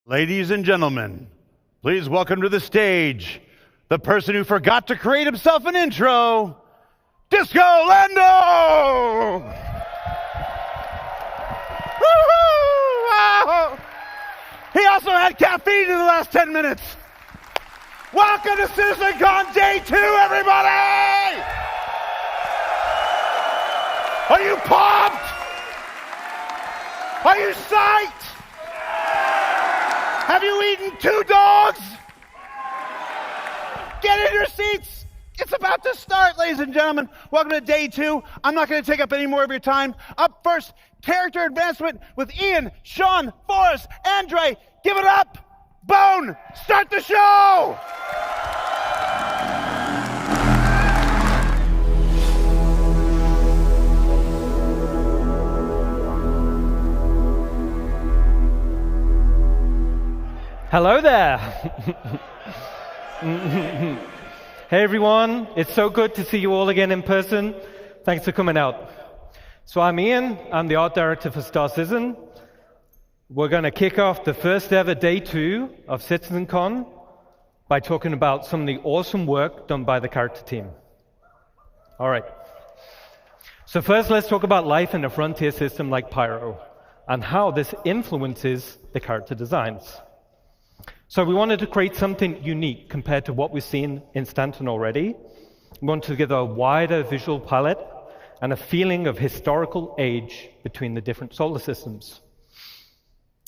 Ladies and gentlemen, please welcome to the stage the person who forgot to create himself an intro, Disco Lando! Woo-hoo! He also had caffeine in the last 10 minutes. Welcome to CitizenCon Day 2, everybody! Are you pumped? Are you psyched? Have you eaten 2 dogs? Get in your seats. It's about to start, ladies and gentlemen. Welcome to Day 2. I'm not going to take up any more of your time. Up first, character advancement with Ian, Sean, Forrest, Andre. Give it up. Bone, start the show. Hello there. Hey everyone, it's so good to see you all again in person. Thanks for coming out. So I'm Ian, I'm the art director for Star Citizen. We're going to kick off the first ever Day 2 of CitizenCon by talking about some of the awesome work done by the character team. All right. So first let's talk about life in a frontier system like Pyro and how this influences the character designs. So we wanted to create something unique compared to what we've seen in Stanton already. We wanted to give a wider visual palette and a feeling of historical age between the different solar systems.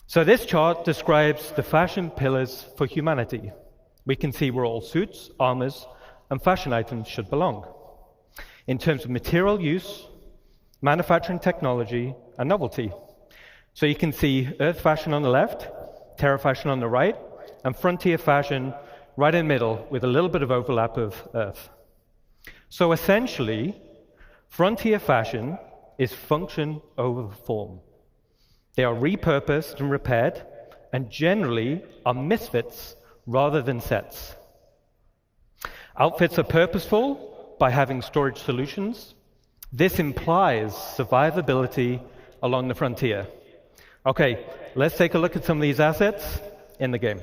So this chart describes the fashion pillars for humanity. We can see where all suits, armors, and fashion items should belong. In terms of material use, manufacturing technology, and novelty. So you can see Earth fashion on the left, Terra fashion on the right, and frontier fashion right in the middle with a little bit of overlap of Earth. So essentially, frontier fashion is function over form. They are repurposed and repaired, and generally are misfits rather than sets. Outfits are purposeful by having storage solutions. This implies survivability along the frontier. Okay, let's take a look at some of these assets in the game.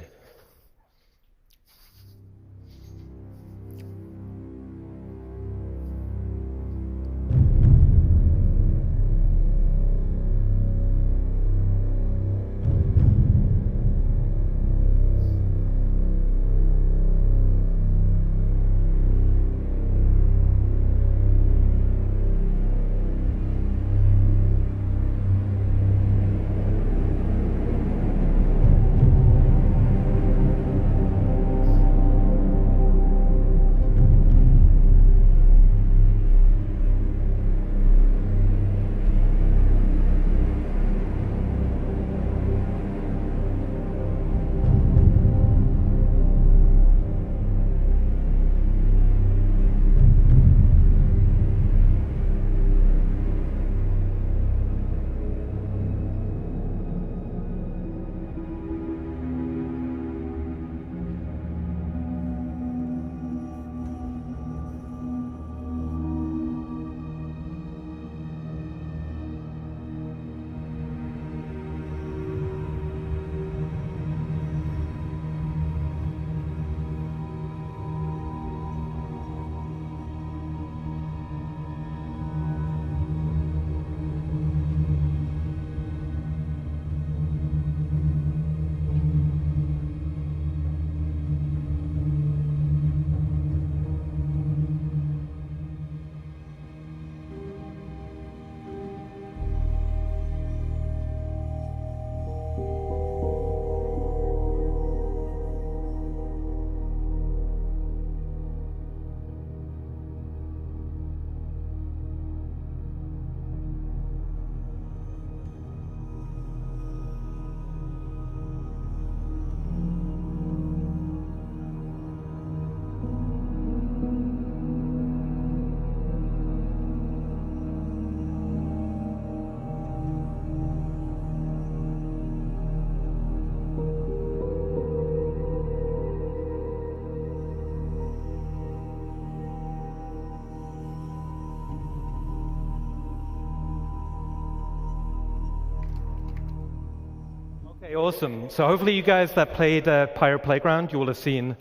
Okay, awesome. So hopefully you guys that played Pirate Playground, you will have seen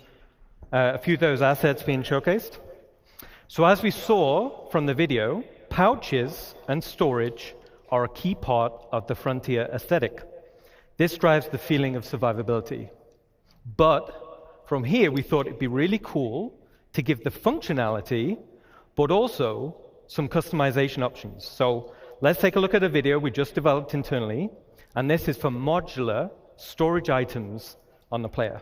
a few of those assets being showcased. So as we saw from the video, pouches and storage are a key part of the Frontier aesthetic. This drives the feeling of survivability. But from here, we thought it'd be really cool to give the functionality, but also some customization options. So let's take a look at a video we just developed internally, and this is for modular storage items on the player.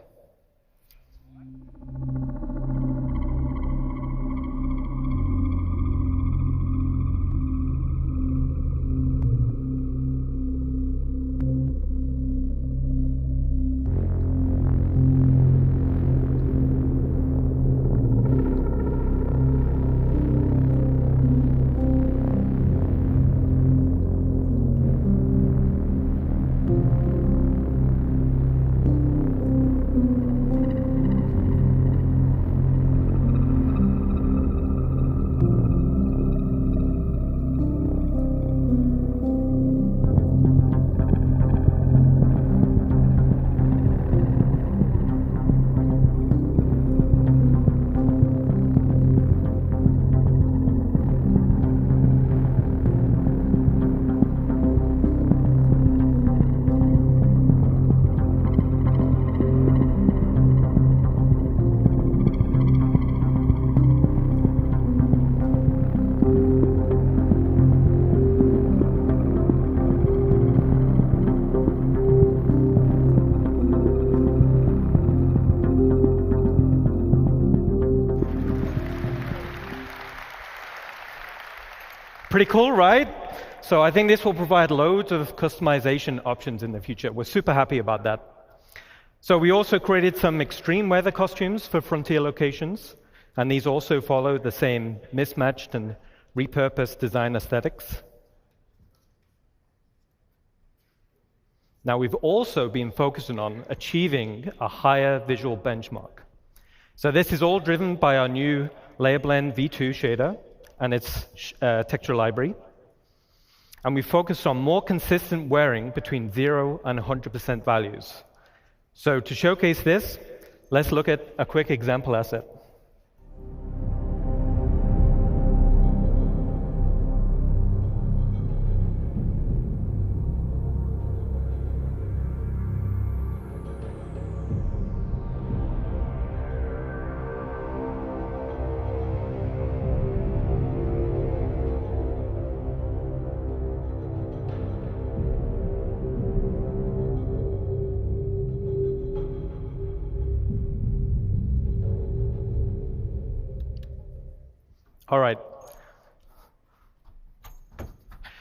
Pretty cool, right? So I think this will provide loads of customization options in the future. We're super happy about that. So we also created some extreme weather costumes for Frontier locations, and these also follow the same mismatched and repurposed design aesthetics. Now we've also been focusing on achieving a higher visual benchmark. So this is all driven by our new Layer Blend V2 shader and its texture library. And we focused on more consistent wearing between 0 and 100% values. So to showcase this, let's look at a quick example asset. All right.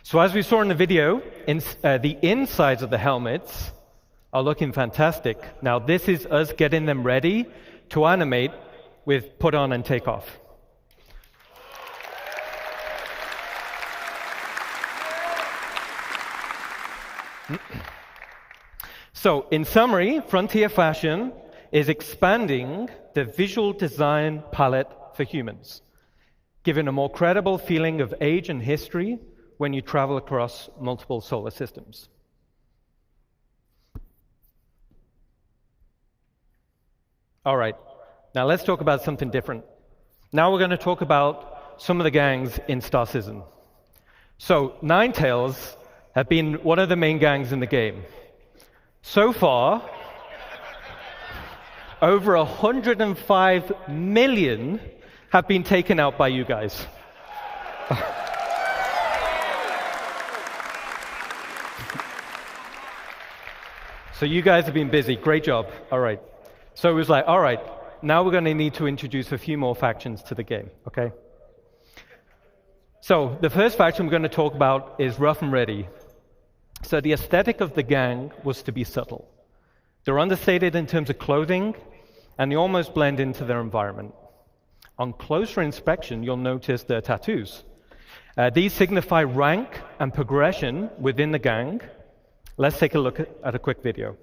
So as we saw in the video, the insides of the helmets are looking fantastic. Now this is us getting them ready to animate with put on and take off. So in summary, Frontier Fashion is expanding the visual design palette for humans, giving a more credible feeling of age and history when you travel across multiple solar systems. All right, now let's talk about something different. Now we're going to talk about some of the gangs in Star Citizen. So Ninetales have been one of the main gangs in the game. So far, over 105 million have been taken out by you guys. So you guys have been busy. Great job. All right. So it was like, all right, now we're going to need to introduce a few more factions to the game, okay? So the first faction we're going to talk about is Rough and Ready. So the aesthetic of the gang was to be subtle. They're understated in terms of clothing, and they almost blend into their environment. On closer inspection, you'll notice their tattoos. These signify rank and progression within the gang. Let's take a look at a quick video.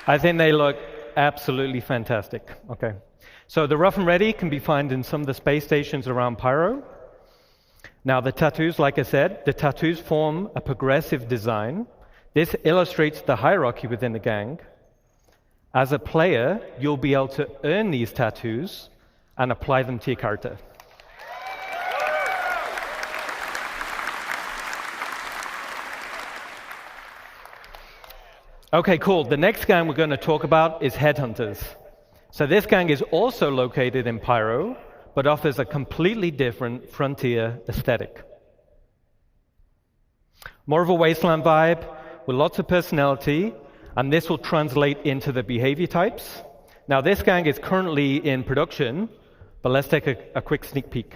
I think they look absolutely fantastic. Okay. So the rough and ready can be found in some of the space stations around Pyro. Now the tattoos, like I said, the tattoos form a progressive design. This illustrates the hierarchy within the gang. As a player, you'll be able to earn these tattoos and apply them to your character. Okay, cool. The next gang we're going to talk about is Headhunters. So this gang is also located in Pyro, but offers a completely different frontier aesthetic. More of a wasteland vibe with lots of personality, and this will translate into the behavior types. Now, this gang is currently in production, but let's take a quick sneak peek.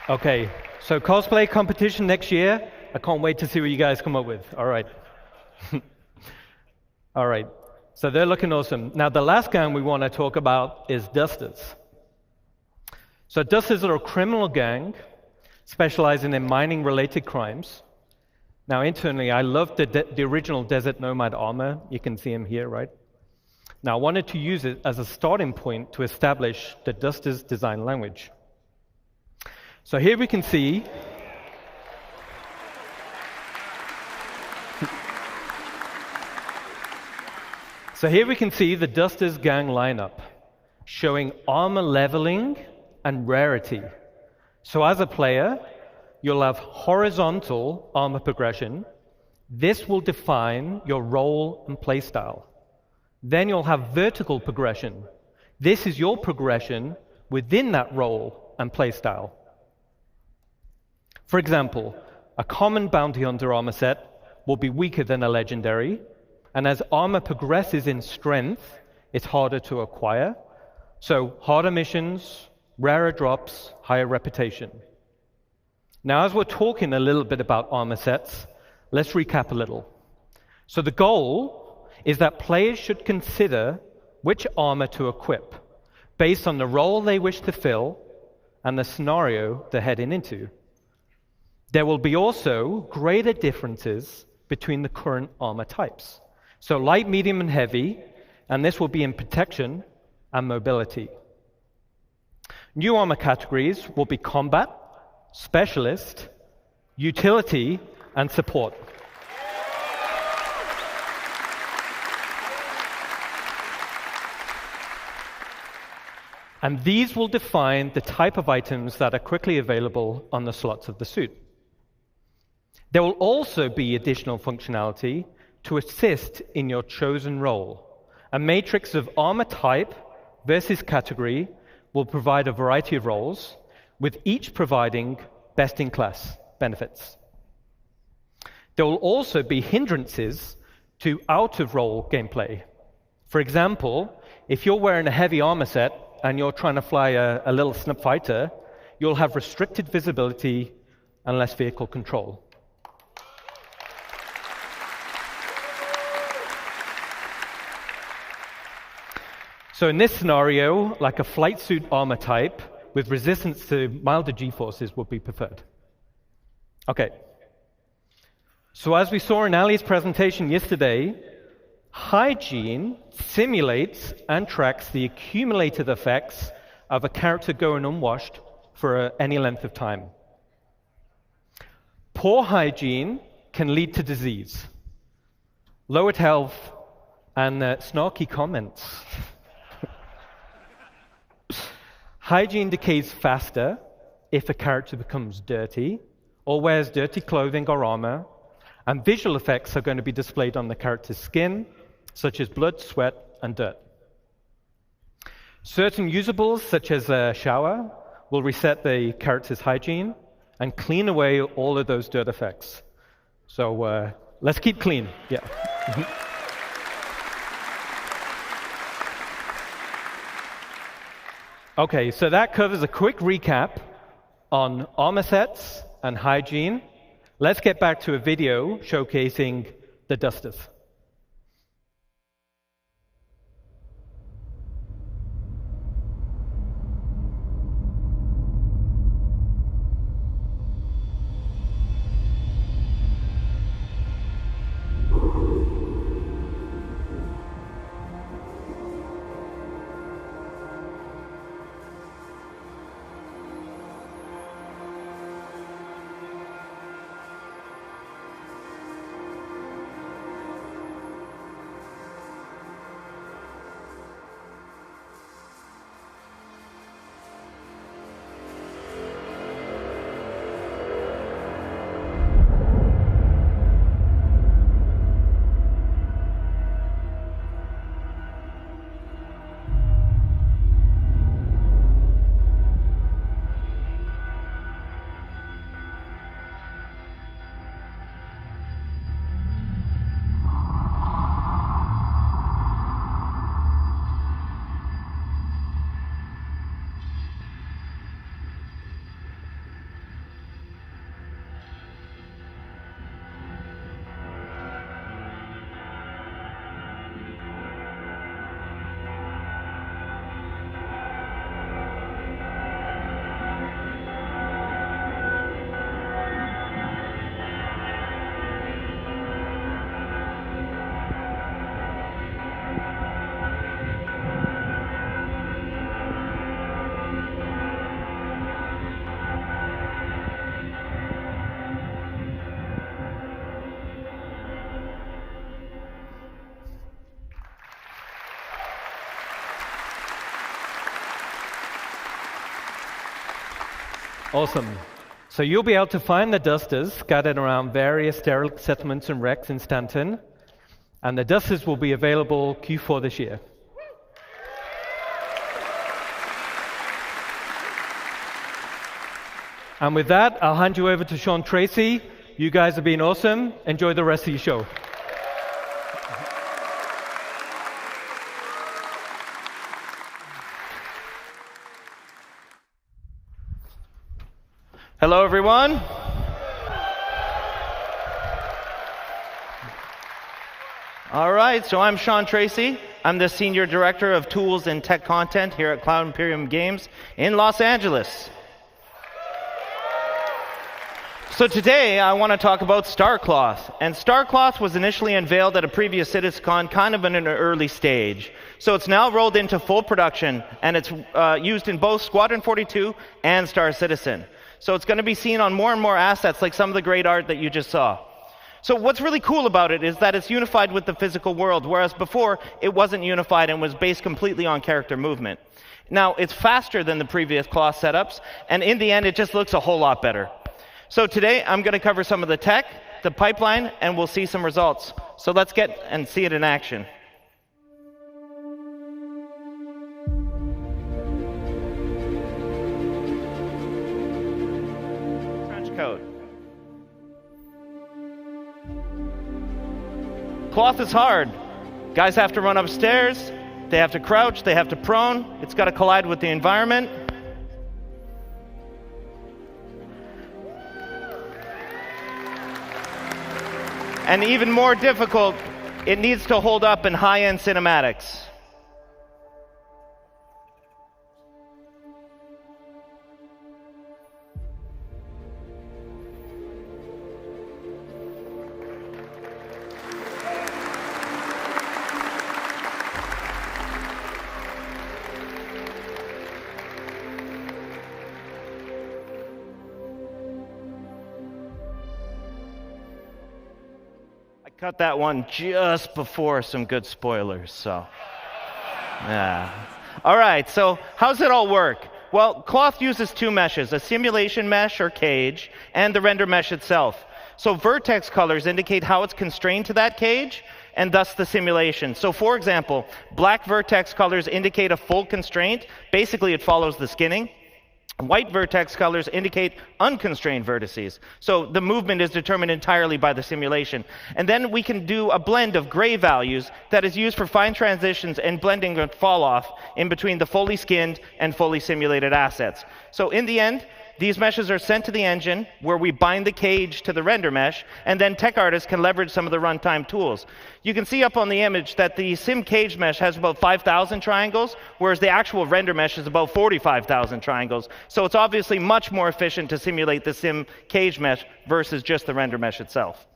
Okay, so cosplay competition next year. I can't wait to see what you guys come up with. All right. All right, so they're looking awesome. Now, the last gang we want to talk about is Dusters. So Dusters are a criminal gang specializing in mining-related crimes. Now, internally, I love the original Desert Nomad armor. You can see him here, right? Now, I wanted to use it as a starting point to establish the Dusters design language. So here we can see the Dusters gang lineup showing armor leveling and rarity. So as a player, you'll have horizontal armor progression. This will define your role and playstyle. Then you'll have vertical progression. This is your progression within that role and playstyle. For example, a common bounty hunter armor set will be weaker than a legendary, and as armor progresses in strength, it's harder to acquire. So harder missions, rarer drops, higher reputation. Now, as we're talking a little bit about armor sets, let's recap a little. So the goal is that players should consider which armor to equip based on the role they wish to fill and the scenario they're heading into. There will be also greater differences between the current armor types. So light, medium, and heavy, and this will be in protection and mobility. New armor categories will be combat, specialist, utility, and support. And these will define the type of items that are quickly available on the slots of the suit. There will also be additional functionality to assist in your chosen role. A matrix of armor type versus category will provide a variety of roles, with each providing best-in-class benefits. There will also be hindrances to out-of-role gameplay. For example, if you're wearing a heavy armor set and you're trying to fly a little snip fighter, you'll have restricted visibility and less vehicle control. So in this scenario, like a flight suit armor type with resistance to milder G-forces would be preferred. Okay. So as we saw in Ali's presentation yesterday, hygiene simulates and tracks the accumulated effects of a character going unwashed for any length of time. Poor hygiene can lead to disease, lowered health, and snarky comments. Hygiene decays faster if a character becomes dirty or wears dirty clothing or armor, and visual effects are going to be displayed on the character's skin, such as blood, sweat, and dirt. Certain usables, such as a shower, will reset the character's hygiene and clean away all of those dirt effects. So let's keep clean. Yeah. Okay, so that covers a quick recap on armor sets and hygiene. Let's get back to a video showcasing the dusters. Awesome. So you'll be able to find the dusters scattered around various derelict settlements and wrecks in Stanton, and the dusters will be available Q4 this year. And with that, I'll hand you over to Sean Tracy. You guys have been awesome. Enjoy the rest of your show. Hello, everyone. All right, so I'm Sean Tracy. I'm the Senior Director of Tools and Tech Content here at Cloud Imperium Games in Los Angeles. So today I want to talk about Starcloth. And Starcloth was initially unveiled at a previous CitizenCon kind of in an early stage. So it's now rolled into full production, and it's used in both Squadron 42 and Star Citizen. So it's going to be seen on more and more assets, like some of the great art that you just saw. So what's really cool about it is that it's unified with the physical world, whereas before it wasn't unified and was based completely on character movement. Now, it's faster than the previous cloth setups, and in the end, it just looks a whole lot better. So today, I'm going to cover some of the tech, the pipeline, and we'll see some results. So let's get and see it in action. Trench coat. Cloth is hard. Guys have to run upstairs, they have to crouch, they have to prone. It's got to collide with the environment. And even more difficult, it needs to hold up in high-end cinematics. Cut that one just before some good spoilers, so yeah. All right, so how's it all work? Well, Cloth uses two meshes, a simulation mesh or cage, and the render mesh itself. So vertex colors indicate how it's constrained to that cage, and thus the simulation. So for example, black vertex colors indicate a full constraint. Basically, it follows the skinning. White vertex colors indicate unconstrained vertices. So the movement is determined entirely by the simulation. And then we can do a blend of gray values that is used for fine transitions and blending and fall off in between the fully skinned and fully simulated assets. So in the end, these meshes are sent to the engine where we bind the cage to the render mesh, and then tech artists can leverage some of the runtime tools. You can see up on the image that the sim cage mesh has about 5,000 triangles, whereas the actual render mesh is about 45,000 triangles. So it's obviously much more efficient to simulate the sim cage mesh versus just the render mesh itself.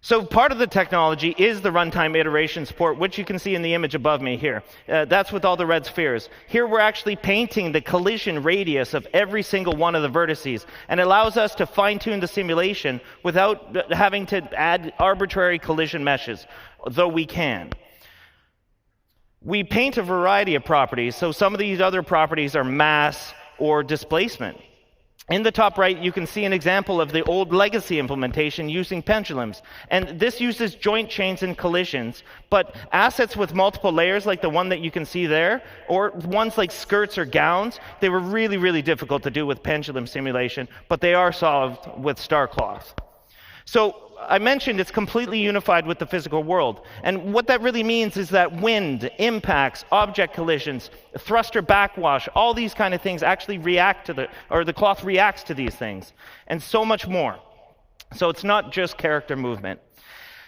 So part of the technology is the runtime iteration support, which you can see in the image above me here. That's with all the red spheres. Here we're actually painting the collision radius of every single one of the vertices, and it allows us to fine-tune the simulation without having to add arbitrary collision meshes, though we can. We paint a variety of properties, so some of these other properties are mass or displacement. In the top right, you can see an example of the old legacy implementation using pendulums. And this uses joint chains and collisions, but assets with multiple layers like the one that you can see there, or ones like skirts or gowns, they were really, really difficult to do with pendulum simulation, but they are solved with StarCloth. So I mentioned it's completely unified with the physical world. And what that really means is that wind, impacts, object collisions, thruster backwash, all these kind of things actually react to the cloth reacts to these things, and so much more. So it's not just character movement.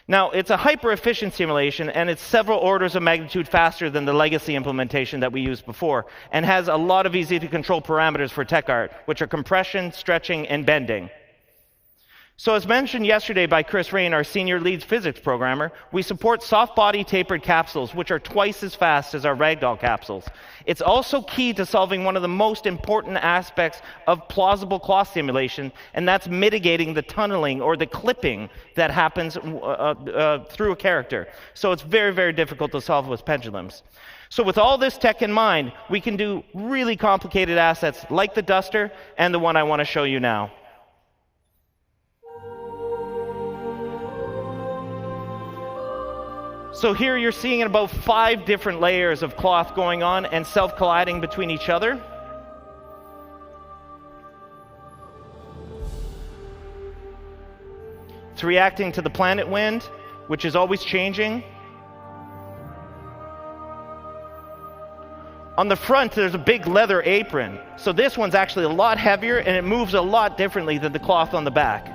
Now, it's a hyper-efficient simulation, and it's several orders of magnitude faster than the legacy implementation that we used before, and has a lot of easy-to-control parameters for tech art, which are compression, stretching, and bending. So as mentioned yesterday by Chris Rain, our senior lead physics programmer, we support soft-body tapered capsules, which are twice as fast as our ragdoll capsules. It's also key to solving one of the most important aspects of plausible cloth simulation, and that's mitigating the tunneling or the clipping that happens through a character. So it's very, very difficult to solve with pendulums. So with all this tech in mind, we can do really complicated assets like the Duster and the one I want to show you now. So here you're seeing about 5 different layers of cloth going on and self-colliding between each other. It's reacting to the planet wind, which is always changing. On the front, there's a big leather apron. So this one's actually a lot heavier, and it moves a lot differently than the cloth on the back.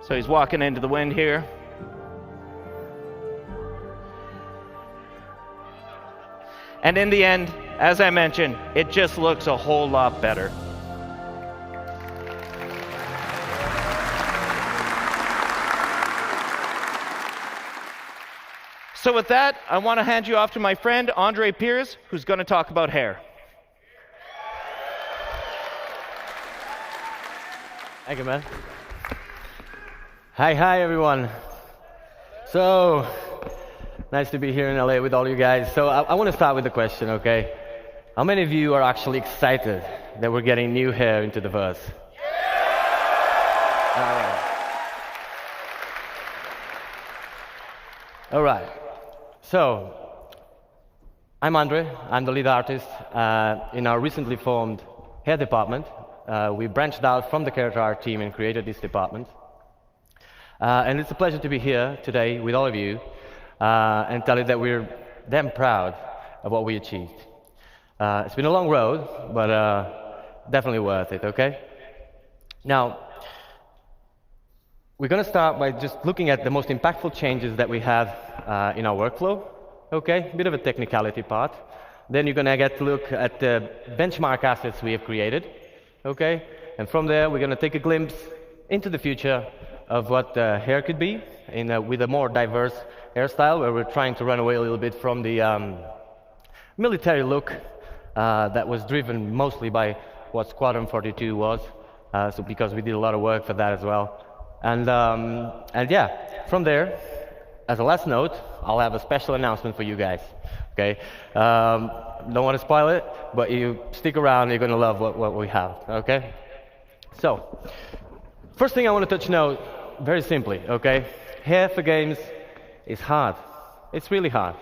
So he's walking into the wind here. And in the end, as I mentioned, it just looks a whole lot better. So with that, I want to hand you off to my friend, Andre Piers, who's going to talk about hair. Thank you, man. Hi, everyone. So, nice to be here in LA with all you guys. So, I want to start with a question, okay? How many of you are actually excited that we're getting new hair into the verse? All right. So, I'm Andre. I'm the lead artist in our recently formed hair department. We branched out from the character art team and created this department. And it's a pleasure to be here today with all of you and tell you that we're damn proud of what we achieved. It's been a long road, but definitely worth it, okay? Now, we're going to start by just looking at the most impactful changes that we have in our workflow, okay? A bit of a technicality part. Then you're going to get to look at the benchmark assets we have created, okay? And from there, we're going to take a glimpse into the future of what hair could be with a more diverse hairstyle, where we're trying to run away a little bit from the military look that was driven mostly by what Squadron 42 was, so because we did a lot of work for that as well. And yeah, from there, as a last note, I'll have a special announcement for you guys, okay? Don't want to spoil it, but you stick around, you're going to love what we have, okay? So, first thing I want to touch note, very simply, okay? Hair for games is hard. It's really hard.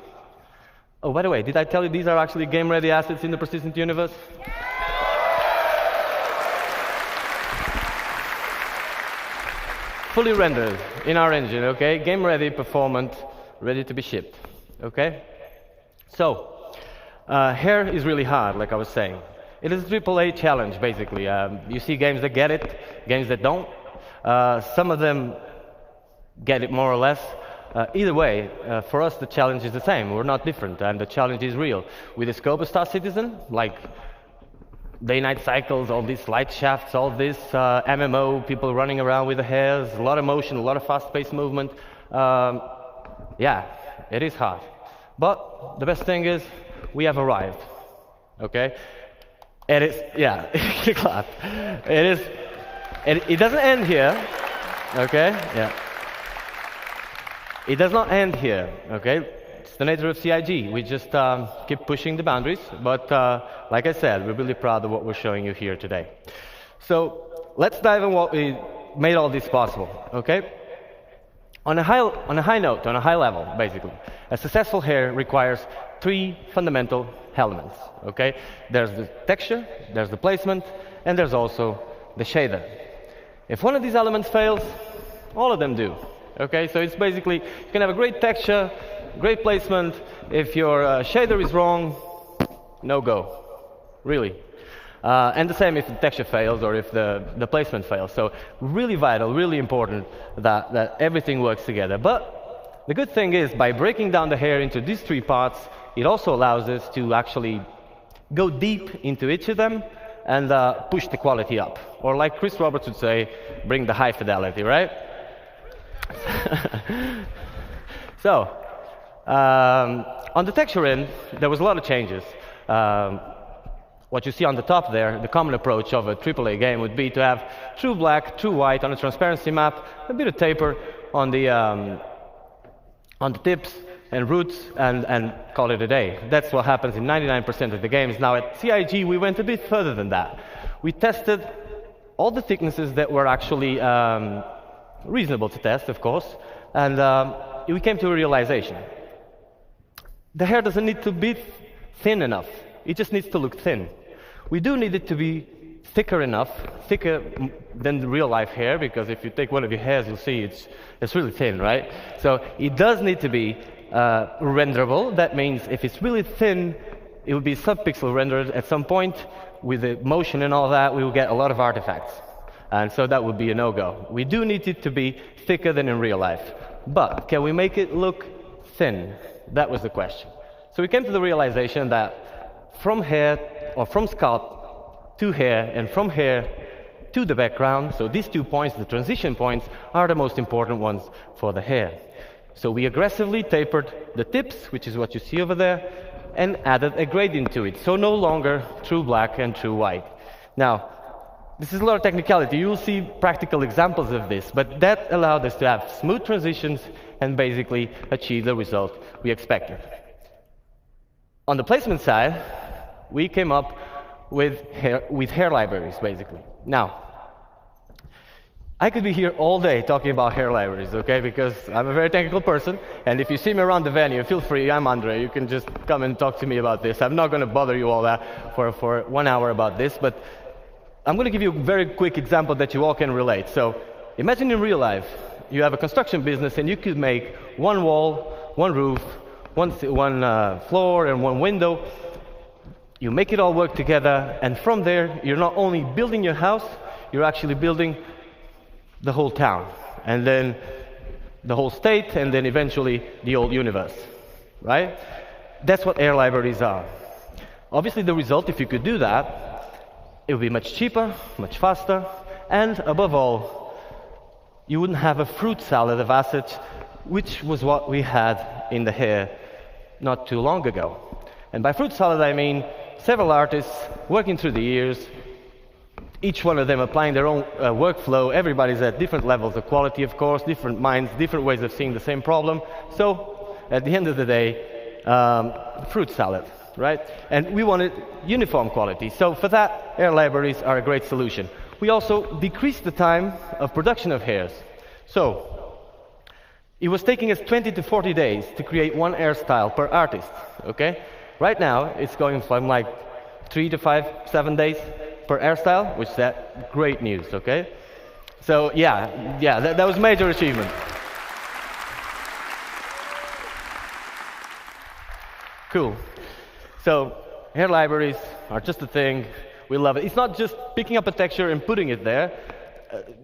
Oh, by the way, did I tell you these are actually game-ready assets in the persistent universe? Fully rendered in our engine, okay? Game-ready, performant, ready to be shipped, okay? So, hair is really hard, like I was saying. It is a AAA challenge, basically. You see games that get it, games that don't. Some of them get it more or less. Either way, for us the challenge is the same. We're not different, and the challenge is real. With the scope of Star Citizen, like day-night cycles, all these light shafts, all this MMO, people running around with the hairs, a lot of motion, a lot of fast-paced movement. Yeah, it is hard. But the best thing is we have arrived, okay? It is, yeah, clap. It is, it doesn't end here, okay? Yeah. It does not end here, okay? It's the nature of CIG. We just keep pushing the boundaries, but like I said, we're really proud of what we're showing you here today. So let's dive in what we made all this possible, okay? On a high note, on a high level, basically, a successful hair requires 3 fundamental elements, okay? There's the texture, there's the placement, and there's also the shader. If one of these elements fails, all of them do, okay? So it's basically, you can have a great texture, great placement. If your shader is wrong, no go, really. And the same if the texture fails or if the placement fails. So really vital, really important that everything works together. But the good thing is, by breaking down the hair into these 3 parts, it also allows us to actually go deep into each of them and push the quality up. Or like Chris Roberts would say, bring the high fidelity, right? So, on the texture end, there was a lot of changes. What you see on the top there, the common approach of a AAA game would be to have true black, true white on a transparency map, a bit of taper on the tips and roots, and call it a day. That's what happens in 99% of the games. Now at CIG, we went a bit further than that. We tested all the thicknesses that were actually reasonable to test, of course, and we came to a realization. The hair doesn't need to be thin enough. It just needs to look thin. We do need it to be thicker enough, thicker than the real-life hair, because if you take one of your hairs, you'll see it's really thin, right? So it does need to be renderable. That means if it's really thin, it will be sub-pixel rendered at some point. With the motion and all that, we will get a lot of artifacts. And so that would be a no-go. We do need it to be thicker than in real life. But can we make it look thin? That was the question. So we came to the realization that from hair, or from scalp to hair, and from hair to the background, so these 2 points, the transition points, are the most important ones for the hair. So we aggressively tapered the tips, which is what you see over there, and added a gradient to it. So no longer true black and true white. Now, this is a lot of technicality. You'll see practical examples of this, but that allowed us to have smooth transitions and basically achieve the result we expected. On the placement side, we came up with hair libraries, basically. Now, I could be here all day talking about hair libraries, okay? Because I'm a very technical person, and if you see me around the venue, feel free, I'm Andre. You can just come and talk to me about this. I'm not going to bother you all that for 1 hour about this, but I'm going to give you a very quick example that you all can relate. So imagine in real life, you have a construction business, and you could make one wall, one roof, one floor, and one window. You make it all work together, and from there, you're not only building your house, you're actually building the whole town, and then the whole state, and then eventually the whole universe, right? That's what air libraries are. Obviously, the result, if you could do that, it would be much cheaper, much faster, and above all, you wouldn't have a fruit salad of assets, which was what we had in the hair not too long ago. And by fruit salad, I mean several artists working through the years, each one of them applying their own workflow. Everybody's at different levels of quality, of course, different minds, different ways of seeing the same problem. So, at the end of the day, fruit salad, right? And we wanted uniform quality. So for that, air libraries are a great solution. We also decreased the time of production of hairs. So, it was taking us 20 to 40 days to create one hairstyle per artist, okay? Right now, it's going from like 3 to 5, 7 days per hairstyle, which is great news, okay? So yeah, that was major achievement. Cool. So hair libraries are just a thing. We love it. It's not just picking up a texture and putting it there.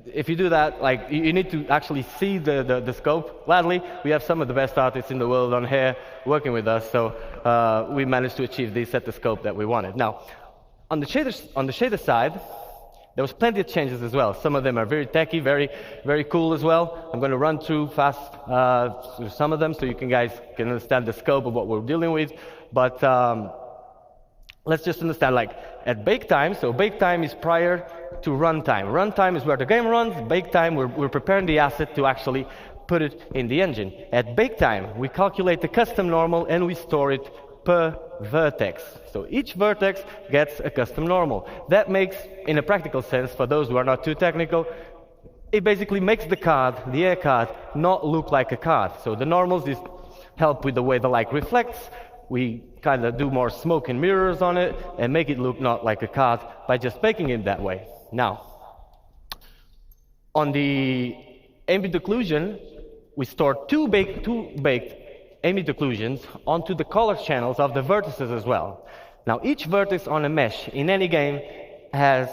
If you do that, like you need to actually see the scope. Gladly, we have some of the best artists in the world on hair working with us, so we managed to achieve this at the scope that we wanted. Now, on the shader side, there was plenty of changes as well. Some of them are very techy, very, very cool as well. I'm going to run through fast through some of them so you guys can understand the scope of what we're dealing with. But let's just understand, like, at bake time, so bake time is prior to runtime. Runtime is where the game runs. Bake time, we're preparing the asset to actually put it in the engine. At bake time, we calculate the custom normal and we store it per vertex. So each vertex gets a custom normal. That makes, in a practical sense, for those who are not too technical, it basically makes the card, the air card, not look like a card. So the normals is help with the way the light reflects. We kind of do more smoke and mirrors on it and make it look not like a card by just making it that way. Now, on the ambient occlusion, we store two baked ambient occlusions onto the color channels of the vertices as well. Now, each vertex on a mesh in any game has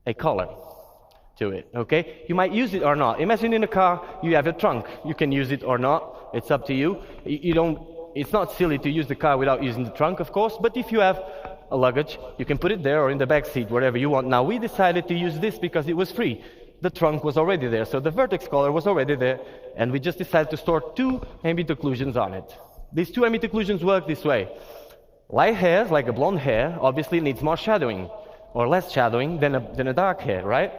a color to it, okay? You might use it or not. Imagine in a car, you have a trunk. You can use it or not. It's up to you. It's not silly to use the car without using the trunk, of course, but if you have a luggage, you can put it there or in the back seat, wherever you want. Now, we decided to use this because it was free. The trunk was already there, so the vertex color was already there, and we just decided to store two ambient occlusions on it. These two ambient occlusions work this way. Light hair, like a blonde hair, obviously needs more shadowing, or less shadowing than a dark hair, right?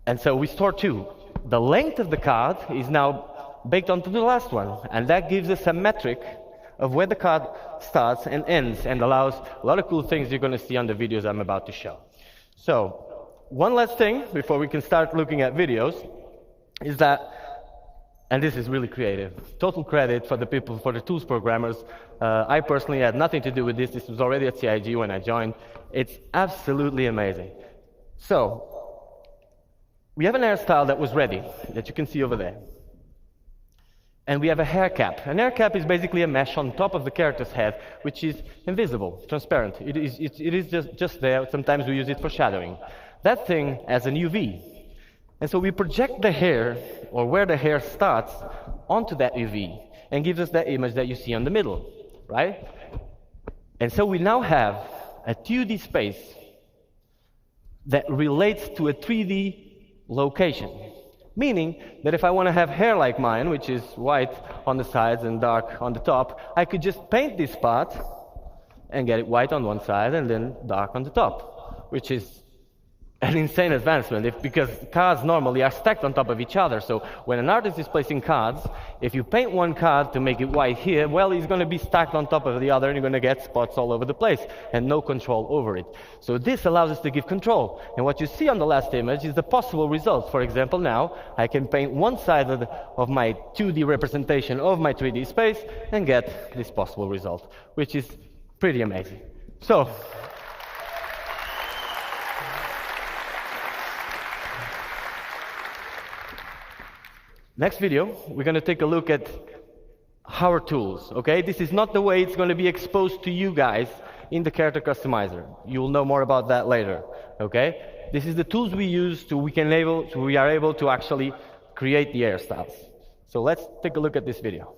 And so we store two. The length of the card is now baked onto the last one, and that gives us a metric of where the card starts and ends, and allows a lot of cool things you're going to see on the videos I'm about to show. So, one last thing before we can start looking at videos is that, and this is really creative, total credit for the people, for the tools programmers. I personally had nothing to do with this. This was already at CIG when I joined. It's absolutely amazing. So, we have an hairstyle that was ready, that you can see over there. And we have a hair cap. An hair cap is basically a mesh on top of the character's head, which is invisible, transparent. It is just there. Sometimes we use it for shadowing. That thing has an UV. And so we project the hair, or where the hair starts, onto that UV, and gives us that image that you see on the middle, right? And so we now have a 2D space that relates to a 3D location. Meaning that if I want to have hair like mine, which is white on the sides and dark on the top, I could just paint this part and get it white on one side and then dark on the top, which is an insane advancement because cards normally are stacked on top of each other. So when an artist is placing cards, if you paint one card to make it white here, well, it's going to be stacked on top of the other and you're going to get spots all over the place and no control over it. So this allows us to give control. And what you see on the last image is the possible results. For example, now I can paint one side of my 2D representation of my 3D space and get this possible result, which is pretty amazing. So next video, we're going to take a look at our tools, okay? This is not the way it's going to be exposed to you guys in the character customizer. You'll know more about that later, okay? This is the tools we use so we are able to actually create the hairstyles. So let's take a look at this video.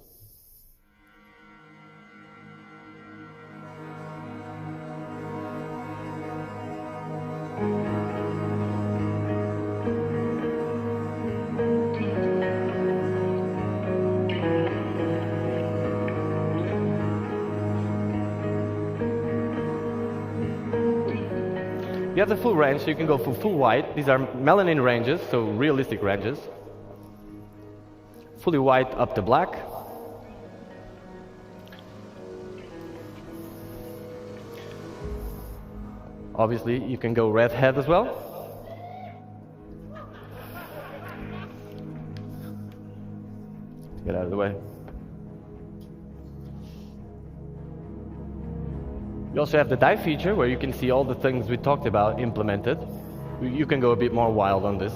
You have the full range, so you can go for full white. These are melanin ranges, so realistic ranges. Fully white up to black. Obviously, you can go red head as well. Get out of the way. You also have the dye feature where you can see all the things we talked about implemented. You can go a bit more wild on this.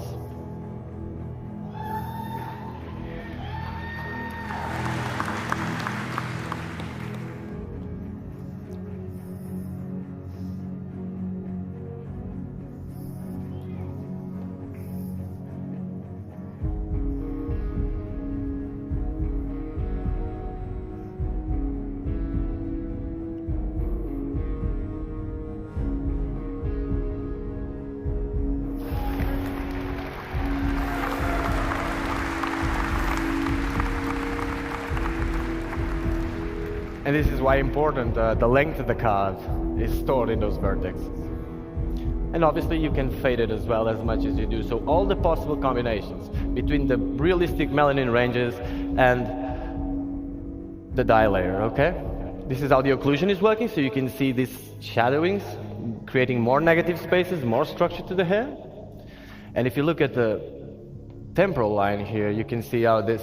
And this is why important the length of the card is stored in those vertexes. And obviously you can fade it as well as much as you do. So all the possible combinations between the realistic melanin ranges and the dye layer, okay? This is how the occlusion is working, so you can see these shadowings, creating more negative spaces, more structure to the hair. And if you look at the temporal line here, you can see how this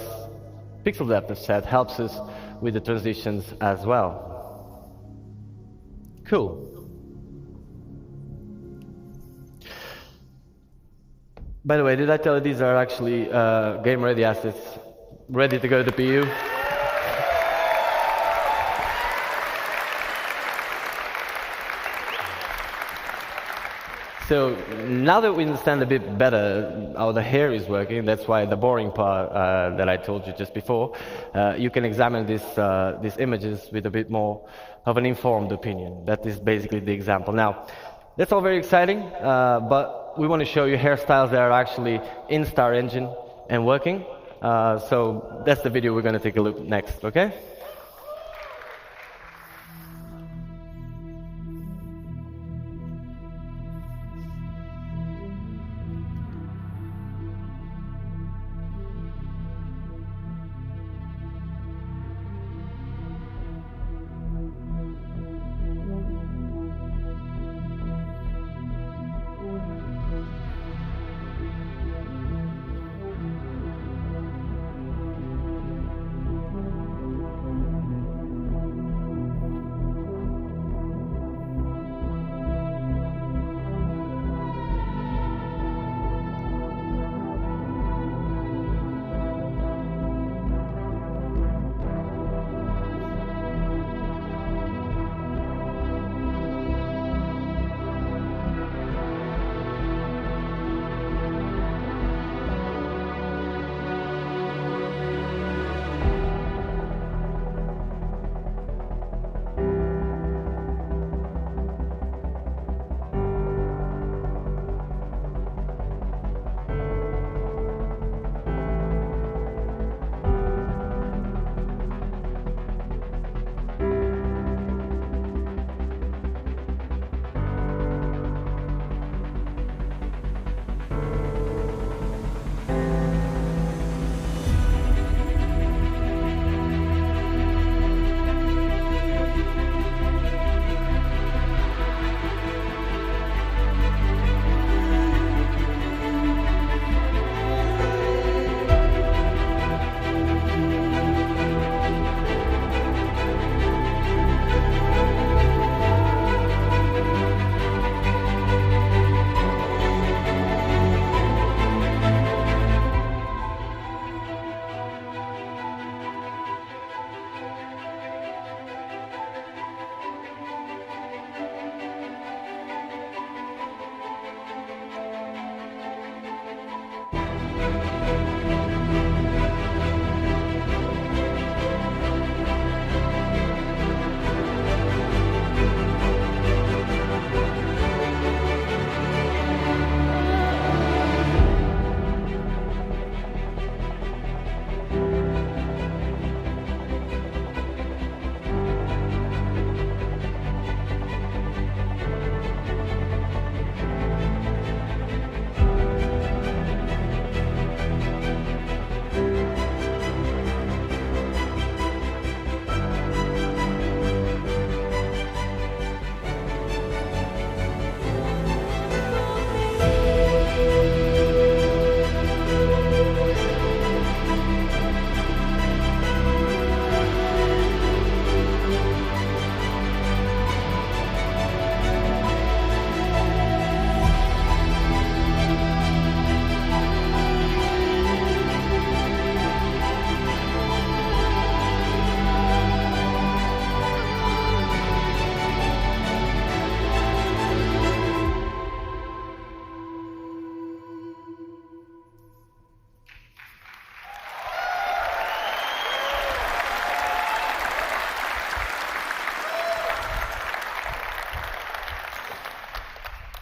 pixel depth of set helps us with the transitions as well. Cool. By the way, did I tell you these are actually game-ready assets, ready to go to PU? So now that we understand a bit better how the hair is working, that's why the boring part that I told you just before, you can examine these images with a bit more of an informed opinion. That is basically the example. Now, that's all very exciting, but we want to show you hairstyles that are actually in Star Engine and working. So that's the video we're going to take a look next, okay?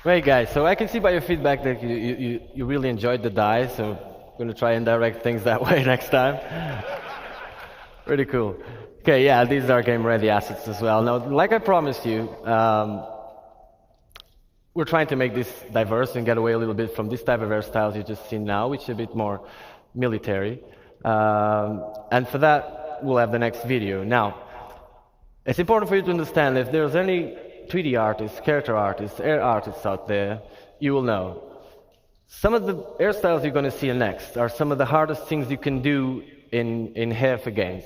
Great, guys. So I can see by your feedback that you really enjoyed the die, so I'm going to try and direct things that way next time. Pretty cool. Okay, yeah, these are game-ready assets as well. Now, like I promised you, we're trying to make this diverse and get away a little bit from this type of hairstyles you just seen now, which is a bit more military. And for that, we'll have the next video. Now, it's important for you to understand if there's any 3D artists, character artists, air artists out there, you will know. Some of the hairstyles you're going to see next are some of the hardest things you can do in hair for games.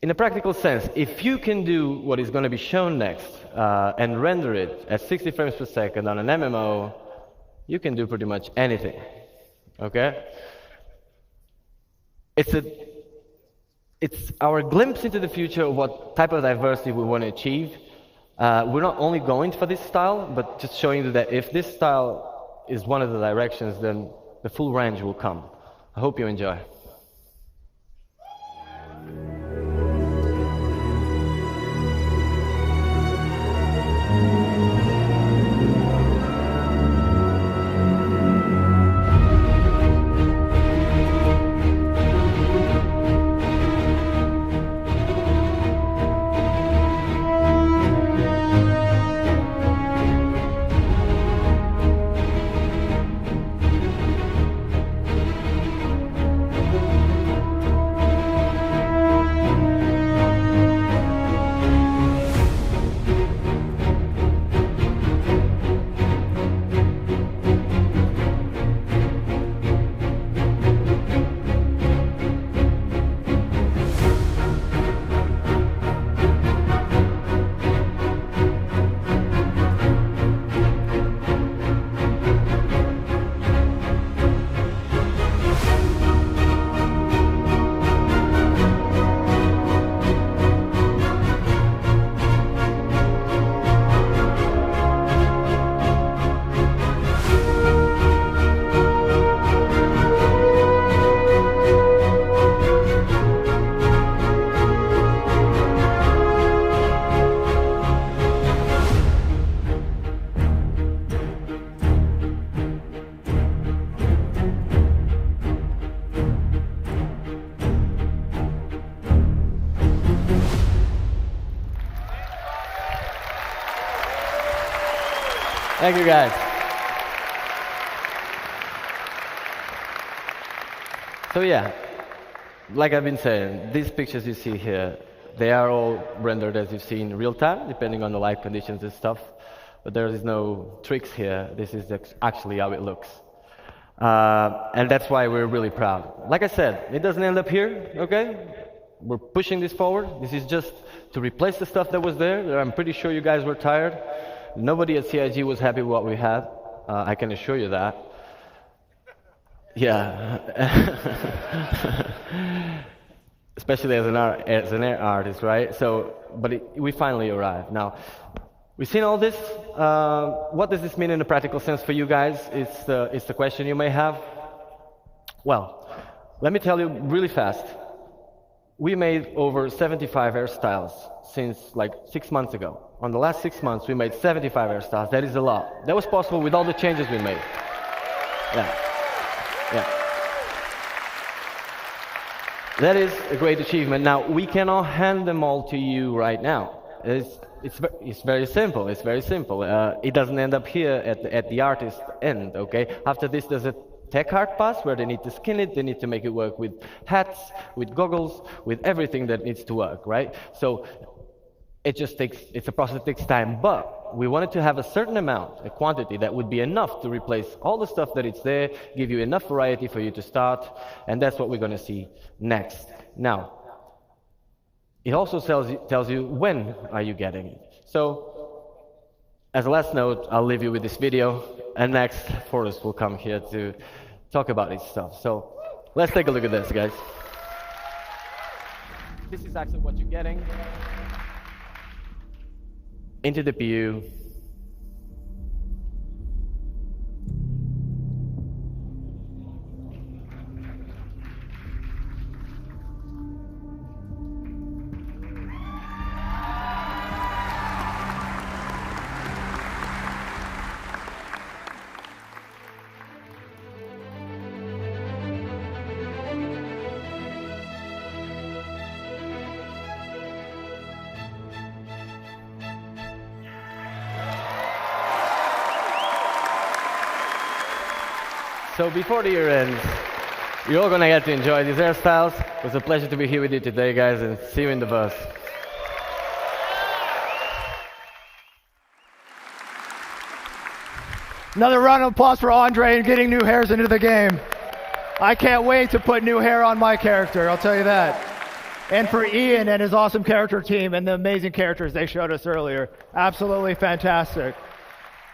In a practical sense, if you can do what is going to be shown next and render it at 60 frames per second on an MMO, you can do pretty much anything. Okay? It's our glimpse into the future of what type of diversity we want to achieve. We're not only going for this style, but just showing you that if this style is one of the directions, then the full range will come. I hope you enjoy. Thank you, guys. So yeah, like I've been saying, these pictures you see here, they are all rendered as you've seen in real time, depending on the light conditions and stuff. But there is no tricks here. This is actually how it looks. And that's why we're really proud. Like I said, it doesn't end up here, okay? We're pushing this forward. This is just to replace the stuff that was there. I'm pretty sure you guys were tired. Nobody at CIG was happy with what we had. I can assure you that. Yeah. Especially as an air artist, right? So, but we finally arrived. Now, we've seen all this. What does this mean in a practical sense for you guys? It's the question you may have. Well, let me tell you really fast. We made over 75 hairstyles since like 6 months ago. On the last 6 months, we made 75 hairstyles. That is a lot. That was possible with all the changes we made. Yeah. That is a great achievement. Now, we cannot hand them all to you right now. It's very simple. It's very simple. It doesn't end up here at the artist end, okay? After this, there's a tech art pass where they need to skin it, they need to make it work with hats, with goggles, with everything that needs to work, right? So it's a process that takes time, but we wanted to have a certain amount, a quantity that would be enough to replace all the stuff that it's there, give you enough variety for you to start, and that's what we're going to see next. Now, it also tells you when are you getting it. So, as a last note, I'll leave you with this video, and next, Forrest will come here to talk about his stuff. So, let's take a look at this, guys. This is actually what you're getting. Into the PU. So before the year ends, you're all gonna get to enjoy these hairstyles. It was a pleasure to be here with you today, guys, and see you in the bus. Another round of applause for Andre and getting new hairs into the game. I can't wait to put new hair on my character, I'll tell you that. And for Ian and his awesome character team and the amazing characters they showed us earlier. Absolutely fantastic.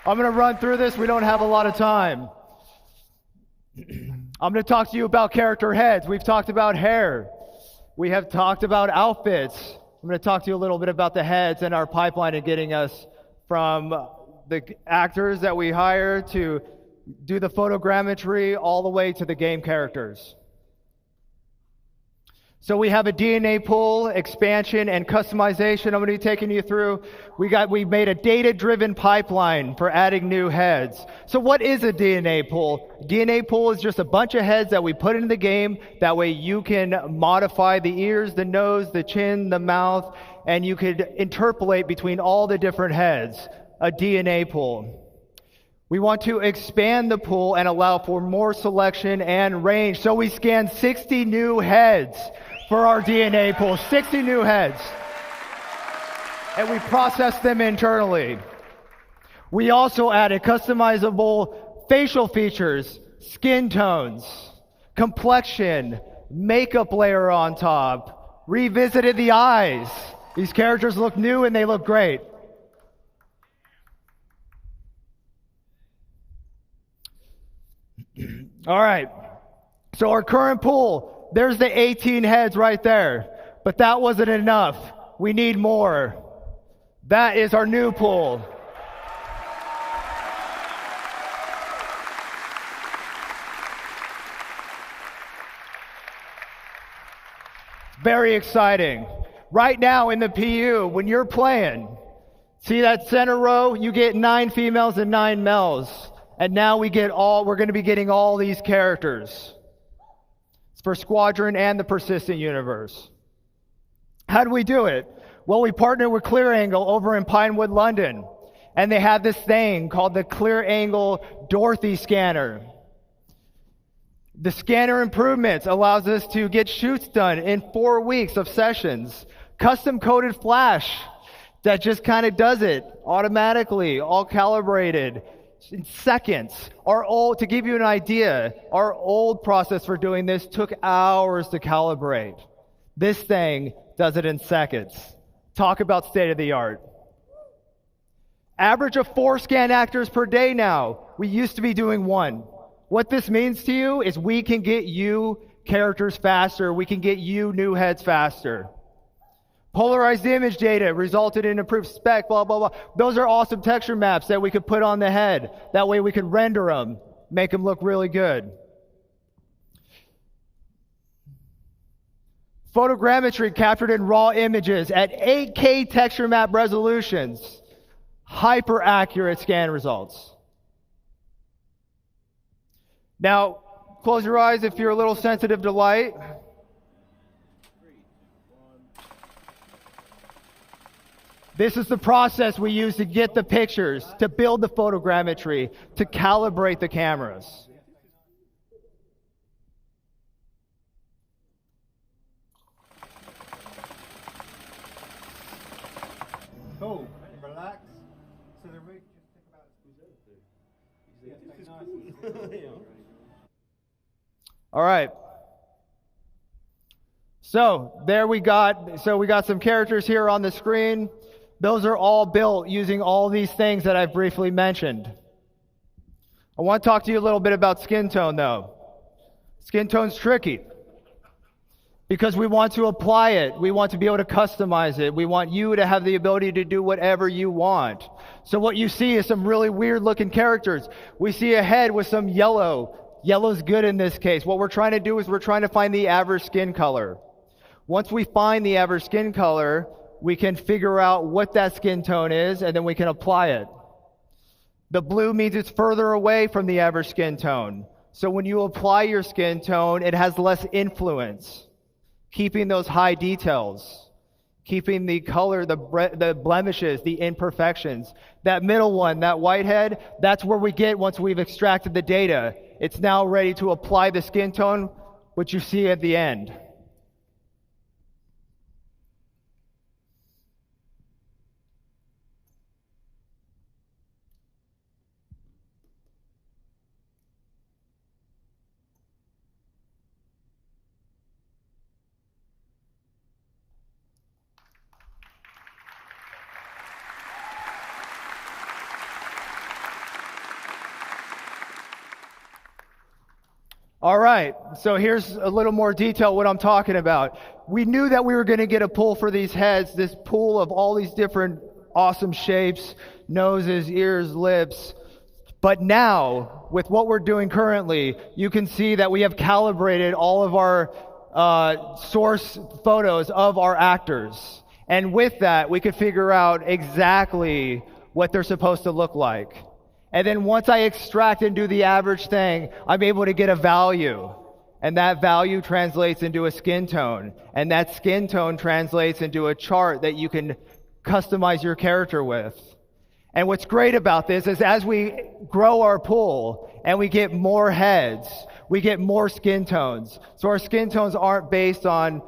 I'm going to run through this. We don't have a lot of time. I'm going to talk to you about character heads. We've talked about hair. We have talked about outfits. I'm going to talk to you a little bit about the heads and our pipeline and getting us from the actors that we hire to do the photogrammetry all the way to the game characters. So we have a DNA pool, expansion, and customization I'm going to be taking you through. We made a data-driven pipeline for adding new heads. So what is a DNA pool? DNA pool is just a bunch of heads that we put in the game. That way you can modify the ears, the nose, the chin, the mouth, and you could interpolate between all the different heads. A DNA pool. We want to expand the pool and allow for more selection and range. So we scanned 60 new heads for our DNA pool, 60 new heads. And we processed them internally. We also added customizable facial features, skin tones, complexion, makeup layer on top, revisited the eyes. These characters look new and they look great. All right, so our current pool, there's the 18 heads right there, but that wasn't enough. We need more. That is our new pool. Very exciting. Right now in the PU, when you're playing, see that center row? You get 9 females and 9 males. And now we're going to be getting all these characters. It's for Squadron and the Persistent Universe. How do we do it? Well, we partnered with Clear Angle over in Pinewood, London. And they have this thing called the Clear Angle Dorothy scanner. The scanner improvements allows us to get shoots done in 4 weeks of sessions. Custom coded flash that just kind of does it automatically, all calibrated. In seconds. To give you an idea, our old process for doing this took hours to calibrate. This thing does it in seconds. Talk about state of the art. Average of 4 scan actors per day now. We used to be doing 1. What this means to you is we can get you characters faster. We can get you new heads faster. Polarized image data resulted in improved spec, blah, blah, blah. Those are awesome texture maps that we could put on the head. That way we could render them, make them look really good. Photogrammetry captured in raw images at 8K texture map resolutions. Hyper accurate scan results. Now, close your eyes if you're a little sensitive to light. This is the process we use to get the pictures, to build the photogrammetry, to calibrate the cameras. Cool. Relax. So the rig just think about All right. So we got some characters here on the screen. Those are all built using all these things that I've briefly mentioned. I want to talk to you a little bit about skin tone, though. Skin tone's tricky because we want to apply it. We want to be able to customize it. We want you to have the ability to do whatever you want. So what you see is some really weird-looking characters. We see a head with some yellow. Yellow's good in this case. What we're trying to do is we're trying to find the average skin color. Once we find the average skin color, we can figure out what that skin tone is, and then we can apply it. The blue means it's further away from the average skin tone. So when you apply your skin tone, it has less influence, keeping those high details, keeping the color, the blemishes, the imperfections. That middle one, that whitehead, that's where we get once we've extracted the data. it's now ready to apply the skin tone, which you see at the end. All right, so here's a little more detail what I'm talking about. We knew that we were going to get a pull for these heads, this pool of all these different awesome shapes, noses, ears, lips. But now, with what we're doing currently, you can see that we have calibrated all of our source photos of our actors. And with that, we could figure out exactly what they're supposed to look like. And then once I extract and do the average thing, I'm able to get a value. And that value translates into a skin tone. And that skin tone translates into a chart that you can customize your character with. And what's great about this is as we grow our pool and we get more heads, we get more skin tones. So our skin tones aren't based on,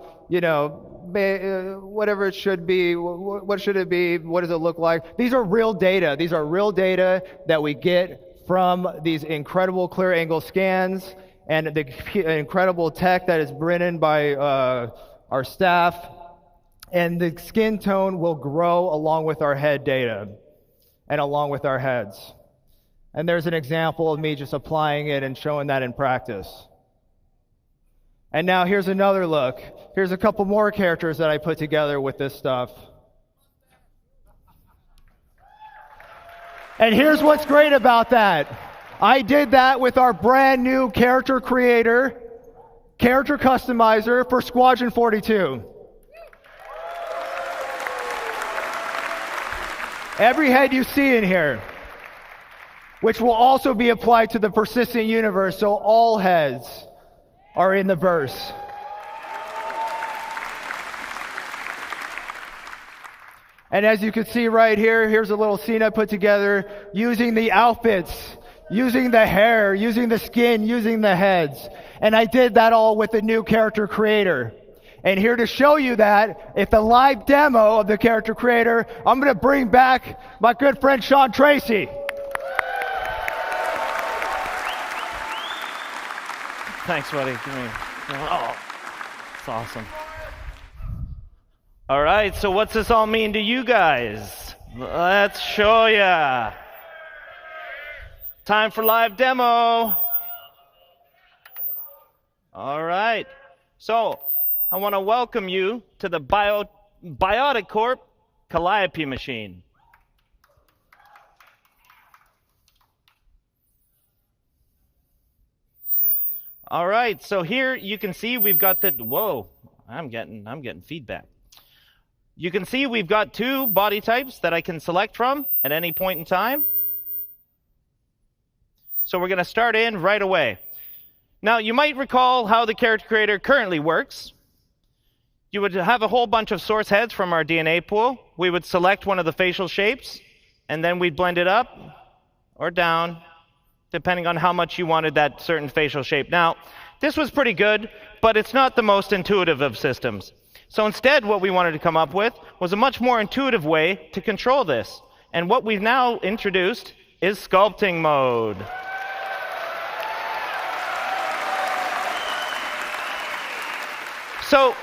whatever it should be, what should it be, what does it look like? These are real data. These are real data that we get from these incredible clear angle scans and the incredible tech that is written by our staff. And the skin tone will grow along with our head data and along with our heads. And there's an example of me just applying it and showing that in practice. And now here's another look. Here's a couple more characters that I put together with this stuff. And here's what's great about that. I did that with our brand new character creator, character customizer for Squadron 42. Every head you see in here, which will also be applied to the persistent universe, so all heads are in the verse. And as you can see right here, here's a little scene I put together using the outfits, using the hair, using the skin, using the heads. And I did that all with the new character creator. And here to show you that, if the live demo of the character creator, I'm going to bring back my good friend Sean Tracy. Thanks, buddy. Give me. Oh, it's awesome. All right, so what's this all mean to you guys? Let's show ya. Time for live demo. All right, so I want to welcome you to the Biotic Corp Calliope machine. All right, so here you can see we've got the, whoa, I'm getting feedback. You can see we've got two body types that I can select from at any point in time. So we're going to start in right away. Now, you might recall how the character creator currently works. You would have a whole bunch of source heads from our DNA pool. We would select one of the facial shapes, and then we'd blend it up or down, depending on how much you wanted that certain facial shape. Now, this was pretty good, but it's not the most intuitive of systems. So instead, what we wanted to come up with was a much more intuitive way to control this. And what we've now introduced is sculpting mode. So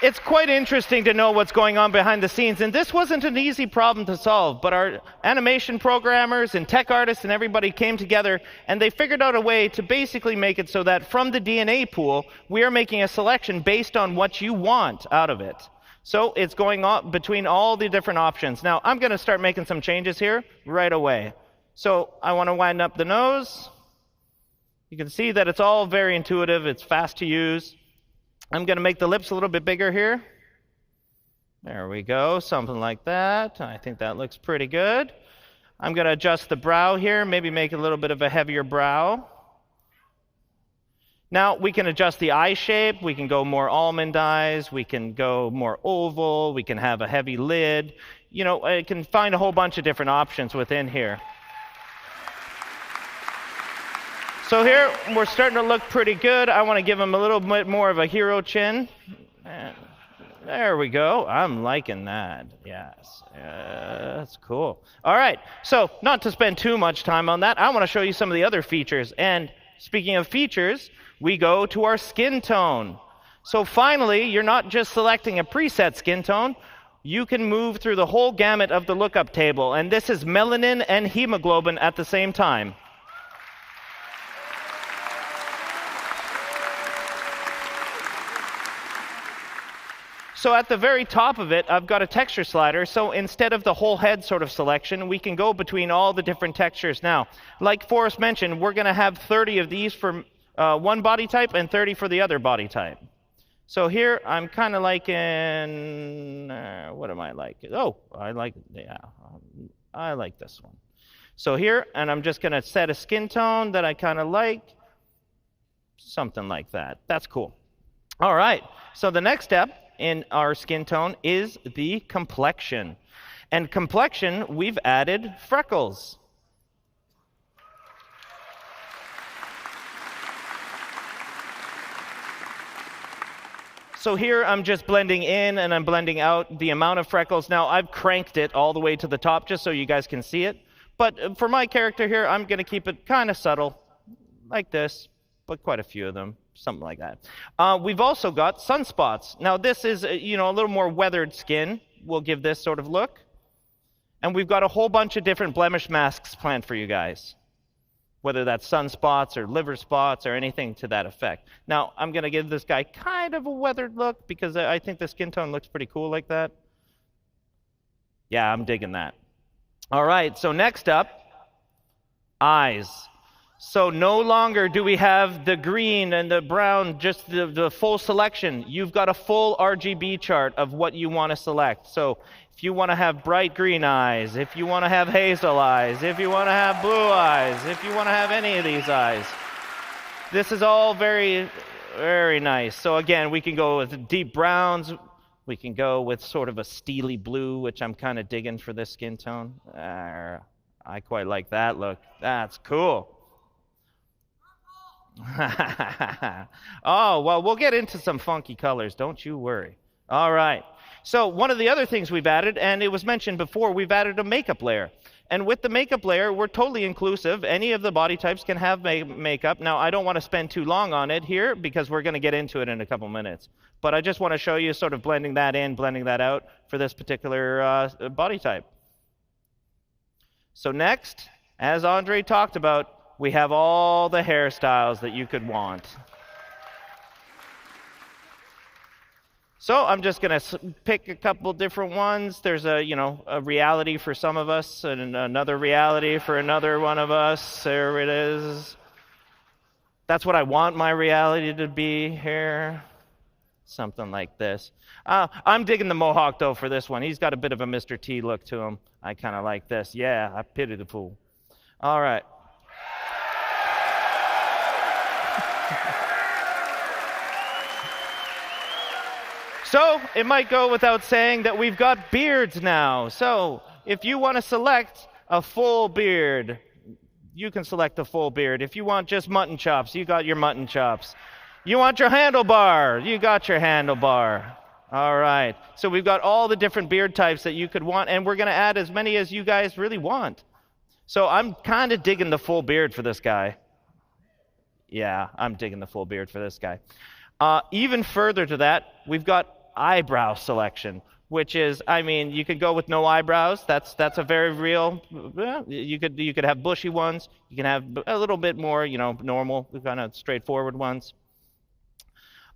it's quite interesting to know what's going on behind the scenes, and this wasn't an easy problem to solve, but our animation programmers and tech artists and everybody came together, and they figured out a way to basically make it so that from the DNA pool, we are making a selection based on what you want out of it. So it's going on between all the different options. Now, I'm going to start making some changes here right away. So I want to wind up the nose. You can see that it's all very intuitive. It's fast to use. I'm going to make the lips a little bit bigger here. There we go, something like that. I think that looks pretty good. I'm going to adjust the brow here, maybe make a little bit of a heavier brow. Now, we can adjust the eye shape. We can go more almond eyes. We can go more oval. We can have a heavy lid. You know, I can find a whole bunch of different options within here. So here, we're starting to look pretty good. I want to give him a little bit more of a hero chin. And there we go. I'm liking that. Yes. That's cool. All right. So not to spend too much time on that, I want to show you some of the other features. And speaking of features, we go to our skin tone. So finally, you're not just selecting a preset skin tone. You can move through the whole gamut of the lookup table. And this is melanin and hemoglobin at the same time. So at the very top of it, I've got a texture slider. So instead of the whole head sort of selection, we can go between all the different textures. Now, like Forrest mentioned, we're going to have 30 of these for one body type and 30 for the other body type. So here, I'm kind of liking, what am I like? Oh, I like this one. So here, and I'm just going to set a skin tone that I kind of like. Something like that. That's cool. All right. So the next step in our skin tone is the complexion. And complexion, we've added freckles. So here I'm just blending in and I'm blending out the amount of freckles. Now I've cranked it all the way to the top just so you guys can see it. But for my character here, I'm going to keep it kind of subtle, like this, but quite a few of them. Something like that. We've also got sunspots. Now this is, a little more weathered skin. We'll give this sort of look. And we've got a whole bunch of different blemish masks planned for you guys, whether that's sunspots or liver spots or anything to that effect. Now I'm going to give this guy kind of a weathered look because I think the skin tone looks pretty cool like that. Yeah, I'm digging that. All right, so next up, eyes. So no longer do we have the green and the brown, just the full selection. You've got a full RGB chart of what you want to select. So if you want to have bright green eyes, if you want to have hazel eyes, if you want to have blue eyes, if you want to have any of these eyes, this is all very, very nice. So again, we can go with deep browns. We can go with sort of a steely blue, which I'm kind of digging for this skin tone. I quite like that look. That's cool. Oh, well, we'll get into some funky colors. Don't you worry. All right. So one of the other things we've added, and it was mentioned before, we've added a makeup layer. And with the makeup layer, we're totally inclusive. Any of the body types can have makeup. Now, I don't want to spend too long on it here because we're going to get into it in a couple minutes. But I just want to show you sort of blending that in, blending that out for this particular body type. So next, as Andre talked about, we have all the hairstyles that you could want. So I'm just going to pick a couple different ones. There's a reality for some of us and another reality for another one of us. There it is. That's what I want my reality to be here. Something like this. I'm digging the mohawk, though, for this one. He's got a bit of a Mr. T look to him. I kind of like this. Yeah, I pity the fool. All right. So it might go without saying that we've got beards now. So if you want to select a full beard, you can select a full beard. If you want just mutton chops, you got your mutton chops. You want your handlebar, you got your handlebar. All right. So we've got all the different beard types that you could want, and we're going to add as many as you guys really want. So I'm kind of digging the full beard for this guy. Yeah, I'm digging the full beard for this guy. Even further to that, we've got eyebrow selection, which is, you could go with no eyebrows. That's a very real. You could have bushy ones. You can have a little bit more, normal, kind of straightforward ones.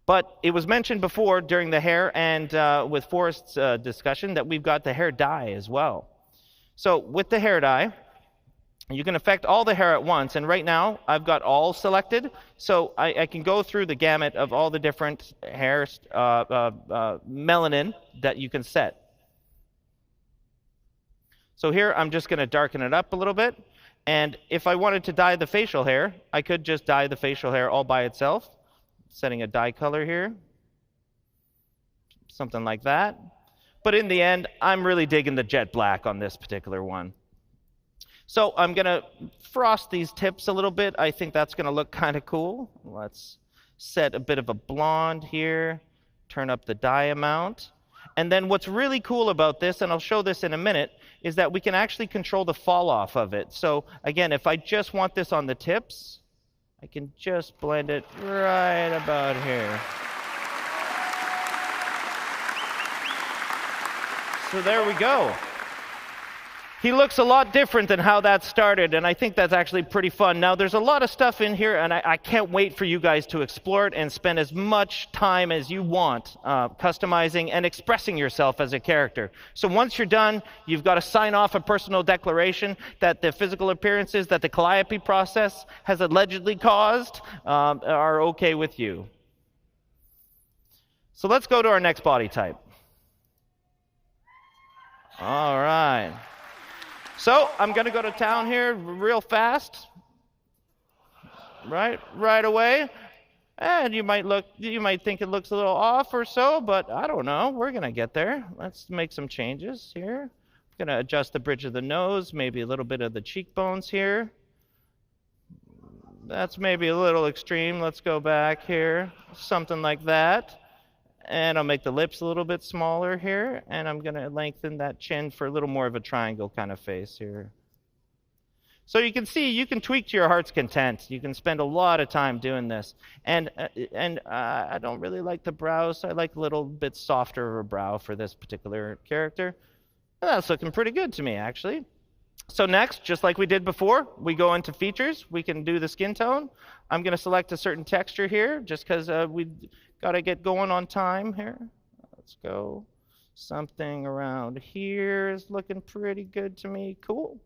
But it was mentioned before during the hair and with Forrest's discussion that we've got the hair dye as well. So with the hair dye, you can affect all the hair at once, and right now I've got all selected, so I can go through the gamut of all the different hair melanin that you can set. So here I'm just going to darken it up a little bit, and if I wanted to dye the facial hair, I could just dye the facial hair all by itself, setting a dye color here, something like that. But in the end, I'm really digging the jet black on this particular one. So I'm going to frost these tips a little bit. I think that's going to look kind of cool. Let's set a bit of a blonde here, turn up the dye amount. And then what's really cool about this, and I'll show this in a minute, is that we can actually control the fall off of it. So again, if I just want this on the tips, I can just blend it right about here. So there we go. He looks a lot different than how that started, and I think that's actually pretty fun. Now, there's a lot of stuff in here, and I can't wait for you guys to explore it and spend as much time as you want customizing and expressing yourself as a character. So once you're done, you've got to sign off a personal declaration that the physical appearances that the calliope process has allegedly caused are okay with you. So let's go to our next body type. All right. So I'm going to go to town here real fast, right away. And you might think it looks a little off or so, but I don't know. We're going to get there. Let's make some changes here. I'm going to adjust the bridge of the nose, maybe a little bit of the cheekbones here. That's maybe a little extreme. Let's go back here, something like that. And I'll make the lips a little bit smaller here, and I'm going to lengthen that chin for a little more of a triangle kind of face here. So you can see, you can tweak to your heart's content. You can spend a lot of time doing this. And I don't really like the brows, so I like a little bit softer of a brow for this particular character. And that's looking pretty good to me, actually. So next, just like we did before, we go into features. We can do the skin tone. I'm going to select a certain texture here, just because we got to get going on time here. Let's go. Something around here is looking pretty good to me. Cool.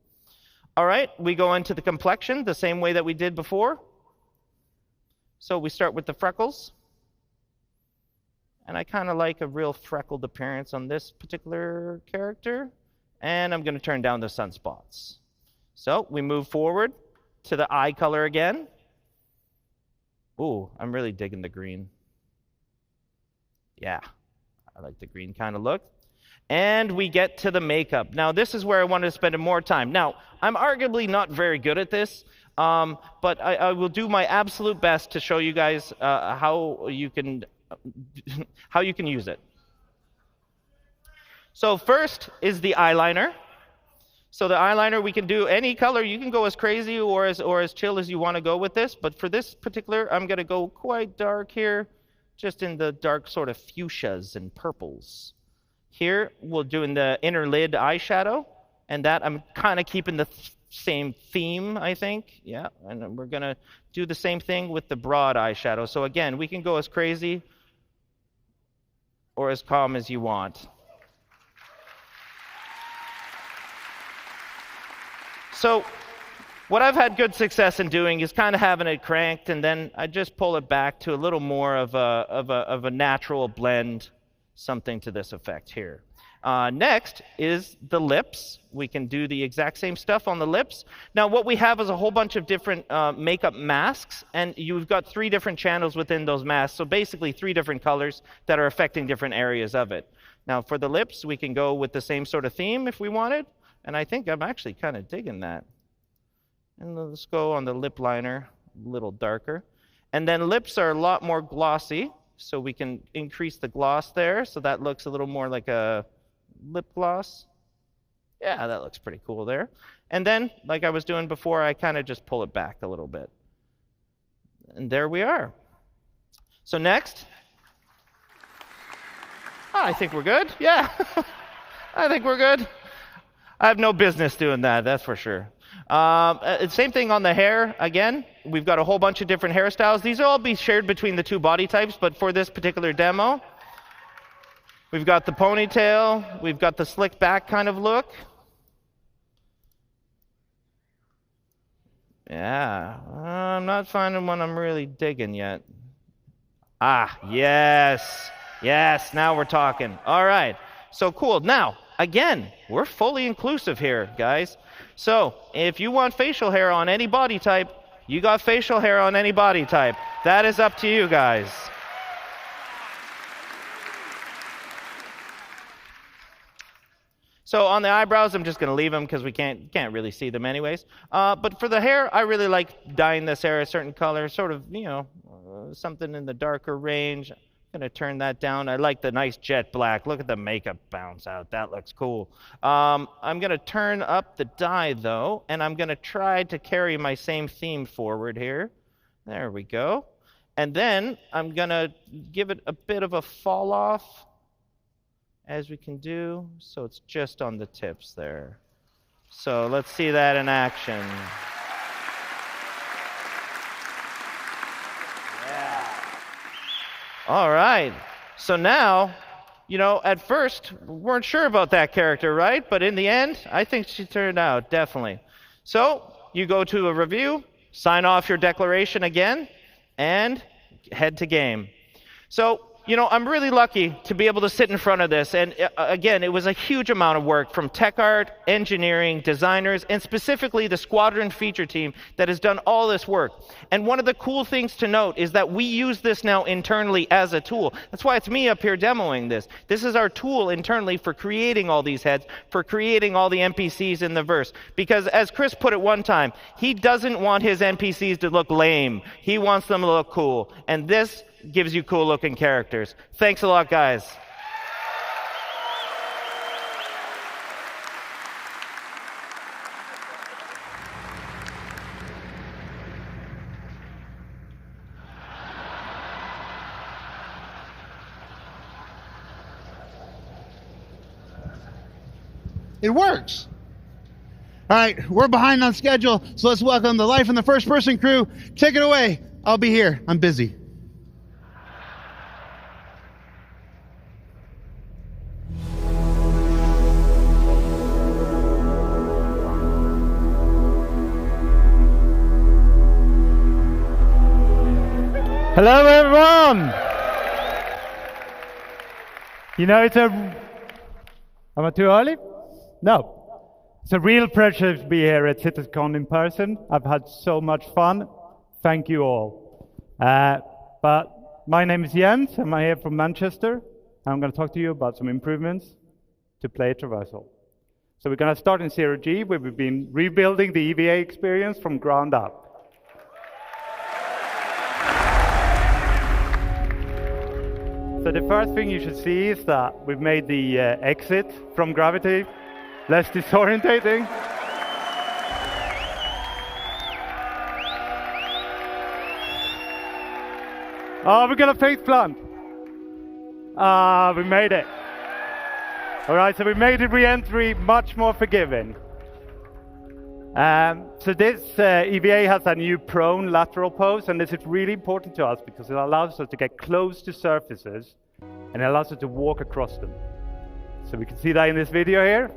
All right, we go into the complexion the same way that we did before. So we start with the freckles. And I kind of like a real freckled appearance on this particular character. And I'm going to turn down the sunspots. So we move forward to the eye color again. Ooh, I'm really digging the green. Yeah, I like the green kind of look. And we get to the makeup. Now, this is where I wanted to spend more time. Now, I'm arguably not very good at this, but I will do my absolute best to show you guys how you can use it. So first is the eyeliner. So the eyeliner, we can do any color. You can go as crazy or as chill as you want to go with this. But for this particular, I'm going to go quite dark here, just in the dark sort of fuchsias and purples. Here, we'll do in the inner lid eyeshadow. And that, I'm kind of keeping the same theme, I think. Yeah, and we're going to do the same thing with the broad eyeshadow. So again, we can go as crazy or as calm as you want. So what I've had good success in doing is kind of having it cranked, and then I just pull it back to a little more of a natural blend, something to this effect here. Next is the lips. We can do the exact same stuff on the lips. Now what we have is a whole bunch of different makeup masks, and you've got 3 different channels within those masks, so basically 3 different colors that are affecting different areas of it. Now for the lips, we can go with the same sort of theme if we wanted. And I think I'm actually kind of digging that. And let's go on the lip liner, a little darker. And then lips are a lot more glossy, so we can increase the gloss there. So that looks a little more like a lip gloss. Yeah, that looks pretty cool there. And then, like I was doing before, I kind of just pull it back a little bit. And there we are. So next. Oh, I think we're good. Yeah, I think we're good. I have no business doing that, that's for sure. Same thing on the hair. Again, we've got a whole bunch of different hairstyles. These will all be shared between the 2 body types, but for this particular demo, we've got the ponytail, we've got the slick back kind of look. Yeah, I'm not finding one I'm really digging yet. Ah, yes, now we're talking. All right, so cool. Now, again, we're fully inclusive here, guys. So if you want facial hair on any body type, you got facial hair on any body type. That is up to you guys. So on the eyebrows, I'm just going to leave them because we can't really see them anyways. But for the hair, I really like dyeing this hair a certain color, sort of, something in the darker range. I'm going to turn that down. I like the nice jet black. Look at the makeup bounce out. That looks cool. I'm going to turn up the dye, though, and I'm going to try to carry my same theme forward here. There we go. And then I'm going to give it a bit of a fall off, as we can do, so it's just on the tips there. So let's see that in action. All right, so now, at first, we weren't sure about that character, right? But in the end, I think she turned out, definitely. So you go to a review, sign off your declaration again, and head to game. So, I'm really lucky to be able to sit in front of this. And again, it was a huge amount of work from tech art, engineering, designers, and specifically the Squadron feature team that has done all this work. And one of the cool things to note is that we use this now internally as a tool. That's why it's me up here demoing this. This is our tool internally for creating all these heads, for creating all the NPCs in the verse. Because as Chris put it one time, he doesn't want his NPCs to look lame. He wants them to look cool. And this gives you cool looking characters. Thanks a lot, guys. It works. All right, we're behind on schedule, so let's welcome the Life in the First Person crew. Take it away. I'll be here. I'm busy. Hello, everyone. Am I too early? No. It's a real pleasure to be here at CitizenCon in person. I've had so much fun. Thank you all. But my name is Jens. I'm here from Manchester. I'm going to talk to you about some improvements to player traversal. So we're going to start in 0G, where we've been rebuilding the EVA experience from ground up. So the first thing you should see is that we've made the exit from gravity less disorientating. Oh, we got a face plant. We made it. All right, so we made the re-entry much more forgiving. So this EVA has a new prone lateral pose, and this is really important to us because it allows us to get close to surfaces, and it allows us to walk across them. So we can see that in this video here.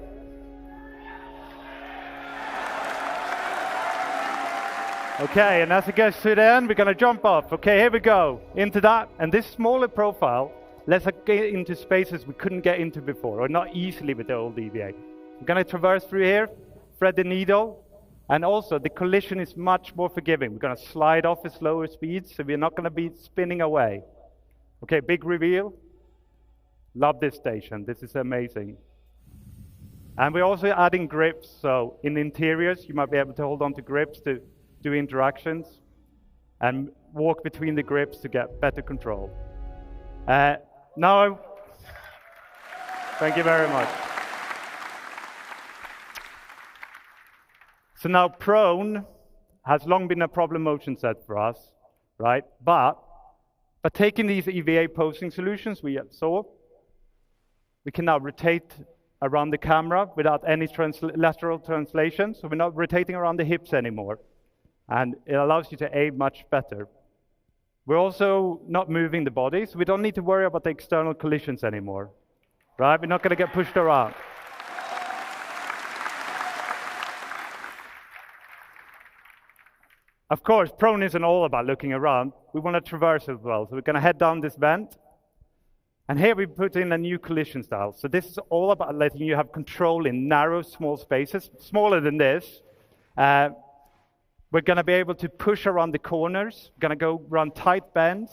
Okay, and as it gets to the end, we're going to jump off. Okay, here we go, into that. And this smaller profile lets us get into spaces we couldn't get into before, or not easily with the old EVA. We're going to traverse through here, thread the needle, and also the collision is much more forgiving. We're going to slide off at slower speeds, so we're not going to be spinning away. Okay, big reveal. Love this station. This is amazing. And we're also adding grips, so in the interiors, you might be able to hold on to grips to do interactions and walk between the grips to get better control. Now, thank you very much. So now prone has long been a problem motion set for us, right? But taking these EVA posing solutions we saw, we can now rotate around the camera without any lateral translation. So we're not rotating around the hips anymore. And it allows you to aim much better. We're also not moving the body, so we don't need to worry about the external collisions anymore, right? We're not going to get pushed around. Of course, prone isn't all about looking around. We want to traverse as well, so we're going to head down this vent. And here we put in a new collision style. So this is all about letting you have control in narrow, small spaces, smaller than this. We're going to be able to push around the corners. We're going to go around tight bends.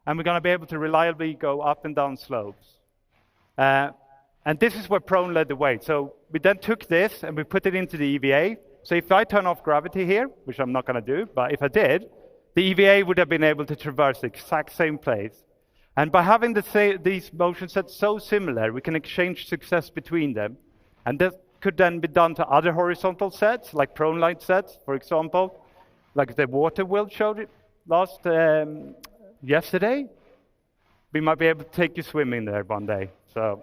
And we're going to be able to reliably go up and down slopes. And this is where prone led the way. So we then took this and we put it into the EVA. So if I turn off gravity here, which I'm not going to do, but if I did, the EVA would have been able to traverse the exact same place. And by having these motion sets so similar, we can exchange success between them. And that could then be done to other horizontal sets, like prone light sets, for example, like the water wheel showed it yesterday. We might be able to take you swimming there one day. So.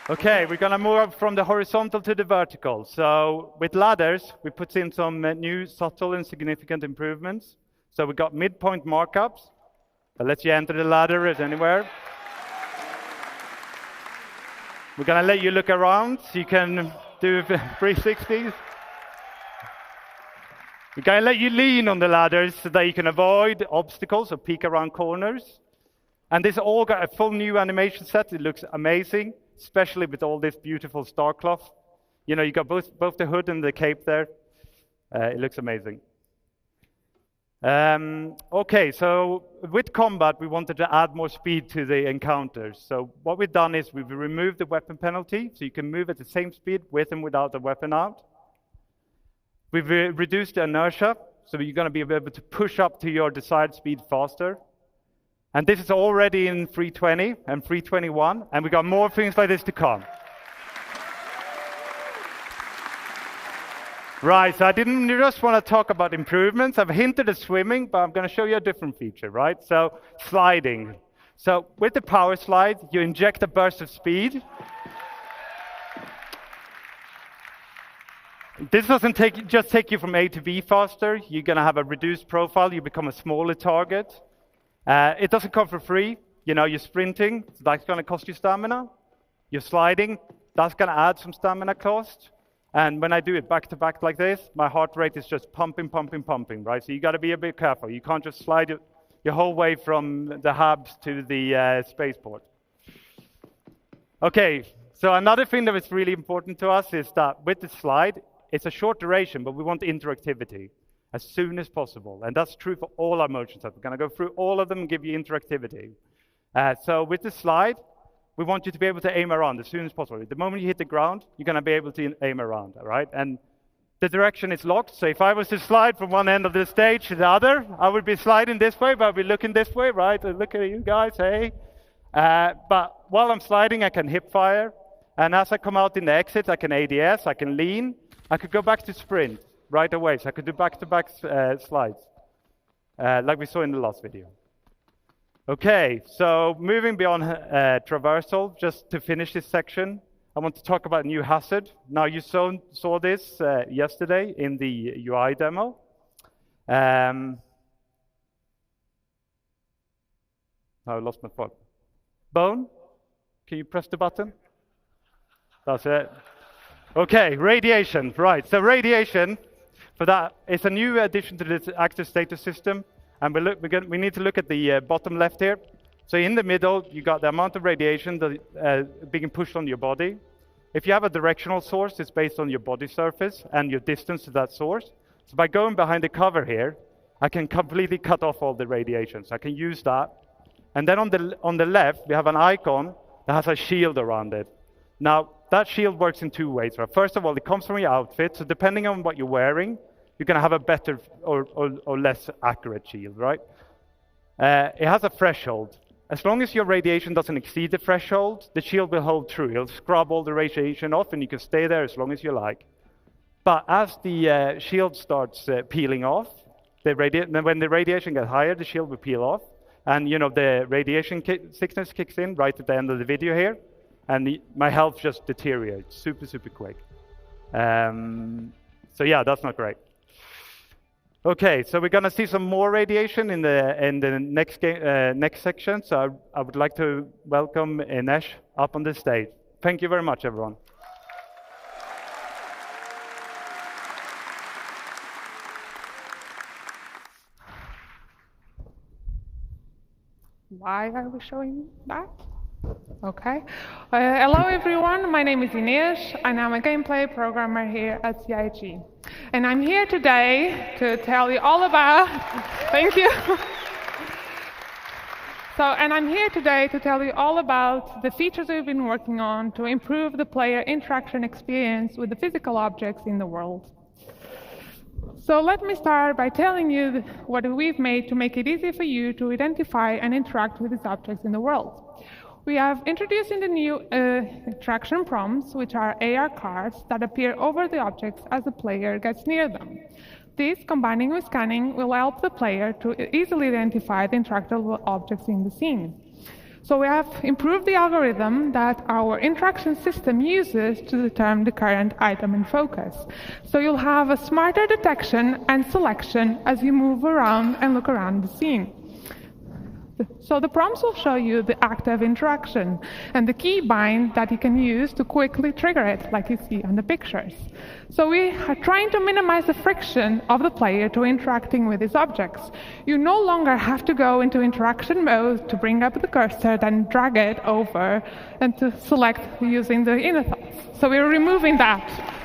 Okay, we're going to move up from the horizontal to the vertical. So with ladders, we put in some new subtle and significant improvements. So we got midpoint markups that lets you enter the ladder at anywhere. We're going to let you look around so you can do 360s. We're going to let you lean on the ladders so that you can avoid obstacles or peek around corners. And this all got a full new animation set. It looks amazing, especially with all this beautiful star cloth. You know, you got both the hood and the cape there. It looks amazing. Okay, so with combat, we wanted to add more speed to the encounters. So what we've done is we've removed the weapon penalty, so you can move at the same speed with and without the weapon out. We've reduced the inertia, so you're going to be able to push up to your desired speed faster. And this is already in 320 and 321, and we've got more things like this to come. Right, so I didn't just want to talk about improvements. I've hinted at swimming, but I'm going to show you a different feature, right? So, sliding. So, with the power slide, you inject a burst of speed. This doesn't just take you from A to B faster. You're going to have a reduced profile. You become a smaller target. It doesn't come for free. You know, you're sprinting, so that's going to cost you stamina. You're sliding, that's going to add some stamina cost. And when I do it back to back like this, my heart rate is just pumping, pumping, pumping, right? So you got to be a bit careful. You can't just slide your whole way from the hubs to the spaceport. Okay, so another thing that is really important to us is that with the slide, it's a short duration, but we want interactivity as soon as possible. And that's true for all our motion sets. We're going to go through all of them and give you interactivity. So with the slide, we want you to be able to aim around as soon as possible. The moment you hit the ground, you're going to be able to aim around, all right? And the direction is locked. So if I was to slide from one end of the stage to the other, I would be sliding this way, but I'd be looking this way, right? And look at you guys, hey. But while I'm sliding, I can hip fire. And as I come out in the exit, I can ADS, I can lean. I could go back to sprint right away. So I could do back-to-back slides, like we saw in the last video. Okay, so moving beyond traversal, just to finish this section, I want to talk about new hazard. Now, you saw this yesterday in the UI demo. I lost my phone. Bone, can you press the button? That's it. Okay, radiation, right. So radiation, for that, it's a new addition to this active status system. And we need to look at the bottom left here. So in the middle, you got the amount of radiation that being pushed on your body. If you have a directional source, it's based on your body surface and your distance to that source. So by going behind the cover here, I can completely cut off all the radiation. So I can use that. And then on the left, we have an icon that has a shield around it. Now, that shield works in two ways. Right? First of all, it comes from your outfit. So depending on what you're wearing, you're going to have a better or less accurate shield, right? It has a threshold. As long as your radiation doesn't exceed the threshold, the shield will hold true. It'll scrub all the radiation off, and you can stay there as long as you like. But as the shield starts peeling off, when the radiation gets higher, the shield will peel off. And you know the radiation sickness kicks in right at the end of the video here, and my health just deteriorates super, super quick. So yeah, that's not great. Okay, so we're going to see some more radiation in the next section. So I would like to welcome Inesh up on the stage. Thank you very much, everyone. Why are we showing that? Okay. Hello, everyone. My name is Inês, and I'm a gameplay programmer here at CIG. And I'm here today to tell you all about... Thank you. And I'm here today to tell you all about the features we've been working on to improve the player interaction experience with the physical objects in the world. So let me start by telling you what we've made to make it easy for you to identify and interact with these objects in the world. We have introduced in the new interaction prompts, which are AR cards that appear over the objects as the player gets near them. This, combining with scanning, will help the player to easily identify the interactable objects in the scene. So we have improved the algorithm that our interaction system uses to determine the current item in focus. So you'll have a smarter detection and selection as you move around and look around the scene. So the prompts will show you the active interaction and the key bind that you can use to quickly trigger it, like you see on the pictures. So we are trying to minimize the friction of the player to interacting with these objects. You no longer have to go into interaction mode to bring up the cursor, then drag it over, and to select using the inner thoughts. So we're removing that.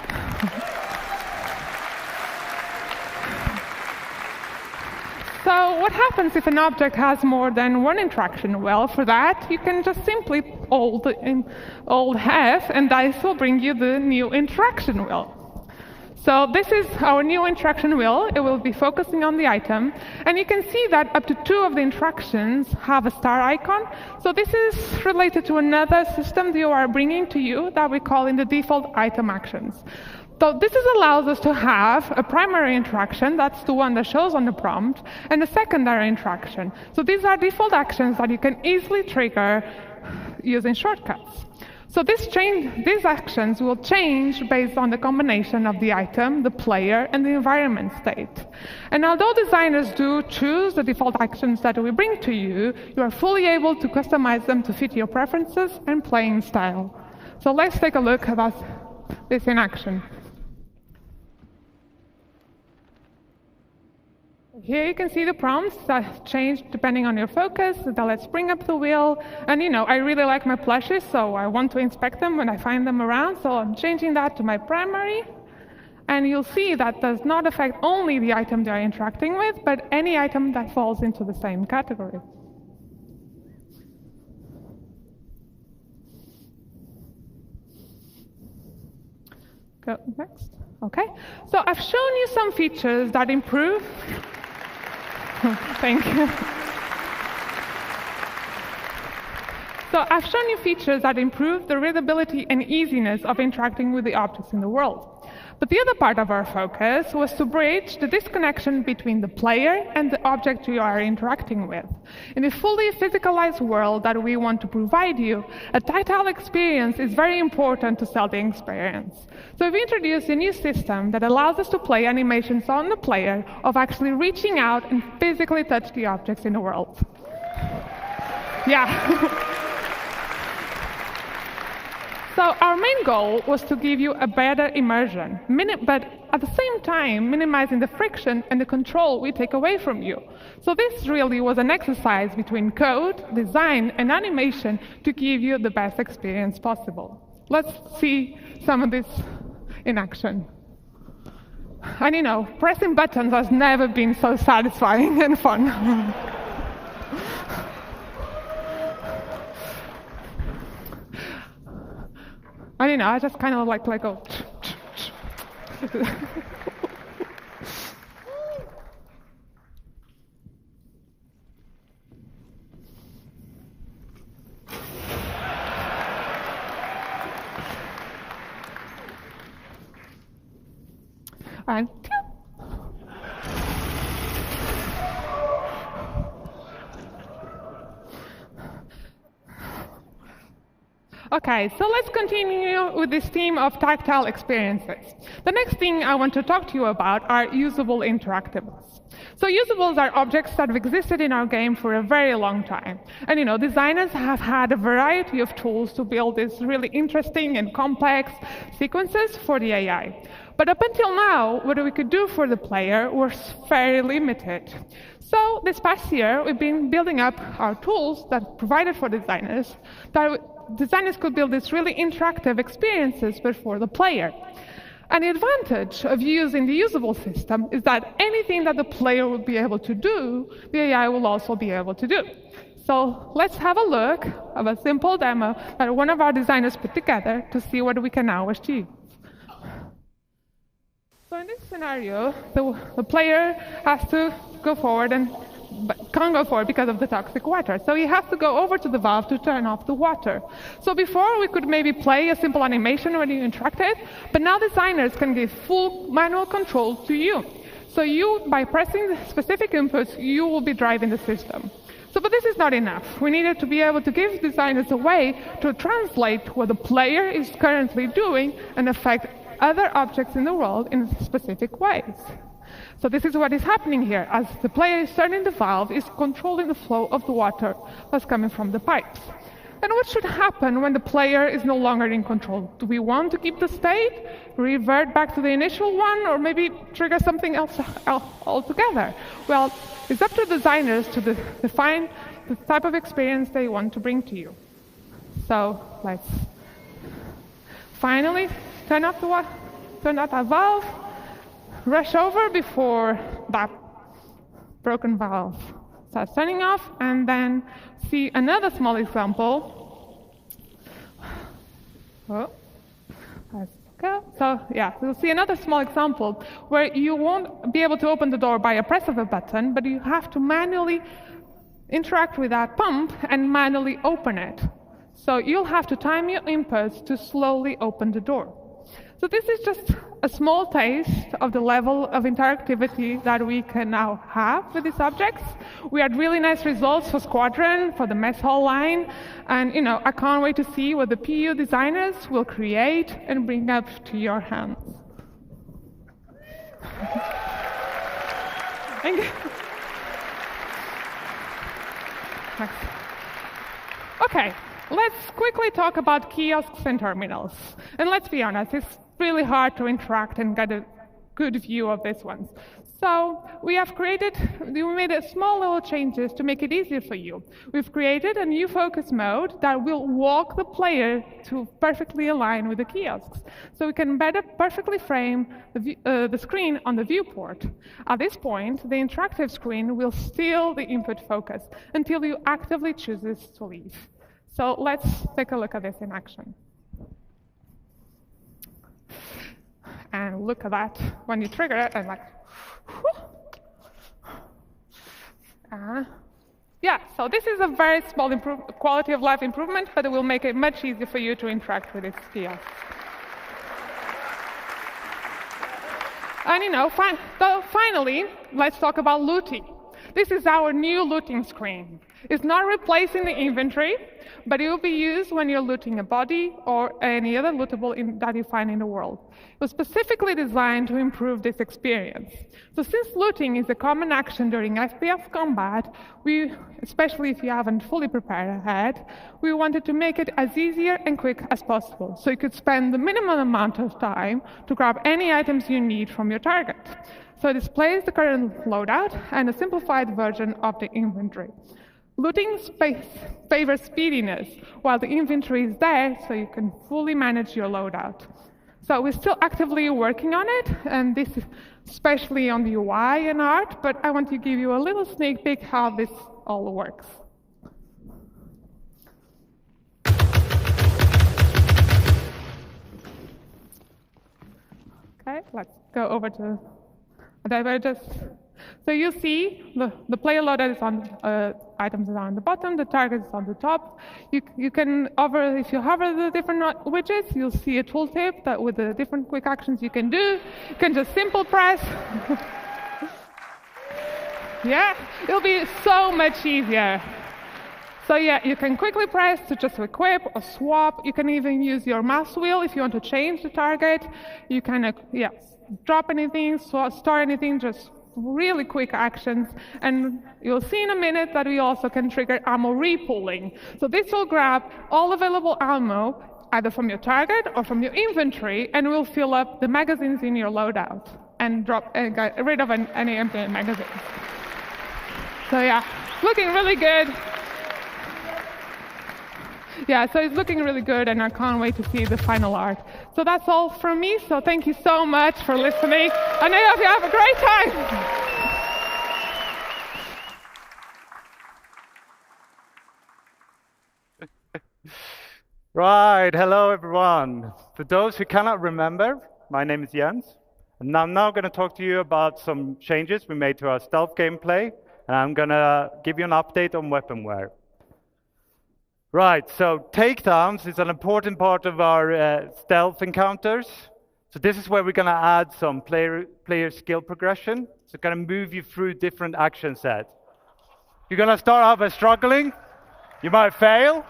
So what happens if an object has more than one interaction? Well, for that, you can just simply hold F, and dice will bring you the new interaction wheel. So this is our new interaction wheel. It will be focusing on the item. And you can see that up to 2 of the interactions have a star icon. So this is related to another system that you are bringing to you that we call in the default item actions. So this allows us to have a primary interaction, that's the one that shows on the prompt, and a secondary interaction. So these are default actions that you can easily trigger using shortcuts. So these actions will change based on the combination of the item, the player, and the environment state. And although designers do choose the default actions that we bring to you, you are fully able to customize them to fit your preferences and playing style. So let's take a look at this in action. Here you can see the prompts that change depending on your focus. So let's bring up the wheel. And I really like my plushes, so I want to inspect them when I find them around. So I'm changing that to my primary. And you'll see that does not affect only the item they're interacting with, but any item that falls into the same category. Go next. OK. So I've shown you some features that improve. Thank you. So I've shown you features that improve the readability and easiness of interacting with the objects in the world. But the other part of our focus was to bridge the disconnection between the player and the object you are interacting with. In a fully physicalized world that we want to provide you, a tactile experience is very important to sell the experience. So we've introduced a new system that allows us to play animations on the player of actually reaching out and physically touch the objects in the world. Yeah. So our main goal was to give you a better immersion, but at the same time minimizing the friction and the control we take away from you. So this really was an exercise between code, design, and animation to give you the best experience possible. Let's see some of this in action. And pressing buttons has never been so satisfying and fun. I just kind of like go. And OK, so let's continue with this theme of tactile experiences. The next thing I want to talk to you about are usable interactables. So usables are objects that have existed in our game for a very long time. And designers have had a variety of tools to build these really interesting and complex sequences for the AI. But up until now, what we could do for the player was very limited. So this past year, we've been building up our tools that provided for designers that designers could build these really interactive experiences but for the player. And the advantage of using the usable system is that anything that the player will be able to do, the AI will also be able to do. So let's have a look of a simple demo that one of our designers put together to see what we can now achieve. So in this scenario, the player has to go forward but can't go forward because of the toxic water. So he has to go over to the valve to turn off the water. So before we could maybe play a simple animation when you interacted, but now designers can give full manual control to you. So you, by pressing the specific inputs, you will be driving the system. So, but this is not enough. We needed to be able to give designers a way to translate what the player is currently doing and affect other objects in the world in specific ways. So this is what is happening here. As the player is turning the valve, is controlling the flow of the water that's coming from the pipes. And what should happen when the player is no longer in control? Do we want to keep the state, revert back to the initial one, or maybe trigger something else altogether? Well, it's up to designers to define the type of experience they want to bring to you. So let's finally turn off that valve, rush over before that broken valve starts turning off, and then see another small example. Oh, let's go. So yeah, we'll see another small example where you won't be able to open the door by a press of a button, but you have to manually interact with that pump and manually open it. So you'll have to time your inputs to slowly open the door. So this is just a small taste of the level of interactivity that we can now have with these objects. We had really nice results for Squadron, for the mess hall line, and I can't wait to see what the PU designers will create and bring up to your hands. Thank you. Okay, let's quickly talk about kiosks and terminals. And let's be honest, it's really hard to interact and get a good view of these ones. So we made a small little changes to make it easier for you. We've created a new focus mode that will walk the player to perfectly align with the kiosks. So we can better perfectly frame the screen on the viewport. At this point, the interactive screen will steal the input focus until you actively choose to leave. So let's take a look at this in action. And look at that when you trigger it, and yeah, so this is a very small quality of life improvement, but it will make it much easier for you to interact with this kiosk. And finally, let's talk about looting. This is our new looting screen. It's not replacing the inventory, but it will be used when you're looting a body or any other lootable that you find in the world. It was specifically designed to improve this experience. So since looting is a common action during FPS combat, especially if you haven't fully prepared ahead, we wanted to make it as easier and quick as possible, so you could spend the minimum amount of time to grab any items you need from your target. So it displays the current loadout and a simplified version of the inventory. Looting favors speediness, while the inventory is there so you can fully manage your loadout. So we're still actively working on it, and this is especially on the UI and art, but I want to give you a little sneak peek how this all works. Okay, let's go over to so you see the player loadout is on items are on the bottom, the target is on the top. You can hover, if you hover the different widgets, you'll see a tooltip that with the different quick actions you can do. You can just simple press. Yeah, it'll be so much easier. So yeah, you can quickly press to just equip or swap. You can even use your mouse wheel if you want to change the target. You can drop anything, store anything, just really quick actions. And you'll see in a minute that we also can trigger ammo repooling. So this will grab all available ammo, either from your target or from your inventory, and will fill up the magazines in your loadout and get rid of any empty magazines. So yeah, looking really good. Yeah, so it's looking really good, and I can't wait to see the final art. So that's all from me, so thank you so much for listening, and I hope you have a great time. Right, hello everyone. For those who cannot remember, my name is Jens, and I'm now going to talk to you about some changes we made to our stealth gameplay, and I'm going to give you an update on weaponware. Right, so takedowns is an important part of our stealth encounters. So this is where we're going to add some player skill progression. So going to move you through different action sets. You're going to start out by struggling. You might fail.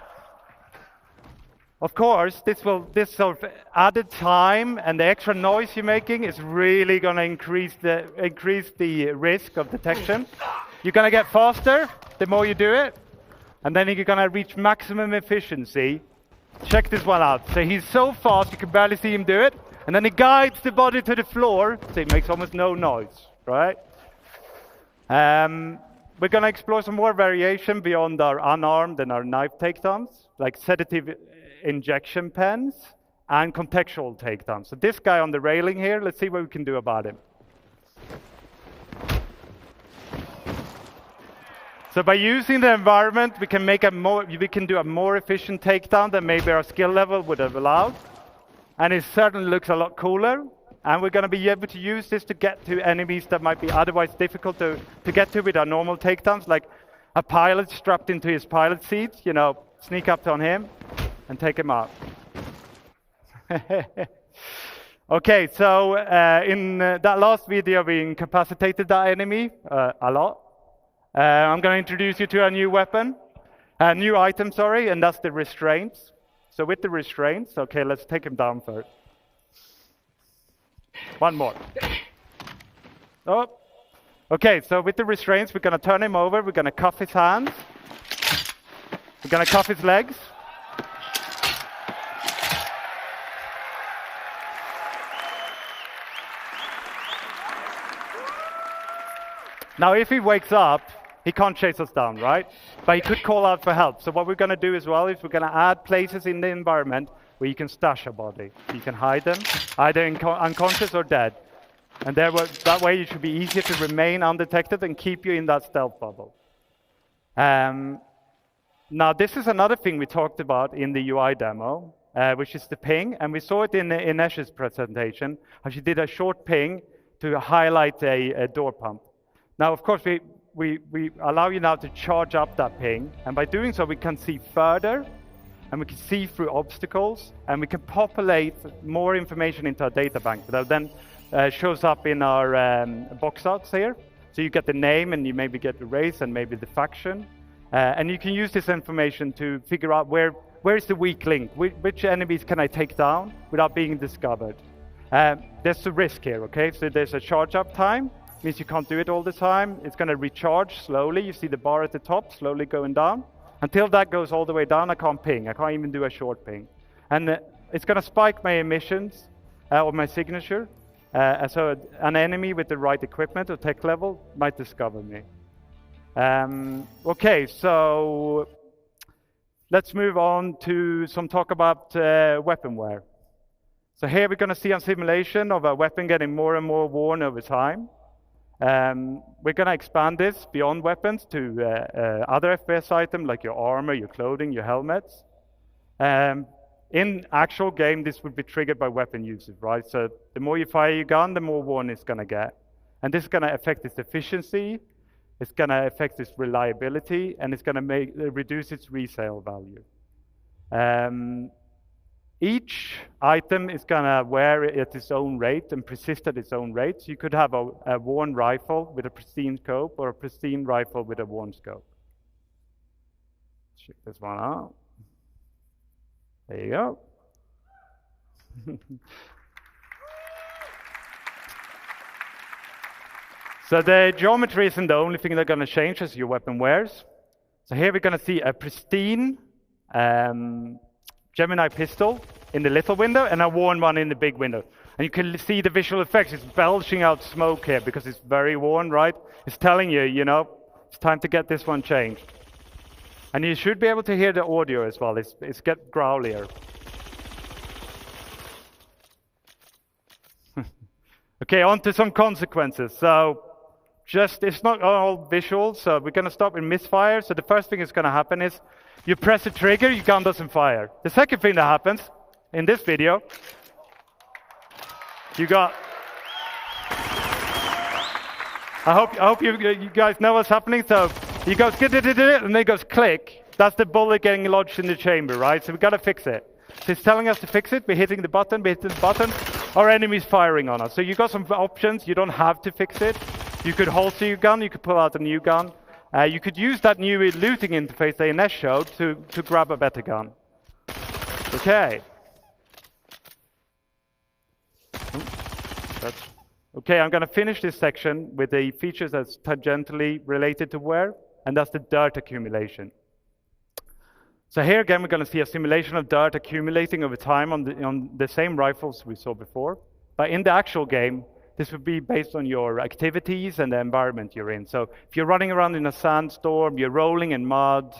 Of course, this sort of added time and the extra noise you're making is really going to increase the risk of detection. You're going to get faster the more you do it, and then you're going to reach maximum efficiency. Check this one out. So he's so fast you can barely see him do it, and then he guides the body to the floor, so it makes almost no noise, right? We're going to explore some more variation beyond our unarmed and our knife takedowns, like sedative injection pens and contextual takedowns. So this guy on the railing here, let's see what we can do about him. So by using the environment, we can do a more efficient takedown than maybe our skill level would have allowed. And it certainly looks a lot cooler. And we're going to be able to use this to get to enemies that might be otherwise difficult to get to with our normal takedowns, like a pilot strapped into his pilot seat, sneak up on him and take him out. Okay, so in that last video, we incapacitated that enemy a lot. I'm going to introduce you to a new weapon, a new item, sorry, and that's the restraints. So with the restraints, okay, let's take him down first. One more. Oh. Okay, so with the restraints, we're going to turn him over. We're going to cuff his hands. We're going to cuff his legs. Now, if he wakes up, he can't chase us down, right? But he could call out for help. So what we're going to do as well is we're going to add places in the environment where you can stash a body. You can hide them, either unconscious or dead. And that way it should be easier to remain undetected and keep you in that stealth bubble. Now, this is another thing we talked about in the UI demo, which is the ping. And we saw it in Inesh's presentation, how she did a short ping to highlight a door pump. Now, of course, we allow you now to charge up that ping. And by doing so, we can see further, and we can see through obstacles, and we can populate more information into our data bank that then shows up in our box outs here. So you get the name, and you maybe get the race, and maybe the faction. And you can use this information to figure out where is the weak link, which enemies can I take down without being discovered. There's a risk here, okay? So there's a charge up time. Means you can't do it all the time. It's going to recharge slowly. You see the bar at the top slowly going down. Until that goes all the way down, I can't ping. I can't even do a short ping. And it's going to spike my emissions or my signature. So an enemy with the right equipment or tech level might discover me. Okay, so let's move on to some talk about weaponware. So here we're going to see a simulation of a weapon getting more and more worn over time. We're going to expand this beyond weapons to other FPS items like your armor, your clothing, your helmets. In actual game, this would be triggered by weapon usage, right? So the more you fire your gun, the more worn it's going to get. And this is going to affect its efficiency, it's going to affect its reliability, and it's going to reduce its resale value. Each item is going to wear at its own rate and persist at its own rate. So you could have a worn rifle with a pristine scope or a pristine rifle with a worn scope. Check this one out. There you go. So the geometry isn't the only thing that's going to change as your weapon wears. So here we're going to see a pristine Gemini pistol in the little window and a worn one in the big window. And you can see the visual effects. It's belching out smoke here because it's very worn, right? It's telling you, it's time to get this one changed. And you should be able to hear the audio as well. It's get growlier. Okay, on to some consequences. So it's not all visual, so we're going to start with misfire. So the first thing that's going to happen is You press the trigger, your gun doesn't fire. The second thing that happens in this video, you got... I hope you guys know what's happening. So he goes, and then it goes click. That's the bullet getting lodged in the chamber, right? So we've got to fix it. So it's telling us to fix it. We're hitting the button, Our enemy's firing on us. So you've got some options. You don't have to fix it. You could holster your gun. You could pull out a new gun. You could use that new looting interface that Ines showed to grab a better gun. Okay. Okay, I'm going to finish this section with the features that's tangentially related to wear, and that's the dirt accumulation. So here again, we're going to see a simulation of dirt accumulating over time on the same rifles we saw before. But in the actual game, this would be based on your activities and the environment you're in. So if you're running around in a sandstorm, you're rolling in mud,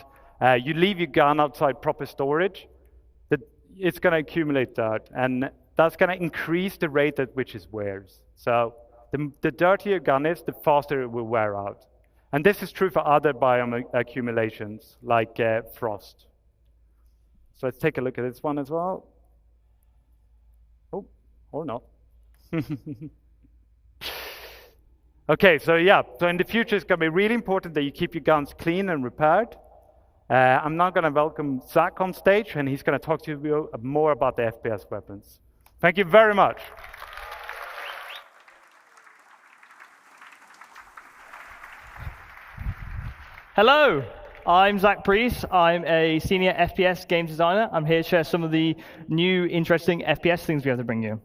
you leave your gun outside proper storage, it's going to accumulate dirt. And that's going to increase the rate at which it wears. So the dirtier your gun is, the faster it will wear out. And this is true for other biome accumulations, like frost. So let's take a look at this one as well. Oh, or not. Okay, so yeah, so in the future it's going to be really important that you keep your guns clean and repaired. I'm now going to welcome Zach on stage, and he's going to talk to you more about the FPS weapons. Thank you very much. Hello, I'm Zach Priest. I'm a senior FPS games designer. I'm here to share some of the new, interesting FPS things we have to bring you.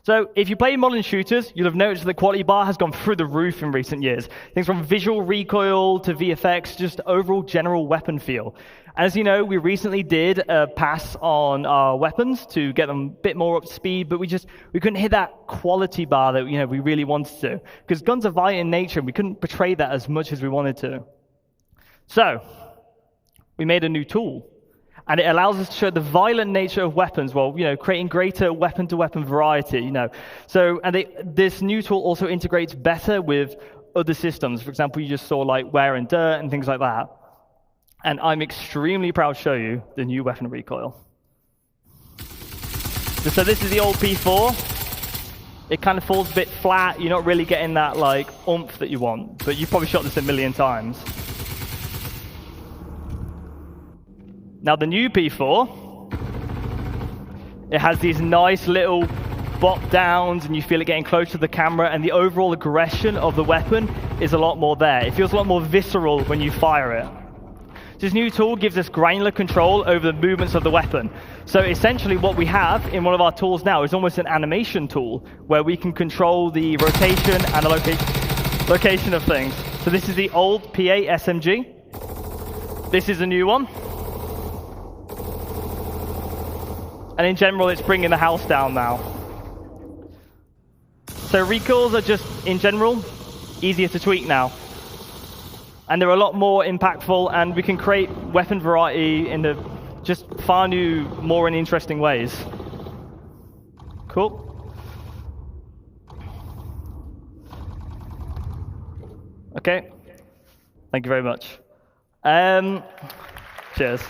So if you play modern shooters, you'll have noticed that the quality bar has gone through the roof in recent years. Things from visual recoil to VFX, just overall general weapon feel. As you know, we recently did a pass on our weapons to get them a bit more up to speed, but we couldn't hit that quality bar that we really wanted to. Because guns are violent in nature, and we couldn't portray that as much as we wanted to. So we made a new tool. And it allows us to show the violent nature of weapons while, creating greater weapon-to-weapon variety, So, this new tool also integrates better with other systems. For example, you just saw like wear and dirt and things like that. And I'm extremely proud to show you the new weapon recoil. So this is the old P4. It kind of falls a bit flat. You're not really getting that like oomph that you want. But you've probably shot this a million times. Now the new P4, it has these nice little bop downs, and you feel it getting close to the camera, and the overall aggression of the weapon is a lot more there. It feels a lot more visceral when you fire it. This new tool gives us granular control over the movements of the weapon. So essentially what we have in one of our tools now is almost an animation tool, where we can control the rotation and the location of things. So this is the old PA SMG. This is the new one. And in general, it's bringing the house down now. So recoils are just, in general, easier to tweak now. And they're a lot more impactful, and we can create weapon variety in the just far new, more and interesting ways. Cool. Okay. Thank you very much. Cheers.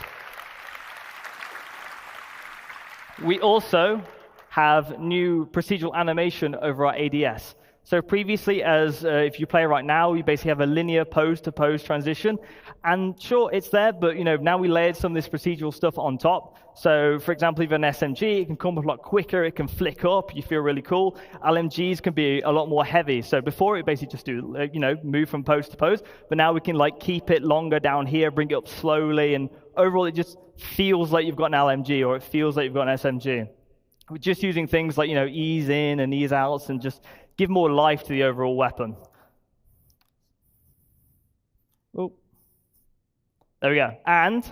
We also have new procedural animation over our ADS. So previously, if you play right now, you basically have a linear pose-to-pose transition. And sure, it's there, but now we layered some of this procedural stuff on top. So for example, if you have an SMG, it can come up a lot quicker, it can flick up, you feel really cool. LMGs can be a lot more heavy. So before, it basically just do, move from pose to pose. But now we can keep it longer down here, bring it up slowly, and overall it just feels like you've got an LMG, or it feels like you've got an SMG. We're just using things like, ease in and ease outs, and just give more life to the overall weapon. Oh, there we go. And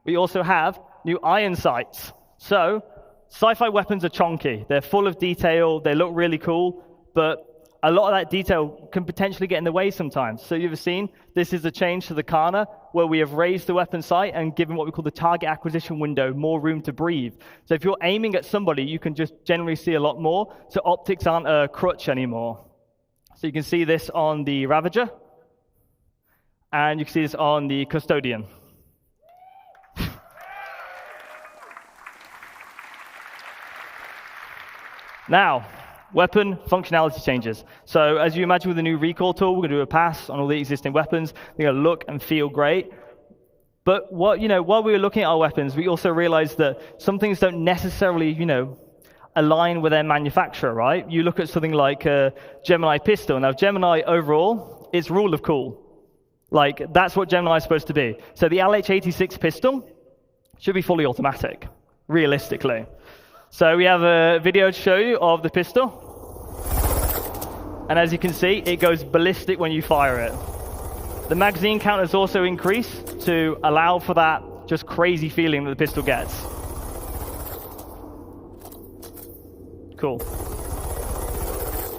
we also have new iron sights. So sci-fi weapons are chonky. They're full of detail. They look really cool, but a lot of that detail can potentially get in the way sometimes. So you've seen, this is a change to the Kana, where we have raised the weapon sight and given what we call the target acquisition window more room to breathe. So if you're aiming at somebody, you can just generally see a lot more. So optics aren't a crutch anymore. So you can see this on the Ravager, and you can see this on the Custodian. Now, weapon functionality changes. So as you imagine with the new recall tool, we're going to do a pass on all the existing weapons. They're going to look and feel great. But while we were looking at our weapons, we also realized that some things don't necessarily, align with their manufacturer, right? You look at something like a Gemini pistol. Now, Gemini overall is rule of cool. Like, that's what Gemini is supposed to be. So the LH86 pistol should be fully automatic, realistically. So we have a video to show you of the pistol. And as you can see, it goes ballistic when you fire it. The magazine count has also increased to allow for that just crazy feeling that the pistol gets. Cool.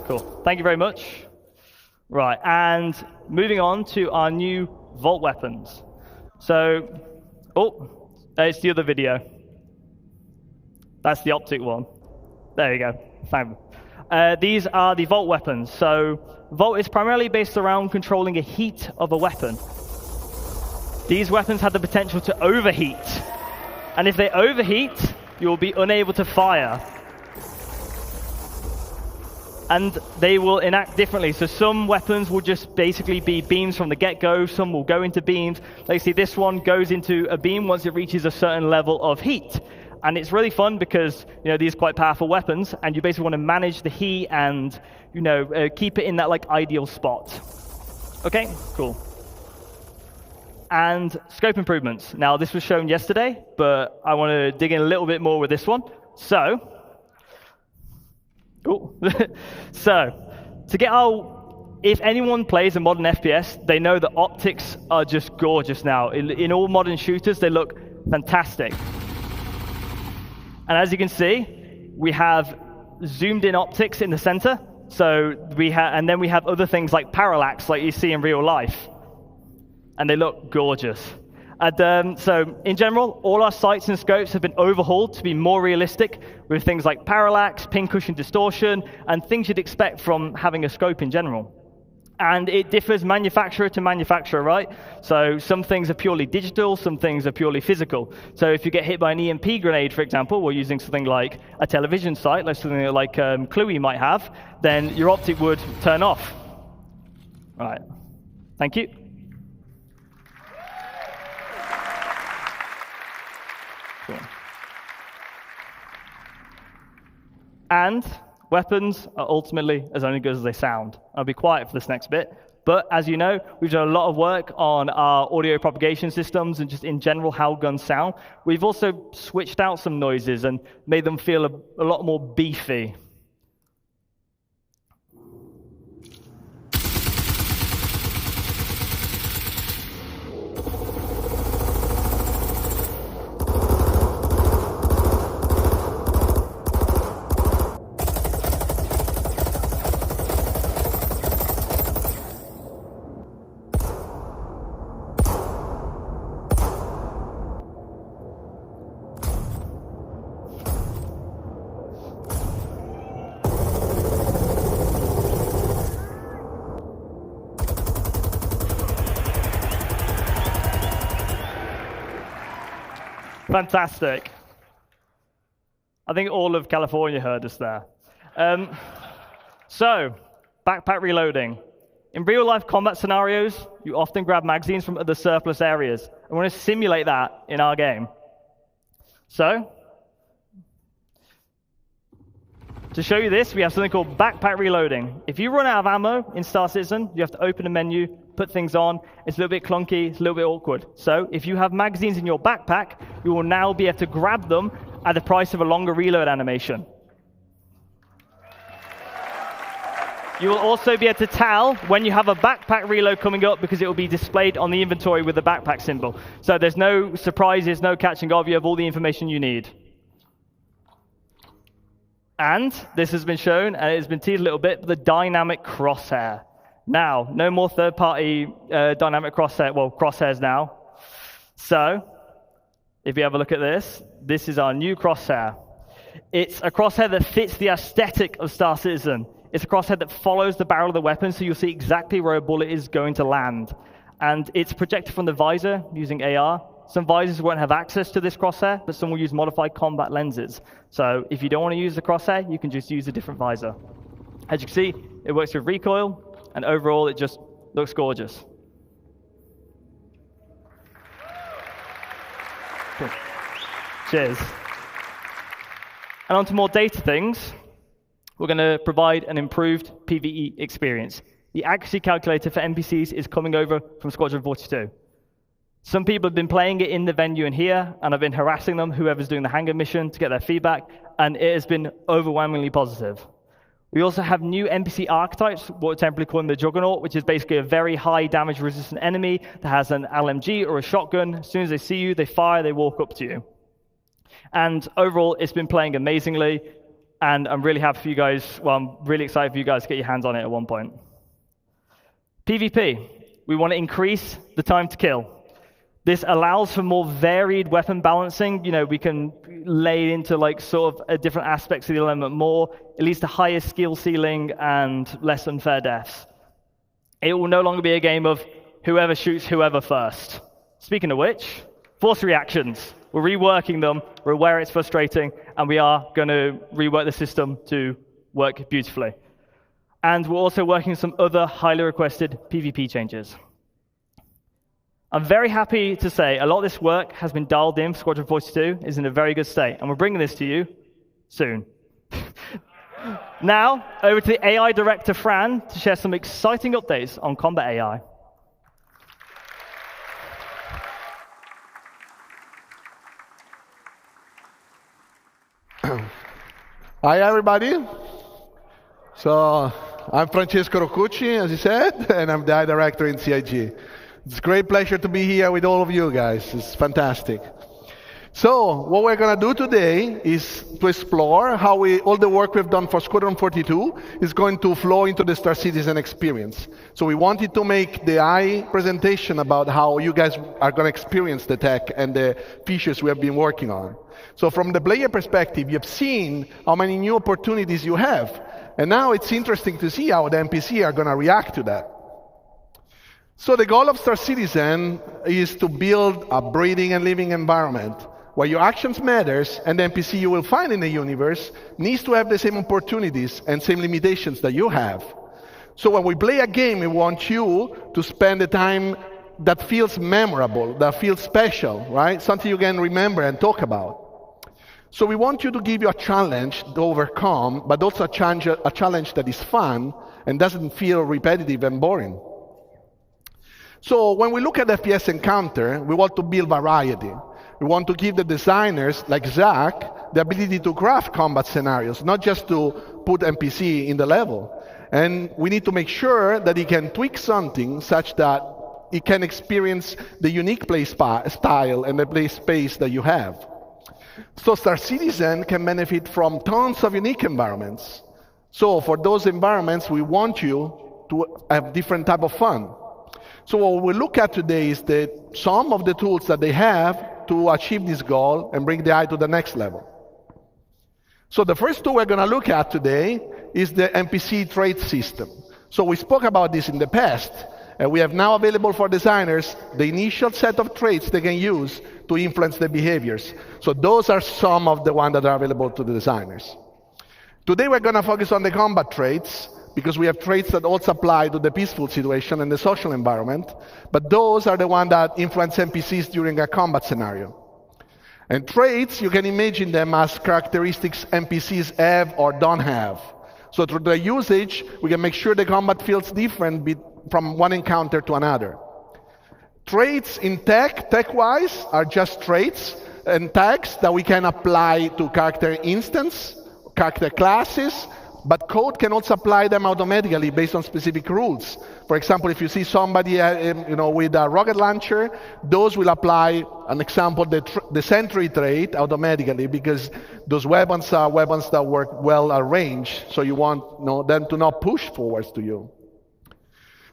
Cool. Thank you very much. Right, and moving on to our new Vault weapons. So, it's the other video. That's the optic one. There you go. Thank you. These are the Vault weapons. So, Vault is primarily based around controlling a heat of a weapon. These weapons have the potential to overheat. And if they overheat, you will be unable to fire. And they will enact differently. So some weapons will just basically be beams from the get-go. Some will go into beams. Like, see, this one goes into a beam once it reaches a certain level of heat. And it's really fun because, these are quite powerful weapons, and you basically want to manage the heat and, keep it in that, ideal spot. Okay, cool. And scope improvements. Now, this was shown yesterday, but I want to dig in a little bit more with this one. So, to get if anyone plays a modern FPS, they know that optics are just gorgeous now. In all modern shooters, they look fantastic. And as you can see, we have zoomed in optics in the center. So and then we have other things like parallax, like you see in real life. And they look gorgeous. And so in general, all our sights and scopes have been overhauled to be more realistic with things like parallax, pincushion distortion, and things you'd expect from having a scope in general. And it differs manufacturer to manufacturer, right? So some things are purely digital, some things are purely physical. So if you get hit by an EMP grenade, for example, we're using something like a television sight, like something like Cluey might have, then your optic would turn off. All right. Thank you. Cool. And weapons are ultimately as only good as they sound. I'll be quiet for this next bit. But as you know, we've done a lot of work on our audio propagation systems and just in general how guns sound. We've also switched out some noises and made them feel a lot more beefy. Fantastic. I think all of California heard us there. So, backpack reloading. In real-life combat scenarios, you often grab magazines from other surplus areas. I want to simulate that in our game. So, to show you this, we have something called backpack reloading. If you run out of ammo in Star Citizen, you have to open a menu, put things on. It's a little bit clunky, it's a little bit awkward. So if you have magazines in your backpack, you will now be able to grab them at the price of a longer reload animation. You will also be able to tell when you have a backpack reload coming up because it will be displayed on the inventory with the backpack symbol. So there's no surprises, no catching of. You have all the information you need. And this has been shown, and it has been teased a little bit, the dynamic crosshair. Now, no more third-party dynamic crosshairs now. So, if you have a look at this, this is our new crosshair. It's a crosshair that fits the aesthetic of Star Citizen. It's a crosshair that follows the barrel of the weapon, so you'll see exactly where a bullet is going to land. And it's projected from the visor using AR. Some visors won't have access to this crosshair, but some will use modified combat lenses. So if you don't want to use the crosshair, you can just use a different visor. As you can see, it works with recoil, and overall, it just looks gorgeous. Cool. Cheers. And on to more data things. We're going to provide an improved PvE experience. The accuracy calculator for NPCs is coming over from Squadron 42. Some people have been playing it in the venue and here, and I've been harassing them, whoever's doing the hangar mission, to get their feedback, and it has been overwhelmingly positive. We also have new NPC archetypes, what we're temporarily calling the Juggernaut, which is basically a very high damage resistant enemy that has an LMG or a shotgun. As soon as they see you, they fire, they walk up to you. And overall, it's been playing amazingly, and I'm really happy for you guys, well, I'm really excited for you guys to get your hands on it at one point. PvP, we want to increase the time to kill. This allows for more varied weapon balancing. You know, we can lay into like sort of different aspects of the element more. It leads to higher skill ceiling and less unfair deaths. It will no longer be a game of whoever shoots whoever first. Speaking of which, force reactions. We're reworking them. We're aware it's frustrating, and we are going to rework the system to work beautifully. And we're also working on some other highly requested PvP changes. I'm very happy to say a lot of this work has been dialed in. Squadron 42 is in a very good state, and we're bringing this to you soon. Now, over to the AI director, Fran, to share some exciting updates on combat AI. Hi, everybody. So I'm Francesco Roccucci, as he said, and I'm the AI director in CIG. It's a great pleasure to be here with all of you guys. It's fantastic. So what we're going to do today is to explore how all the work we've done for Squadron 42 is going to flow into the Star Citizen experience. So we wanted to make the AI presentation about how you guys are going to experience the tech and the features we have been working on. So from the player perspective, you've seen how many new opportunities you have. And now it's interesting to see how the NPC are going to react to that. So the goal of Star Citizen is to build a breathing and living environment where your actions matters, and the NPC you will find in the universe needs to have the same opportunities and same limitations that you have. So when we play a game, we want you to spend the time that feels memorable, that feels special, right? Something you can remember and talk about. So we want you to give you a challenge to overcome, but also a challenge that is fun and doesn't feel repetitive and boring. So when we look at FPS Encounter, we want to build variety. We want to give the designers, like Zach, the ability to craft combat scenarios, not just to put NPC in the level. And we need to make sure that he can tweak something such that he can experience the unique play style and the play space that you have. So Star Citizen can benefit from tons of unique environments. So for those environments, we want you to have different type of fun. So what we'll look at today is some of the tools that they have to achieve this goal and bring the AI to the next level. So the first tool we're going to look at today is the NPC trait system. So we spoke about this in the past, and we have now available for designers the initial set of traits they can use to influence the behaviors. So those are some of the ones that are available to the designers. Today we're going to focus on the combat traits, because we have traits that also apply to the peaceful situation and the social environment, but those are the ones that influence NPCs during a combat scenario. And traits, you can imagine them as characteristics NPCs have or don't have. So through the usage, we can make sure the combat feels different from one encounter to another. Traits in tech-wise, are just traits and tags that we can apply to character instance, character classes, but code can also apply them automatically based on specific rules. For example, if you see somebody with a rocket launcher, those will apply, an example, the sentry trait automatically, because those weapons are weapons that work well at range, so you want them to not push forwards to you.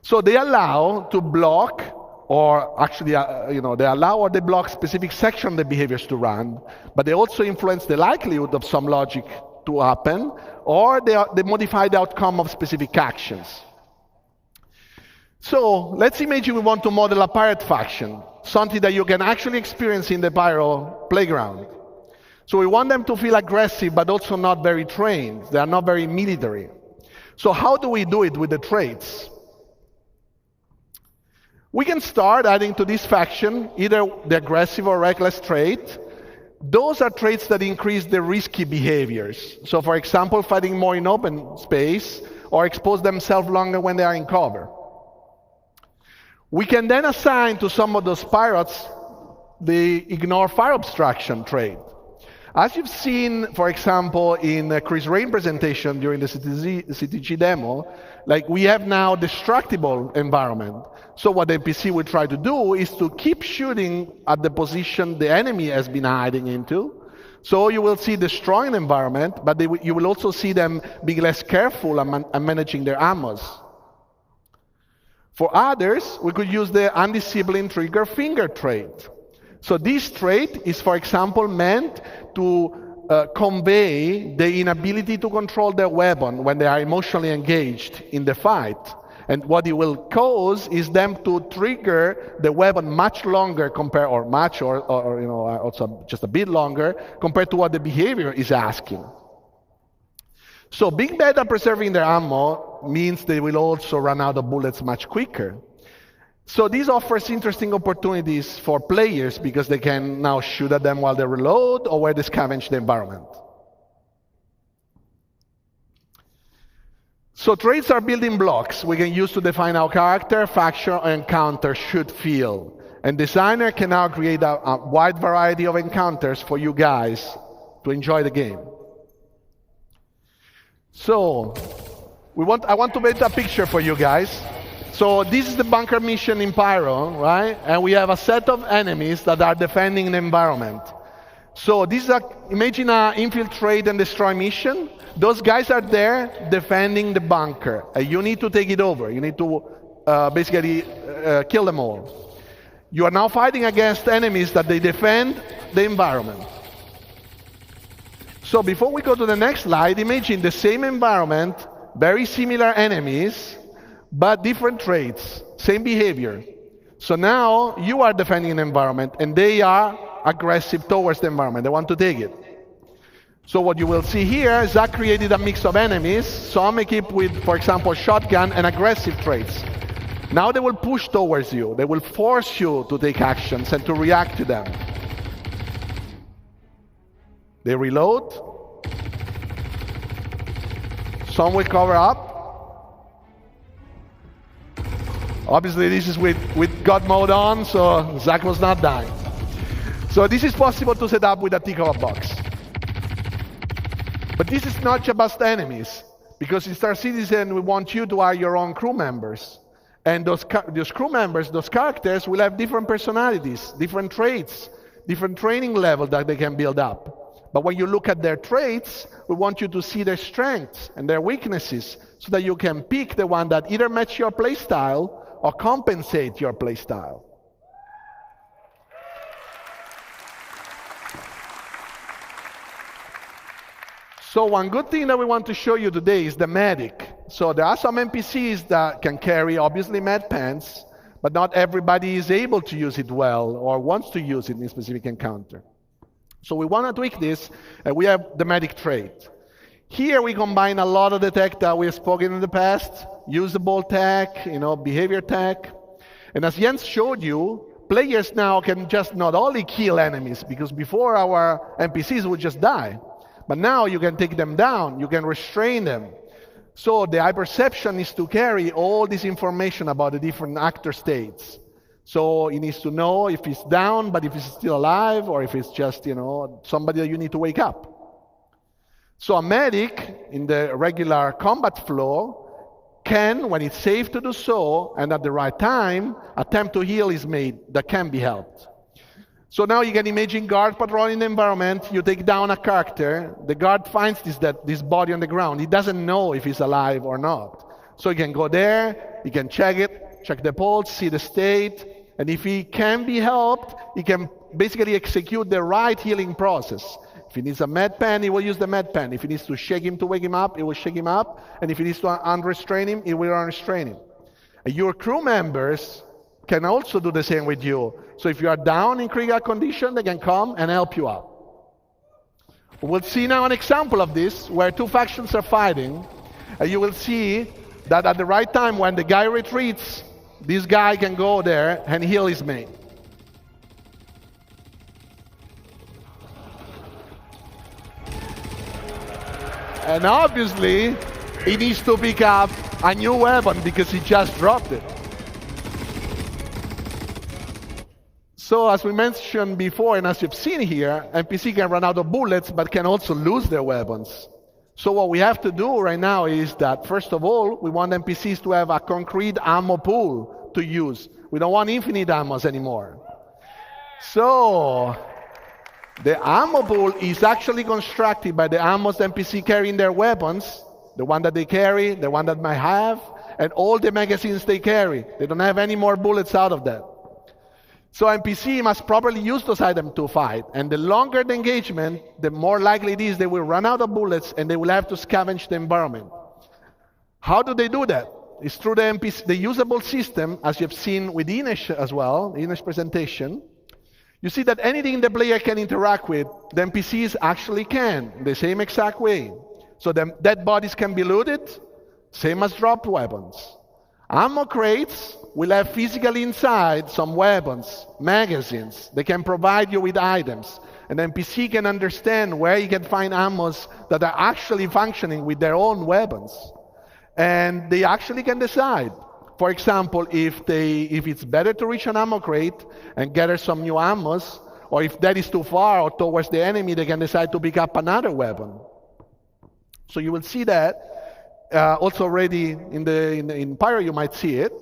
So they allow to block, or actually, they allow or they block specific section of the behaviors to run, but they also influence the likelihood of some logic to happen, or they modify the outcome of specific actions. So let's imagine we want to model a pirate faction. something that you can actually experience in the Pyro playground. So we want them to feel aggressive, but also not very trained. They are not very military. So how do we do it with the traits? We can start adding to this faction either the aggressive or reckless trait. Those are traits that increase the risky behaviors. So for example, fighting more in open space or expose themselves longer when they are in cover. We can then assign to some of those pirates the ignore fire obstruction trait. As you've seen, for example, in Chris Rain presentation during the CTG demo, like we have now destructible environment. So what the NPC will try to do is to keep shooting at the position the enemy has been hiding into. So you will see destroying the environment, but you will also see them being less careful and managing their ammos. For others, we could use the undisciplined trigger finger trait. So this trait is, for example, meant to convey the inability to control their weapon when they are emotionally engaged in the fight. And what it will cause is them to trigger the weapon much longer compared, or much, or also just a bit longer compared to what the behavior is asking. So being bad at preserving their ammo means they will also run out of bullets much quicker. So this offers interesting opportunities for players because they can now shoot at them while they reload or while they scavenge the environment. So traits are building blocks we can use to define how character, faction, or encounter should feel. And designer can now create a wide variety of encounters for you guys to enjoy the game. So I want to paint a picture for you guys. So this is the bunker mission in Pyro, right? And we have a set of enemies that are defending the environment. So this is imagine an infiltrate and destroy mission. Those guys are there defending the bunker. You need to take it over. You need to basically kill them all. You are now fighting against enemies that they defend the environment. So before we go to the next slide, imagine the same environment, very similar enemies, but different traits, same behavior. So now you are defending an environment and they are aggressive towards the environment. They want to take it. So what you will see here, Zach created a mix of enemies, some equipped with, for example, shotgun and aggressive traits. Now they will push towards you. They will force you to take actions and to react to them. They reload. Some will cover up. Obviously, this is with God mode on, so Zach was not dying. So this is possible to set up with a tick of a box. But this is not just enemies, because in Star Citizen, we want you to hire your own crew members. And those crew members, those characters, will have different personalities, different traits, different training level that they can build up. But when you look at their traits, we want you to see their strengths and their weaknesses so that you can pick the one that either match your playstyle or compensate your playstyle. So one good thing that we want to show you today is the medic. So there are some NPCs that can carry, obviously, med pants, but not everybody is able to use it well or wants to use it in a specific encounter. So we want to tweak this, and we have the medic trait. Here we combine a lot of the tech that we have spoken in the past, usable tech, behavior tech. And as Jens showed you, players now can just not only kill enemies, because before our NPCs would just die, but now you can take them down, you can restrain them. So the hyperception is to carry all this information about the different actor states. So he needs to know if he's down, but if he's still alive, or if it's just, somebody that you need to wake up. So a medic in the regular combat flow can, when it's safe to do so, and at the right time, attempt to heal his mate that can be helped. So now you can imagine guard patrolling the environment, you take down a character, the guard finds this body on the ground. He doesn't know if he's alive or not. So he can go there, he can check it, check the pulse, see the state, and if he can be helped, he can basically execute the right healing process. If he needs a med pen, he will use the med pen. If he needs to shake him to wake him up, he will shake him up. And if he needs to unrestrain him, he will unrestrain him. And your crew members can also do the same with you. So if you are down in critical condition, they can come and help you out. We'll see now an example of this, where two factions are fighting, and you will see that at the right time, when the guy retreats, this guy can go there and heal his mate. And obviously, he needs to pick up a new weapon because he just dropped it. So as we mentioned before, and as you've seen here, NPC can run out of bullets, but can also lose their weapons. So what we have to do right now is that, first of all, we want NPCs to have a concrete ammo pool to use. We don't want infinite ammos anymore. So the ammo pool is actually constructed by the ammos the NPC carry in their weapons, the one that they carry, the one that might have, and all the magazines they carry. They don't have any more bullets out of that. So NPC must properly use those items to fight. And the longer the engagement, the more likely it is they will run out of bullets and they will have to scavenge the environment. How do they do that? It's through the NPC, the usable system, as you've seen with Ines as well, Ines' presentation. You see that anything the player can interact with, the NPCs actually can, in the same exact way. So the dead bodies can be looted, same as dropped weapons. Ammo crates will have physically inside some weapons, magazines. They can provide you with items. And the NPC can understand where you can find ammos that are actually functioning with their own weapons. And they actually can decide. For example, if it's better to reach an ammo crate and gather some new ammos, or if that is too far or towards the enemy, they can decide to pick up another weapon. So you will see that also already in Pyro, you might see it.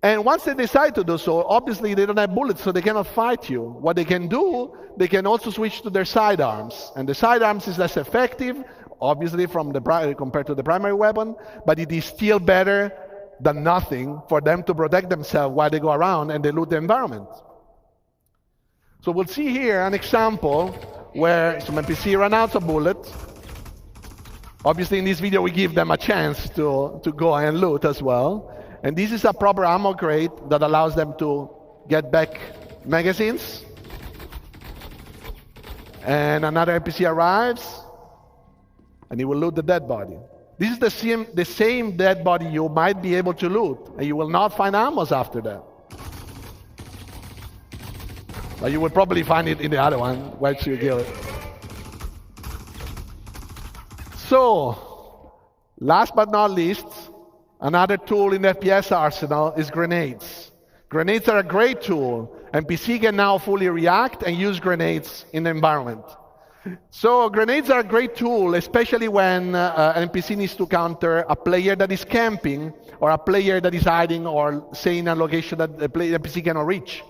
And once they decide to do so, obviously they don't have bullets, so they cannot fight you. What they can do, they can also switch to their sidearms. And the sidearms is less effective, obviously, compared to the primary weapon, but it is still better than nothing for them to protect themselves while they go around and they loot the environment. So we'll see here an example where some NPC run out of bullets. Obviously, in this video, we give them a chance to go and loot as well. And this is a proper ammo crate that allows them to get back magazines. And another NPC arrives, and he will loot the dead body. This is the same dead body you might be able to loot, and you will not find ammos after that. But you will probably find it in the other one once you kill it. So, last but not least, another tool in the FPS arsenal is grenades. Grenades are a great tool. NPC can now fully react and use grenades in the environment. So grenades are a great tool, especially when an NPC needs to counter a player that is camping or a player that is hiding or say in a location that the NPC cannot reach.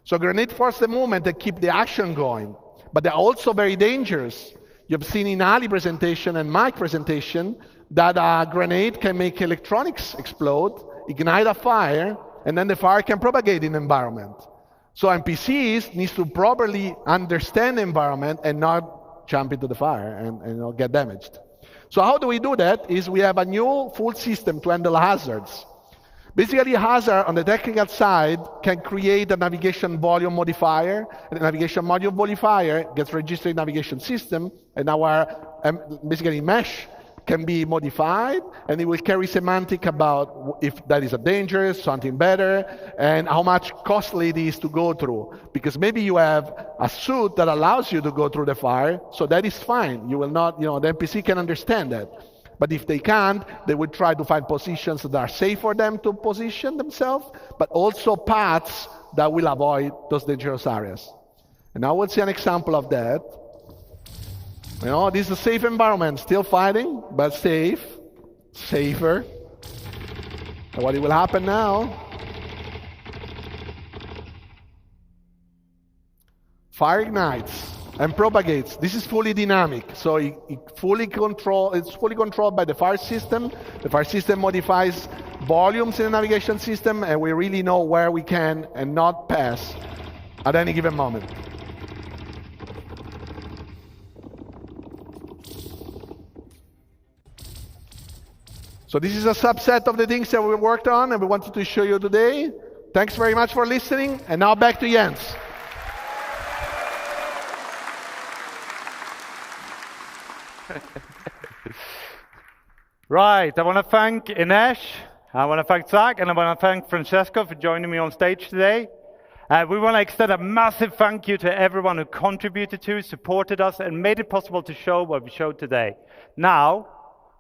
So grenades force the movement and keep the action going. But they're also very dangerous. You've seen in Ali's presentation and my presentation that a grenade can make electronics explode, ignite a fire, and then the fire can propagate in the environment. So NPCs need to properly understand the environment and not jump into the fire and get damaged. So how do we do that? Is we have a new full system to handle hazards. Basically, a hazard on the technical side can create a navigation volume modifier. And the navigation module modifier gets registered in the navigation system, and our basically mesh can be modified, and it will carry semantic about if that is a danger, something better, and how much costly it is to go through. Because maybe you have a suit that allows you to go through the fire, so that is fine. You will not, the NPC can understand that. But if they can't, they will try to find positions that are safe for them to position themselves, but also paths that will avoid those dangerous areas. And now we'll see an example of that. This is a safe environment, still fighting, but safe, safer. And what will happen now? Fire ignites and propagates. This is fully dynamic, so it's fully controlled by the fire system. The fire system modifies volumes in the navigation system, and we really know where we can and not pass at any given moment. So this is a subset of the things that we worked on and we wanted to show you today. Thanks very much for listening, and now back to Jens. Right, I want to thank Inesh, I want to thank Zach, and I want to thank Francesco for joining me on stage today. We want to extend a massive thank you to everyone who contributed to, supported us, and made it possible to show what we showed today. Now,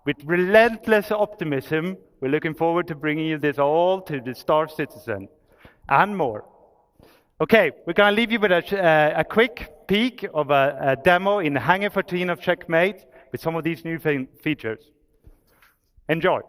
with relentless optimism, we're looking forward to bringing you this all to the Star Citizen and more. Okay, we're going to leave you with a quick peek of a demo in Hangar 13 of Checkmate with some of these new features. Enjoy.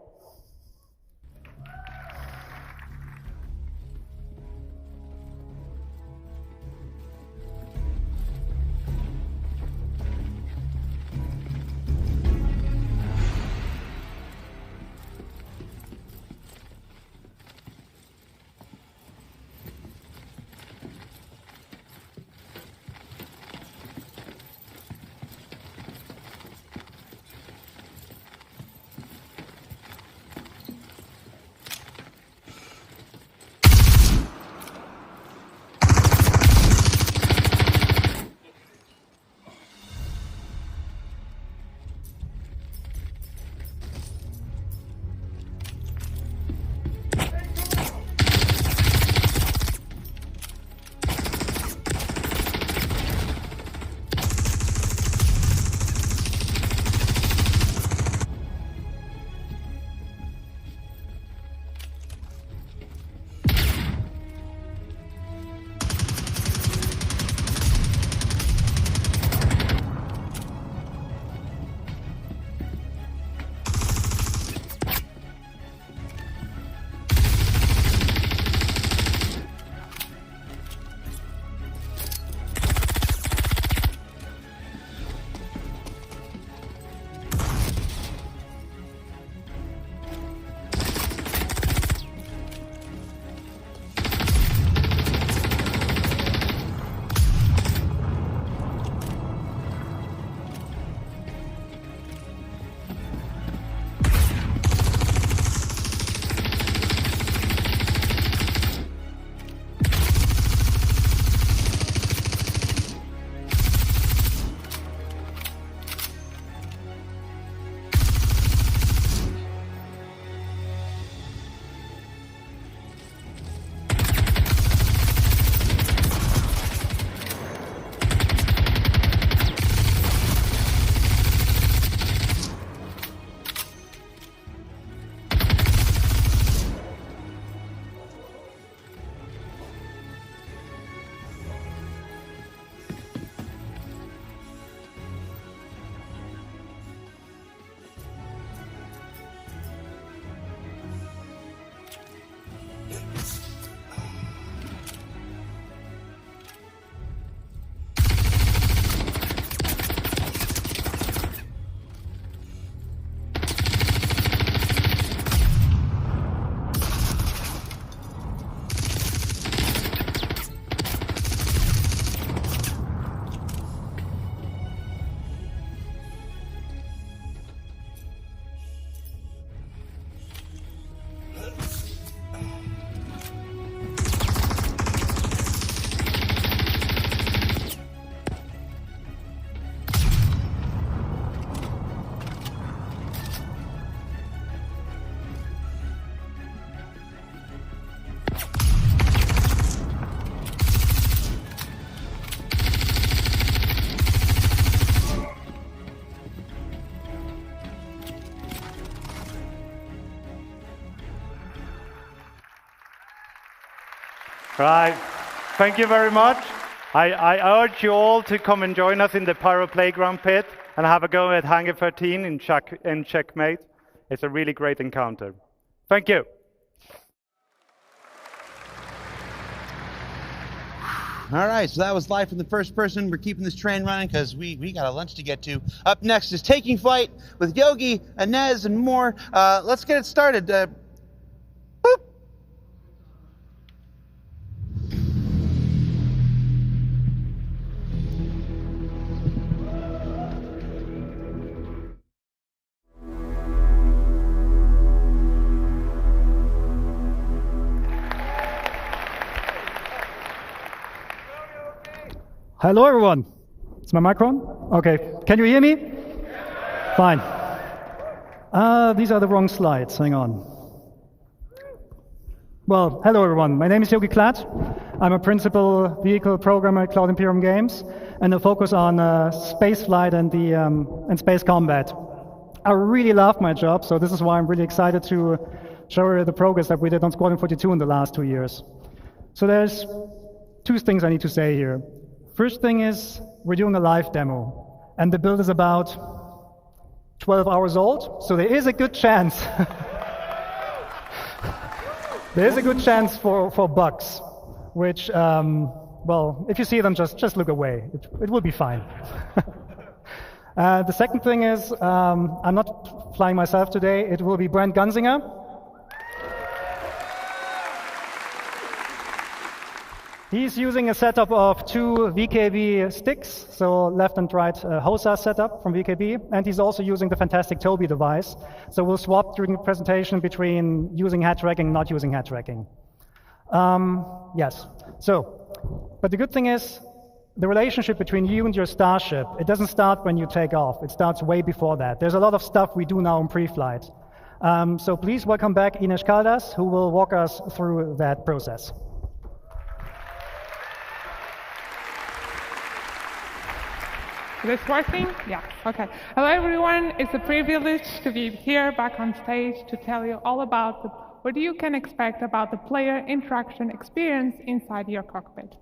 Right. Thank you very much. I urge you all to come and join us in the Pyro Playground pit and have a go at Hangar 13 in Checkmate. It's a really great encounter. Thank you. All right, so that was live from the first person. We're keeping this train running because we got a lunch to get to. Up next is Taking Flight with Yogi, Inez, and more. Let's get it started. Boop. Hello, everyone. Is my mic on? Okay. Can you hear me? Fine. These are the wrong slides. Hang on. Well, hello, everyone. My name is Yogi Klatt. I'm a principal vehicle programmer at Cloud Imperium Games, and I focus on spaceflight and space combat. I really love my job, so this is why I'm really excited to show you the progress that we did on Squadron 42 in the last 2 years. So there's two things I need to say here. First thing is, we're doing a live demo, and the build is about 12 hours old, so there is a good chance. There is a good chance for bugs, which, well, if you see them, just look away. It will be fine. The second thing is, I'm not flying myself today. It will be Brent Gunzinger. He's using a setup of 2 VKB sticks, so left and right HOSA setup from VKB, and he's also using the fantastic Toby device. So we'll swap during the presentation between using head tracking and not using head tracking. Yes, so, but the good thing is, the relationship between you and your starship, it doesn't start when you take off, it starts way before that. There's a lot of stuff we do now in pre-flight. So please welcome back Ines Caldas, who will walk us through that process. Is this working? Yeah, okay. Hello everyone, it's a privilege to be here back on stage to tell you all about what you can expect about the player interaction experience inside your cockpit.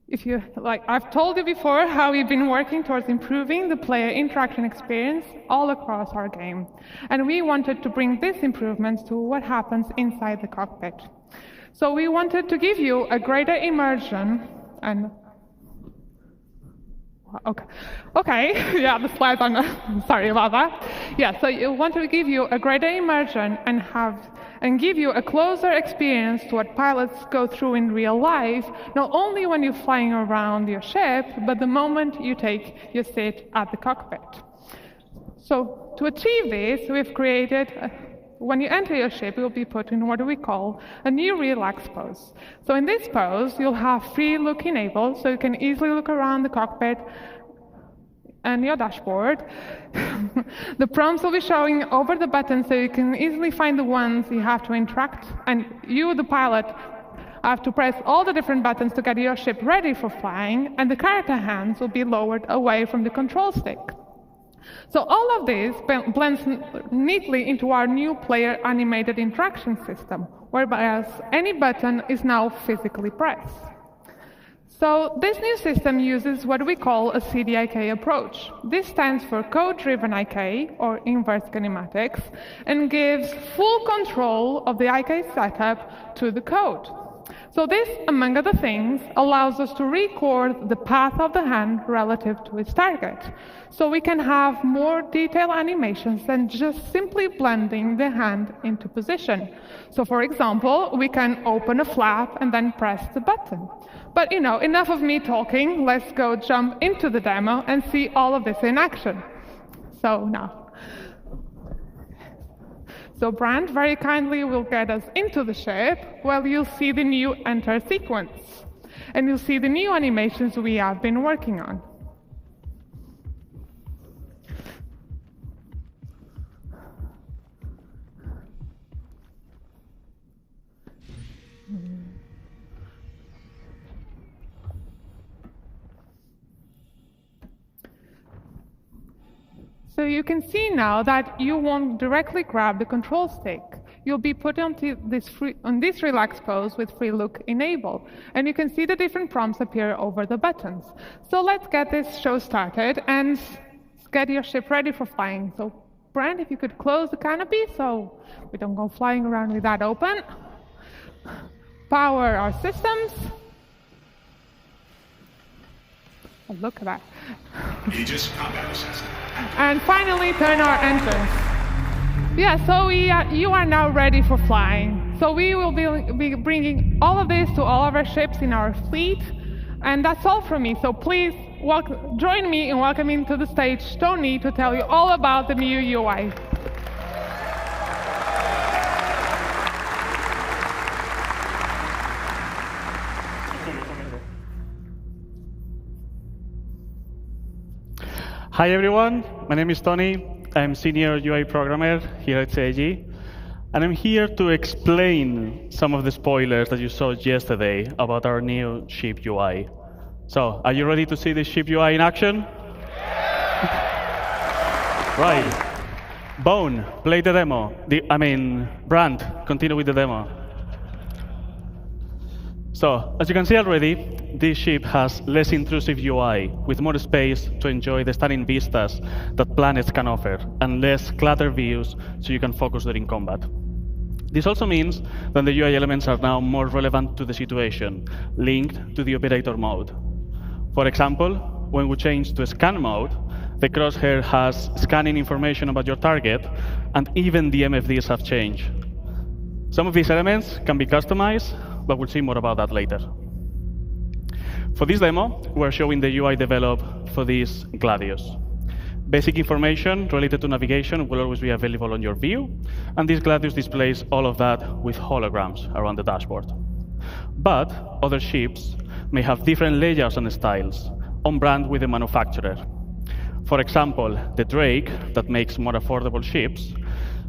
If you, like I've told you before, how we've been working towards improving the player interaction experience all across our game. And we wanted to bring these improvements to what happens inside the cockpit. So we wanted to give you a greater immersion and Okay. Yeah, the slides are not, sorry about that. Yeah, so you want to give you a greater immersion and give you a closer experience to what pilots go through in real life, not only when you're flying around your ship, but the moment you take your seat at the cockpit. So to achieve this, we've created when you enter your ship, you'll be put in what we call a new relax pose. So in this pose, you'll have free look enabled, so you can easily look around the cockpit and your dashboard. The prompts will be showing over the buttons, so you can easily find the ones you have to interact, and you, the pilot, have to press all the different buttons to get your ship ready for flying, and the character hands will be lowered away from the control stick. So all of this blends neatly into our new player animated interaction system, whereby any button is now physically pressed. So this new system uses what we call a CDIK approach. This stands for code-driven IK, or inverse kinematics, and gives full control of the IK setup to the code. So this, among other things, allows us to record the path of the hand relative to its target. So we can have more detailed animations than just simply blending the hand into position. So for example, we can open a flap and then press the button. But you know, enough of me talking, let's go jump into the demo and see all of this in action. So now. So Brand very kindly will get us into the ship while you'll see the new enter sequence. And you'll see the new animations we have been working on. So you can see now that you won't directly grab the control stick. You'll be put onto this relaxed pose with free look enabled. And you can see the different prompts appear over the buttons. So let's get this show started and get your ship ready for flying. So Brand, if you could close the canopy so we don't go flying around with that open. Power our systems. Oh, look at that. Aegis combat assessment. And finally, turn our engines. Yeah, so you are now ready for flying. So we will be bringing all of this to all of our ships in our fleet. And that's all from me. So please join me in welcoming to the stage Tony to tell you all about the new UI. Hi everyone, my name is Tony. I'm senior UI programmer here at CIG, and I'm here to explain some of the spoilers that you saw yesterday about our new ship UI. So, are you ready to see the ship UI in action? Right. Bone, play the demo. Brand, continue with the demo. So, as you can see already, this ship has less intrusive UI, with more space to enjoy the stunning vistas that planets can offer, and less cluttered views so you can focus during combat. This also means that the UI elements are now more relevant to the situation, linked to the operator mode. For example, when we change to scan mode, the crosshair has scanning information about your target, and even the MFDs have changed. Some of these elements can be customized, but we'll see more about that later. For this demo, we're showing the UI developed for this Gladius. Basic information related to navigation will always be available on your view, and this Gladius displays all of that with holograms around the dashboard. But other ships may have different layouts and styles, on brand with the manufacturer. For example, the Drake, that makes more affordable ships,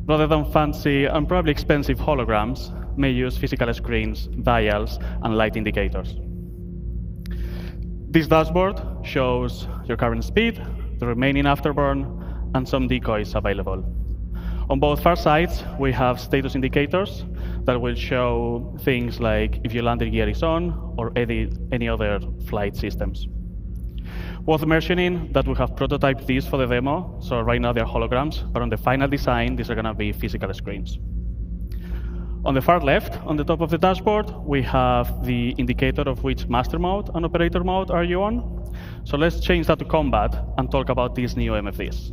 rather than fancy and probably expensive holograms, may use physical screens, dials, and light indicators. This dashboard shows your current speed, the remaining afterburn, and some decoys available. On both far sides, we have status indicators that will show things like if your landing gear is on or any other flight systems. Worth mentioning that we have prototyped these for the demo, so right now they're holograms, but on the final design, these are going to be physical screens. On the far left, on the top of the dashboard, we have the indicator of which master mode and operator mode are you on. So let's change that to combat and talk about these new MFDs.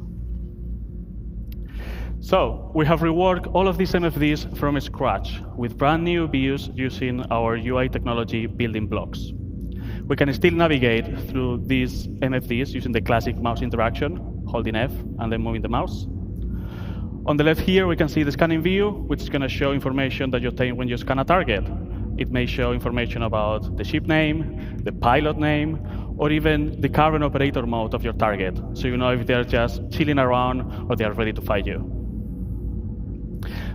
So we have reworked all of these MFDs from scratch with brand new views using our UI technology building blocks. We can still navigate through these MFDs using the classic mouse interaction, holding F and then moving the mouse. On the left here, we can see the scanning view, which is going to show information that you obtain when you scan a target. It may show information about the ship name, the pilot name, or even the current operator mode of your target, so you know if they're just chilling around or they are ready to fight you.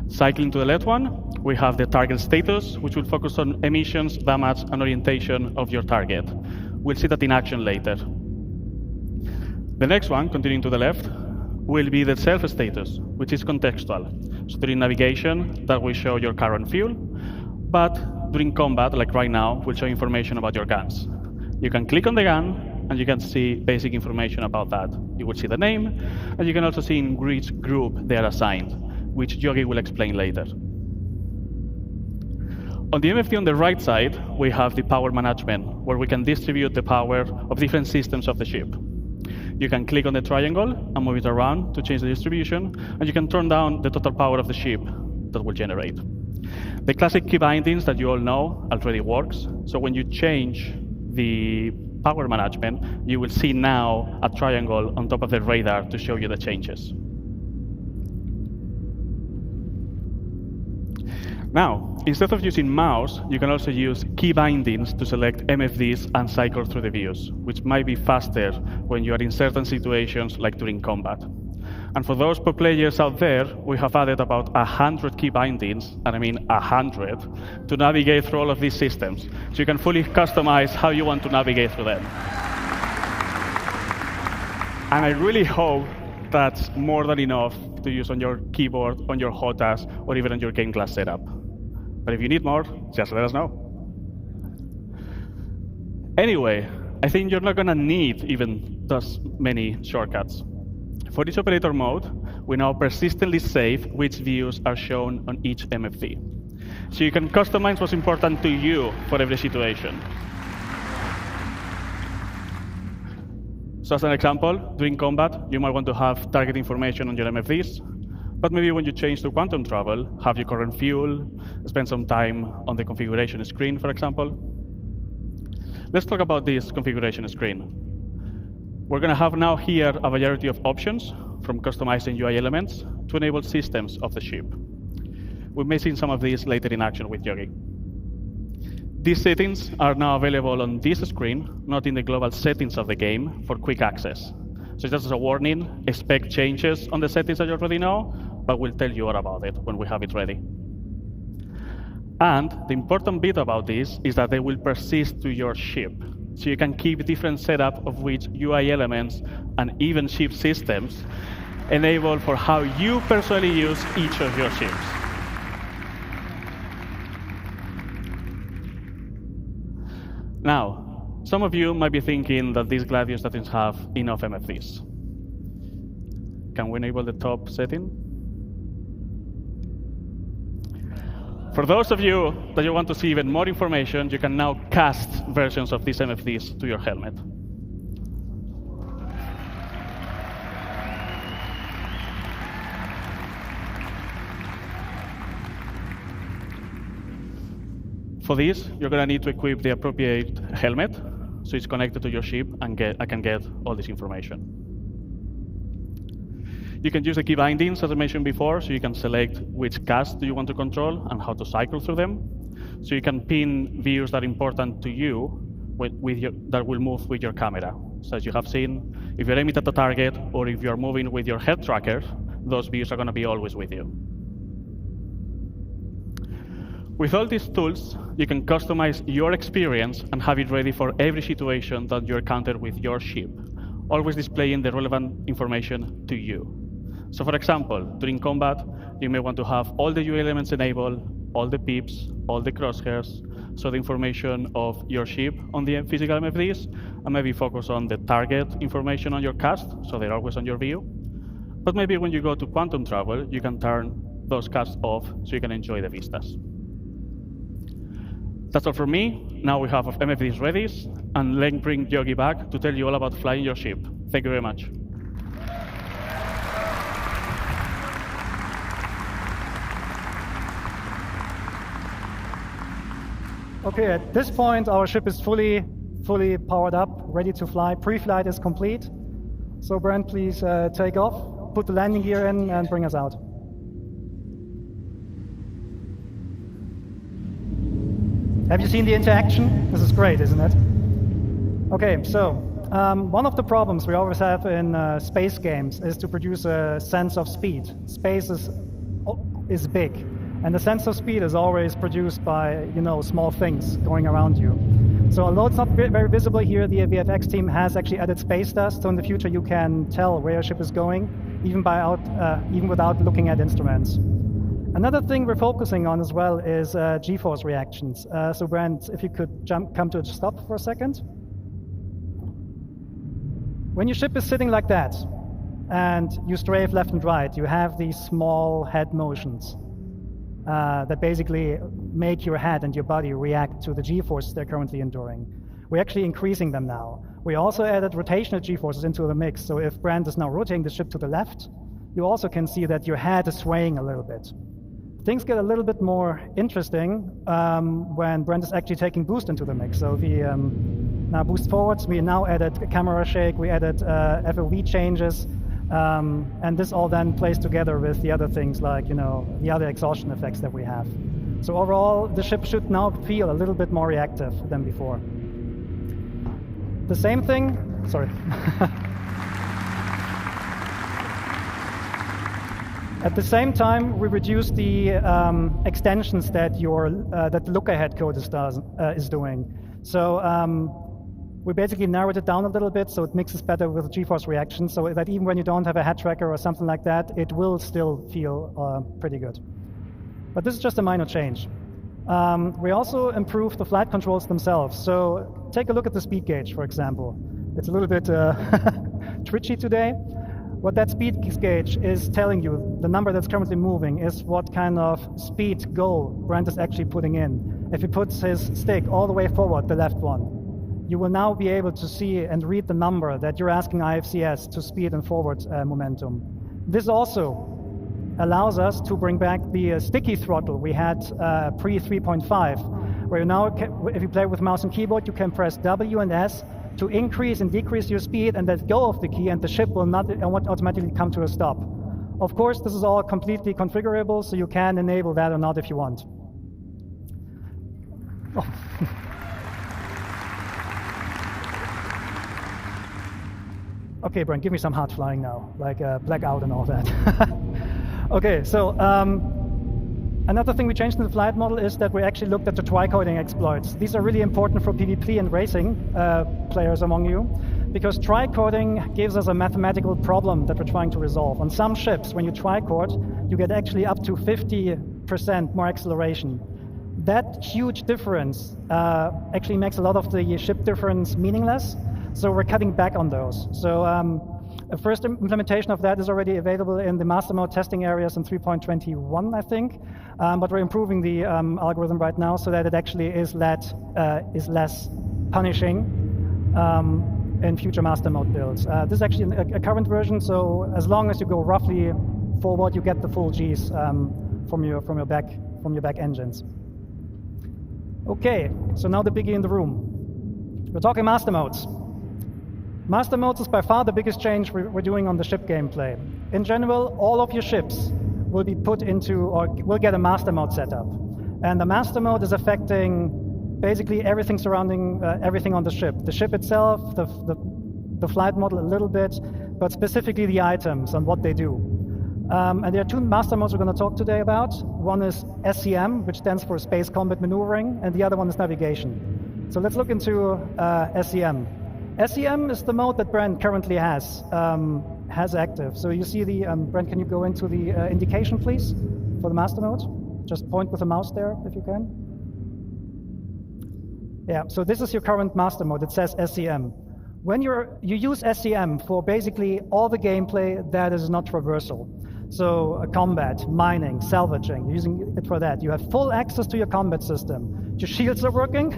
Cycling to the left one, we have the target status, which will focus on emissions, damage, and orientation of your target. We'll see that in action later. The next one, continuing to the left, will be the self status, which is contextual. So during navigation, that will show your current fuel, but during combat, like right now, will show information about your guns. You can click on the gun, and you can see basic information about that. You will see the name, and you can also see in which group they are assigned, which Yogi will explain later. On the MFD on the right side, we have the power management, where we can distribute the power of different systems of the ship. You can click on the triangle and move it around to change the distribution, and you can turn down the total power of the ship that will generate. The classic key bindings that you all know already works, so when you change the power management, you will see now a triangle on top of the radar to show you the changes. Now, instead of using mouse, you can also use key bindings to select MFDs and cycle through the views, which might be faster when you are in certain situations like during combat. And for those pro players out there, we have added about 100 key bindings, and I mean 100, to navigate through all of these systems. So you can fully customize how you want to navigate through them. And I really hope that's more than enough to use on your keyboard, on your HOTAS, or even on your game class setup. But if you need more, just let us know. Anyway, I think you're not going to need even those many shortcuts. For each operator mode, we now persistently save which views are shown on each MFD. So you can customize what's important to you for every situation. So as an example, during combat, you might want to have target information on your MFDs, but maybe when you change to quantum travel, have your current fuel, spend some time on the configuration screen, for example. Let's talk about this configuration screen. We're going to have now here a variety of options, from customizing UI elements to enable systems of the ship. We may see some of these later in action with Yogi. These settings are now available on this screen, not in the global settings of the game, for quick access. So just as a warning, expect changes on the settings that you already know, but we'll tell you all about it when we have it ready. And the important bit about this is that they will persist to your ship. So you can keep different setup of which UI elements and even ship systems enable for how you personally use each of your ships. Now, some of you might be thinking that this Gladius doesn't have enough MFDs. Can we enable the top setting? For those of you that you want to see even more information, you can now cast versions of these MFDs to your helmet. For this, you're going to need to equip the appropriate helmet, so it's connected to your ship and I can get all this information. You can use the key bindings, as I mentioned before, so you can select which cast do you want to control and how to cycle through them. So you can pin views that are important to you that will move with your camera. So as you have seen, if you're aiming at the target or if you're moving with your head tracker, those views are going to be always with you. With all these tools, you can customize your experience and have it ready for every situation that you encounter with your ship, always displaying the relevant information to you. So for example, during combat, you may want to have all the UI elements enabled, all the pips, all the crosshairs, so the information of your ship on the physical MFDs, and maybe focus on the target information on your cast, so they're always on your view. But maybe when you go to quantum travel, you can turn those casts off so you can enjoy the vistas. That's all from me. Now we have MFDs ready, and let's bring Yogi back to tell you all about flying your ship. Thank you very much. Okay, at this point, our ship is fully powered up, ready to fly. Pre-flight is complete. So Brent, please take off, put the landing gear in, and bring us out. Have you seen the interaction? This is great, isn't it? Okay, so one of the problems we always have in space games is to produce a sense of speed. Space is big. And the sense of speed is always produced by, small things going around you. So although it's not very visible here, the VFX team has actually added space dust. So in the future, you can tell where your ship is going, even without looking at instruments. Another thing we're focusing on as well is G-force reactions. So Brent, if you could come to a stop for a second. When your ship is sitting like that, and you strafe left and right, you have these small head motions. That basically make your head and your body react to the G-forces they're currently enduring. We're actually increasing them now. We also added rotational G-forces into the mix, so if Brent is now rotating the ship to the left, you also can see that your head is swaying a little bit. Things get a little bit more interesting when Brent is actually taking boost into the mix. So we now boost forwards, we now added camera shake, we added FOV changes, and this all then plays together with the other things like, the other exhaustion effects that we have. So overall, the ship should now feel a little bit more reactive than before. The same thing, sorry. At the same time, we reduced the extensions that that the look-ahead code is doing. So we basically narrowed it down a little bit so it mixes better with G-force reactions, so that even when you don't have a head tracker or something like that, it will still feel pretty good. But this is just a minor change. We also improved the flight controls themselves. So take a look at the speed gauge, for example. It's a little bit twitchy today. What that speed gauge is telling you, the number that's currently moving, is what kind of speed goal Brent is actually putting in. If he puts his stick all the way forward, the left one, you will now be able to see and read the number that you're asking IFCS to speed and forward momentum. This also allows us to bring back the sticky throttle we had pre 3.5, where now, if you play with mouse and keyboard, you can press W and S to increase and decrease your speed and let go of the key, and the ship will not automatically come to a stop. Of course, this is all completely configurable, so you can enable that or not if you want. Oh. Okay, Brent, give me some hard flying now, like blackout and all that. Okay, so another thing we changed in the flight model is that we actually looked at the tricoding exploits. These are really important for PvP and racing players among you, because tricoding gives us a mathematical problem that we're trying to resolve. On some ships, when you tricode, you get actually up to 50% more acceleration. That huge difference actually makes a lot of the ship difference meaningless, so we're cutting back on those. So a first implementation of that is already available in the master mode testing areas in 3.21, I think, but we're improving the algorithm right now so that it actually is less punishing in future master mode builds. This is actually a current version, so as long as you go roughly forward, you get the full Gs from your back engines. Okay, so now the biggie in the room. We're talking master modes. Master modes is by far the biggest change we're doing on the ship gameplay. In general, all of your ships will be put into, or will get a master mode setup. And the master mode is affecting basically everything surrounding everything on the ship. The ship itself, the flight model a little bit, but specifically the items and what they do. And there are two master modes we're going to talk today about. One is SCM, which stands for Space Combat Maneuvering, and the other one is Navigation. So let's look into SCM. SCM is the mode that Brent currently has active. So you see the, Brent, can you go into the indication, please, for the master mode? Just point with the mouse there, if you can. Yeah, so this is your current master mode. It says SCM. When you use SCM for basically all the gameplay that is not traversal. So combat, mining, salvaging, you're using it for that. You have full access to your combat system. Your shields are working,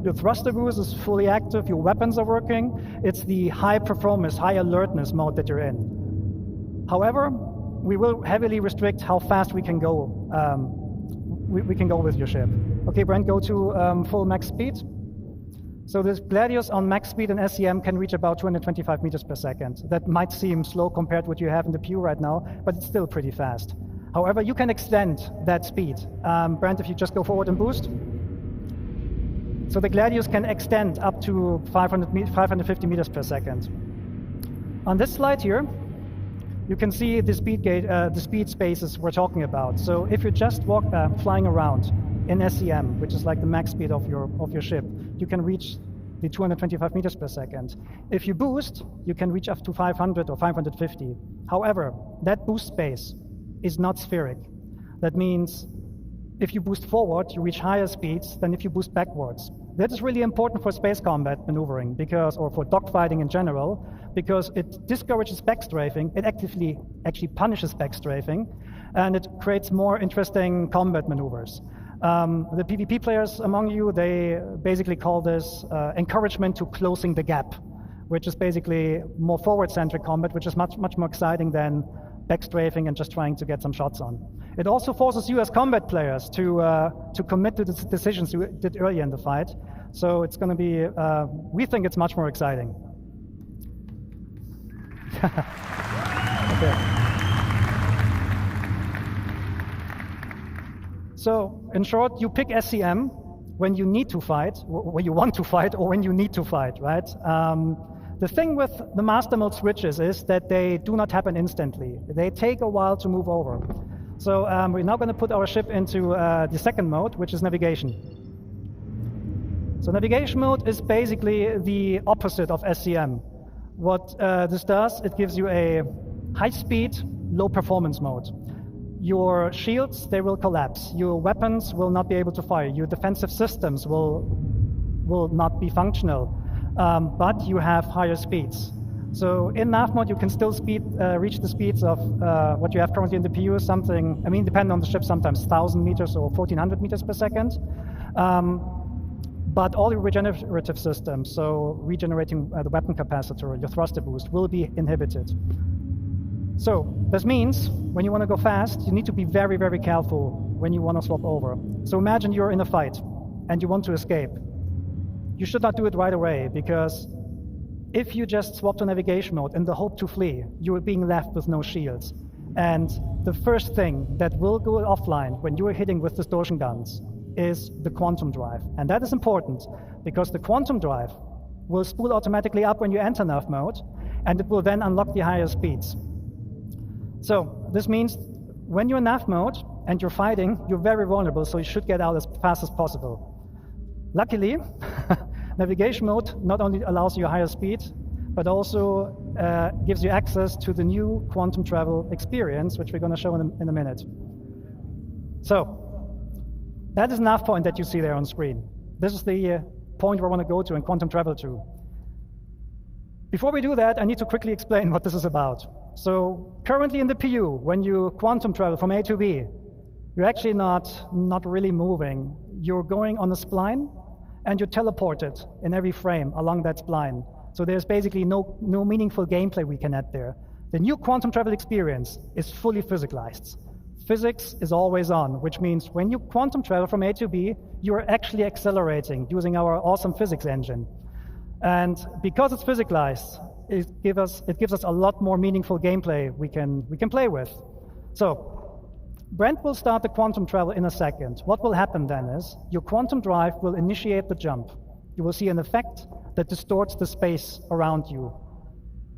your thruster boost is fully active, your weapons are working. It's the high performance, high alertness mode that you're in. However, we will heavily restrict how fast we can go. We can go with your ship. Okay, Brent, go to full max speed. So this Gladius on max speed in SCM can reach about 225 meters per second. That might seem slow compared to what you have in the PU right now, but it's still pretty fast. However, you can extend that speed. Brent, if you just go forward and boost. So the Gladius can extend up to 550 meters per second. On this slide here, you can see the speed spaces we're talking about. So if you're just flying around in SCM, which is like the max speed of your ship, you can reach the 225 meters per second. If you boost, you can reach up to 500 or 550. However, that boost space is not spheric. That means if you boost forward, you reach higher speeds than if you boost backwards. That is really important for space combat maneuvering, or for dogfighting in general, because it discourages backstrafing. It actively actually punishes backstrafing, and it creates more interesting combat maneuvers. The PvP players among you, they basically call this encouragement to closing the gap, which is basically more forward-centric combat, which is much more exciting than backstrafing and just trying to get some shots on. It also forces you as combat players to commit to the decisions you did earlier in the fight. So it's going to be, we think it's much more exciting. Okay. So in short, you pick SCM when you need to fight, when you want to fight, or when you need to fight, right? The thing with the master mode switches is that they do not happen instantly. They take a while to move over. So we're now going to put our ship into the second mode, which is navigation. So navigation mode is basically the opposite of SCM. What this does, it gives you a high-speed, low-performance mode. Your shields, they will collapse. Your weapons will not be able to fire. Your defensive systems will not be functional. But you have higher speeds. So in nav mode, you can still reach the speeds of what you have currently in the PU, something, I mean, depending on the ship, sometimes 1,000 meters or 1,400 meters per second. But all your regenerative systems, so regenerating the weapon capacitor, your thruster boost, will be inhibited. So this means when you want to go fast, you need to be very, very careful when you want to swap over. So imagine you're in a fight and you want to escape. You should not do it right away, because if you just swap to navigation mode in the hope to flee, you are being left with no shields. And the first thing that will go offline when you are hitting with distortion guns is the quantum drive. And that is important, because the quantum drive will spool automatically up when you enter nav mode, and it will then unlock the higher speeds. So this means when you're in nav mode and you're fighting, you're very vulnerable, so you should get out as fast as possible. Luckily, navigation mode not only allows you a higher speed, but also gives you access to the new quantum travel experience, which we're going to show in a minute. So that is nav point that you see there on screen. This is the point where I want to go to and quantum travel to. Before we do that, I need to quickly explain what this is about. So currently in the PU, when you quantum travel from A to B, you're actually not really moving. You're going on a spline, and you're teleported in every frame along that spline. So there's basically no meaningful gameplay we can add there. The new quantum travel experience is fully physicalized. Physics is always on, which means when you quantum travel from A to B, you're actually accelerating using our awesome physics engine. And because it's physicalized, it gives us a lot more meaningful gameplay we can play with. So Brent will start the quantum travel in a second. What will happen then is your quantum drive will initiate the jump. You will see an effect that distorts the space around you,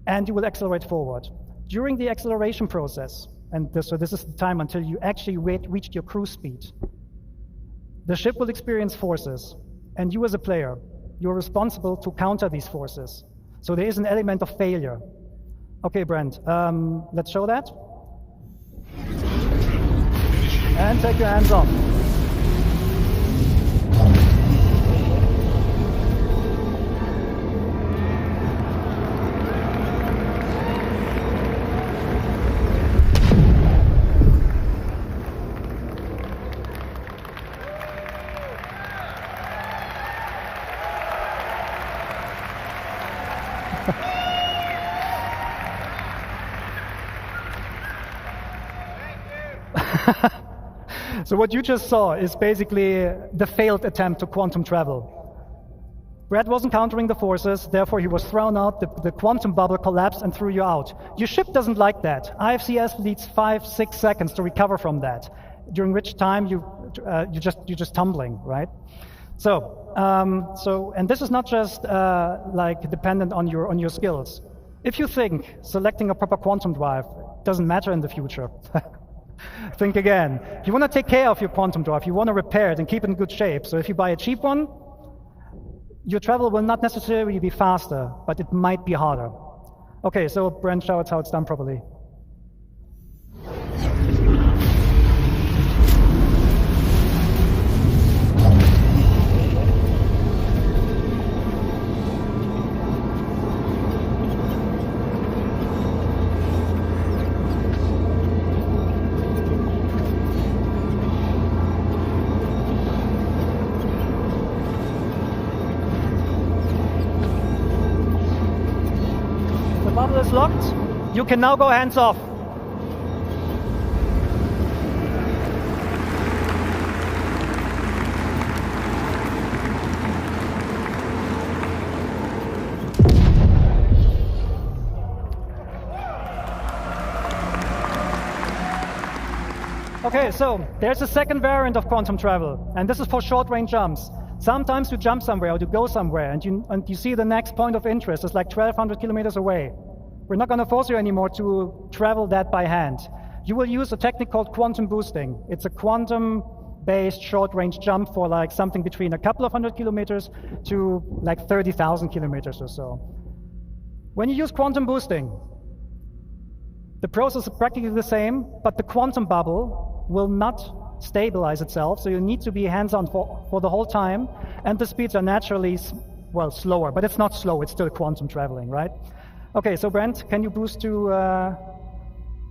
and you will accelerate forward. During the acceleration process, and so this is the time until you actually reach your cruise speed, the ship will experience forces, and you as a player, you're responsible to counter these forces. So there is an element of failure. Okay, Brent, let's show that. And take your hands off. So what you just saw is basically the failed attempt to quantum travel. Brad wasn't countering the forces, therefore he was thrown out, the quantum bubble collapsed and threw you out. Your ship doesn't like that. IFCS needs 5-6 seconds to recover from that, during which time you're just tumbling, right? So and this is not just like dependent on your skills. If you think selecting a proper quantum drive doesn't matter in the future, think again. You want to take care of your quantum drive. You want to repair it and keep it in good shape. So if you buy a cheap one, your travel will not necessarily be faster, but it might be harder. Okay, so Brent showed us how it's done properly. Bubble is locked. You can now go hands off. Okay, so there's a second variant of quantum travel, and this is for short-range jumps. Sometimes you jump somewhere or you go somewhere, and you see the next point of interest is like 1,200 kilometers away. We're not going to force you anymore to travel that by hand. You will use a technique called quantum boosting. It's a quantum-based short-range jump for like something between a couple of 100 kilometers to like 30,000 kilometers or so. When you use quantum boosting, the process is practically the same, but the quantum bubble will not stabilize itself, so you need to be hands-on for the whole time, and the speeds are naturally, well, slower, but it's not slow, it's still quantum traveling, right? Okay, so Brent, can you boost to,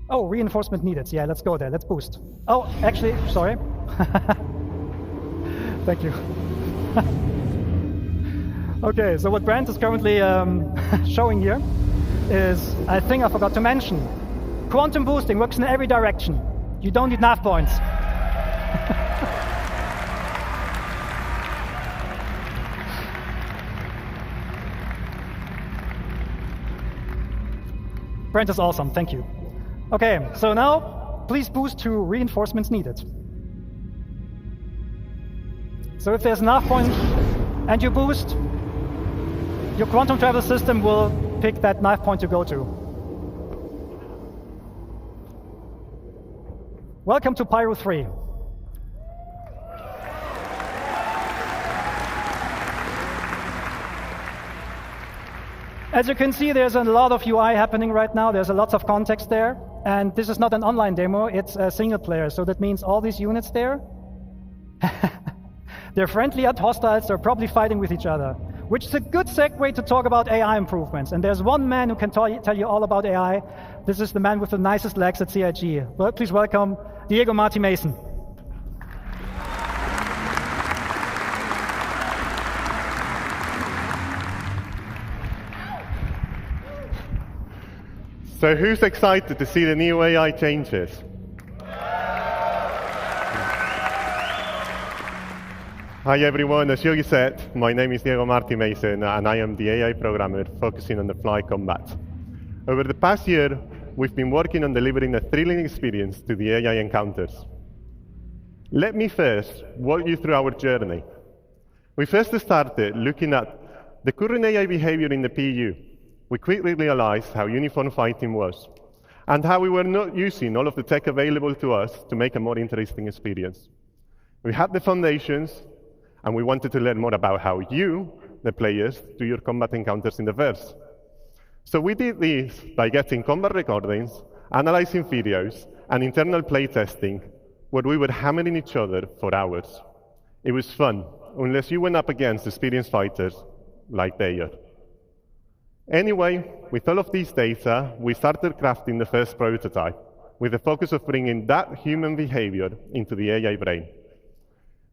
oh, reinforcement needed. Yeah, let's go there, let's boost. Oh, actually, sorry. Thank you. Okay, so what Brent is currently showing here is, I think I forgot to mention, quantum boosting works in every direction. You don't need nav points. Brent is awesome, thank you. Okay, so now please boost to reinforcements needed. So if there's enough points and you boost, your quantum travel system will pick that knife point to go to. Welcome to Pyro 3. As you can see, there's a lot of UI happening right now. There's a lot of context there. And this is not an online demo, it's a single player. So that means all these units there, they're friendly and hostiles, they're probably fighting with each other, which is a good segue to talk about AI improvements. And there's one man who can tell you all about AI. This is the man with the nicest legs at CIG. Well, please welcome Diego Marty Mason. So who's excited to see the new AI changes? Hi everyone, as Yogi said, my name is Diego Marty Mason and I am the AI programmer focusing on the flight combat. Over the past year, we've been working on delivering a thrilling experience to the AI encounters. Let me first walk you through our journey. We first started looking at the current AI behavior in the PU. We quickly realized how uniform fighting was, and how we were not using all of the tech available to us to make a more interesting experience. We had the foundations, and we wanted to learn more about how you, the players, do your combat encounters in the verse. So we did this by getting combat recordings, analyzing videos, and internal playtesting, where we were hammering each other for hours. It was fun, unless you went up against experienced fighters like they are. Anyway, with all of these data, we started crafting the first prototype, with the focus of bringing that human behavior into the AI brain.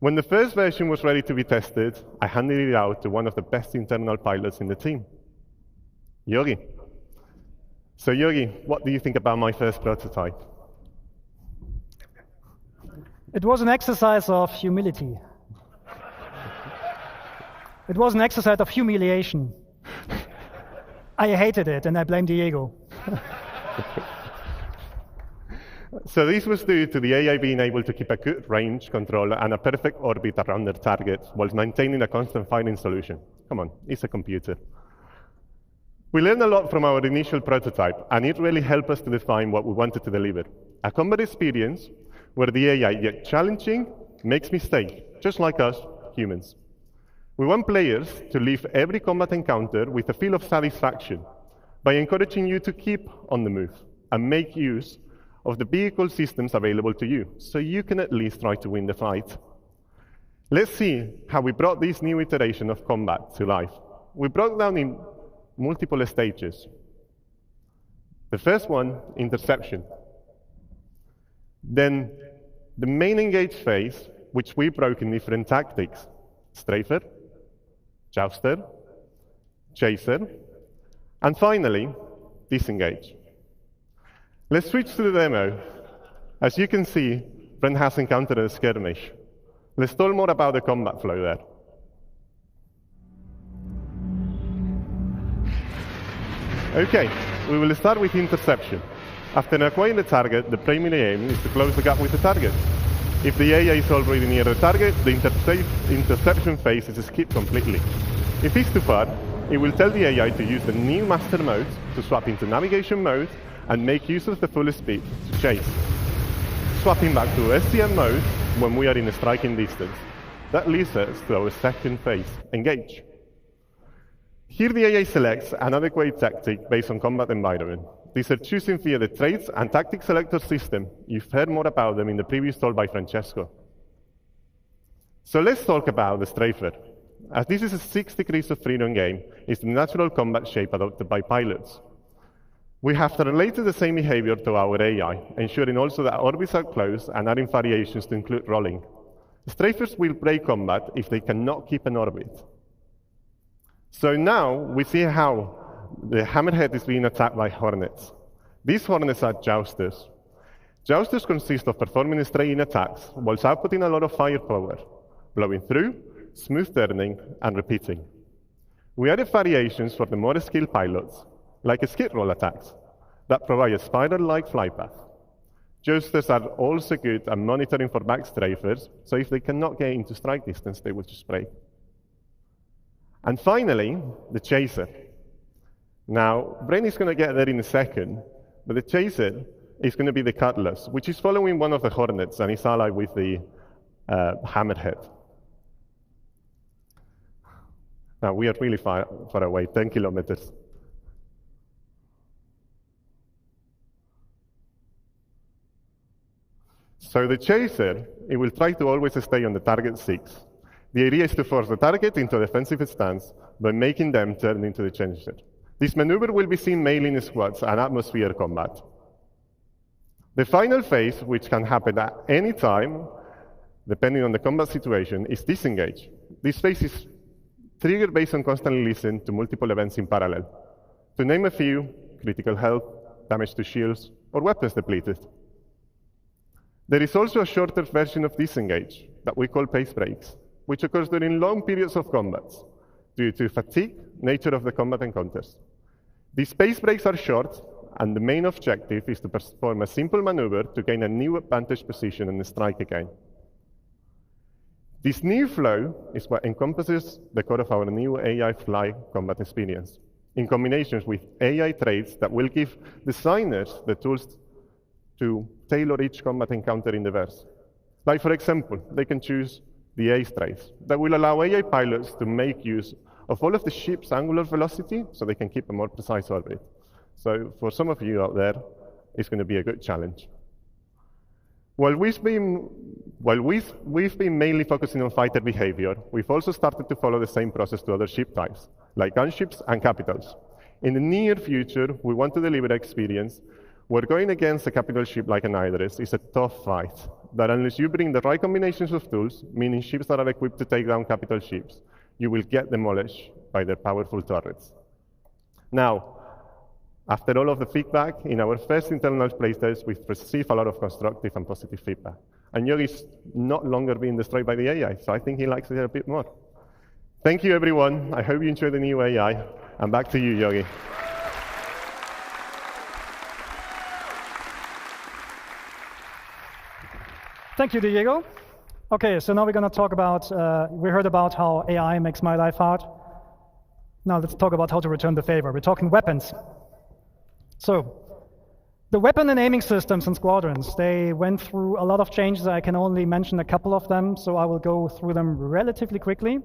When the first version was ready to be tested, I handed it out to one of the best internal pilots in the team, Yogi. So Yogi, what do you think about my first prototype? It was an exercise of humility. It was an exercise of humiliation. I hated it, and I blame Diego. So this was due to the AI being able to keep a good range control and a perfect orbit around their target while maintaining a constant firing solution. Come on, it's a computer. We learned a lot from our initial prototype, and it really helped us to define what we wanted to deliver. A combat experience where the AI, yet challenging, makes mistakes, just like us, humans. We want players to leave every combat encounter with a feel of satisfaction by encouraging you to keep on the move and make use of the vehicle systems available to you, so you can at least try to win the fight. Let's see how we brought this new iteration of combat to life. We broke down in multiple stages. The first one, interception. Then the main engage phase, which we broke in different tactics: strafer, jouster, chaser, and finally, disengage. Let's switch to the demo. As you can see, Brent has encountered a skirmish. Let's talk more about the combat flow there. Okay, we will start with interception. After acquiring the target, the primary aim is to close the gap with the target. If the AI is already near the target, the interception phase is skipped completely. If it's too far, it will tell the AI to use the new master mode to swap into navigation mode and make use of the full speed to chase. Swapping back to SCM mode when we are in a striking distance. That leads us to our second phase, engage. Here the AI selects an adequate tactic based on combat environment. These are choosing via the traits and tactic selector system. You've heard more about them in the previous talk by Francesco. So let's talk about the strafer. As this is a 6 degrees of freedom game, it's the natural combat shape adopted by pilots. We have related the same behavior to our AI, ensuring also that orbits are closed and adding variations to include rolling. Strafers will break combat if they cannot keep an orbit. So now we see how the Hammerhead is being attacked by Hornets. These Hornets are jousters. Jousters consist of performing straight-in attacks while outputting a lot of firepower, blowing through, smooth turning, and repeating. We added variations for the more skilled pilots, like skid roll attacks, that provide a spiral-like flight path. Jousters are also good at monitoring for back strafers, so if they cannot get into strike distance, they will just break. And finally, the chaser. Now, Brain is going to get there in a second, but the chaser is going to be the Cutlass, which is following one of the Hornets and is allied with the Hammerhead. Now, we are really far away, 10 kilometers. So the chaser, it will try to always stay on the target 6. The idea is to force the target into a defensive stance by making them turn into the chaser. This maneuver will be seen mainly in squads and atmosphere combat. The final phase, which can happen at any time, depending on the combat situation, is disengage. This phase is triggered based on constantly listening to multiple events in parallel. To name a few, critical health, damage to shields, or weapons depleted. There is also a shorter version of disengage that we call pace breaks, which occurs during long periods of combat due to fatigue, nature of the combat encounters. These pace breaks are short, and the main objective is to perform a simple maneuver to gain a new advantage position and strike again. This new flow is what encompasses the core of our new AI fly combat experience, in combinations with AI traits that will give designers the tools to tailor each combat encounter in the verse. Like, for example, they can choose the ACE traits that will allow AI pilots to make use of all of the ship's angular velocity so they can keep a more precise orbit. So for some of you out there, it's going to be a good challenge. While we've been mainly focusing on fighter behavior, we've also started to follow the same process to other ship types, like gunships and capitals. In the near future, we want to deliver an experience where going against a capital ship like an Hydrus is a tough fight, that unless you bring the right combinations of tools, meaning ships that are equipped to take down capital ships, you will get demolished by their powerful turrets. Now, after all of the feedback, in our first internal playtest, we've received a lot of constructive and positive feedback. And Yogi's not longer being destroyed by the AI, so I think he likes it a bit more. Thank you, everyone. I hope you enjoy the new AI. And back to you, Yogi. Thank you, Diego. Okay, so now we're going to talk about, we heard about how AI makes my life hard. Now let's talk about how to return the favor. We're talking weapons. So, the weapon and aiming systems in Squadrons, they went through a lot of changes. I can only mention a couple of them, so I will go through them relatively quickly.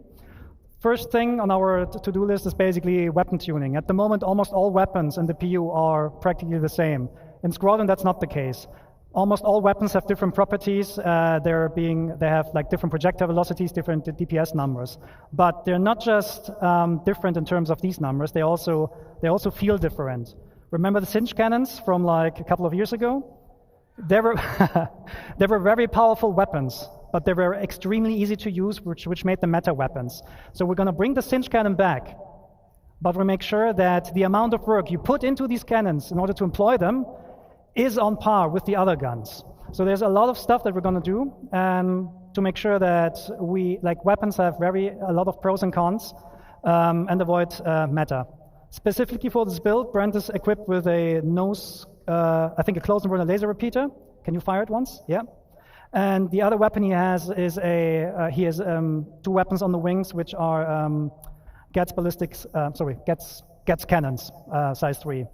First thing on our to-do list is basically weapon tuning. At the moment, almost all weapons in the PU are practically the same. In Squadron, that's not the case. Almost all weapons have different properties. They have like different projectile velocities, different DPS numbers. But they're not just different in terms of these numbers. They also feel different. Remember the cinch cannons from like a couple of years ago? They were very powerful weapons, but they were extremely easy to use, which made them meta weapons. So we're going to bring the cinch cannon back, but we'll make sure that the amount of work you put into these cannons in order to employ them is on par with the other guns. So there's a lot of stuff that we're going to do to make sure that weapons have a lot of pros and cons and avoid meta. Specifically for this build, Brent is equipped with a I think a close and burner laser repeater. Can you fire it once? Yeah. And the other weapon he has is he has 2 weapons on the wings, which are Gets cannons, size 3.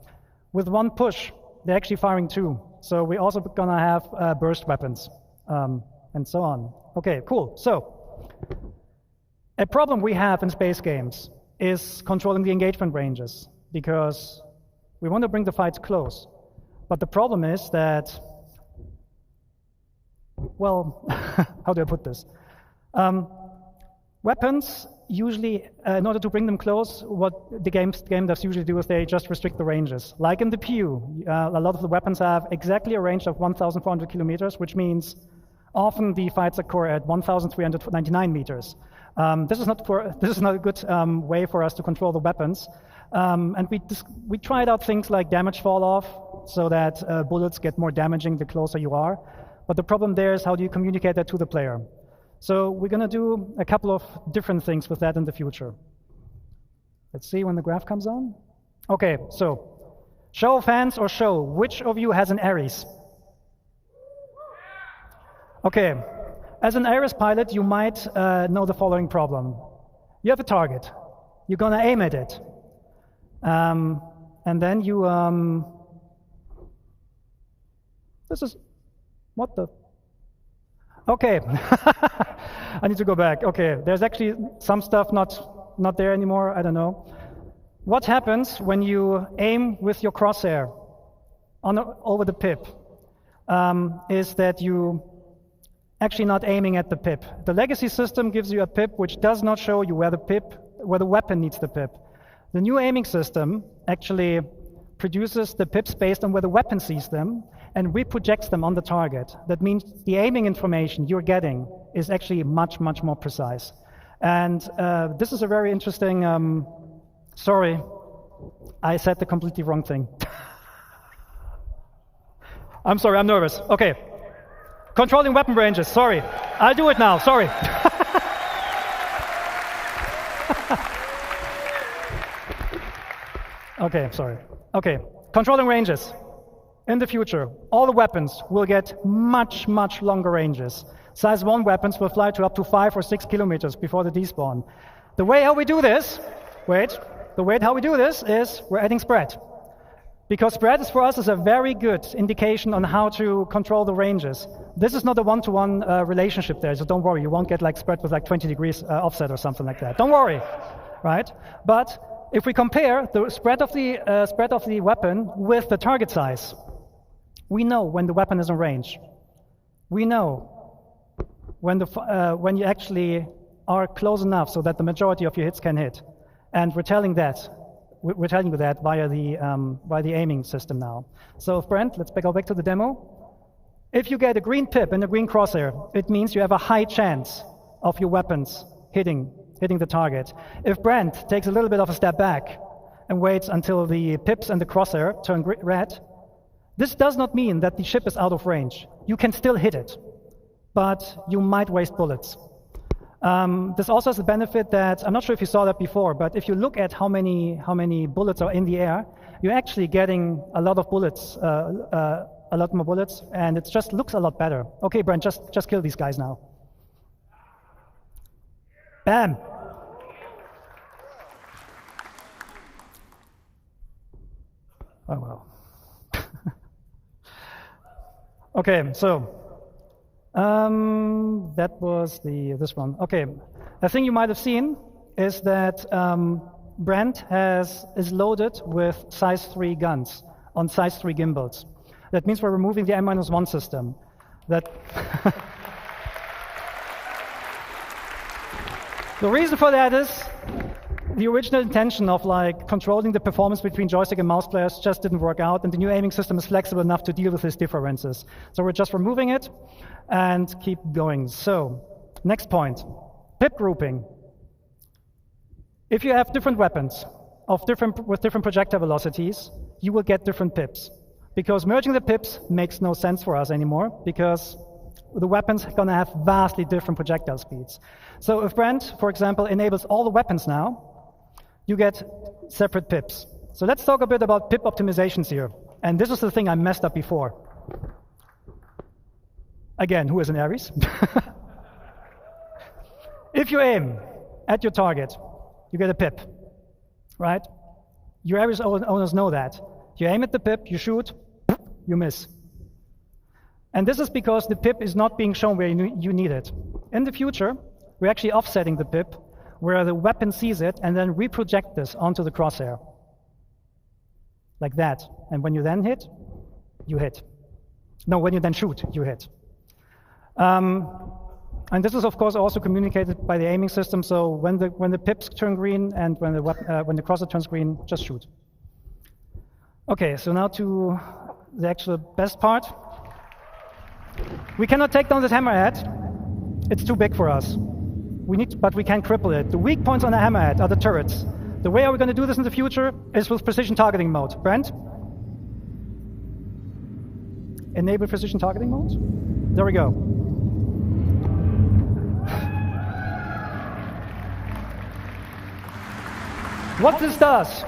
With one push, they're actually firing 2. So we're also gonna have burst weapons and so on. Okay, cool. So a problem we have in space games is controlling the engagement ranges, because we want to bring the fights close. But the problem is that, well, how do I put this? Weapons usually, in order to bring them close, what the game devs usually do is they just restrict the ranges. Like in the PU, a lot of the weapons have exactly a range of 1,400 kilometers, which means often the fights occur at 1,399 meters. This is not a good way for us to control the weapons. And we tried out things like damage fall off, so that bullets get more damaging the closer you are. But the problem there is, how do you communicate that to the player? So we're going to do a couple of different things with that in the future. Let's see when the graph comes on. Okay, so show of hands or show. Which of you has an Ares? Okay, as an Ares pilot, you might know the following problem. You have a target. You're going to aim at it. And then you, this is, what the? Okay, I need to go back. Okay, there's actually some stuff not there anymore, I don't know. What happens when you aim with your crosshair over the pip is that you actually not aiming at the pip. The legacy system gives you a pip which does not show you where the weapon needs the pip. The new aiming system actually produces the pips based on where the weapon sees them and reprojects them on the target. That means the aiming information you're getting is actually much, much more precise. And this is a very interesting, sorry, I said the completely wrong thing. I'm sorry, I'm nervous. Okay, controlling weapon ranges, sorry. I'll do it now, sorry. Okay, sorry. Okay, controlling ranges. In the future, all the weapons will get much, much longer ranges. Size 1 weapons will fly to up to 5 or 6 kilometers before the despawn. The way how we do this, how we do this is we're adding spread. Because spread is for us is a very good indication on how to control the ranges. This is not a one-to-one relationship there, so don't worry, you won't get like spread with like 20 degrees offset or something like that. Don't worry, right? But if we compare the spread of the weapon with the target size, we know when the weapon is in range. We know when you actually are close enough so that the majority of your hits can hit, and we're telling you that via the aiming system now. So, Brent, let's go back to the demo. If you get a green pip and a green crosshair, it means you have a high chance of your weapons hitting the target. If Brent takes a little bit of a step back and waits until the pips and the crosshair turn red, this does not mean that the ship is out of range. You can still hit it, but you might waste bullets. This also has the benefit that, I'm not sure if you saw that before, but if you look at how many bullets are in the air, you're actually getting a lot of bullets, a lot more bullets, and it just looks a lot better. Okay, Brent, just kill these guys now. Bam! Oh, well. Okay, so that was this one. Okay, a thing you might have seen is that Brent is loaded with size 3 guns on size 3 gimbals. That means we're removing the M-1 system. The reason for that is the original intention of like controlling the performance between joystick and mouse players just didn't work out, and the new aiming system is flexible enough to deal with these differences. So we're just removing it and keep going. So, next point, pip grouping. If you have different weapons with different projectile velocities, you will get different pips. Because merging the pips makes no sense for us anymore, because the weapons are going to have vastly different projectile speeds. So if Brent, for example, enables all the weapons now, you get separate pips. So let's talk a bit about pip optimizations here. And this is the thing I messed up before. Again, who is an Aries? If you aim at your target, you get a pip, right? Your Aries owners know that. You aim at the pip, you shoot, you miss. And this is because the pip is not being shown where you need it. In the future, we're actually offsetting the pip where the weapon sees it and then reproject this onto the crosshair. Like that. And when you then hit, you hit. No, when you then shoot, you hit. And this is, of course, also communicated by the aiming system. So when the pips turn green and when the crosshair turns green, just shoot. Okay, so now to the actual best part. We cannot take down this hammerhead. It's too big for us. But we can cripple it. The weak points on the hammerhead are the turrets. The way we're going to do this in the future is with precision targeting mode. Brent? Enable precision targeting mode. There we go. What this does,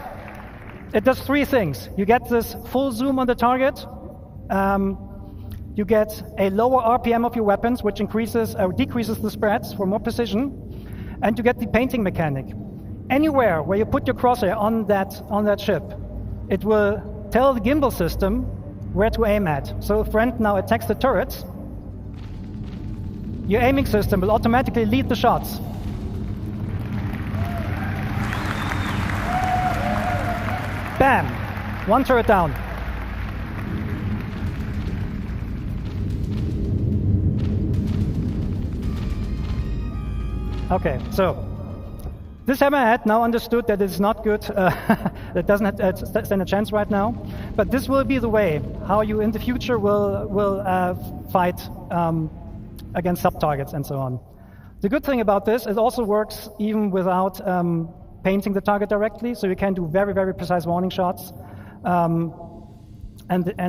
it does 3 things. You get this full zoom on the target. You get a lower RPM of your weapons, which increases or decreases the spreads for more precision, and you get the painting mechanic. Anywhere where you put your crosshair on that ship, it will tell the gimbal system where to aim at. So if Brent now attacks the turrets, your aiming system will automatically lead the shots. Bam! One turret down. Okay, so this hammerhead now understood that it's not good, that doesn't stand a chance right now, but this will be the way how you in the future will fight against sub-targets and so on. The good thing about this, it also works even without painting the target directly, so you can do very, very precise warning shots, and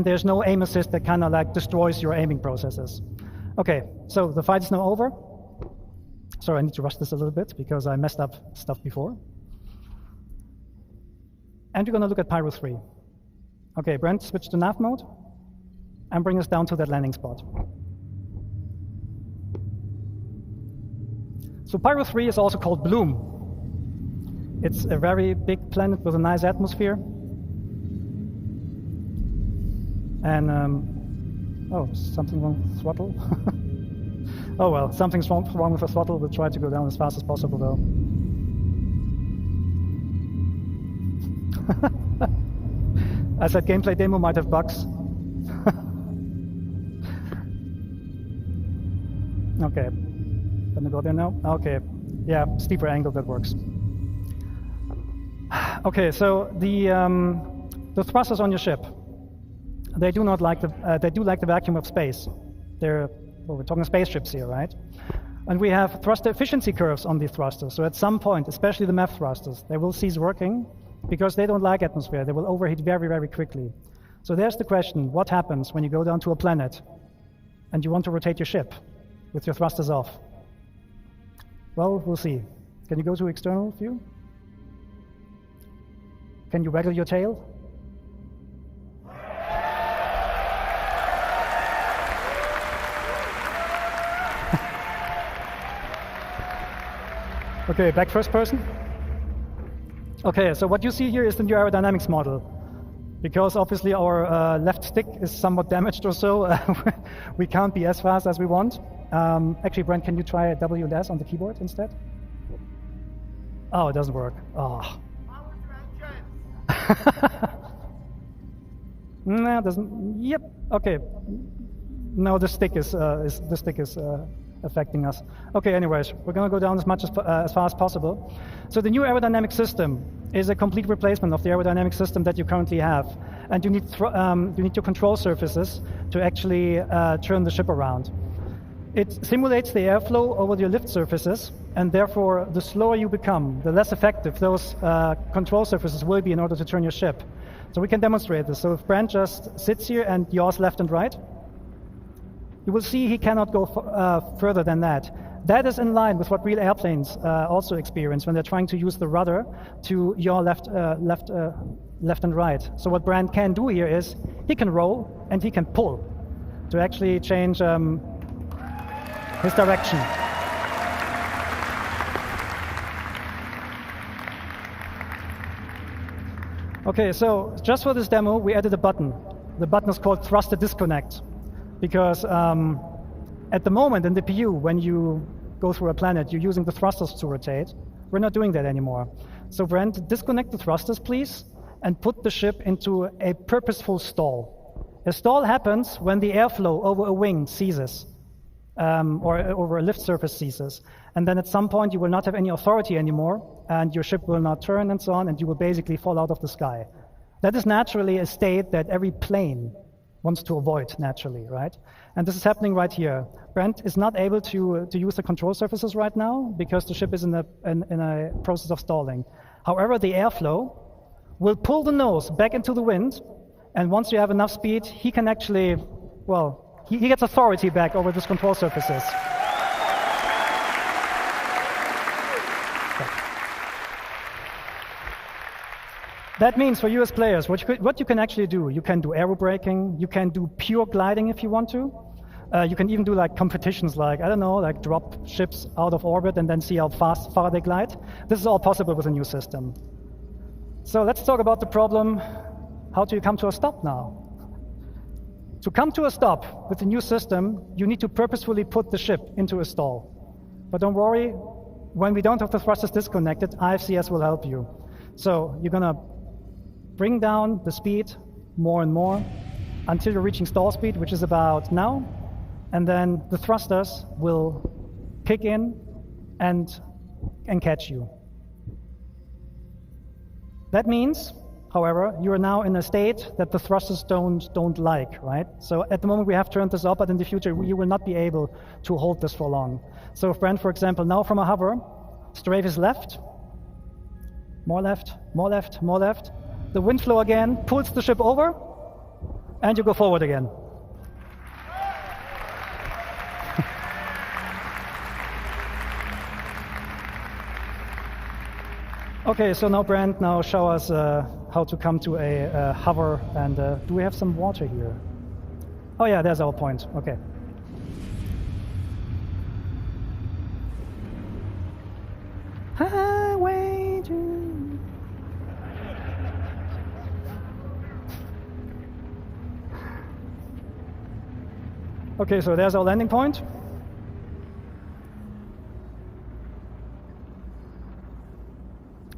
there's no aim assist that kind of like destroys your aiming processes. Okay, so the fight is now over. Sorry, I need to rush this a little bit because I messed up stuff before. And we're going to look at Pyro 3. Okay, Brent, switch to nav mode and bring us down to that landing spot. So Pyro 3 is also called Bloom. It's a very big planet with a nice atmosphere. And, oh, something wrong with the throttle. Oh well, something's wrong with the throttle. We'll try to go down as fast as possible, though. I said gameplay demo might have bugs. Okay, gonna go there now. Okay, yeah, steeper angle, that works. Okay, so the thrusters on your ship, they do not like they do like the vacuum of space. Well, we're talking spaceships here, right? And we have thruster efficiency curves on these thrusters. So at some point, especially the MEF thrusters, they will cease working because they don't like atmosphere. They will overheat very, very quickly. So there's the question, what happens when you go down to a planet and you want to rotate your ship with your thrusters off? Well, we'll see. Can you go to external view? Can you waggle your tail? Okay, back first person. Okay, so what you see here is the new aerodynamics model. Because obviously our left stick is somewhat damaged or so, we can't be as fast as we want. Actually, Brent, can you try W and S on the keyboard instead? Oh, it doesn't work. Oh. No, it doesn't. Yep. Okay. No, the stick is affecting us. Okay, anyways, we're going to go down as far as possible. So the new aerodynamic system is a complete replacement of the aerodynamic system that you currently have, and you need your control surfaces to actually turn the ship around. It simulates the airflow over your lift surfaces, and therefore, the slower you become, the less effective those control surfaces will be in order to turn your ship. So we can demonstrate this. So if Brent just sits here and yaws left and right, you will see he cannot go further than that. That is in line with what real airplanes also experience when they're trying to use the rudder to yaw left and right. So what Brent can do here is he can roll and he can pull to actually change his direction. Okay, so just for this demo, we added a button. The button is called Thruster Disconnect. Because at the moment in the PU, when you go through a planet, you're using the thrusters to rotate. We're not doing that anymore. So Brent, disconnect the thrusters, please, and put the ship into a purposeful stall. A stall happens when the airflow over a wing ceases, or over a lift surface ceases. And then at some point, you will not have any authority anymore, and your ship will not turn and so on, and you will basically fall out of the sky. That is naturally a state that every plane wants to avoid naturally, right? And this is happening right here. Brent is not able to use the control surfaces right now because the ship is in a process of stalling. However, the airflow will pull the nose back into the wind, and once you have enough speed, he can actually, well, he gets authority back over these control surfaces. That means for you as players, what you can actually do, you can do aerobraking, you can do pure gliding if you want to. You can even do like competitions like, I don't know, like drop ships out of orbit and then see how far they glide. This is all possible with a new system. So let's talk about the problem how do you come to a stop now? To come to a stop with the new system, you need to purposefully put the ship into a stall. But don't worry, when we don't have the thrusters disconnected, IFCS will help you. So you're going to bring down the speed more and more until you're reaching stall speed, which is about now. And then the thrusters will kick in and catch you. That means, however, you are now in a state that the thrusters don't like, right? So at the moment we have turned this up, but in the future you will not be able to hold this for long. So Brent, for example, now from a hover, strafe is left, more left, more left, more left. The wind flow again pulls the ship over, and you go forward again. Okay, so now Brent, now show us how to come to a hover, and do we have some water here? Oh yeah, there's our point, okay. Highway to... Okay, so there's our landing point.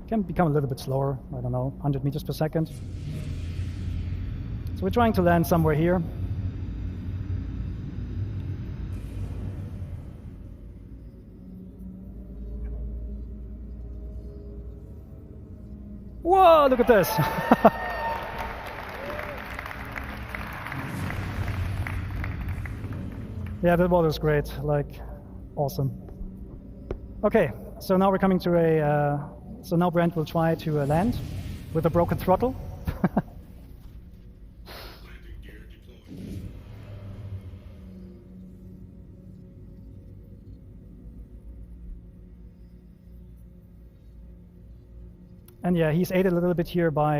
Can become a little bit slower, I don't know, 100 meters per second. So we're trying to land somewhere here. Whoa, look at this. Yeah, that water's great, like, awesome. Okay, so now we're coming to a, so now Brent will try to land with a broken throttle. And yeah, he's aided a little bit here by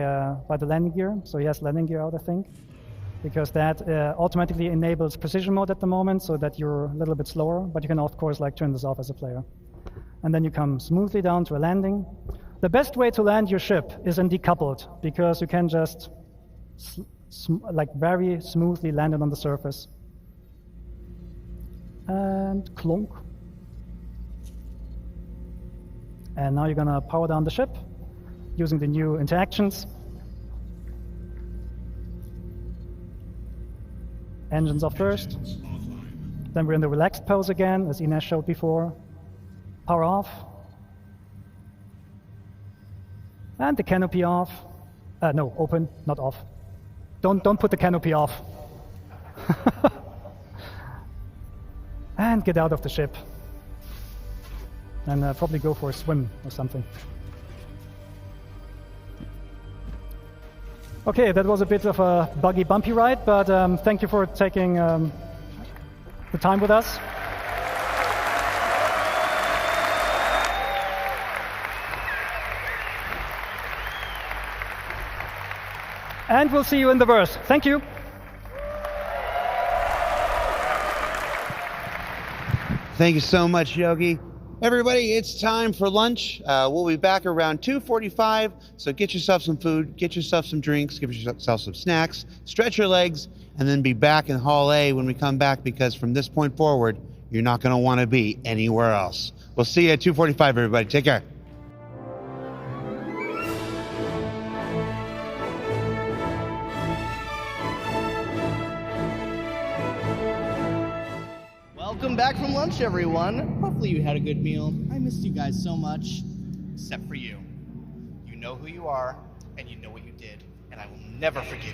the landing gear. So he has landing gear out, I think, because that automatically enables precision mode at the moment, so that you're a little bit slower. But you can, of course, like turn this off as a player. And then you come smoothly down to a landing. The best way to land your ship is in decoupled, because you can just like very smoothly land it on the surface. And clunk. And now you're gonna power down the ship using the new interactions. Engines off first. Then we're in the relaxed pose again, as Ines showed before. Power off. And the canopy off. No, open, not off. Don't put the canopy off. And get out of the ship. And probably go for a swim or something. Okay, that was a bit of a buggy, bumpy ride, but thank you for taking the time with us. And we'll see you in the verse. Thank you. Thank you so much, Yogi. Everybody, it's time for lunch. We'll be back around 2:45, so get yourself some food, get yourself some drinks, give yourself some snacks, stretch your legs, and then be back in Hall A when we come back, because from this point forward, you're not going to want to be anywhere else. We'll see you at 2:45, everybody. Take care. Welcome back from lunch, everyone. Hopefully you had a good meal. I missed you guys so much, except for you. You know who you are, and you know what you did, and I will never forgive you.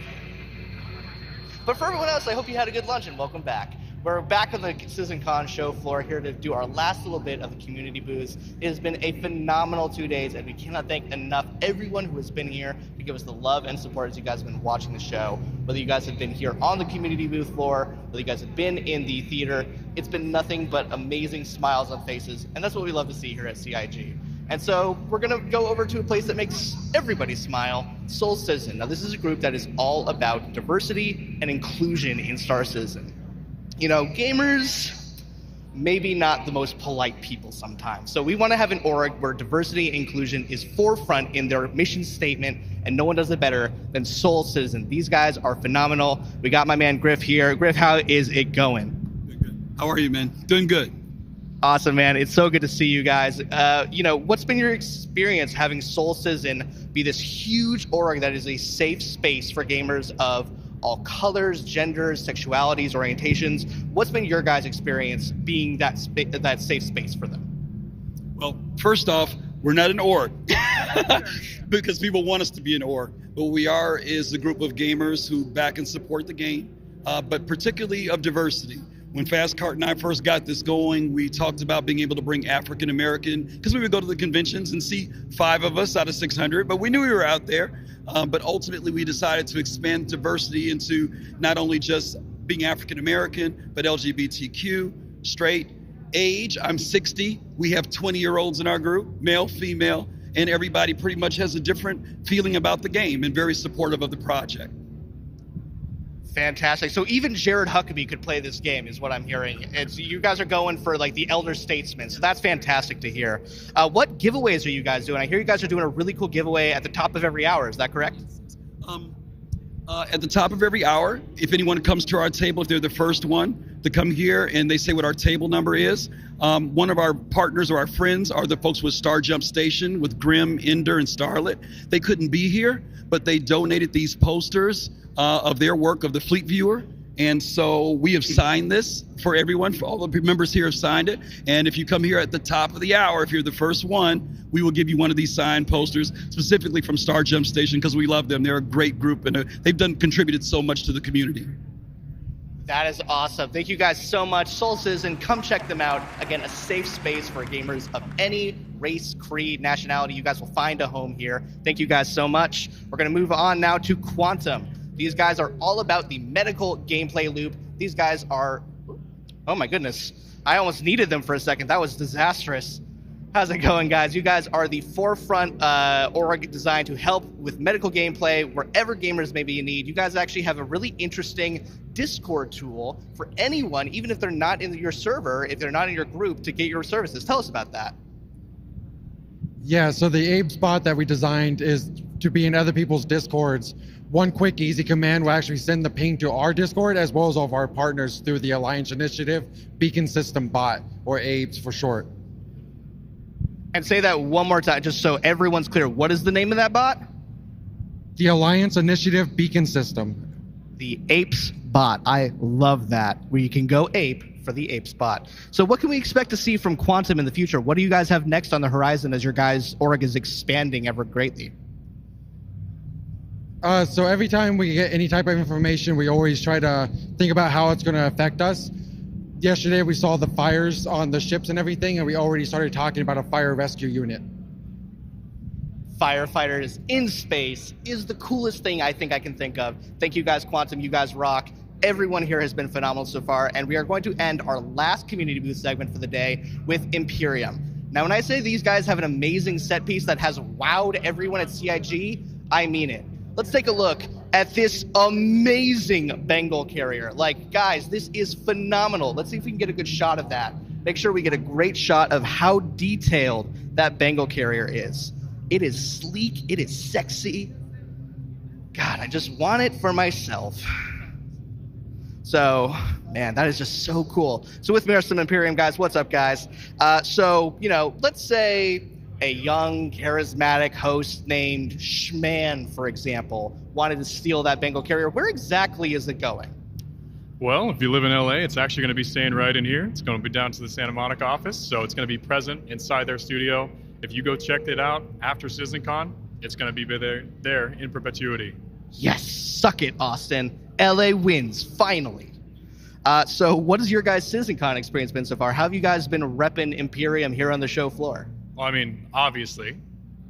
But for everyone else, I hope you had a good lunch, and welcome back. We're back on the CitizenCon show floor here to do our last little bit of the community booths. It has been a phenomenal 2 days, and we cannot thank enough everyone who has been here to give us the love and support as you guys have been watching the show. Whether you guys have been here on the community booth floor, whether you guys have been in the theater, it's been nothing but amazing smiles on faces, and that's what we love to see here at CIG. And so we're going to go over to a place that makes everybody smile, Soul Citizen. Now, this is a group that is all about diversity and inclusion in Star Citizen. You know, gamers, maybe not the most polite people sometimes. So we want to have an org where diversity and inclusion is forefront in their mission statement and no one does it better than Soul Citizen. These guys are phenomenal. We got my man Griff here. Griff, how is it going? How are you, man? Doing good. Awesome, man. It's so good to see you guys. What's been your experience having Soul Citizen be this huge org that is a safe space for gamers of all colors, genders, sexualities, orientations? What's been your guys' experience being that safe space for them? Well, first off, we're not an org because people want us to be an org. What we are is a group of gamers who back and support the game, but particularly of diversity. When Fast Cart and I first got this going, we talked about being able to bring African American, because we would go to the conventions and see 5 of us out of 600, but we knew we were out there. But ultimately, we decided to expand diversity into not only just being African American, but LGBTQ, straight, age. I'm 60. We have 20-year-olds in our group, male, female, and everybody pretty much has a different feeling about the game and very supportive of the project. Fantastic. So even Jared Huckabee could play this game, is what I'm hearing. You guys are going for like the elder statesman, so that's fantastic to hear. What giveaways are you guys doing? I hear you guys are doing a really cool giveaway at the top of every hour. Is that correct? At the top of every hour, if anyone comes to our table, if they're the first one to come here and they say what our table number is, one of our partners or our friends are the folks with Star Jump Station, with Grim, Ender, and Starlet. They couldn't be here, but they donated these posters of their work of the Fleet Viewer. And so we have signed this for everyone, for all the members here have signed it. And if you come here at the top of the hour, if you're the first one, we will give you one of these signed posters, specifically from Star Jump Station, because we love them. They're a great group, and they've contributed so much to the community. That is awesome. Thank you guys so much. Soul Citizen, come check them out. Again, a safe space for gamers of any race, creed, nationality. You guys will find a home here. Thank you guys so much. We're going to move on now to Quantum. These guys are all about the medical gameplay loop. These guys are, oh my goodness, I almost needed them for a second. That was disastrous. How's it going, guys? You guys are the forefront org designed to help with medical gameplay wherever gamers may be in need. You guys actually have a really interesting Discord tool for anyone, even if they're not in your server, if they're not in your group, to get your services. Tell us about that. Yeah, so the Abe bot that we designed is to be in other people's Discords. One quick, easy command will actually send the ping to our Discord as well as all of our partners through the Alliance Initiative Beacon System Bot, or ABES for short. And say that one more time, just so everyone's clear. What is the name of that bot? The Alliance Initiative Beacon System. The APES bot. I love that. Where you can go ape for the APES bot. So what can we expect to see from Quantum in the future? What do you guys have next on the horizon as your guys' org is expanding ever greatly? So every time we get any type of information, we always try to think about how it's going to affect us. Yesterday, we saw the fires on the ships and everything, and we already started talking about a fire rescue unit. Firefighters in space is the coolest thing I think I can think of. Thank you guys, Quantum. You guys rock. Everyone here has been phenomenal so far, and we are going to end our last community booth segment for the day with Imperium. Now, when I say these guys have an amazing set piece that has wowed everyone at CIG, I mean it. Let's take a look at this amazing Bengal carrier. Like, guys, this is phenomenal. Let's see if we can get a good shot of that. Make sure we get a great shot of how detailed that Bengal carrier is. It is sleek. It is sexy. God, I just want it for myself. So, man, that is just so cool. So with me are some Imperium guys. What's up, guys? Let's say a young, charismatic host named Schman, for example, wanted to steal that Bengal carrier. Where exactly is it going? Well, if you live in LA, it's actually going to be staying right in here. It's going to be down to the Santa Monica office, so it's going to be present inside their studio. If you go check it out after CitizenCon, it's going to be there in perpetuity. Yes, suck it, Austin. LA wins, finally. So what has your guys' CitizenCon experience been so far? How have you guys been repping Imperium here on the show floor? Well, I mean, obviously,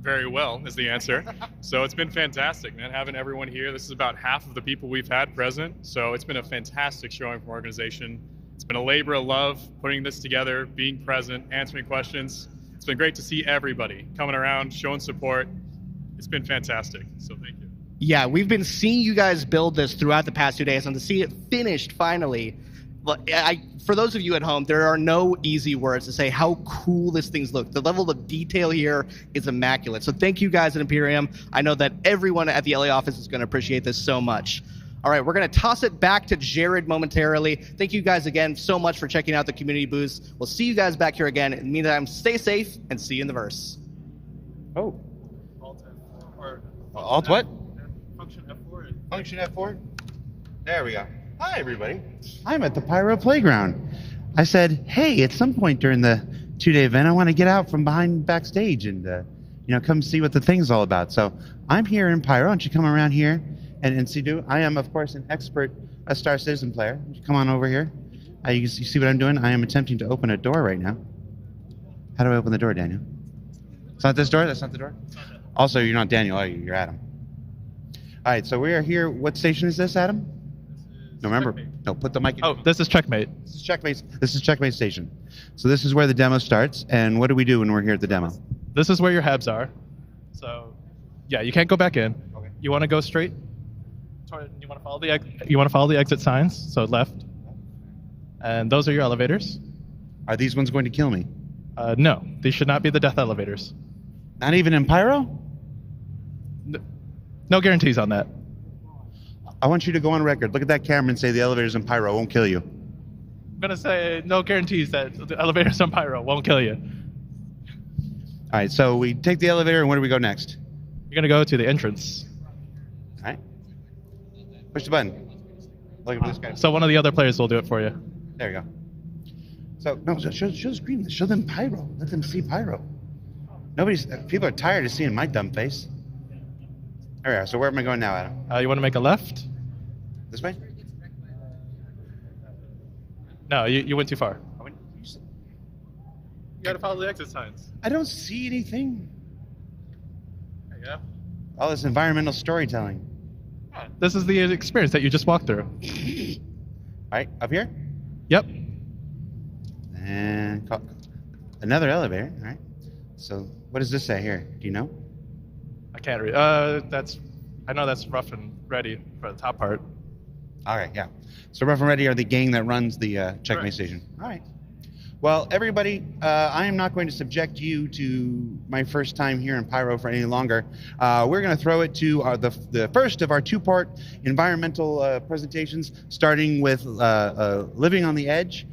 very well is the answer. So it's been fantastic, man, having everyone here. This is about half of the people we've had present. So it's been a fantastic showing from our organization. It's been a labor of love putting this together, being present, answering questions. It's been great to see everybody coming around, showing support. It's been fantastic. So thank you. Yeah, we've been seeing you guys build this throughout the past 2 days, and to see it finished finally, For those of you at home, there are no easy words to say how cool this thing looks. The level of detail here is immaculate. So thank you guys at Imperium. I know that everyone at the LA office is going to appreciate this so much. All right, we're going to toss it back to Jared momentarily. Thank you guys again so much for checking out the community booths. We'll see you guys back here again. In the meantime, stay safe and see you in the verse. Oh. Alt what? Function F4. Function F4? There we go. Hi, everybody. I'm at the Pyro Playground. I said, hey, at some point during the 2-day event, I want to get out from behind backstage and, come see what the thing's all about. So I'm here in Pyro. Why don't you come around here and see? I am, of course, an expert Star Citizen player. Come on over here. You see what I'm doing? I am attempting to open a door right now. How do I open the door, Daniel? It's not this door? That's not the door? Also, you're not Daniel, are you? You're Adam. All right, so we are here. What station is this, Adam? No, remember. Checkmate. No, put the mic in. Oh, this is Checkmate. This is Checkmate. This is Checkmate Station. So this is where the demo starts. And what do we do when we're here at the demo? This is where your habs are. So, yeah, you can't go back in. Okay. You want to go straight. You want to follow the exit signs. So left. And those are your elevators. Are these ones going to kill me? No, these should not be the death elevators. Not even in Pyro? No guarantees on that. I want you to go on record. Look at that camera and say the elevators in Pyro won't kill you. I'm going to say no guarantees that the elevators on Pyro won't kill you. All right, so we take the elevator, and where do we go next? You're going to go to the entrance. All right. Push the button. Look at this guy. So one of the other players will do it for you. There you go. So, no, show the screen. Show them Pyro. Let them see Pyro. People are tired of seeing my dumb face. There we are. So where am I going now, Adam? You want to make a left? This way? No, you went too far. You got to follow the exit signs. I don't see anything. There you go. All this environmental storytelling. Yeah, this is the experience that you just walked through. All right, up here? Yep. And another elevator. All right. So what does this say here? Do you know? I can't read. I know that's Rough and Ready for the top part. All right, yeah. So Rough and Ready are the gang that runs the Checkmate Station. All right. Well, everybody, I am not going to subject you to my first time here in Pyro for any longer. We're going to throw it to the first of our two-part environmental presentations, starting with Living on the Edge.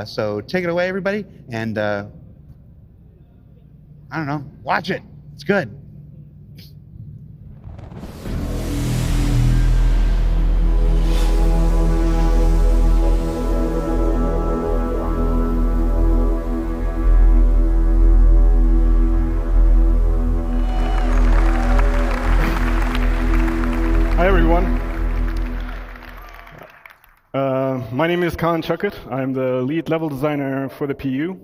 So take it away, everybody, and I don't know, watch it. It's good. Hi, everyone. My name is Khan Chuckett. I'm the lead level designer for the PU.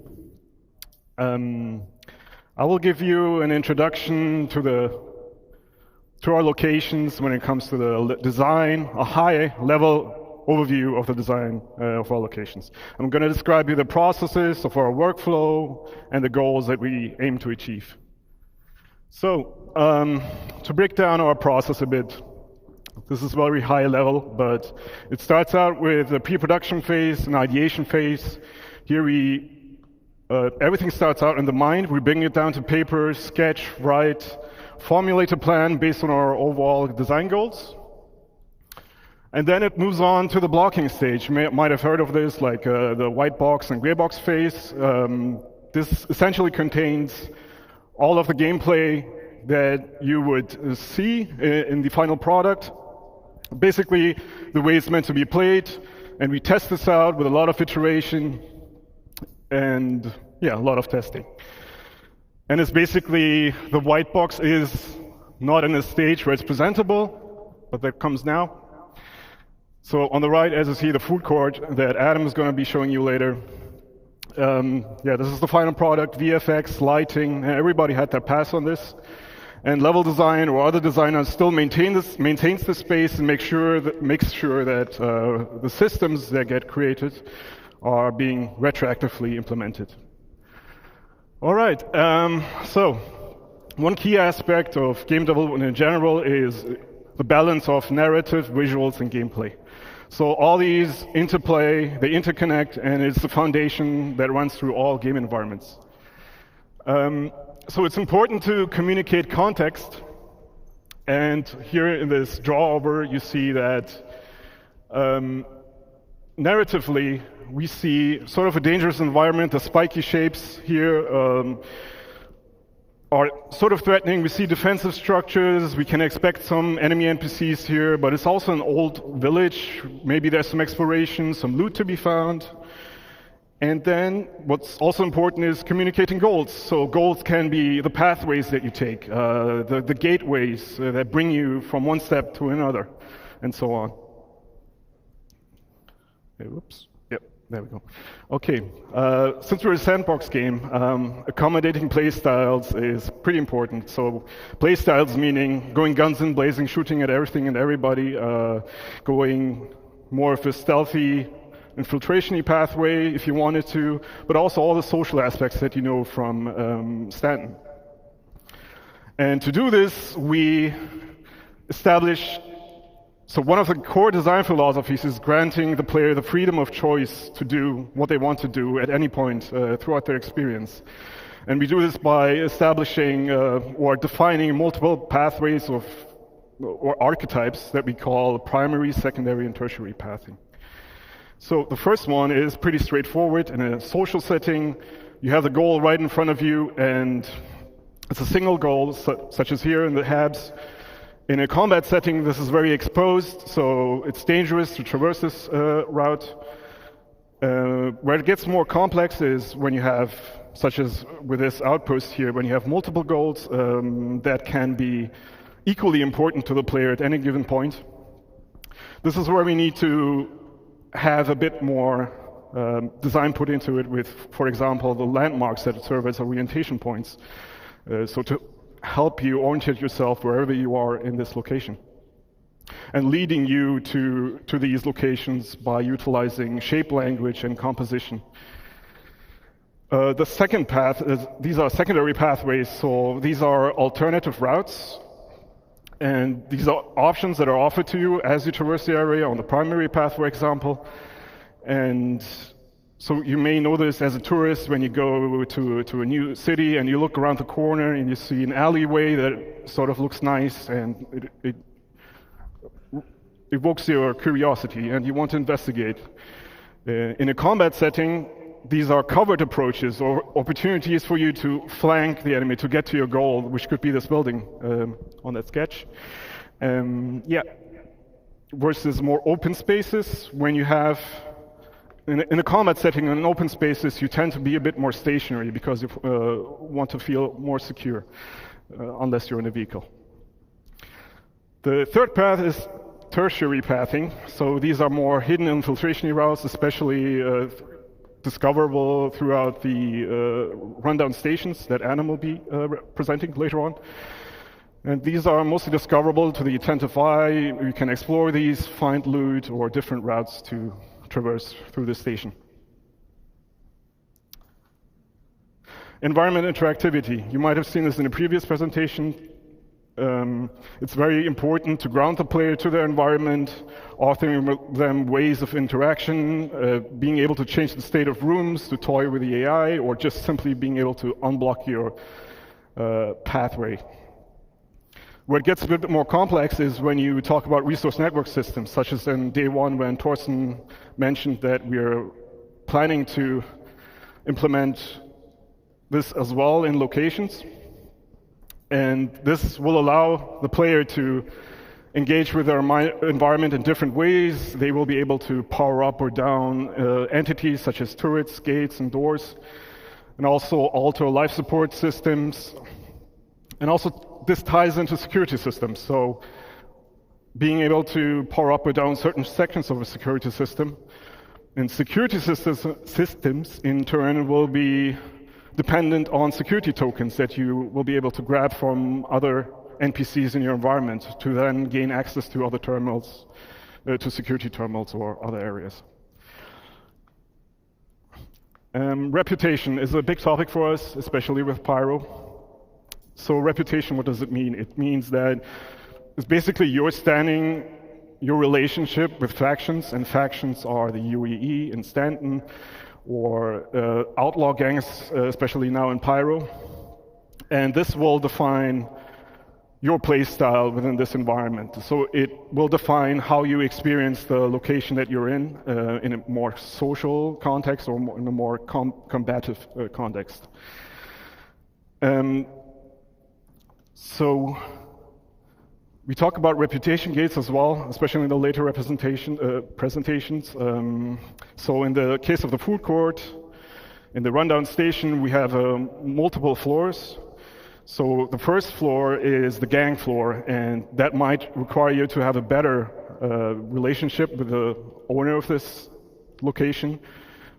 I will give you an introduction to our locations when it comes to the design, a high-level overview of the design of our locations. I'm going to describe you the processes of our workflow and the goals that we aim to achieve. So, to break down our process a bit, this is very high level, but it starts out with a pre-production phase, an ideation phase. Here everything starts out in the mind. We bring it down to paper, sketch, write, formulate a plan based on our overall design goals. And then it moves on to the blocking stage. You might have heard of this, like the white box and gray box phase. This essentially contains all of the gameplay that you would see in the final product. Basically, the way it's meant to be played, and we test this out with a lot of iteration and, yeah, a lot of testing. And it's basically, the white box is not in a stage where it's presentable, but that comes now. So on the right, as you see, the food court that Adam is going to be showing you later. Yeah, this is the final product, VFX, lighting, everybody had their pass on this. And level design or other designers still maintains the space and makes sure that the systems that get created are being retroactively implemented. All right, so one key aspect of game development in general is the balance of narrative, visuals, and gameplay. So all these interplay, they interconnect, and it's the foundation that runs through all game environments. So it's important to communicate context. And here in this draw over, you see that narratively, we see sort of a dangerous environment. The spiky shapes here are sort of threatening. We see defensive structures. We can expect some enemy NPCs here, but it's also an old village. Maybe there's some exploration, some loot to be found. And then what's also important is communicating goals. So goals can be the pathways that you take, the gateways that bring you from one step to another, and so on. Okay, whoops. Yep, there we go. Okay, since we're a sandbox game, accommodating playstyles is pretty important. So playstyles meaning going guns in blazing, shooting at everything and everybody, going more of a stealthy, infiltration-y pathway if you wanted to, but also all the social aspects that you know from Stanton. And to do this, we establish, so one of the core design philosophies is granting the player the freedom of choice to do what they want to do at any point throughout their experience. And we do this by establishing or defining multiple pathways or archetypes that we call primary, secondary, and tertiary pathing. So the first one is pretty straightforward. In a social setting, you have the goal right in front of you, and it's a single goal, such as here in the Habs. In a combat setting, this is very exposed, so it's dangerous to traverse this route. Where it gets more complex is when you have, such as with this outpost here, when you have multiple goals that can be equally important to the player at any given point. This is where we need to have a bit more design put into it with, for example, the landmarks that serve as orientation points. So to help you orientate yourself wherever you are in this location. And leading you to these locations by utilizing shape language and composition. The second path is, these are secondary pathways, so these are alternative routes. And these are options that are offered to you as you traverse the area on the primary path, for example. And so you may know this as a tourist when you go to a new city and you look around the corner and you see an alleyway that sort of looks nice and it evokes your curiosity and you want to investigate. In a combat setting, these are covered approaches or opportunities for you to flank the enemy to get to your goal, which could be this building on that sketch. Yeah. Versus more open spaces, when you have, in a combat setting, in open spaces, you tend to be a bit more stationary because you want to feel more secure, unless you're in a vehicle. The third path is tertiary pathing. So these are more hidden infiltration routes, especially discoverable throughout the rundown stations that Anna will be presenting later on. And these are mostly discoverable to the attentive eye. You can explore these, find loot, or different routes to traverse through the station. Environment interactivity. You might have seen this in a previous presentation. It's very important to ground the player to their environment, offering them ways of interaction, being able to change the state of rooms to toy with the AI, or just simply being able to unblock your pathway. Where it gets a bit more complex is when you talk about resource network systems, such as in day one when Torsten mentioned that we are planning to implement this as well in locations. And this will allow the player to engage with their environment in different ways. They will be able to power up or down entities such as turrets, gates, and doors, and also alter life support systems. And also this ties into security systems. So being able to power up or down certain sections of a security system. And security systems in turn will be dependent on security tokens that you will be able to grab from other NPCs in your environment to then gain access to other terminals, to security terminals or other areas. Reputation is a big topic for us, especially with Pyro. So reputation, what does it mean? It means that it's basically your standing your relationship with factions, and factions are the UEE in Stanton, or outlaw gangs, especially now in Pyro. And this will define your play style within this environment. So it will define how you experience the location that you're in a more social context or in a more combative context. So we talk about reputation gates as well, especially in the later presentations. So in the case of the food court, in the rundown station, we have multiple floors. So the first floor is the gang floor, and that might require you to have a better relationship with the owner of this location,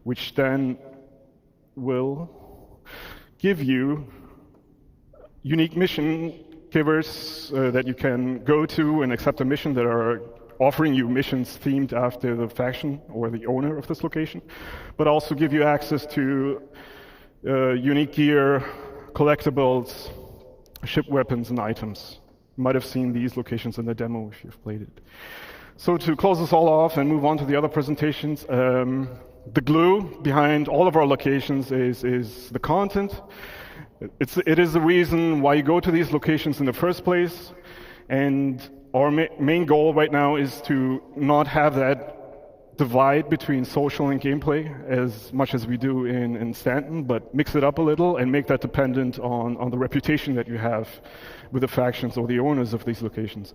which then will give you unique mission givers that you can go to and accept a mission that are offering you missions themed after the faction or the owner of this location, but also give you access to unique gear, collectibles, ship weapons, and items. You might have seen these locations in the demo if you've played it. So to close this all off and move on to the other presentations, the glue behind all of our locations is the content. It is the reason why you go to these locations in the first place, and our main goal right now is to not have that divide between social and gameplay as much as we do in Stanton, but mix it up a little and make that dependent on the reputation that you have with the factions or the owners of these locations.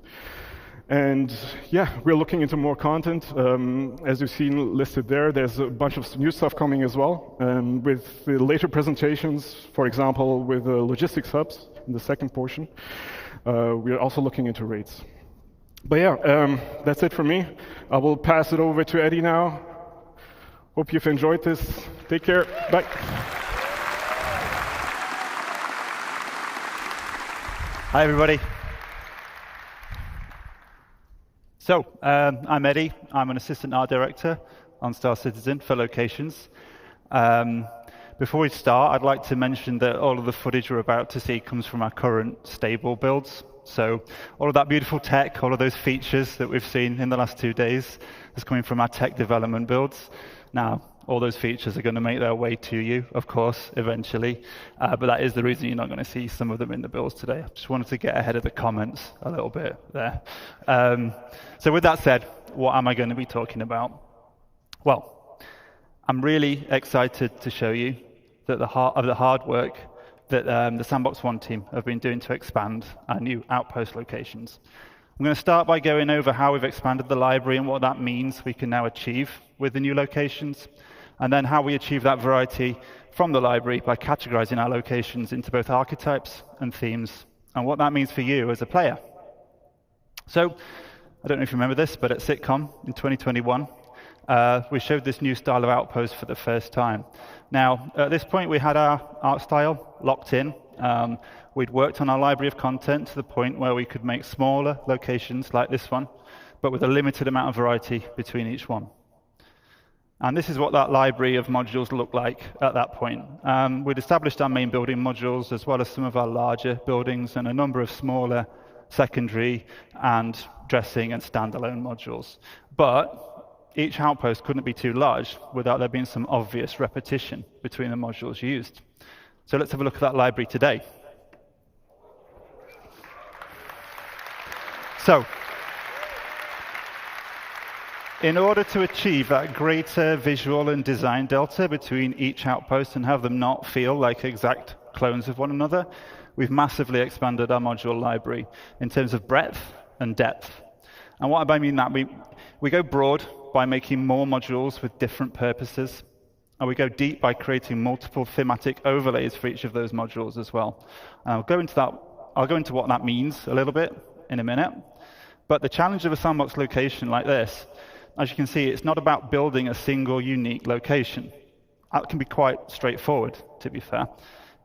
And yeah, we're looking into more content. As you've seen listed there, there's a bunch of new stuff coming as well. With the later presentations, for example, with the logistics hubs in the second portion, we're also looking into rates. But yeah, that's it for me. I will pass it over to Eddie now. Hope you've enjoyed this. Take care. Bye. Hi, everybody. So, I'm Eddie. I'm an assistant art director on Star Citizen for locations. Before we start, I'd like to mention that all of the footage we're about to see comes from our current stable builds. So all of that beautiful tech, all of those features that we've seen in the last 2 days is coming from our tech development builds. Now, all those features are going to make their way to you, of course, eventually. But that is the reason you're not going to see some of them in the builds today. I just wanted to get ahead of the comments a little bit there. So with that said, what am I going to be talking about? Well, I'm really excited to show you that the hard work that the Sandbox One team have been doing to expand our new outpost locations. I'm going to start by going over how we've expanded the library and what that means we can now achieve with the new locations, and then how we achieve that variety from the library by categorizing our locations into both archetypes and themes, and what that means for you as a player. So, I don't know if you remember this, but at CitizenCon in 2021, we showed this new style of outpost for the first time. Now, at this point, we had our art style locked in. We'd worked on our library of content to the point where we could make smaller locations like this one, but with a limited amount of variety between each one. And this is what that library of modules looked like at that point. We'd established our main building modules, as well as some of our larger buildings and a number of smaller secondary and dressing and standalone modules. But each outpost couldn't be too large without there being some obvious repetition between the modules used. So let's have a look at that library today. So, in order to achieve that greater visual and design delta between each outpost and have them not feel like exact clones of one another, we've massively expanded our module library in terms of breadth and depth. And what I mean that, we go broad by making more modules with different purposes, and we go deep by creating multiple thematic overlays for each of those modules as well. And I'll go into what that means a little bit in a minute. But the challenge of a sandbox location like this, as you can see, it's not about building a single unique location. That can be quite straightforward, to be fair.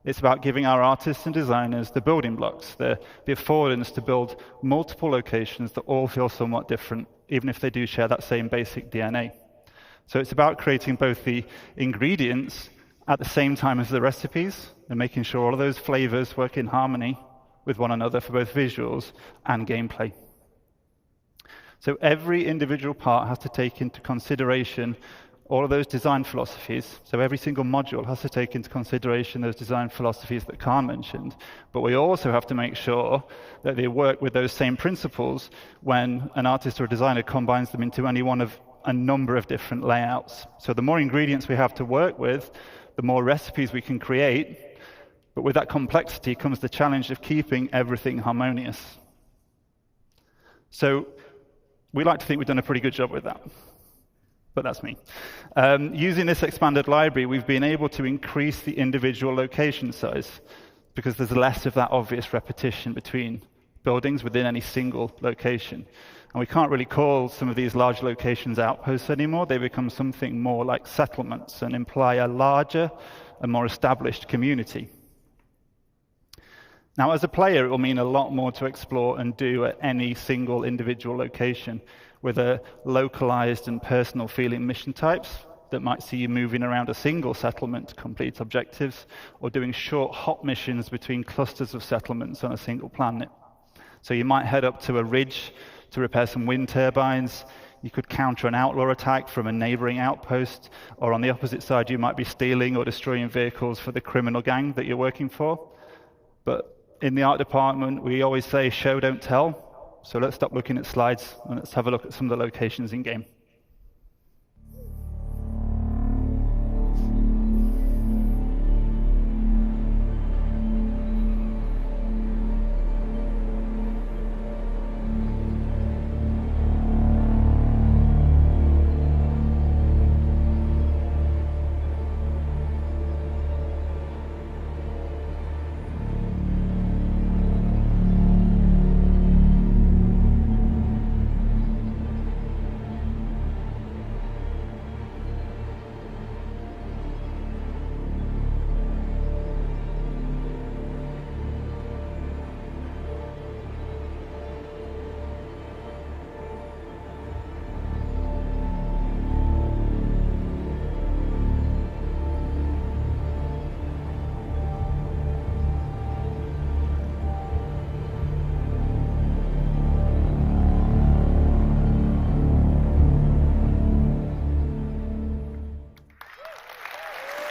It's about giving our artists and designers the building blocks, the affordance to build multiple locations that all feel somewhat different, even if they do share that same basic DNA. So it's about creating both the ingredients at the same time as the recipes, and making sure all of those flavors work in harmony with one another for both visuals and gameplay. So every individual part has to take into consideration all of those design philosophies. So every single module has to take into consideration those design philosophies that Khan mentioned. But we also have to make sure that they work with those same principles when an artist or a designer combines them into any one of a number of different layouts. So the more ingredients we have to work with, the more recipes we can create. But with that complexity comes the challenge of keeping everything harmonious. So we like to think we've done a pretty good job with that. But that's me. Using this expanded library, we've been able to increase the individual location size because there's less of that obvious repetition between buildings within any single location. And we can't really call some of these large locations outposts anymore. They become something more like settlements and imply a larger and more established community. Now, as a player, it will mean a lot more to explore and do at any single individual location with a localized and personal feeling mission types that might see you moving around a single settlement to complete objectives or doing short hop missions between clusters of settlements on a single planet. So you might head up to a ridge to repair some wind turbines. You could counter an outlaw attack from a neighboring outpost, or on the opposite side, you might be stealing or destroying vehicles for the criminal gang that you're working for. But in the art department, we always say, show, don't tell. So let's stop looking at slides and let's have a look at some of the locations in game.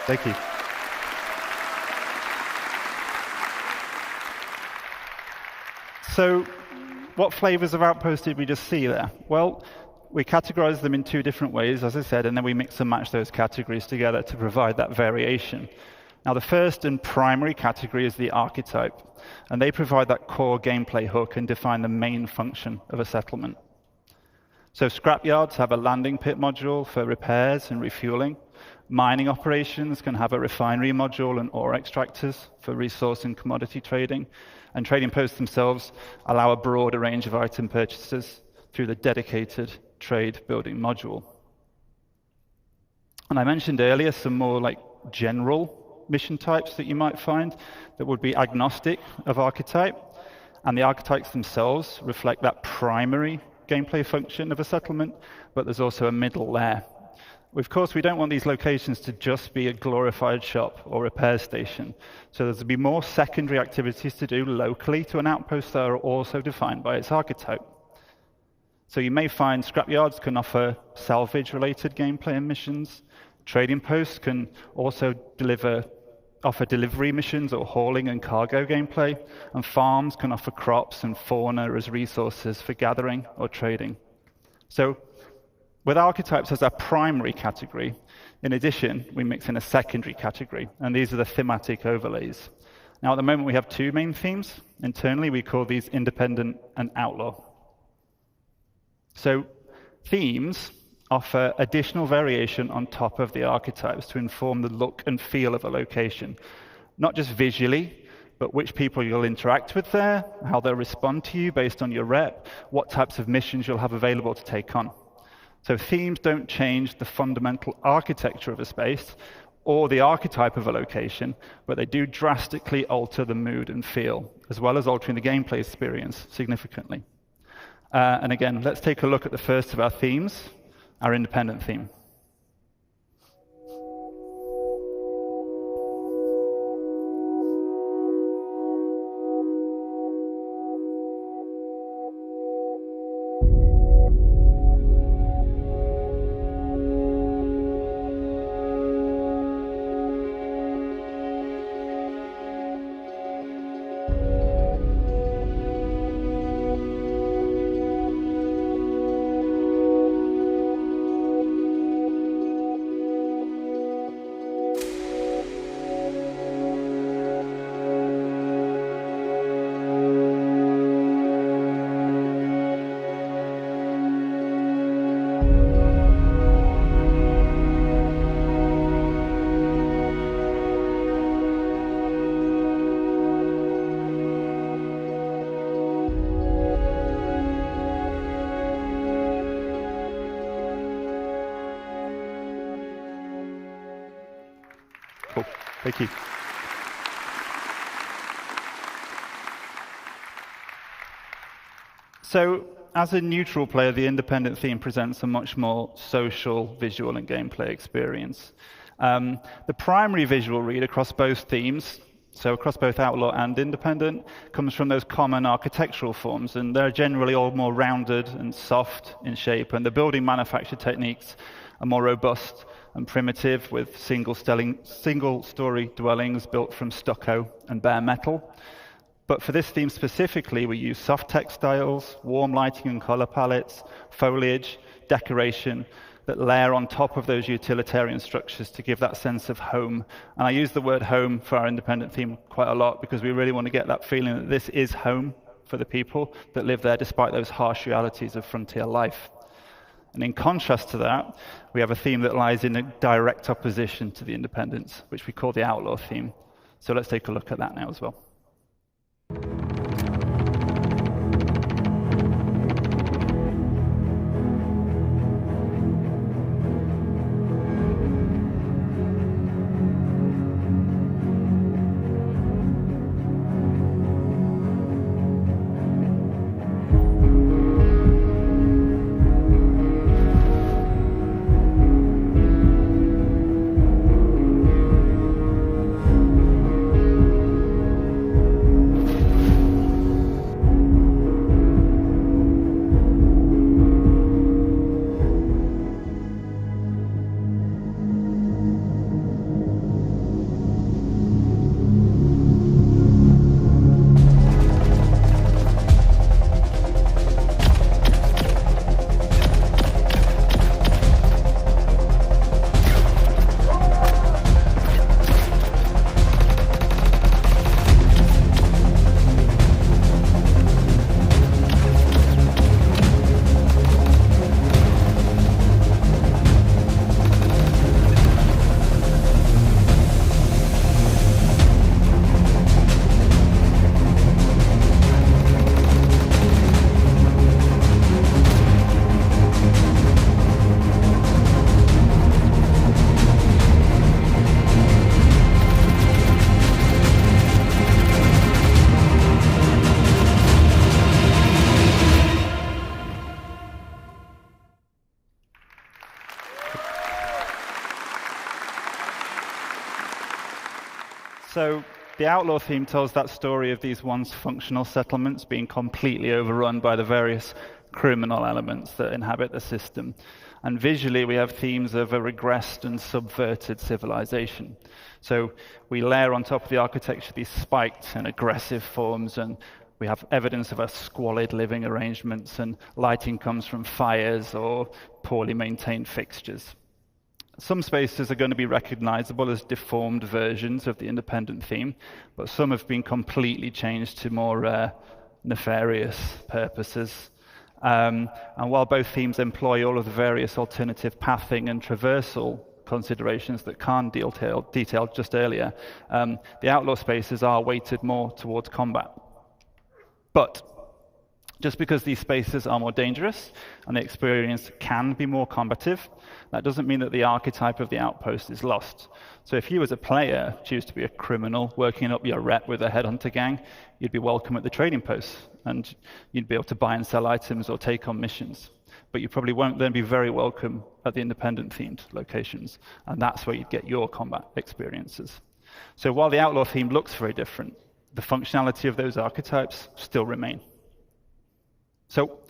Thank you. So what flavors of outposts did we just see there? Well, we categorize them in two different ways, as I said, and then we mix and match those categories together to provide that variation. Now, the first and primary category is the archetype, and they provide that core gameplay hook and define the main function of a settlement. So scrapyards have a landing pit module for repairs and refueling. Mining operations can have a refinery module and ore extractors for resource and commodity trading. And trading posts themselves allow a broader range of item purchases through the dedicated trade building module. And I mentioned earlier some more like general mission types that you might find that would be agnostic of archetype. And the archetypes themselves reflect that primary gameplay function of a settlement, but there's also a middle layer. Of course, we don't want these locations to just be a glorified shop or repair station. So there's to be more secondary activities to do locally to an outpost that are also defined by its archetype. So you may find scrapyards can offer salvage-related gameplay and missions. Trading posts can also offer delivery missions or hauling and cargo gameplay. And farms can offer crops and fauna as resources for gathering or trading. So with archetypes as our primary category, in addition, we mix in a secondary category, and these are the thematic overlays. Now, at the moment, we have two main themes. Internally, we call these independent and outlaw. So themes offer additional variation on top of the archetypes to inform the look and feel of a location, not just visually, but which people you'll interact with there, how they'll respond to you based on your rep, what types of missions you'll have available to take on. So themes don't change the fundamental architecture of a space or the archetype of a location, but they do drastically alter the mood and feel, as well as altering the gameplay experience significantly. And again, let's take a look at the first of our themes, our independent theme. Thank you. So, as a neutral player, the independent theme presents a much more social, visual, and gameplay experience. The primary visual read across both themes, so across both Outlaw and Independent, comes from those common architectural forms, and they're generally all more rounded and soft in shape, and the building manufacture techniques are more robust and primitive, with single-story dwellings built from stucco and bare metal. But for this theme specifically, we use soft textiles, warm lighting and color palettes, foliage, decoration that layer on top of those utilitarian structures to give that sense of home. And I use the word home for our independent theme quite a lot because we really want to get that feeling that this is home for the people that live there despite those harsh realities of frontier life. And in contrast to that, we have a theme that lies in a direct opposition to the independence, which we call the Outlaw theme. So let's take a look at that now as well. So the Outlaw theme tells that story of these once functional settlements being completely overrun by the various criminal elements that inhabit the system. And visually, we have themes of a regressed and subverted civilization. So we layer on top of the architecture these spiked and aggressive forms, and we have evidence of a squalid living arrangements, and lighting comes from fires or poorly maintained fixtures. Some spaces are going to be recognizable as deformed versions of the independent theme, but some have been completely changed to more nefarious purposes. And while both themes employ all of the various alternative pathing and traversal considerations that Khan detailed just earlier, the Outlaw spaces are weighted more towards combat. But just because these spaces are more dangerous and the experience can be more combative, that doesn't mean that the archetype of the outpost is lost. So if you as a player choose to be a criminal working up your rep with a headhunter gang, you'd be welcome at the trading posts and you'd be able to buy and sell items or take on missions. But you probably won't then be very welcome at the independent themed locations, and that's where you'd get your combat experiences. So while the Outlaw theme looks very different, the functionality of those archetypes still remain. So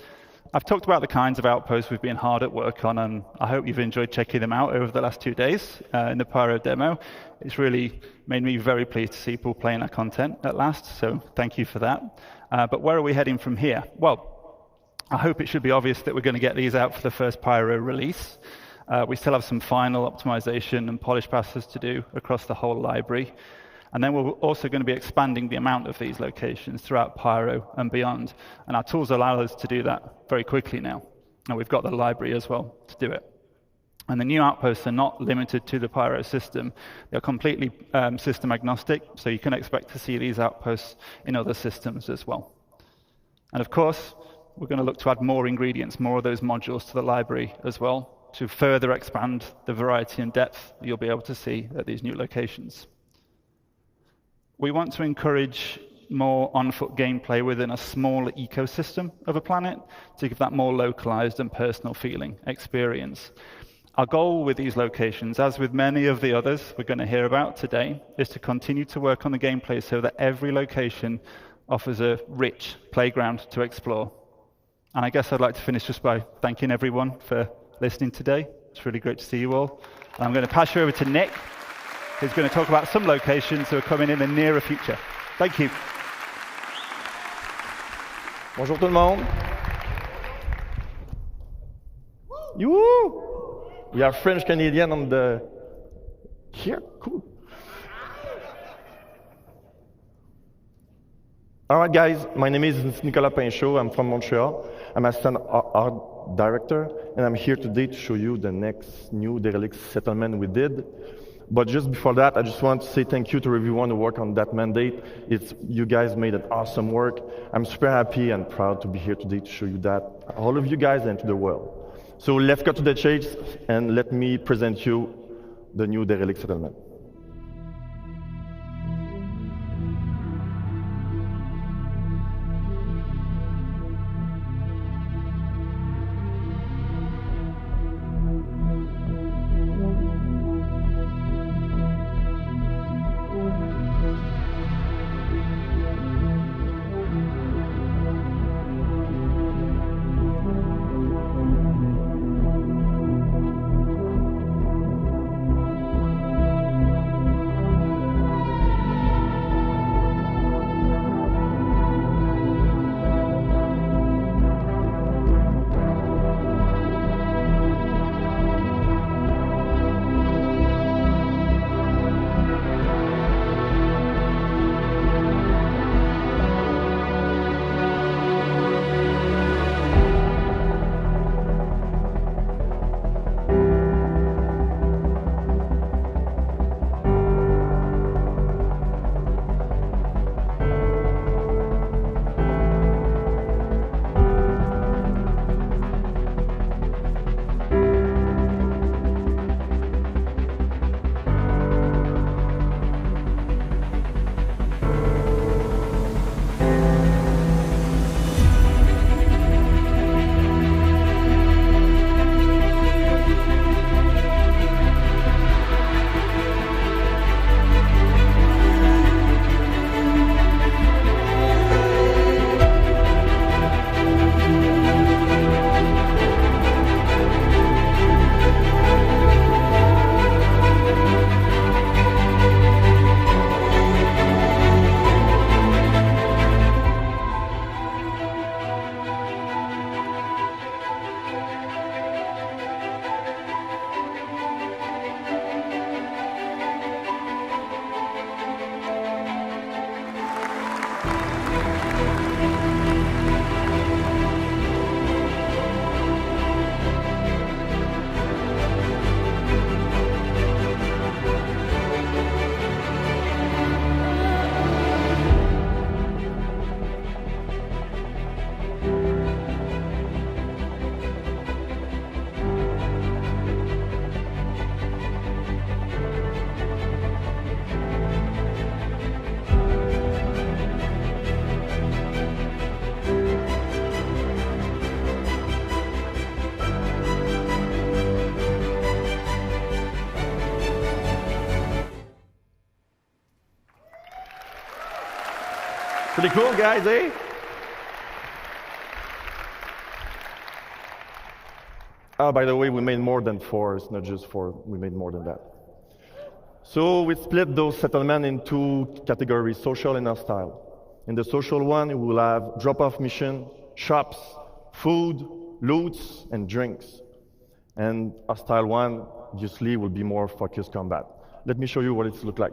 I've talked about the kinds of outposts we've been hard at work on, and I hope you've enjoyed checking them out over the last 2 days in the Pyro demo. It's really made me very pleased to see people playing our content at last, so thank you for that. But where are we heading from here? Well, I hope it should be obvious that we're going to get these out for the first Pyro release. We still have some final optimization and polish passes to do across the whole library. And then we're also going to be expanding the amount of these locations throughout Pyro and beyond. And our tools allow us to do that very quickly now. And we've got the library as well to do it. And the new outposts are not limited to the Pyro system. They're completely system agnostic, so you can expect to see these outposts in other systems as well. And of course, we're going to look to add more ingredients, more of those modules to the library as well, to further expand the variety and depth that you'll be able to see at these new locations. We want to encourage more on-foot gameplay within a smaller ecosystem of a planet to give that more localized and personal feeling experience. Our goal with these locations, as with many of the others we're going to hear about today, is to continue to work on the gameplay so that every location offers a rich playground to explore. And I guess I'd like to finish just by thanking everyone for listening today. It's really great to see you all. And I'm going to pass you over to Nick, who's going to talk about some locations that are coming in the nearer future. Thank you. Bonjour tout le monde. Yoo! We are French Canadian on the here. Cool. All right, guys. My name is Nicolas Pinchot. I'm from Montreal. I'm assistant art director, and I'm here today to show you the next new derelict settlement we did. But just before that, I just want to say thank you to everyone who worked on that mandate. You guys made an awesome work. I'm super happy and proud to be here today to show you that, all of you guys, and to the world. So let's cut to the chase, and let me present you the new derelict settlement. Pretty cool, guys, eh? Oh, by the way, we made more than 4. It's not just 4. We made more than that. So we split those settlements into categories, social and hostile. In the social one, we will have drop-off mission, shops, food, loots, and drinks. And hostile one, obviously, will be more focused combat. Let me show you what it looks like.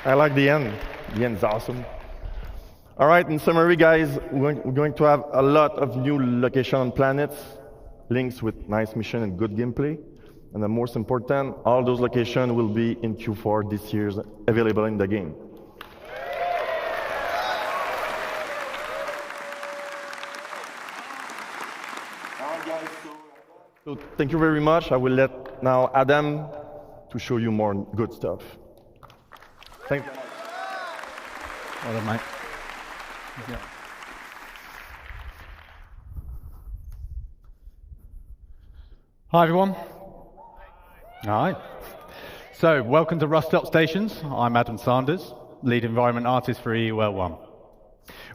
I like the end. The end's awesome. All right, in summary, guys, we're going to have a lot of new location on planets, links with nice mission and good gameplay. And the most important, all those locations will be in Q4 this year, available in the game. So thank you very much. I will let now Adam to show you more good stuff. Thank you. Well done, mate. Yeah. Hi, everyone. All right. So, welcome to Rust Stop Stations. I'm Adam Sanders, lead environment artist for EUL1.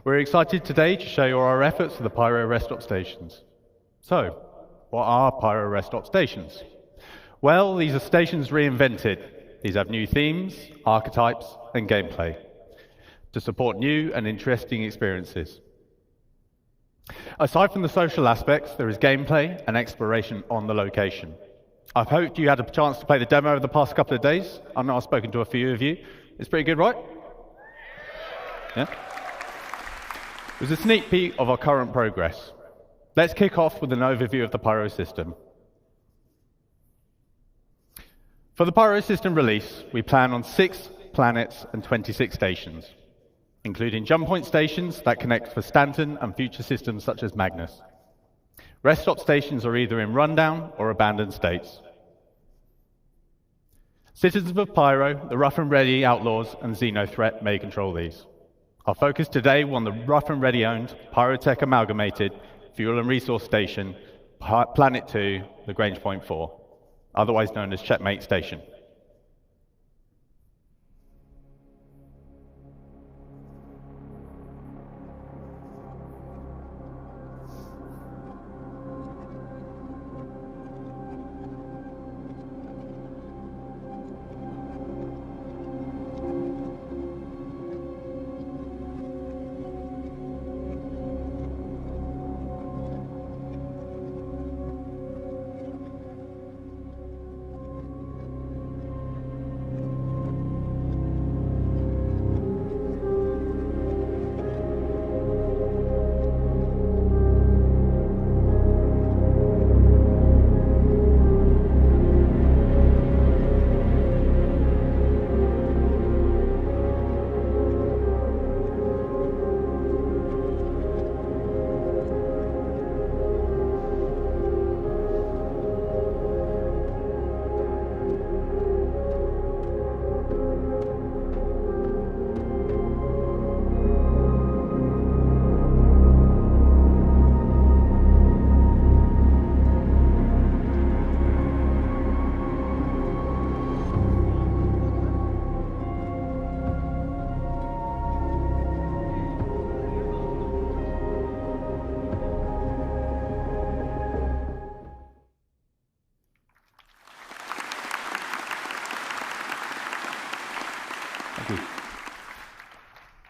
We're excited today to show you our efforts for the Pyro Rest Stop Stations. So, what are Pyro Rest Stop Stations? Well, these are stations reinvented. These have new themes, archetypes, and gameplay to support new and interesting experiences. Aside from the social aspects, there is gameplay and exploration on the location. I've hoped you had a chance to play the demo over the past couple of days. I know I've spoken to a few of you. It's pretty good, right? Yeah? It was a sneak peek of our current progress. Let's kick off with an overview of the Pyro system. For the Pyro system release, we plan on 6 planets and 26 stations, including jump point stations that connect for Stanton and future systems such as Magnus. Rest stop stations are either in rundown or abandoned states. Citizens of Pyro, the Rough and Ready Outlaws, and Xenothreat may control these. Our focus today will on the Rough and Ready owned Pyrotech Amalgamated Fuel and Resource Station, Planet 2, Lagrange Point 4, otherwise known as Checkmate Station.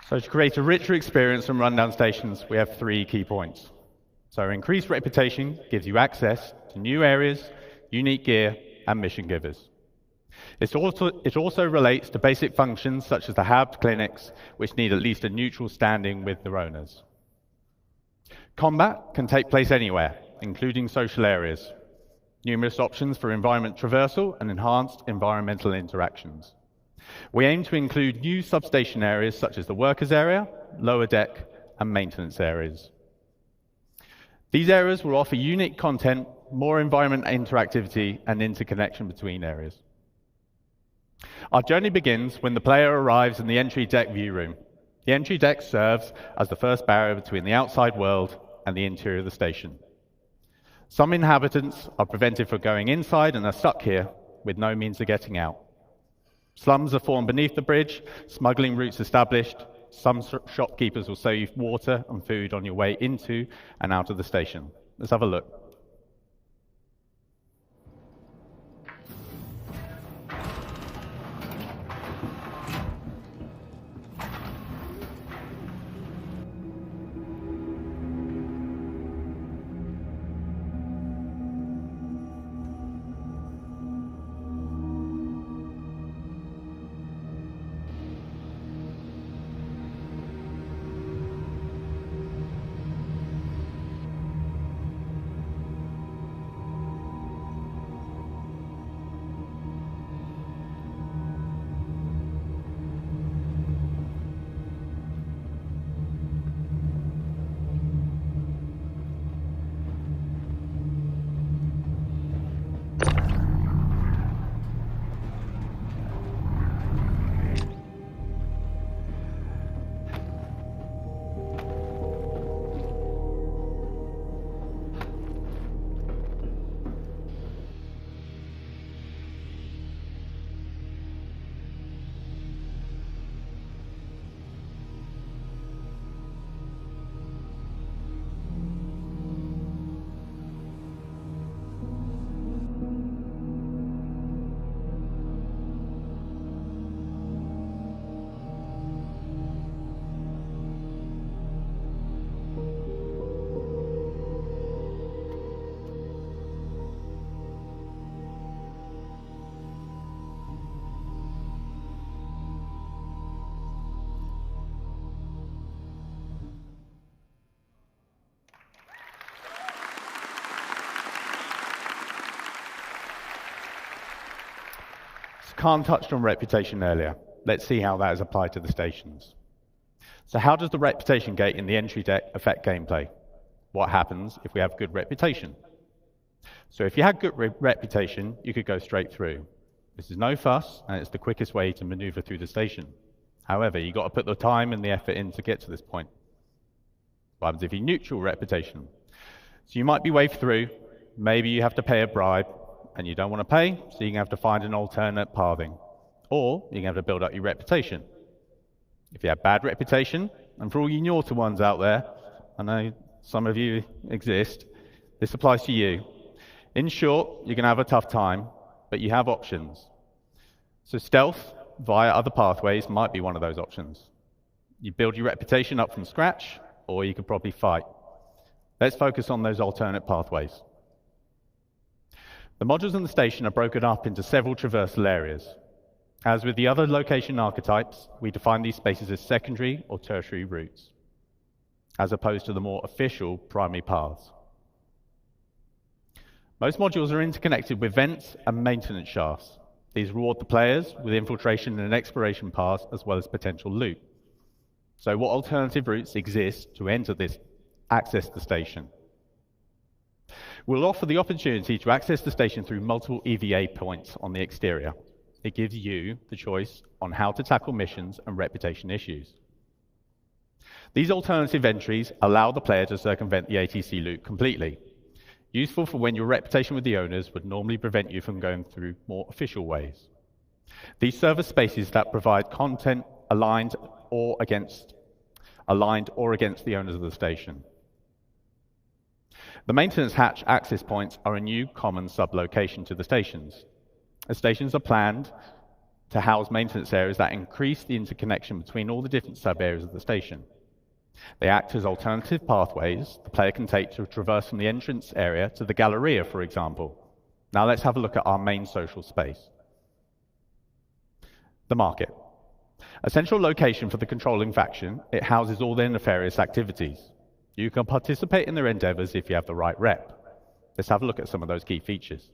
So to create a richer experience on rundown stations, we have 3 key points. So increased reputation gives you access to new areas, unique gear, and mission givers. It also relates to basic functions such as the hubs, clinics, which need at least a neutral standing with their owners. Combat can take place anywhere, including social areas. Numerous options for environment traversal and enhanced environmental interactions. We aim to include new substation areas such as the workers area, lower deck, and maintenance areas. These areas will offer unique content, more environment interactivity, and interconnection between areas. Our journey begins when the player arrives in the entry deck view room. The entry deck serves as the first barrier between the outside world and the interior of the station. Some inhabitants are prevented from going inside and are stuck here with no means of getting out. Slums are formed beneath the bridge, smuggling routes established. Some shopkeepers will sell you water and food on your way into and out of the station. Let's have a look. Khan touched on reputation earlier. Let's see how that is applied to the stations. So how does the reputation gate in the entry deck affect gameplay? What happens if we have good reputation? So if you had good reputation, you could go straight through. This is no fuss, and it's the quickest way to maneuver through the station. However, you've got to put the time and the effort in to get to this point. What happens if you neutral reputation? So you might be waved through, maybe you have to pay a bribe, and you don't want to pay, so you're going to have to find an alternate pathing. Or you're going to have to build up your reputation. If you have bad reputation, and for all you naughty ones out there, I know some of you exist, this applies to you. In short, you're going to have a tough time, but you have options. So stealth via other pathways might be one of those options. You build your reputation up from scratch, or you could probably fight. Let's focus on those alternate pathways. The modules in the station are broken up into several traversal areas. As with the other location archetypes, we define these spaces as secondary or tertiary routes, as opposed to the more official primary paths. Most modules are interconnected with vents and maintenance shafts. These reward the players with infiltration and exploration paths, as well as potential loot. So what alternative routes exist to access the station? We'll offer the opportunity to access the station through multiple EVA points on the exterior. It gives you the choice on how to tackle missions and reputation issues. These alternative entries allow the player to circumvent the ATC loop completely. Useful for when your reputation with the owners would normally prevent you from going through more official ways. These serve as spaces that provide content aligned or against the owners of the station. The maintenance hatch access points are a new common sub-location to the stations. The stations are planned to house maintenance areas that increase the interconnection between all the different sub-areas of the station. They act as alternative pathways the player can take to traverse from the entrance area to the Galleria, for example. Now let's have a look at our main social space. The market. A central location for the controlling faction, it houses all their nefarious activities. You can participate in their endeavors if you have the right rep. Let's have a look at some of those key features.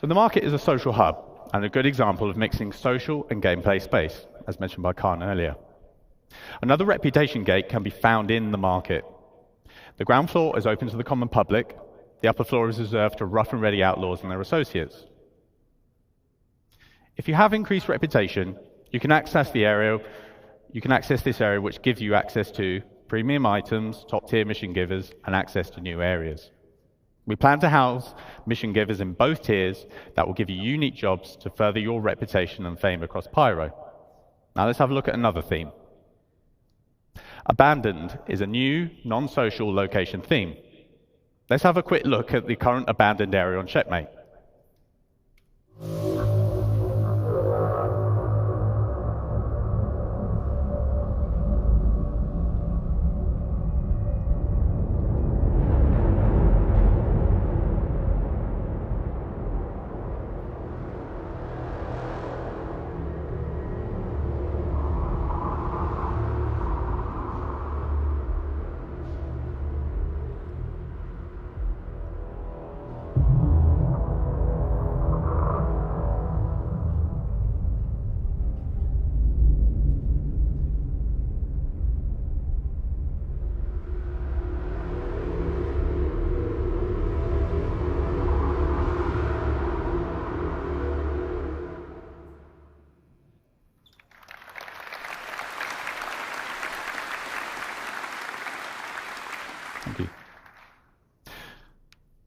So the market is a social hub and a good example of mixing social and gameplay space, as mentioned by Khan earlier. Another reputation gate can be found in the market. The ground floor is open to the common public. The upper floor is reserved to rough and ready outlaws and their associates. If you have increased reputation, you can access this area, which gives you access to premium items, top-tier mission givers, and access to new areas. We plan to house mission givers in both tiers that will give you unique jobs to further your reputation and fame across Pyro. Now let's have a look at another theme. Abandoned is a new, non-social location theme. Let's have a quick look at the current abandoned area on Checkmate.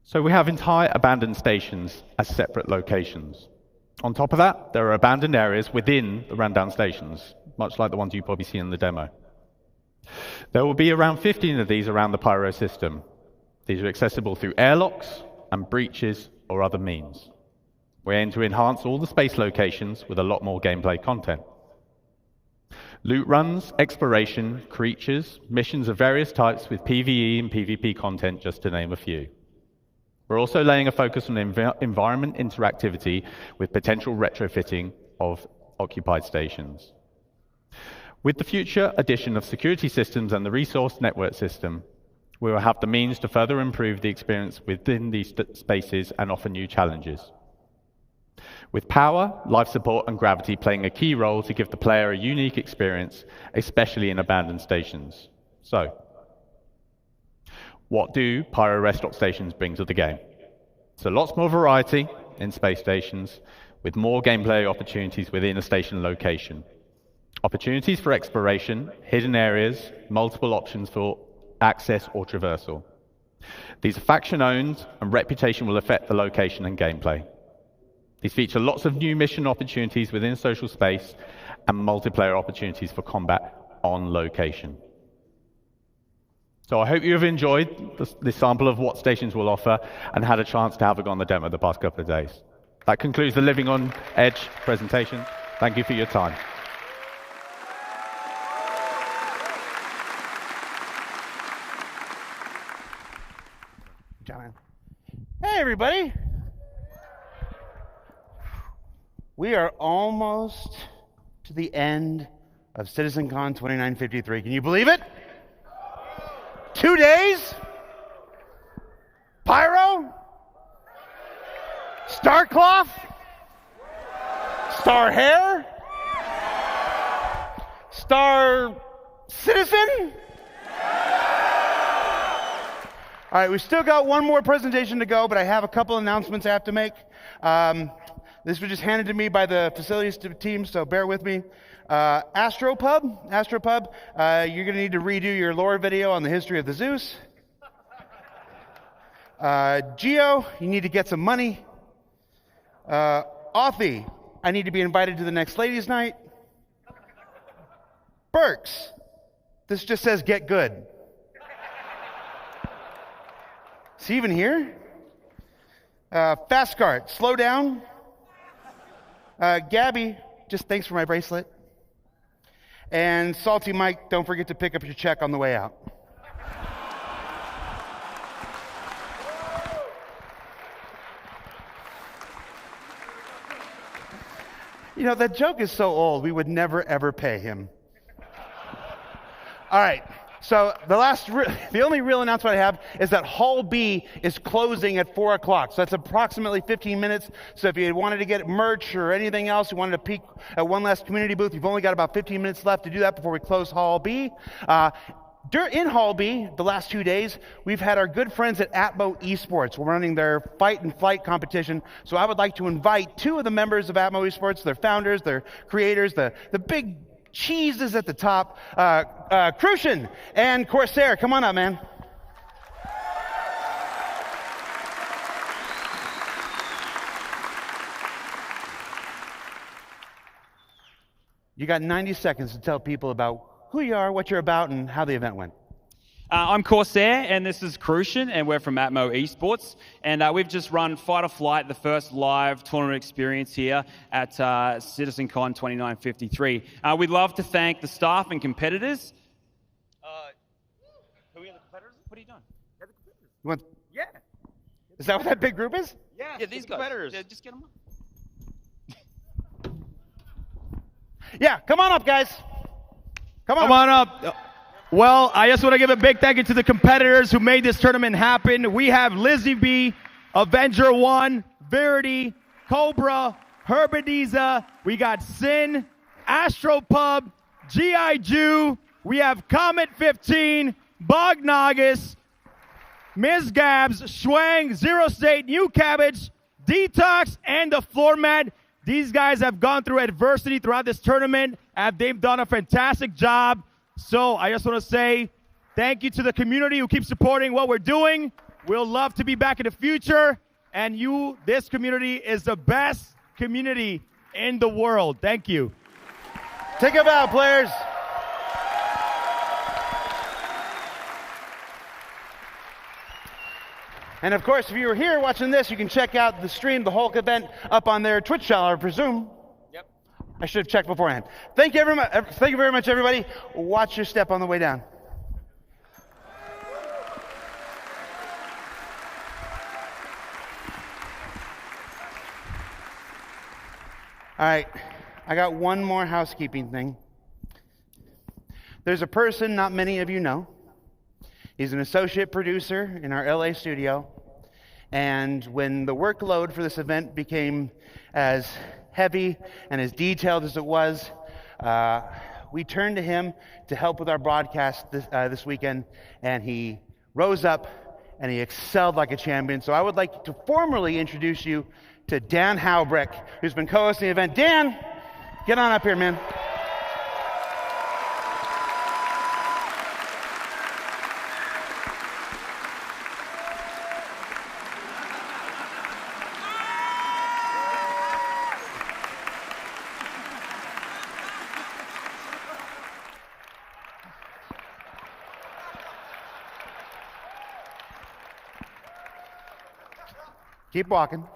So we have entire abandoned stations as separate locations. On top of that, there are abandoned areas within the rundown stations, much like the ones you probably see in the demo. There will be around 15 of these around the Pyro system. These are accessible through airlocks and breaches or other means. We aim to enhance all the space locations with a lot more gameplay content. Loot runs, exploration, creatures, missions of various types with PvE and PvP content, just to name a few. We're also laying a focus on environment interactivity with potential retrofitting of occupied stations. With the future addition of security systems and the resource network system, we will have the means to further improve the experience within these spaces and offer new challenges. With power, life support, and gravity playing a key role to give the player a unique experience, especially in abandoned stations. So, what do Pyro rest stop stations bring to the game? So lots more variety in space stations, with more gameplay opportunities within a station location. Opportunities for exploration, hidden areas, multiple options for access or traversal. These are faction-owned, and reputation will affect the location and gameplay. These feature lots of new mission opportunities within social space and multiplayer opportunities for combat on location. So I hope you have enjoyed this sample of what stations will offer and had a chance to have a go on the demo the past couple of days. That concludes the Living on Edge presentation. Thank you for your time. Hey, everybody. We are almost to the end of CitizenCon 2953. Can you believe it? 2 days? Pyro? Starcloth? Star Hair? Star Citizen? All right, we still got one more presentation to go, but I have a couple announcements I have to make. This was just handed to me by the facilities team, so bear with me. Astropub, you're going to need to redo your lore video on the history of the Zeus. Geo, you need to get some money. Authy, I need to be invited to the next ladies' night. Burks, this just says get good. Is he even here? Fastcart, slow down. Gabby, just thanks for my bracelet. And Salty Mike, don't forget to pick up your check on the way out. You know, that joke is so old, we would never, ever pay him. All right. So the only real announcement I have is that Hall B is closing at 4 o'clock. So that's approximately 15 minutes. So if you wanted to get merch or anything else, you wanted to peek at one last community booth, you've only got about 15 minutes left to do that before we close Hall B. In Hall B, the last 2 days, we've had our good friends at Atmo Esports. We're running their fight and flight competition. So I would like to invite 2 of the members of Atmo Esports, their founders, their creators, the big cheeses at the top, Crucian and Corsair. Come on up, man. You got 90 seconds to tell people about who you are, what you're about, and how the event went. I'm Corsair, and this is Crucian, and we're from Atmo Esports. And we've just run Fight or Flight, the first live tournament experience here at CitizenCon 2953. We'd love to thank the staff and competitors. Who are the competitors? What are you doing? You want? Yeah. Is that what that big group is? Yeah, these guys. Competitors. Yeah, just get them up. Yeah, come on up, guys. Come on up. Well, I just want to give a big thank you to the competitors who made this tournament happen. We have Lizzie B, Avenger 1, Verity, Cobra, Herbadiza. We got Sin, Astropub, G.I. Jew. We have Comet 15, Bognagus, Ms. Gabs, Schwang, Zero State, New Cabbage, Detox, and the Floor Mat. These guys have gone through adversity throughout this tournament, and they've done a fantastic job. So I just want to say thank you to the community who keeps supporting what we're doing. We'll love to be back in the future. And this community is the best community in the world. Thank you. Take a bow, players. And of course, if you were here watching this, you can check out the stream, the whole event, up on their Twitch channel, I presume. Yep. I should have checked beforehand. Thank you very much, everybody. Watch your step on the way down. All right, I got one more housekeeping thing. There's a person not many of you know. He's an associate producer in our LA studio. And when the workload for this event became as heavy and as detailed as it was, we turned to him to help with our broadcast this weekend. And he rose up and he excelled like a champion. So I would like to formally introduce you to Dan Howbrick, who's been co-hosting the event. Dan, get on up here, man. Keep walking.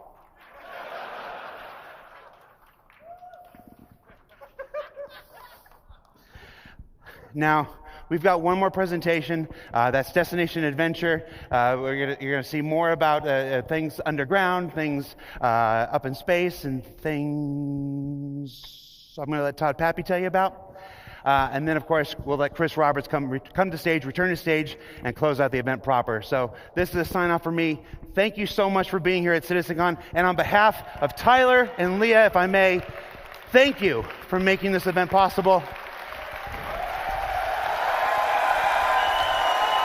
Now, we've got one more presentation. That's Destination Adventure. You're going to see more about things underground, things up in space, and things I'm going to let Todd Pappy tell you about. And then, of course, we'll let Chris Roberts come to stage, return to stage, and close out the event proper. So this is a sign-off for me. Thank you so much for being here at CitizenCon. And on behalf of Tyler and Leah, if I may, thank you for making this event possible.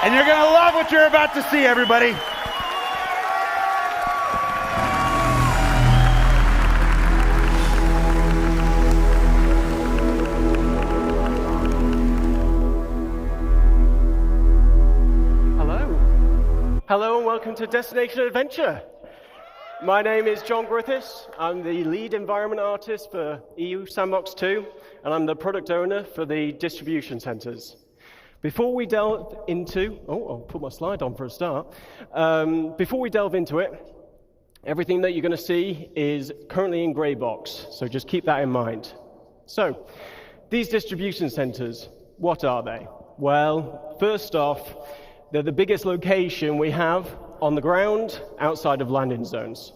And you're going to love what you're about to see, everybody. Hello and welcome to Destination Adventure. My name is John Griffiths. I'm the lead environment artist for EU Sandbox 2, and I'm the product owner for the distribution centers. Before we delve into, I'll put my slide on for a start. Before we delve into it, everything that you're going to see is currently in gray box, so just keep that in mind. So, these distribution centers, what are they? Well, first off, they're the biggest location we have on the ground outside of landing zones.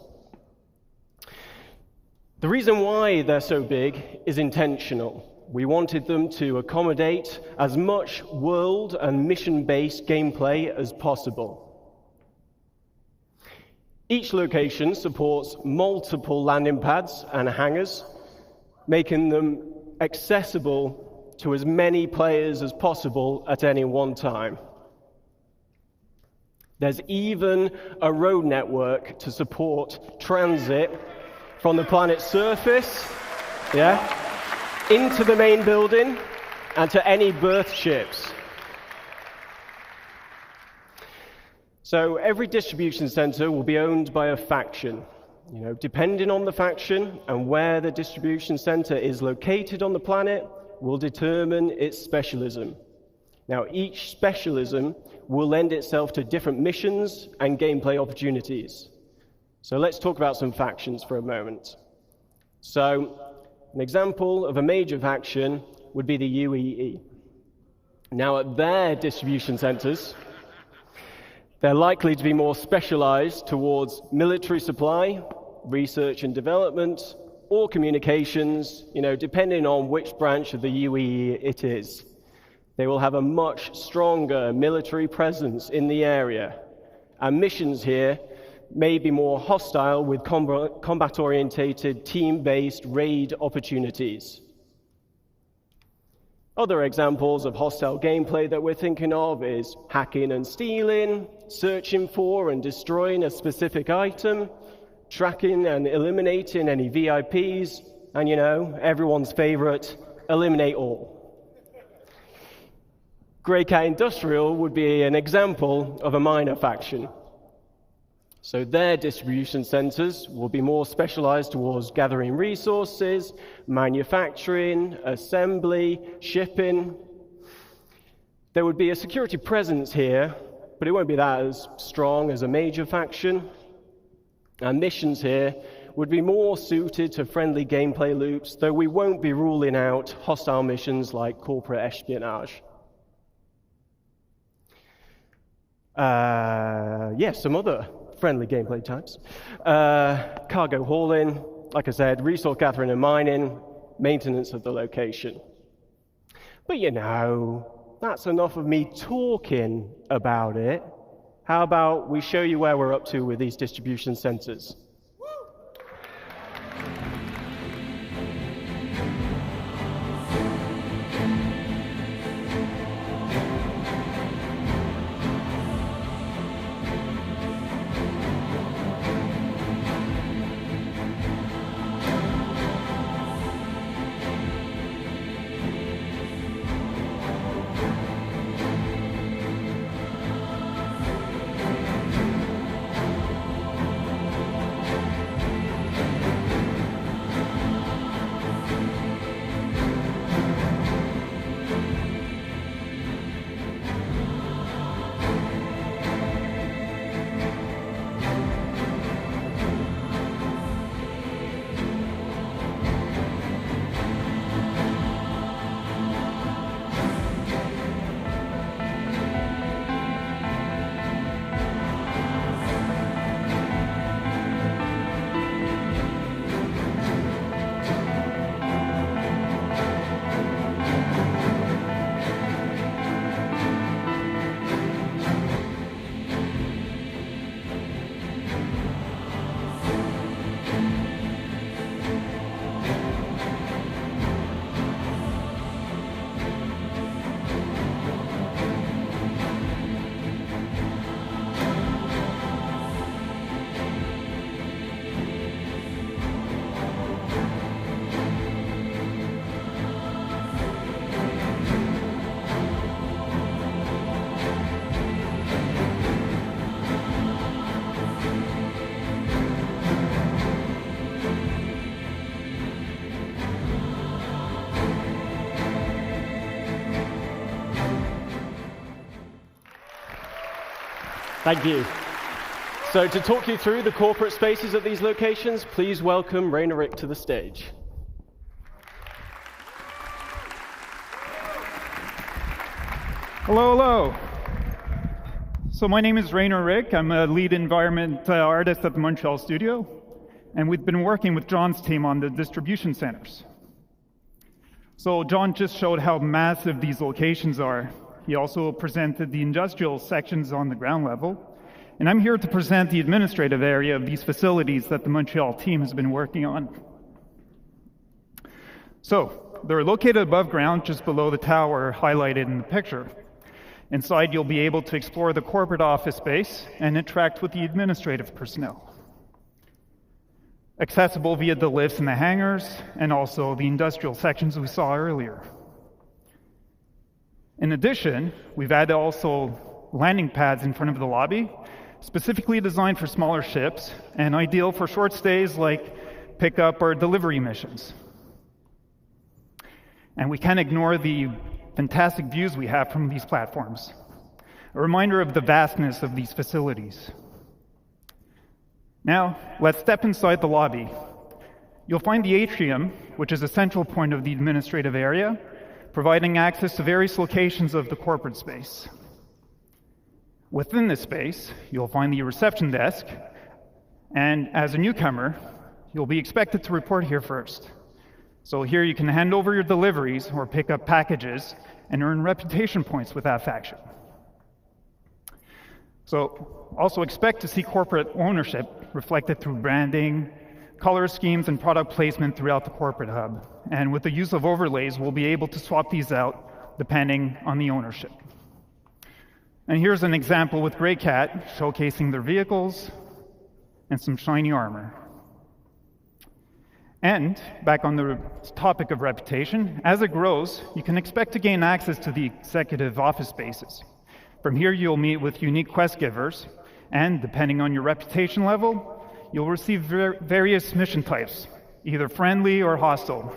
The reason why they're so big is intentional. We wanted them to accommodate as much world and mission-based gameplay as possible. Each location supports multiple landing pads and hangars, making them accessible to as many players as possible at any one time. There's even a road network to support transit from the planet's surface, into the main building and to any berth ships. So every distribution center will be owned by a faction. Depending on the faction and where the distribution center is located on the planet will determine its specialism. Now, each specialism will lend itself to different missions and gameplay opportunities. So let's talk about some factions for a moment. So, an example of a major faction would be the UEE. Now, at their distribution centers, they're likely to be more specialized towards military supply, research and development, or communications, depending on which branch of the UEE it is. They will have a much stronger military presence in the area, and missions here may be more hostile with combat-orientated, team-based raid opportunities. Other examples of hostile gameplay that we're thinking of is hacking and stealing, searching for and destroying a specific item, tracking and eliminating any VIPs, and everyone's favorite, eliminate all. Grey Cat Industrial would be an example of a minor faction. So their distribution centers will be more specialized towards gathering resources, manufacturing, assembly, shipping. There would be a security presence here, but it won't be that as strong as a major faction. Our missions here would be more suited to friendly gameplay loops, though we won't be ruling out hostile missions like corporate espionage. Yes, some other friendly gameplay types. Cargo hauling, like I said, resource gathering and mining, maintenance of the location. But you know, that's enough of me talking about it. How about we show you where we're up to with these distribution centers? Thank you. So to talk you through the corporate spaces at these locations, please welcome Rainer Rick to the stage. Hello, hello. So my name is Rainer Rick. I'm a lead environment artist at the Montreal studio, and we've been working with John's team on the distribution centers. So John just showed how massive these locations are. He also presented the industrial sections on the ground level, and I'm here to present the administrative area of these facilities that the Montreal team has been working on. So they're located above ground, just below the tower highlighted in the picture. Inside, you'll be able to explore the corporate office space and interact with the administrative personnel. Accessible via the lifts in the hangars and also the industrial sections we saw earlier. In addition, we've added also landing pads in front of the lobby, specifically designed for smaller ships and ideal for short stays like pickup or delivery missions. And we can't ignore the fantastic views we have from these platforms, a reminder of the vastness of these facilities. Now, let's step inside the lobby. You'll find the atrium, which is a central point of the administrative area, providing access to various locations of the corporate space. Within this space, you'll find the reception desk, and as a newcomer, you'll be expected to report here first. So here you can hand over your deliveries or pick up packages and earn reputation points with that faction. So also expect to see corporate ownership reflected through branding, color schemes, and product placement throughout the corporate hub. And with the use of overlays, we'll be able to swap these out depending on the ownership. And here's an example with Grey Cat showcasing their vehicles and some shiny armor. And back on the topic of reputation, as it grows, you can expect to gain access to the executive office spaces. From here, you'll meet with unique quest givers And depending on your reputation level, you'll receive various mission types, either friendly or hostile.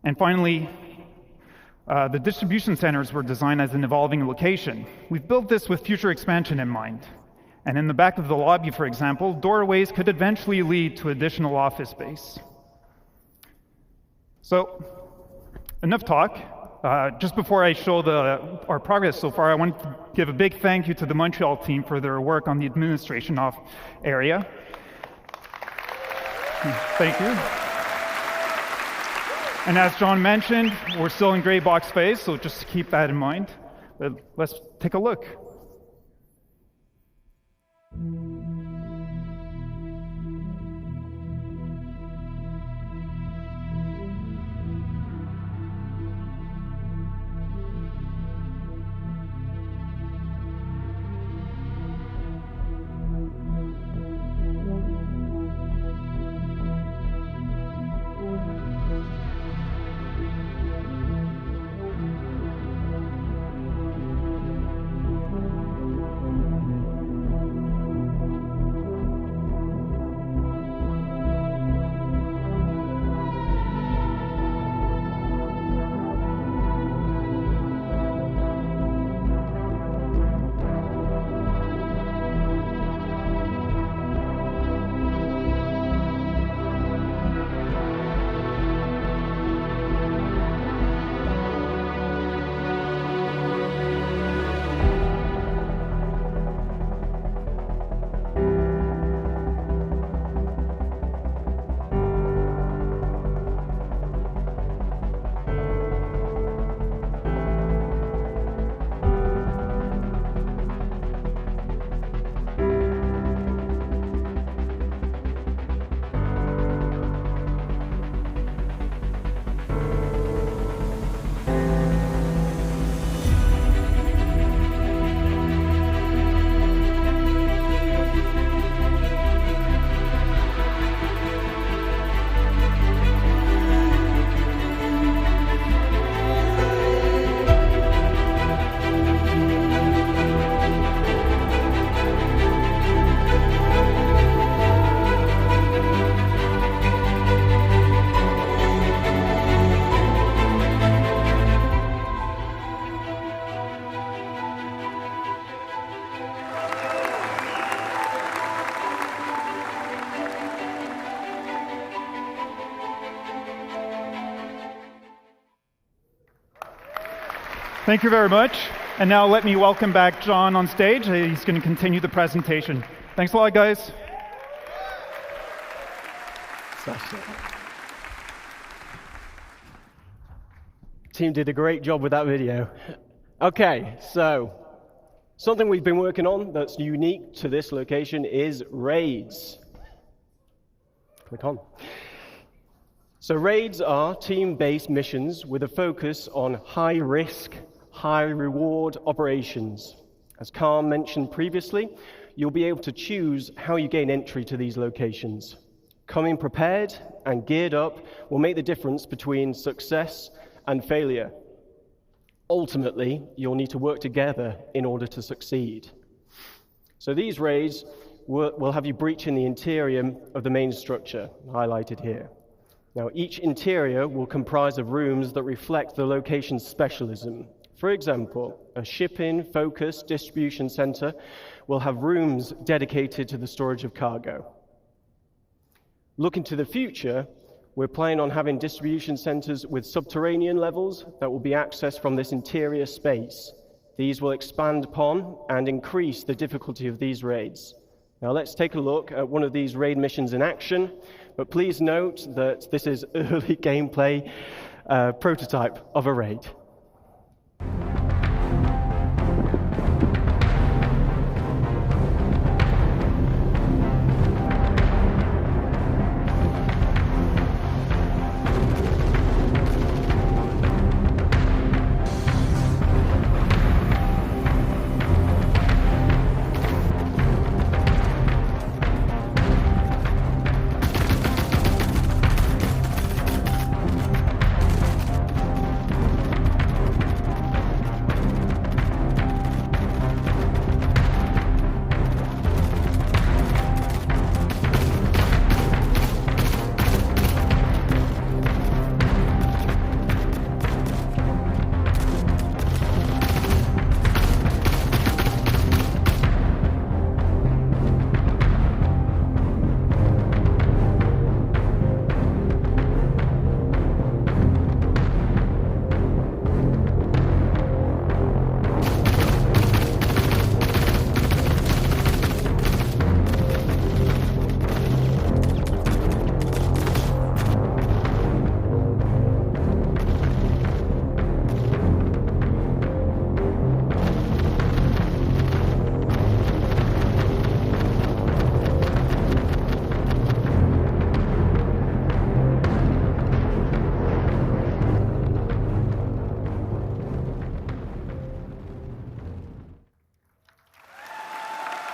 And finally, the distribution centers were designed as an evolving location. We've built this with future expansion in mind. And in the back of the lobby, for example, doorways could eventually lead to additional office space. So, enough talk. Just before I show our progress so far, I want to give a big thank you to the Montreal team for their work on the administration area. Thank you. And as John mentioned, we're still in gray box phase, so just keep that in mind. But let's take a look. Thank you very much. And now let me welcome back John on stage. He's going to continue the presentation. Thanks a lot, guys. Team did a great job with that video. Okay, so something we've been working on that's unique to this location is raids. Click on. So raids are team-based missions with a focus on high-risk, high-reward operations. As Carl mentioned previously, you'll be able to choose how you gain entry to these locations. Coming prepared and geared up will make the difference between success and failure. Ultimately, you'll need to work together in order to succeed. So these raids will have you breach in the interior of the main structure, highlighted here. Now, each interior will comprise of rooms that reflect the location's specialism. For example, a shipping-focused distribution center will have rooms dedicated to the storage of cargo. Looking to the future, we're planning on having distribution centers with subterranean levels that will be accessed from this interior space. These will expand upon and increase the difficulty of these raids. Now let's take a look at one of these raid missions in action, but please note that this is early gameplay prototype of a raid.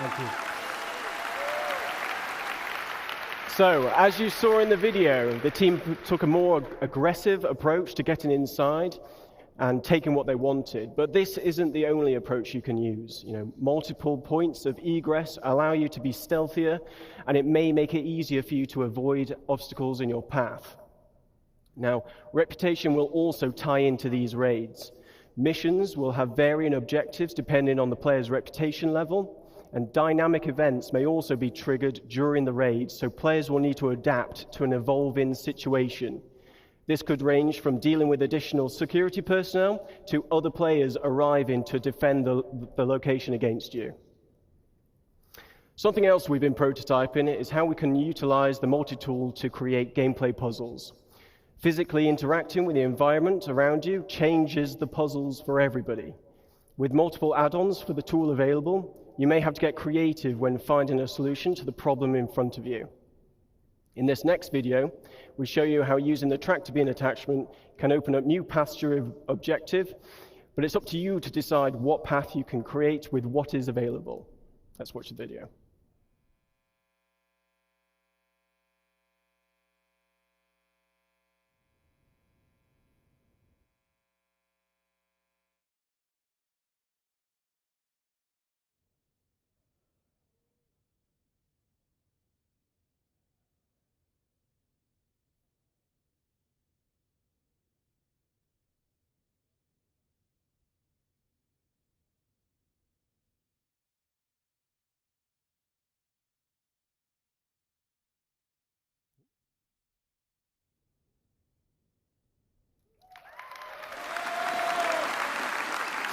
Thank you. So, as you saw in the video, the team took a more aggressive approach to getting inside and taking what they wanted. But this isn't the only approach you can use. Multiple points of egress allow you to be stealthier, and it may make it easier for you to avoid obstacles in your path. Now, reputation will also tie into these raids. Missions will have varying objectives depending on the player's reputation level, and dynamic events may also be triggered during the raid, so players will need to adapt to an evolving situation. This could range from dealing with additional security personnel to other players arriving to defend the location against you. Something else we've been prototyping is how we can utilize the multi-tool to create gameplay puzzles. Physically interacting with the environment around you changes the puzzles for everybody. With multiple add-ons for the tool available, you may have to get creative when finding a solution to the problem in front of you. In this next video, we show you how using the tractor beam attachment can open up new paths to your objective, but it's up to you to decide what path you can create with what is available. Let's watch the video.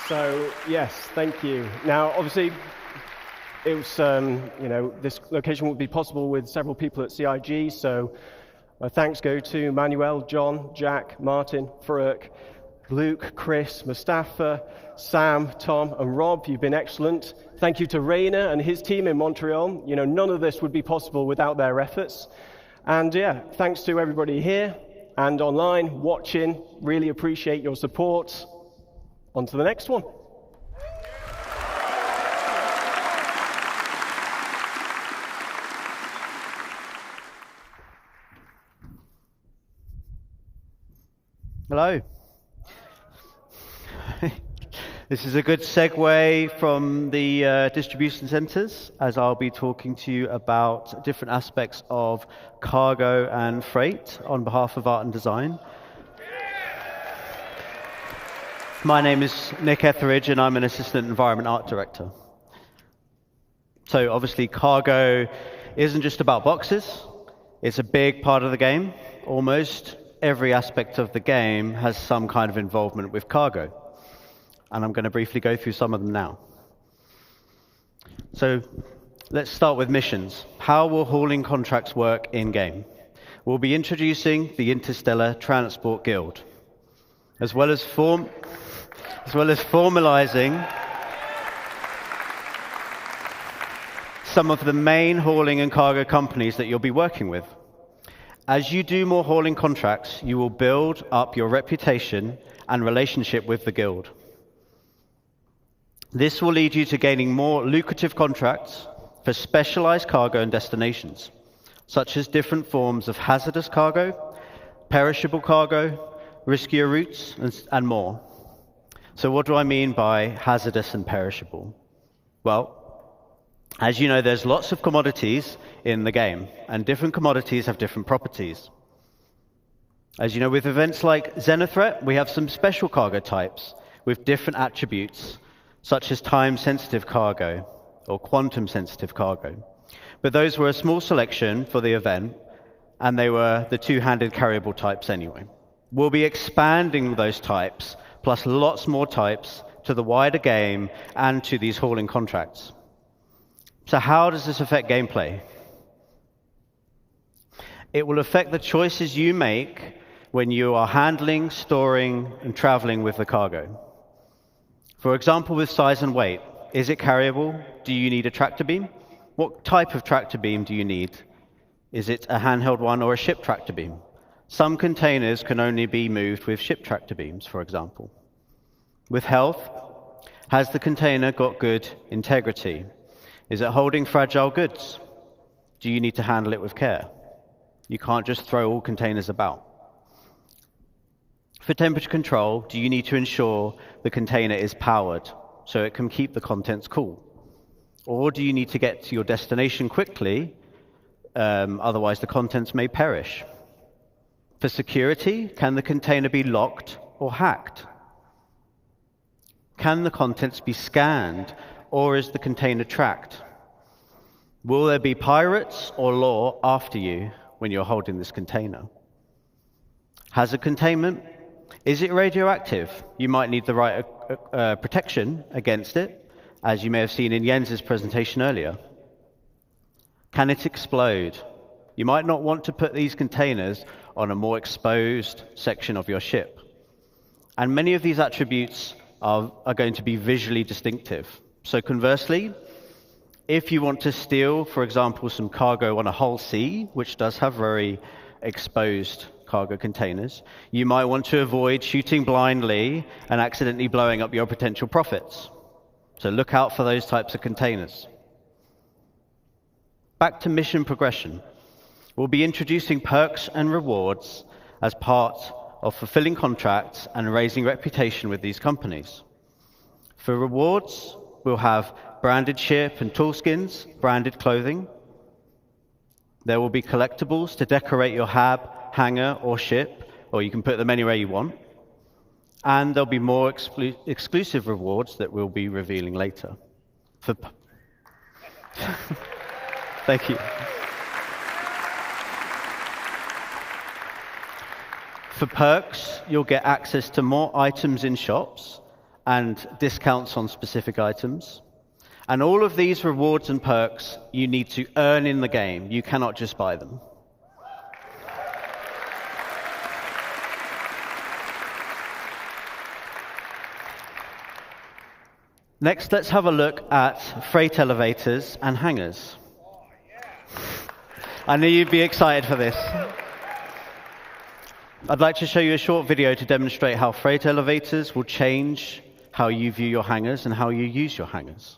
So, yes, thank you. Now, obviously, it was, this location would be possible with several people at CIG, so my thanks go to Manuel, John, Jack, Martin, Farouk, Luke, Chris, Mustafa, Sam, Tom, and Rob. You've been excellent. Thank you to Rainer and his team in Montreal. None of this would be possible without their efforts. And yeah, thanks to everybody here and online watching. Really appreciate your support. On to the next one. Hello. This is a good segue from the distribution centers, as I'll be talking to you about different aspects of cargo and freight on behalf of art and design. My name is Nick Etheridge, and I'm an Assistant Environment Art Director. So obviously cargo isn't just about boxes. It's a big part of the game. Almost every aspect of the game has some kind of involvement with cargo. And I'm going to briefly go through some of them now. So let's start with missions. How will hauling contracts work in-game? We'll be introducing the Interstellar Transport Guild, as well as formalizing some of the main hauling and cargo companies that you'll be working with. As you do more hauling contracts, you will build up your reputation and relationship with the guild. This will lead you to gaining more lucrative contracts for specialized cargo and destinations, such as different forms of hazardous cargo, perishable cargo, riskier routes, and more. So what do I mean by hazardous and perishable? Well, as you know, there's lots of commodities in the game, and different commodities have different properties. As you know, with events like Xenothreat, we have some special cargo types with different attributes, such as time-sensitive cargo or quantum-sensitive cargo. But those were a small selection for the event, and they were the two-handed carryable types anyway. We'll be expanding those types, plus lots more types, to the wider game and to these hauling contracts. So how does this affect gameplay? It will affect the choices you make when you are handling, storing, and traveling with the cargo. For example, with size and weight. Is it carryable? Do you need a tractor beam? What type of tractor beam do you need? Is it a handheld one or a ship tractor beam? Some containers can only be moved with ship tractor beams, for example. With health, has the container got good integrity? Is it holding fragile goods? Do you need to handle it with care? You can't just throw all containers about. For temperature control, do you need to ensure the container is powered so it can keep the contents cool? Or do you need to get to your destination quickly, otherwise the contents may perish? For security, can the container be locked or hacked? Can the contents be scanned, or is the container tracked? Will there be pirates or law after you when you're holding this container? Hazard containment. Is it radioactive? You might need the right protection against it, as you may have seen in Jens's presentation earlier. Can it explode? You might not want to put these containers on a more exposed section of your ship. And many of these attributes are going to be visually distinctive. So conversely, if you want to steal, for example, some cargo on a hull C, which does have very exposed cargo containers, you might want to avoid shooting blindly and accidentally blowing up your potential profits. So look out for those types of containers. Back to mission progression. We'll be introducing perks and rewards as part of fulfilling contracts and raising reputation with these companies. For rewards, we'll have branded ship and tool skins, branded clothing. There will be collectibles to decorate your hab, hangar, or ship, or you can put them anywhere you want. And there'll be more exclusive rewards that we'll be revealing later. Thank you. For perks, you'll get access to more items in shops and discounts on specific items. And all of these rewards and perks you need to earn in the game. You cannot just buy them. Next, let's have a look at freight elevators and hangars. I knew you'd be excited for this. I'd like to show you a short video to demonstrate how freight elevators will change how you view your hangars and how you use your hangars.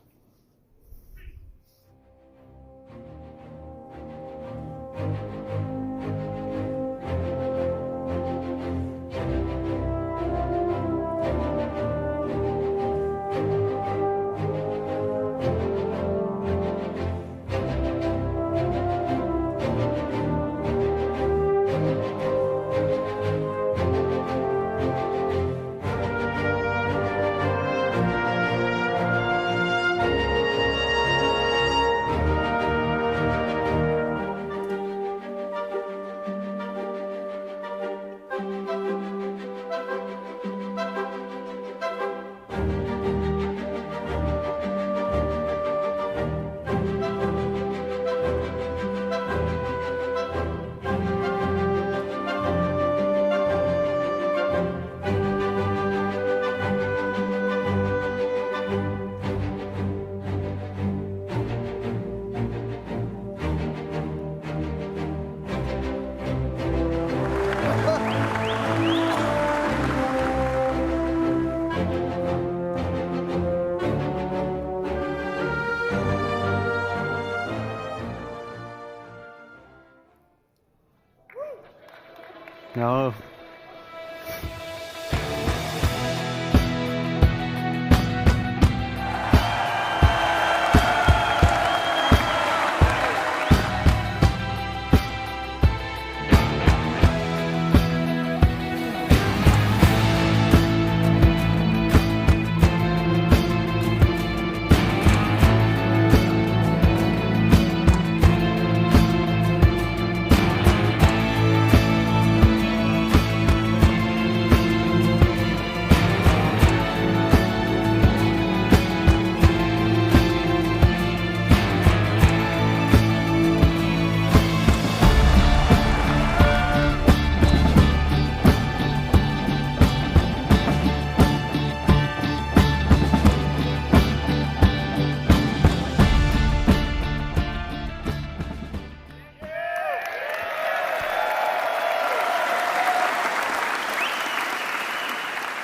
No.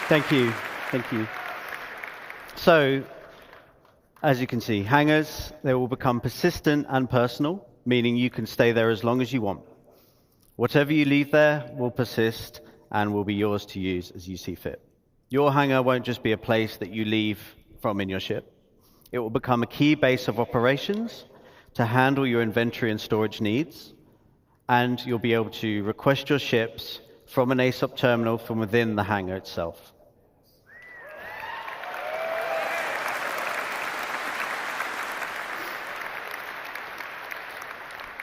Thank you. Thank you. So, As you can see, hangars, they will become persistent and personal, meaning you can stay there as long as you want. Whatever you leave there will persist and will be yours to use as you see fit. Your hangar won't just be a place that you leave from in your ship. It will become a key base of operations to handle your inventory and storage needs, and you'll be able to request your ships from an ASOP terminal from within the hangar itself.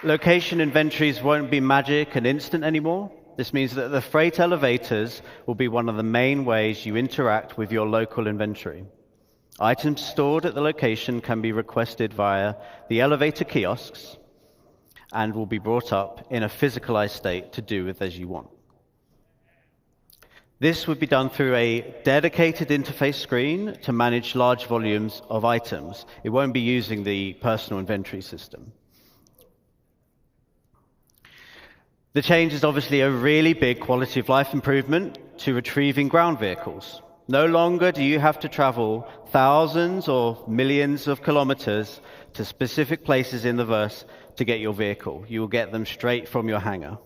Location inventories won't be magic and instant anymore. This means that the freight elevators will be one of the main ways you interact with your local inventory. Items stored at the location can be requested via the elevator kiosks and will be brought up in a physicalized state to do with as you want. This would be done through a dedicated interface screen to manage large volumes of items. It won't be using the personal inventory system. The change is obviously a really big quality of life improvement to retrieving ground vehicles. No longer do you have to travel thousands or millions of kilometers to specific places in the verse to get your vehicle. You will get them straight from your hangar.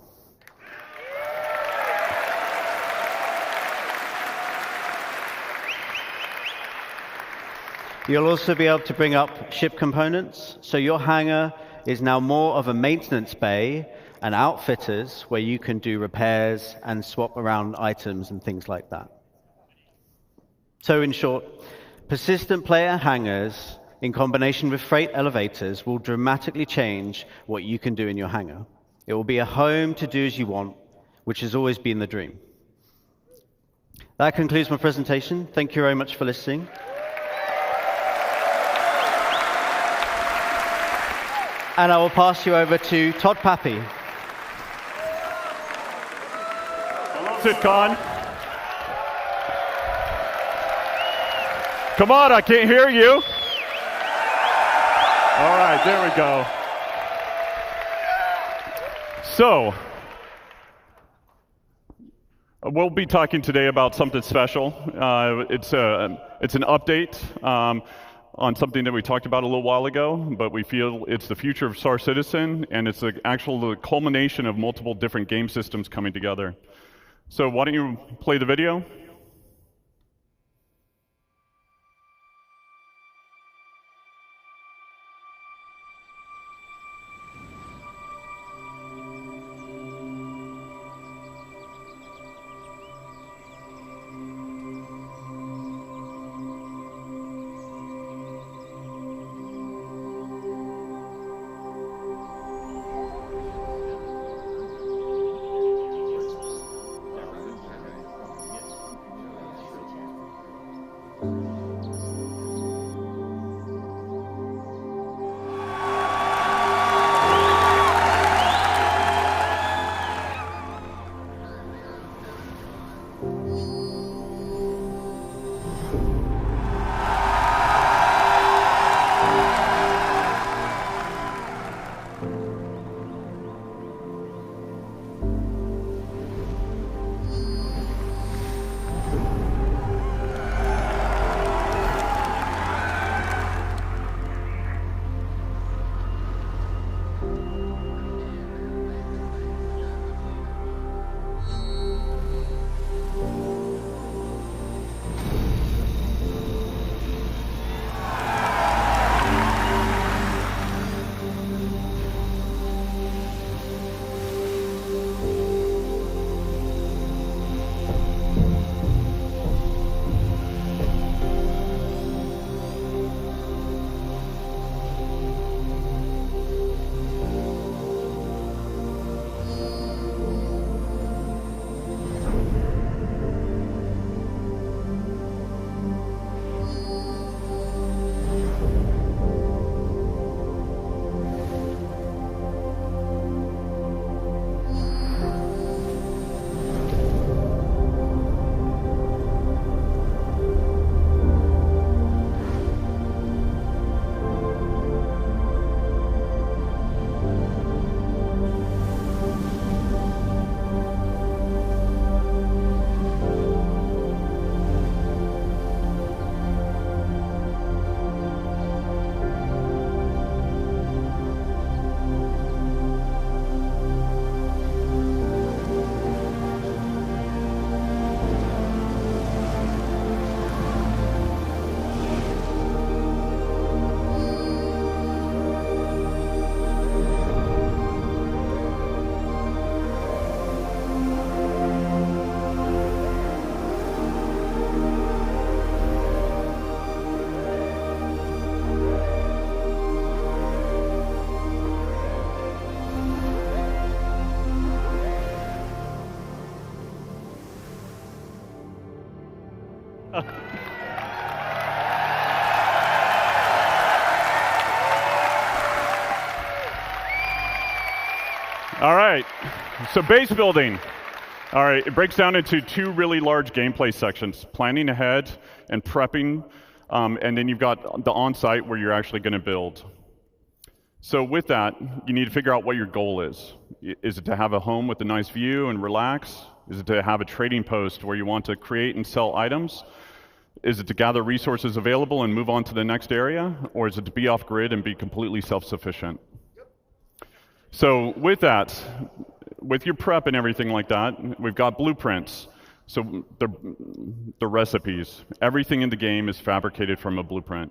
You'll also be able to bring up ship components, so your hangar is now more of a maintenance bay and outfitters where you can do repairs and swap around items and things like that. So in short, persistent player hangars in combination with freight elevators will dramatically change what you can do in your hangar. It will be a home to do as you want, which has always been the dream. That concludes my presentation. Thank you very much for listening. And I will pass you over to Todd Pappy. CitizenCon. Come on, I can't hear you. All right, there we go. So, we'll be talking today about something special. It's an update on something that we talked about a little while ago, but we feel it's the future of Star Citizen, and it's the culmination of multiple different game systems coming together. So why don't you play the video? All right, so base building. All right, it breaks down into two really large gameplay sections, planning ahead and prepping, and then you've got the on-site where you're actually going to build. So with that, you need to figure out what your goal is. Is it to have a home with a nice view and relax? Is it to have a trading post where you want to create and sell items? Is it to gather resources available and move on to the next area? Or is it to be off-grid and be completely self-sufficient? So with that, with your prep and everything like that, we've got blueprints. So the recipes. Everything in the game is fabricated from a blueprint.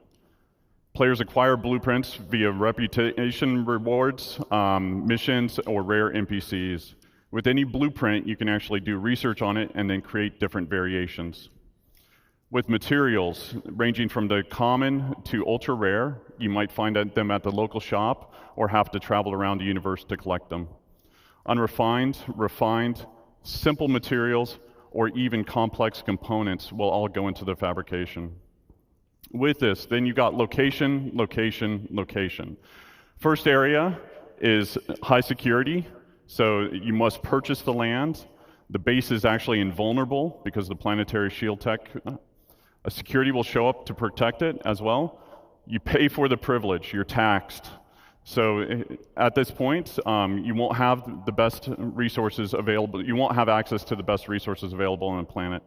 Players acquire blueprints via reputation rewards, missions, or rare NPCs. With any blueprint, you can actually do research on it and then create different variations. With materials, ranging from the common to ultra rare, you might find them at the local shop or have to travel around the universe to collect them. Unrefined, refined, simple materials, or even complex components will all go into the fabrication. With this, then you've got location, location, location. First area is high security, so you must purchase the land. The base is actually invulnerable because of the planetary shield tech. A security will show up to protect it as well. You pay for the privilege, you're taxed. So at this point, you won't have the best resources available. You won't have access to the best resources available on the planet.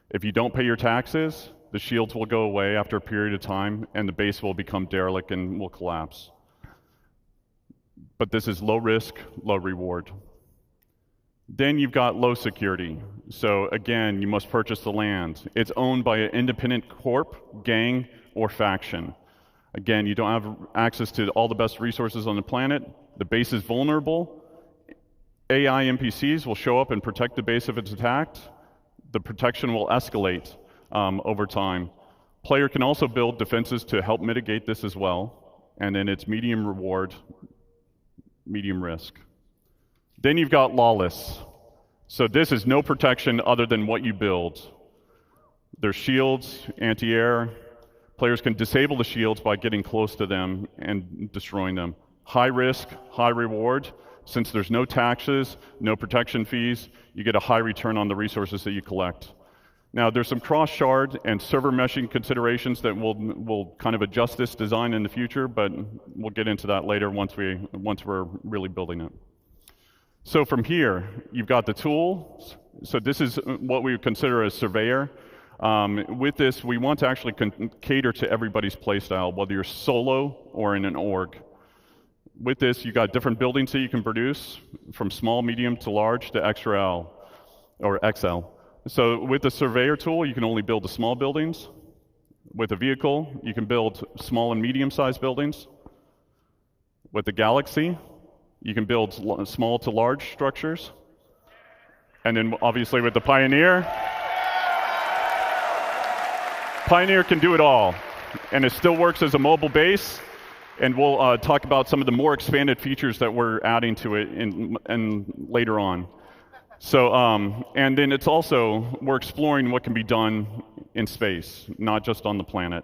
If you don't pay your taxes, the shields will go away after a period of time, and the base will become derelict and will collapse. But this is low risk, low reward. Then you've got low security. So again, you must purchase the land. It's owned by an independent corp, gang, or faction. Again, you don't have access to all the best resources on the planet. The base is vulnerable. AI NPCs will show up and protect the base if it's attacked. The protection will escalate over time. Player can also build defenses to help mitigate this as well. And then it's medium reward, medium risk. Then you've got lawless. So this is no protection other than what you build. There's shields, anti-air. Players can disable the shields by getting close to them and destroying them. High risk, high reward. Since there's no taxes, no protection fees, you get a high return on the resources that you collect. Now, there's some cross-shard and server meshing considerations that will kind of adjust this design in the future, but we'll get into that later once we're really building it. So from here, you've got the tools. So this is what we would consider a surveyor. With this, we want to actually cater to everybody's playstyle, whether you're solo or in an org. With this, you've got different buildings that you can produce, from small, medium to large to XL or XL. So with the surveyor tool, you can only build the small buildings. With a vehicle, you can build small and medium-sized buildings. With the Galaxy, you can build small to large structures. And then obviously with the Pioneer, Pioneer can do it all. And it still works as a mobile base. And we'll talk about some of the more expanded features that we're adding to it later on. So, and then it's also, we're exploring what can be done in space, not just on the planet.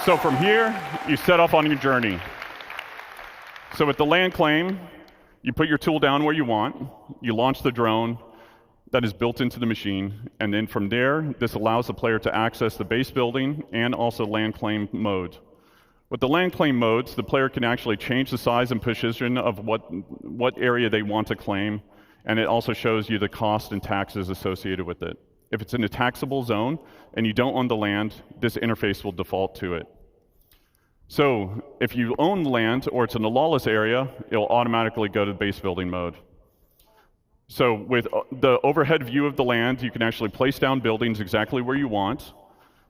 So from here, you set off on your journey. So with the land claim, you put your tool down where you want, you launch the drone that is built into the machine, and then from there, this allows the player to access the base building and also land claim mode. With the land claim modes, the player can actually change the size and position of what area they want to claim, and it also shows you the cost and taxes associated with it. If it's in a taxable zone and you don't own the land, this interface will default to it. So if you own the land or it's in a lawless area, it'll automatically go to base building mode. So with the overhead view of the land, you can actually place down buildings exactly where you want.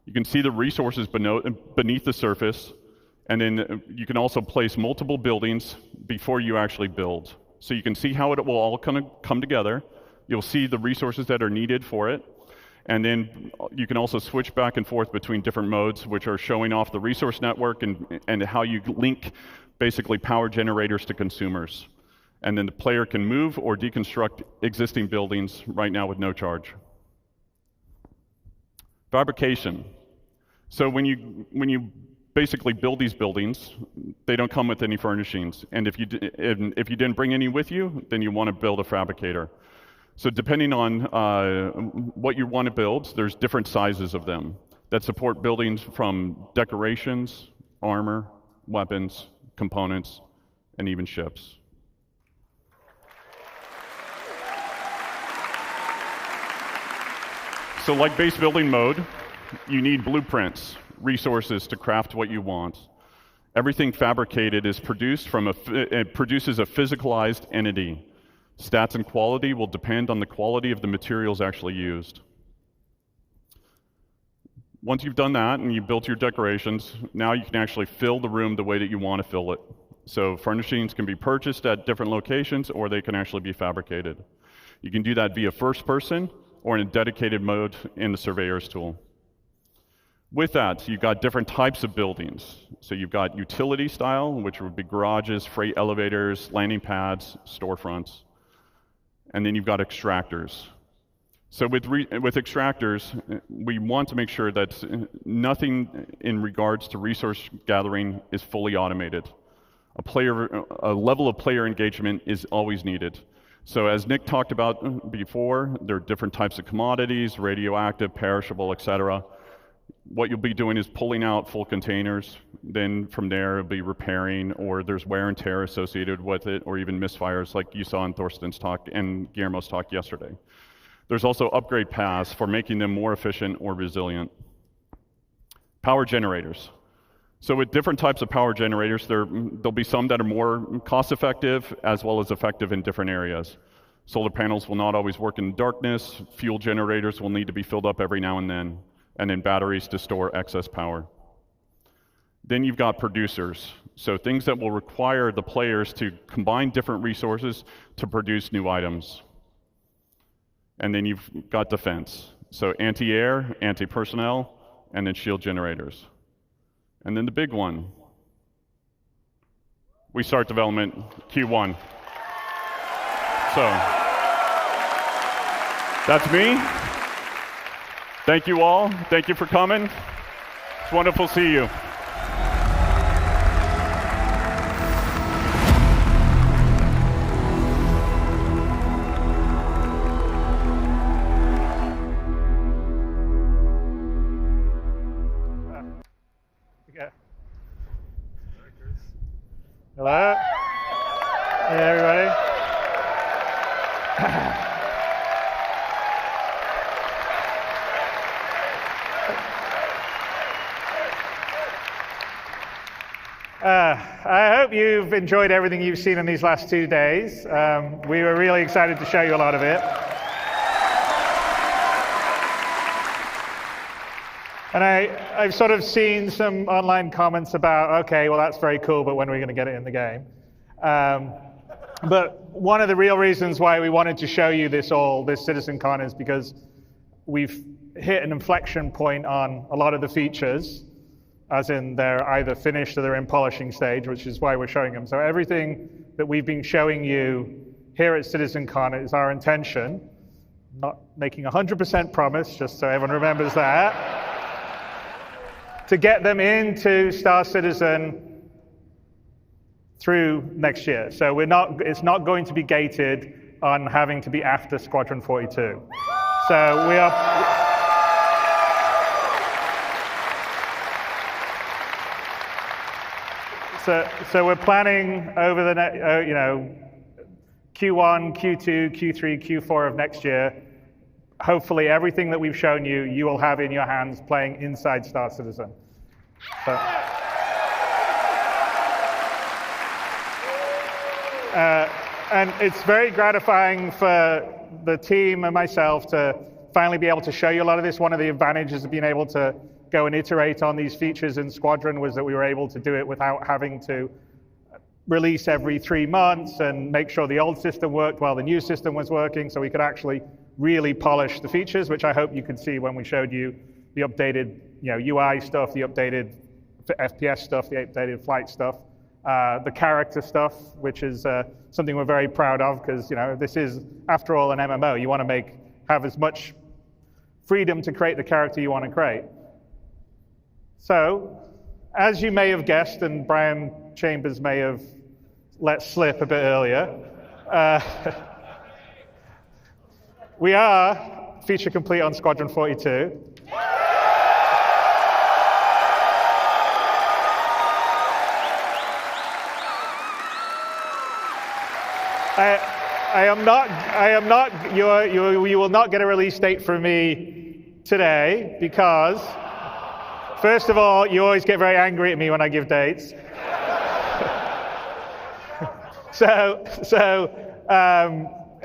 You can see the resources beneath the surface. And then you can also place multiple buildings before you actually build. So you can see how it will all kind of come together. You'll see the resources that are needed for it. And then you can also switch back and forth between different modes, which are showing off the resource network and how you link basically power generators to consumers. And then the player can move or deconstruct existing buildings right now with no charge. Fabrication. So when you basically build these buildings. They don't come with any furnishings. And if you didn't bring any with you, then you want to build a fabricator. So depending on what you want to build, there's different sizes of them that support buildings from decorations, armor, weapons, components, and even ships. So like base building mode, you need blueprints, resources to craft what you want. Everything fabricated is produced from it produces a physicalized entity. Stats and quality will depend on the quality of the materials actually used. Once you've done that and you've built your decorations, now you can actually fill the room the way that you want to fill it. So furnishings can be purchased at different locations, or they can actually be fabricated. You can do that via first person or in a dedicated mode in the Surveyor's tool. With that, you've got different types of buildings. So you've got utility style, which would be garages, freight elevators, landing pads, storefronts. And then you've got extractors. So with extractors, we want to make sure that nothing in regards to resource gathering is fully automated. A level of player engagement is always needed. So as Nick talked about before, there are different types of commodities, radioactive, perishable, etc. What you'll be doing is pulling out full containers. Then from there, it'll be repairing, or there's wear and tear associated with it, or even misfires like you saw in Thorsten's talk and Guillermo's talk yesterday. There's also upgrade paths for making them more efficient or resilient. Power generators. So with different types of power generators, there'll be some that are more cost-effective as well as effective in different areas. Solar panels will not always work in darkness. Fuel generators will need to be filled up every now and then batteries to store excess power. Then you've got producers. So things that will require the players to combine different resources to produce new items. And then you've got defense. So anti-air, anti-personnel, and then shield generators. And then the big one. We start development Q1. So that's me. Thank you all. Thank you for coming. It's wonderful to see you. Hello. Hey, everybody. I hope you've enjoyed everything you've seen in these last 2 days. We were really excited to show you a lot of it. And I've sort of seen some online comments about, okay, well, that's very cool, but when are we going to get it in the game? But one of the real reasons why we wanted to show you this CitizenCon is because we've hit an inflection point on a lot of the features, as in they're either finished or they're in polishing stage, which is why we're showing them. So everything that we've been showing you here at CitizenCon is our intention, not making 100% promise, just so everyone remembers that, to get them into Star Citizen through next year. So it's not going to be gated on having to be after Squadron 42. So we are. So we're planning over the Q1, Q2, Q3, Q4 of next year. Hopefully everything that we've shown you, you will have in your hands playing inside Star Citizen. So, and it's very gratifying for the team and myself to finally be able to show you a lot of this. One of the advantages of being able to go and iterate on these features in Squadron was that we were able to do it without having to release every 3 months and make sure the old system worked while the new system was working, so we could actually really polish the features, which I hope you could see when we showed you the updated UI stuff, the updated FPS stuff, the updated flight stuff, the character stuff, which is something we're very proud of, because this is, after all, an MMO. You want to have as much freedom to create the character you want to create. So, as you may have guessed, and Brian Chambers may have let slip a bit earlier, we are feature complete on Squadron 42. You will not get a release date from me today because, first of all, you always get very angry at me when I give dates.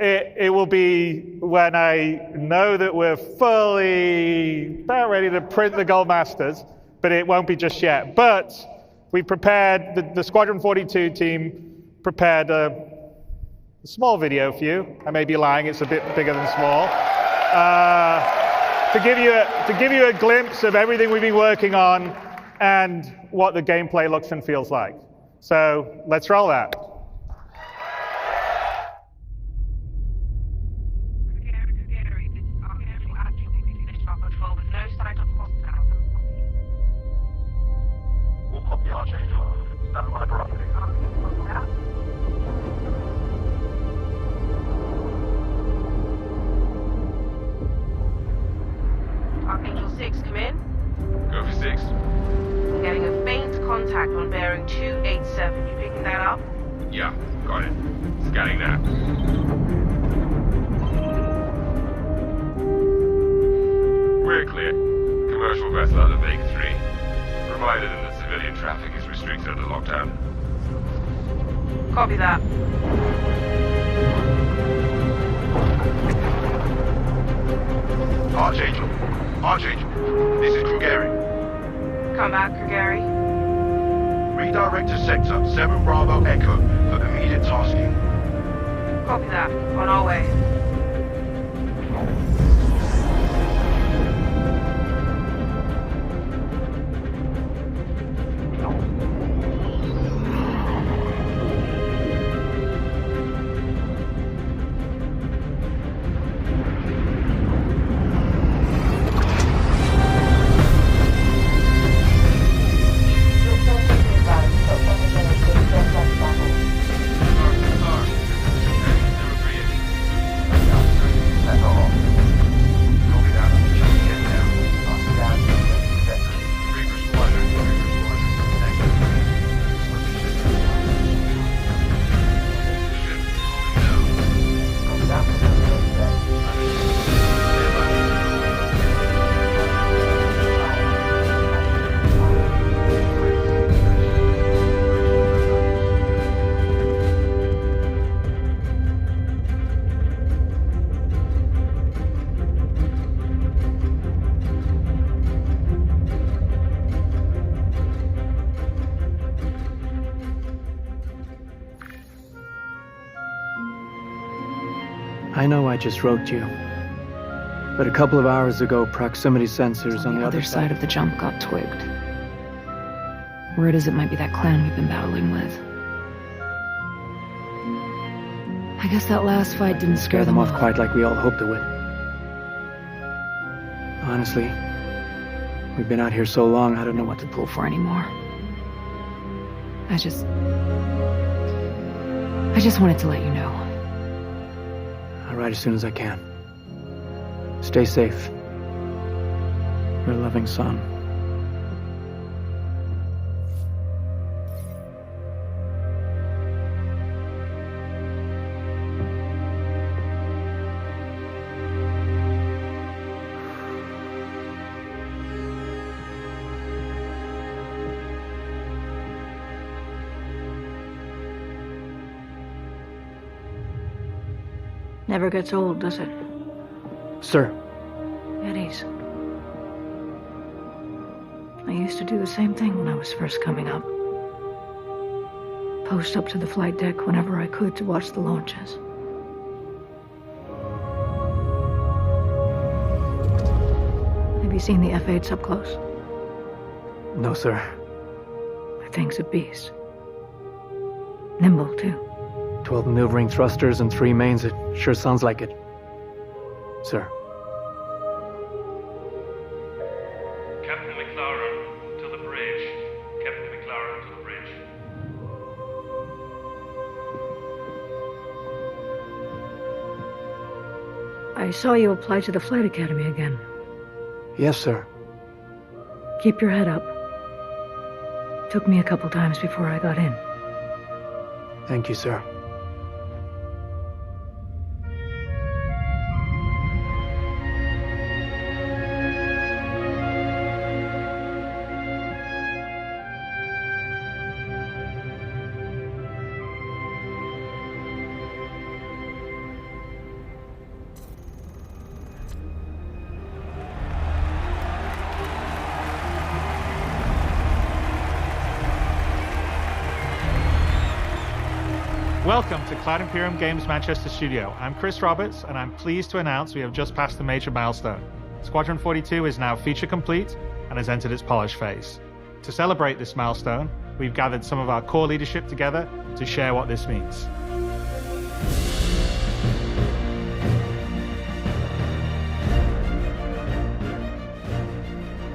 It will be when I know that we're fully about ready to print the Gold Masters, but it won't be just yet. But we prepared, the Squadron 42 team prepared a small video for you. I may be lying, it's a bit bigger than small. To give you a glimpse of everything we've been working on and what the gameplay looks and feels like. So let's roll that. Archangel 6, come in. Go for 6. I'm getting a faint contact on bearing 287. You picking that up? Yeah, got it. Scanning that. We're clear. Commercial vessel out of Vega 3. Provided that the civilian traffic is restricted under lockdown. Copy that. Archangel, this is Krugeri. Come back, Krugeri. Redirect to sector 7 Bravo Echo for immediate tasking. Copy that. On our way. I know I just wrote you, but a couple of hours ago, proximity sensors on the other side of the jump got twigged. Word is it might be that clan we've been battling with. I guess that last fight didn't scare them off off. quite like we all hoped it would. Honestly, we've been out here so long, I don't know what to pull for anymore. I just wanted to let you know. I'll write as soon as I can. Stay safe. Your loving son. Never gets old, does it? Sir. Eddies. I used to do the same thing when I was first coming up. Post up to the flight deck whenever I could to watch the launches. Have you seen the F-8s up close? No, sir. That thing's a beast. Nimble, too. 12 maneuvering thrusters and 3 mains. It sure sounds like it. Sir. Captain McLaren, to the bridge. tower to the bridge. I saw you apply to the Flight Academy again. Yes, sir. Keep your head up. Took me a couple times before I got in. Thank you, sir. Welcome to Cloud Imperium Games Manchester Studio. I'm Chris Roberts, and I'm pleased to announce we have just passed a major milestone. Squadron 42 is now feature complete and has entered its polish phase. To celebrate this milestone, we've gathered some of our core leadership together to share what this means.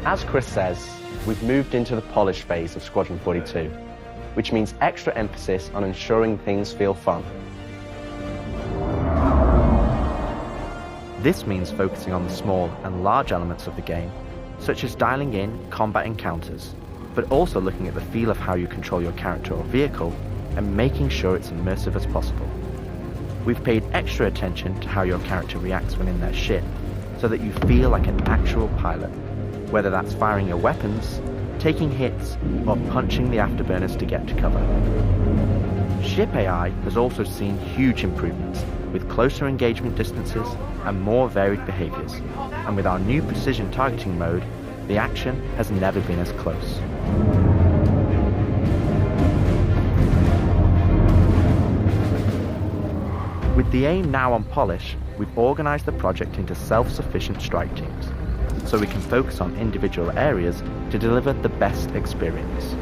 As Chris says, we've moved into the polish phase of Squadron 42, which means extra emphasis on ensuring things feel fun. This means focusing on the small and large elements of the game, such as dialing in combat encounters, but also looking at the feel of how you control your character or vehicle and making sure it's immersive as possible. We've paid extra attention to how your character reacts when in their ship, so that you feel like an actual pilot, whether that's firing your weapons, taking hits, or punching the afterburners to get to cover. Ship AI has also seen huge improvements, with closer engagement distances and more varied behaviors, and with our new precision targeting mode, the action has never been as close. With the aim now on polish, we've organized the project into self-sufficient strike teams, so we can focus on individual areas to deliver the best experience.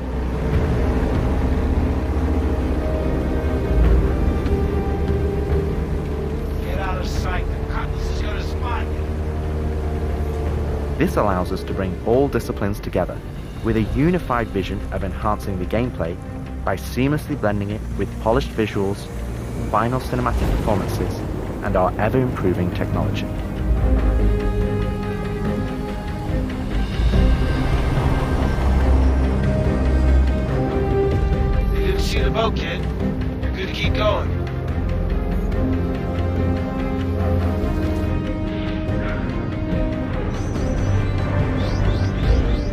Get out of sight, the Cutlass is gonna spot you. This allows us to bring all disciplines together with a unified vision of enhancing the gameplay by seamlessly blending it with polished visuals, final cinematic performances, and our ever-improving technology. You didn't see the boat, kid. You're good to keep going.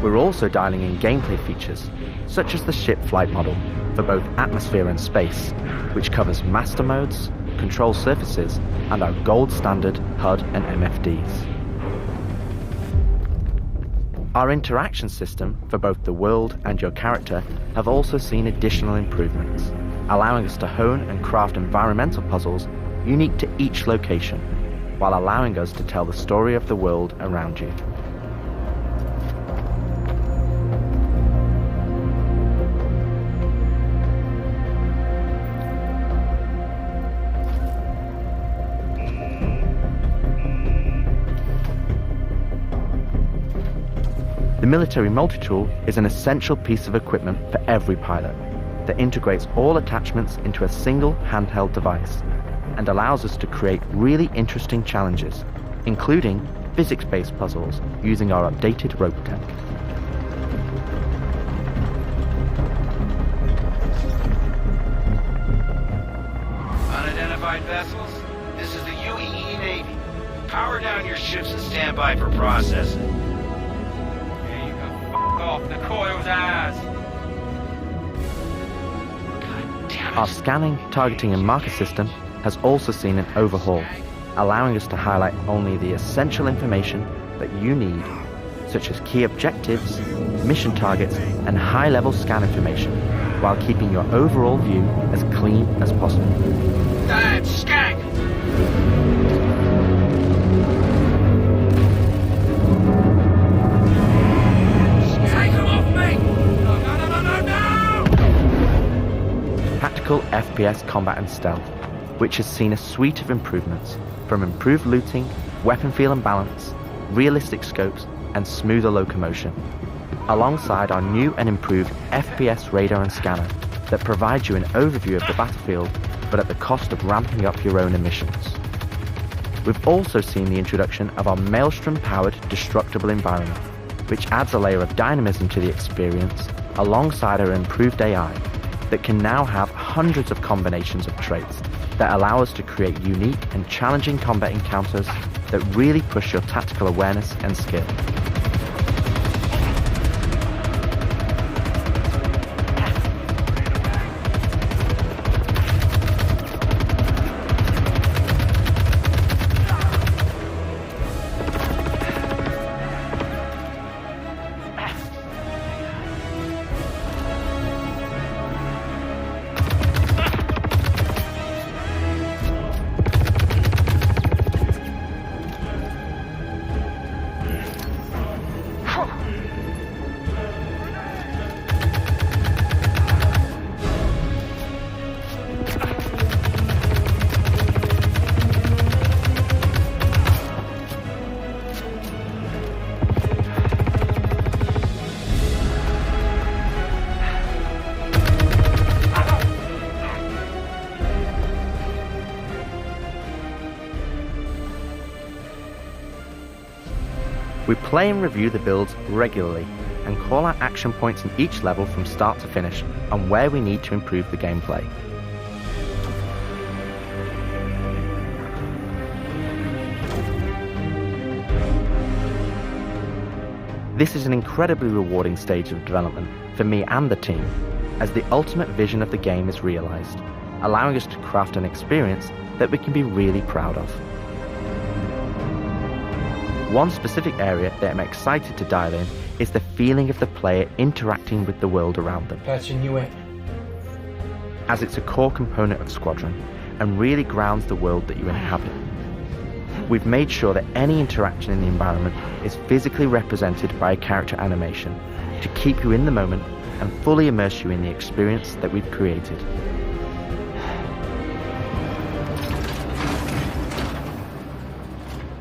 We're also dialing in gameplay features, such as the ship flight model, for both atmosphere and space, which covers master modes, control surfaces, and our gold standard HUD and MFDs. Our interaction system for both the world and your character have also seen additional improvements, allowing us to hone and craft environmental puzzles unique to each location, while allowing us to tell the story of the world around you. The military multi-tool is an essential piece of equipment for every pilot that integrates all attachments into a single handheld device and allows us to create really interesting challenges, including physics-based puzzles using our updated rope tech. Unidentified vessels, this is the UEE Navy. Power down your ships and stand by for processing. Off the coil's ass. Our scanning, targeting and marker system has also seen an overhaul, allowing us to highlight only the essential information that you need, such as key objectives, mission targets and high-level scan information, while keeping your overall view as clean as possible. Damn skank! Tactical FPS combat and stealth, which has seen a suite of improvements, from improved looting, weapon feel and balance, realistic scopes, and smoother locomotion. alongside our new and improved FPS radar and scanner that provides you an overview of the battlefield, but at the cost of ramping up your own emissions. We've also seen the introduction of our Maelstrom-powered destructible environment, which adds a layer of dynamism to the experience alongside our improved AI that can now have hundreds of combinations of traits that allow us to create unique and challenging combat encounters that really push your tactical awareness and skill. We play and review the builds regularly and call out action points in each level from start to finish on where we need to improve the gameplay. This is an incredibly rewarding stage of development for me and the team, as the ultimate vision of the game is realized, allowing us to craft an experience that we can be really proud of. One specific area that I'm excited to dial in is the feeling of the player interacting with the world around them, Patching you in. as it's a core component of Squadron and really grounds the world that you inhabit. We've made sure that any interaction in the environment is physically represented by a character animation to keep you in the moment and fully immerse you in the experience that we've created.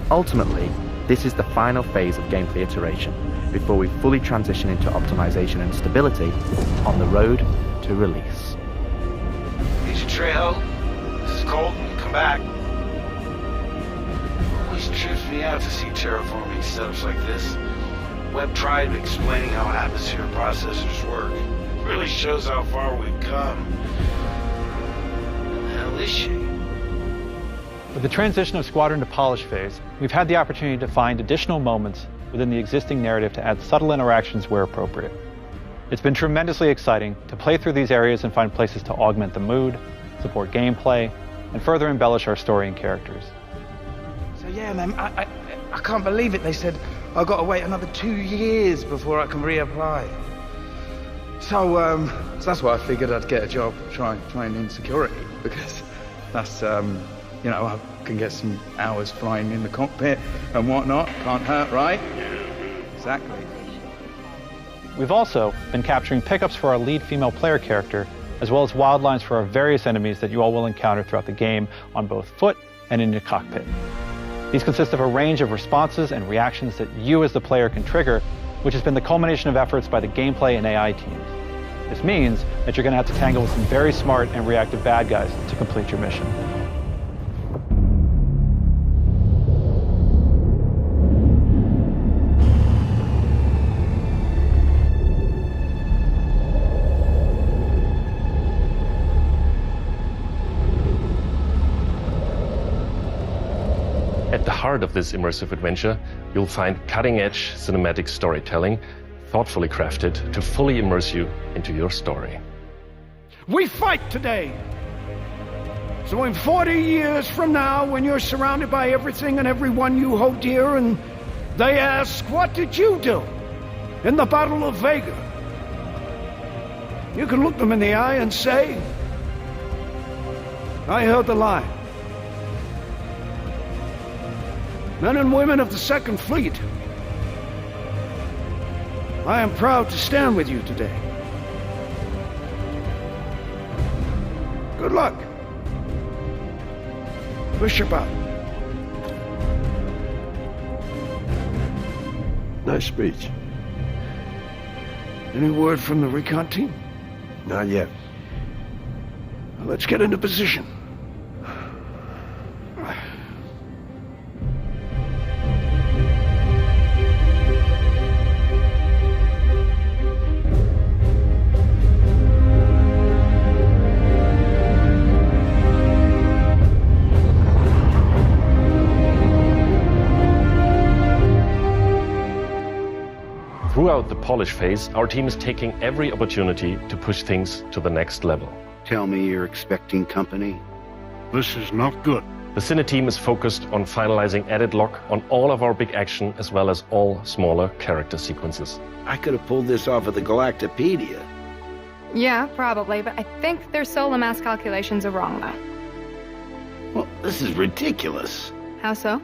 Ultimately, this is the final phase of gameplay iteration before we fully transition into optimization and stability on the road to release. Agent Trejo, this is Colton. Come back. Always trips me out to see terraforming setups like this. Webb tried explaining how atmosphere processors work. Really shows how far we've come. What the hell is she? With the transition of Squadron to polish phase, we've had the opportunity to find additional moments within the existing narrative to add subtle interactions where appropriate. It's been tremendously exciting to play through these areas and find places to augment the mood, support gameplay, and further embellish our story and characters. So yeah, man, I can't believe it. They said I've got to wait another 2 years before I can reapply. So that's why I figured I'd get a job trying in security, because that's you know, I can get some hours flying in the cockpit and whatnot. Can't hurt, right? Exactly. We've also been capturing pickups for our lead female player character, as well as wildlines for our various enemies that you all will encounter throughout the game on both foot and in your cockpit. These consist of a range of responses and reactions that you as the player can trigger, which has been the culmination of efforts by the gameplay and AI teams. This means that you're going to have to tangle with some very smart and reactive bad guys to complete your mission. At the heart of this immersive adventure, you'll find cutting-edge cinematic storytelling, thoughtfully crafted to fully immerse you into your story. We fight today. So in 40 years from now, when you're surrounded by everything and everyone you hold dear, and they ask, what did you do in the Battle of Vega? You can look them in the eye and say, I held the line. Men and women of the Second Fleet, I am proud to stand with you today. Good luck. Wish you about. Nice speech. Any word from the recon team? Not yet. Let's get into position. Throughout the polish phase, our team is taking every opportunity to push things to the next level. Tell me you're expecting company. This is not good. The Cine team is focused on finalizing edit lock on all of our big action as well as all smaller character sequences. I could have pulled this off of the Galactopedia. Yeah, probably, but I think their solar mass calculations are wrong, though. Well, this is ridiculous. How so?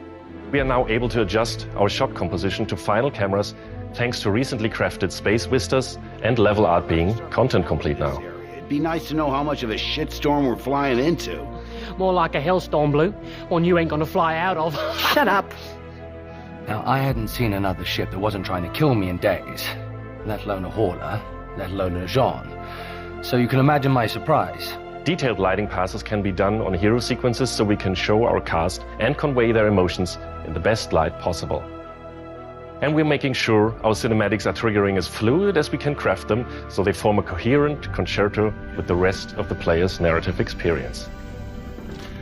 We are now able to adjust our shot composition to final cameras thanks to recently crafted space vistas and level art being content complete now. It'd be nice to know how much of a shitstorm we're flying into. More like a hellstorm, Blue. One you ain't gonna fly out of. Shut up. Now, I hadn't seen another ship that wasn't trying to kill me in days, let alone a hauler, let alone a Jean. So you can imagine my surprise. Detailed lighting passes can be done on hero sequences so we can show our cast and convey their emotions in the best light possible. And we're making sure our cinematics are triggering as fluid as we can craft them so they form a coherent concerto with the rest of the player's narrative experience.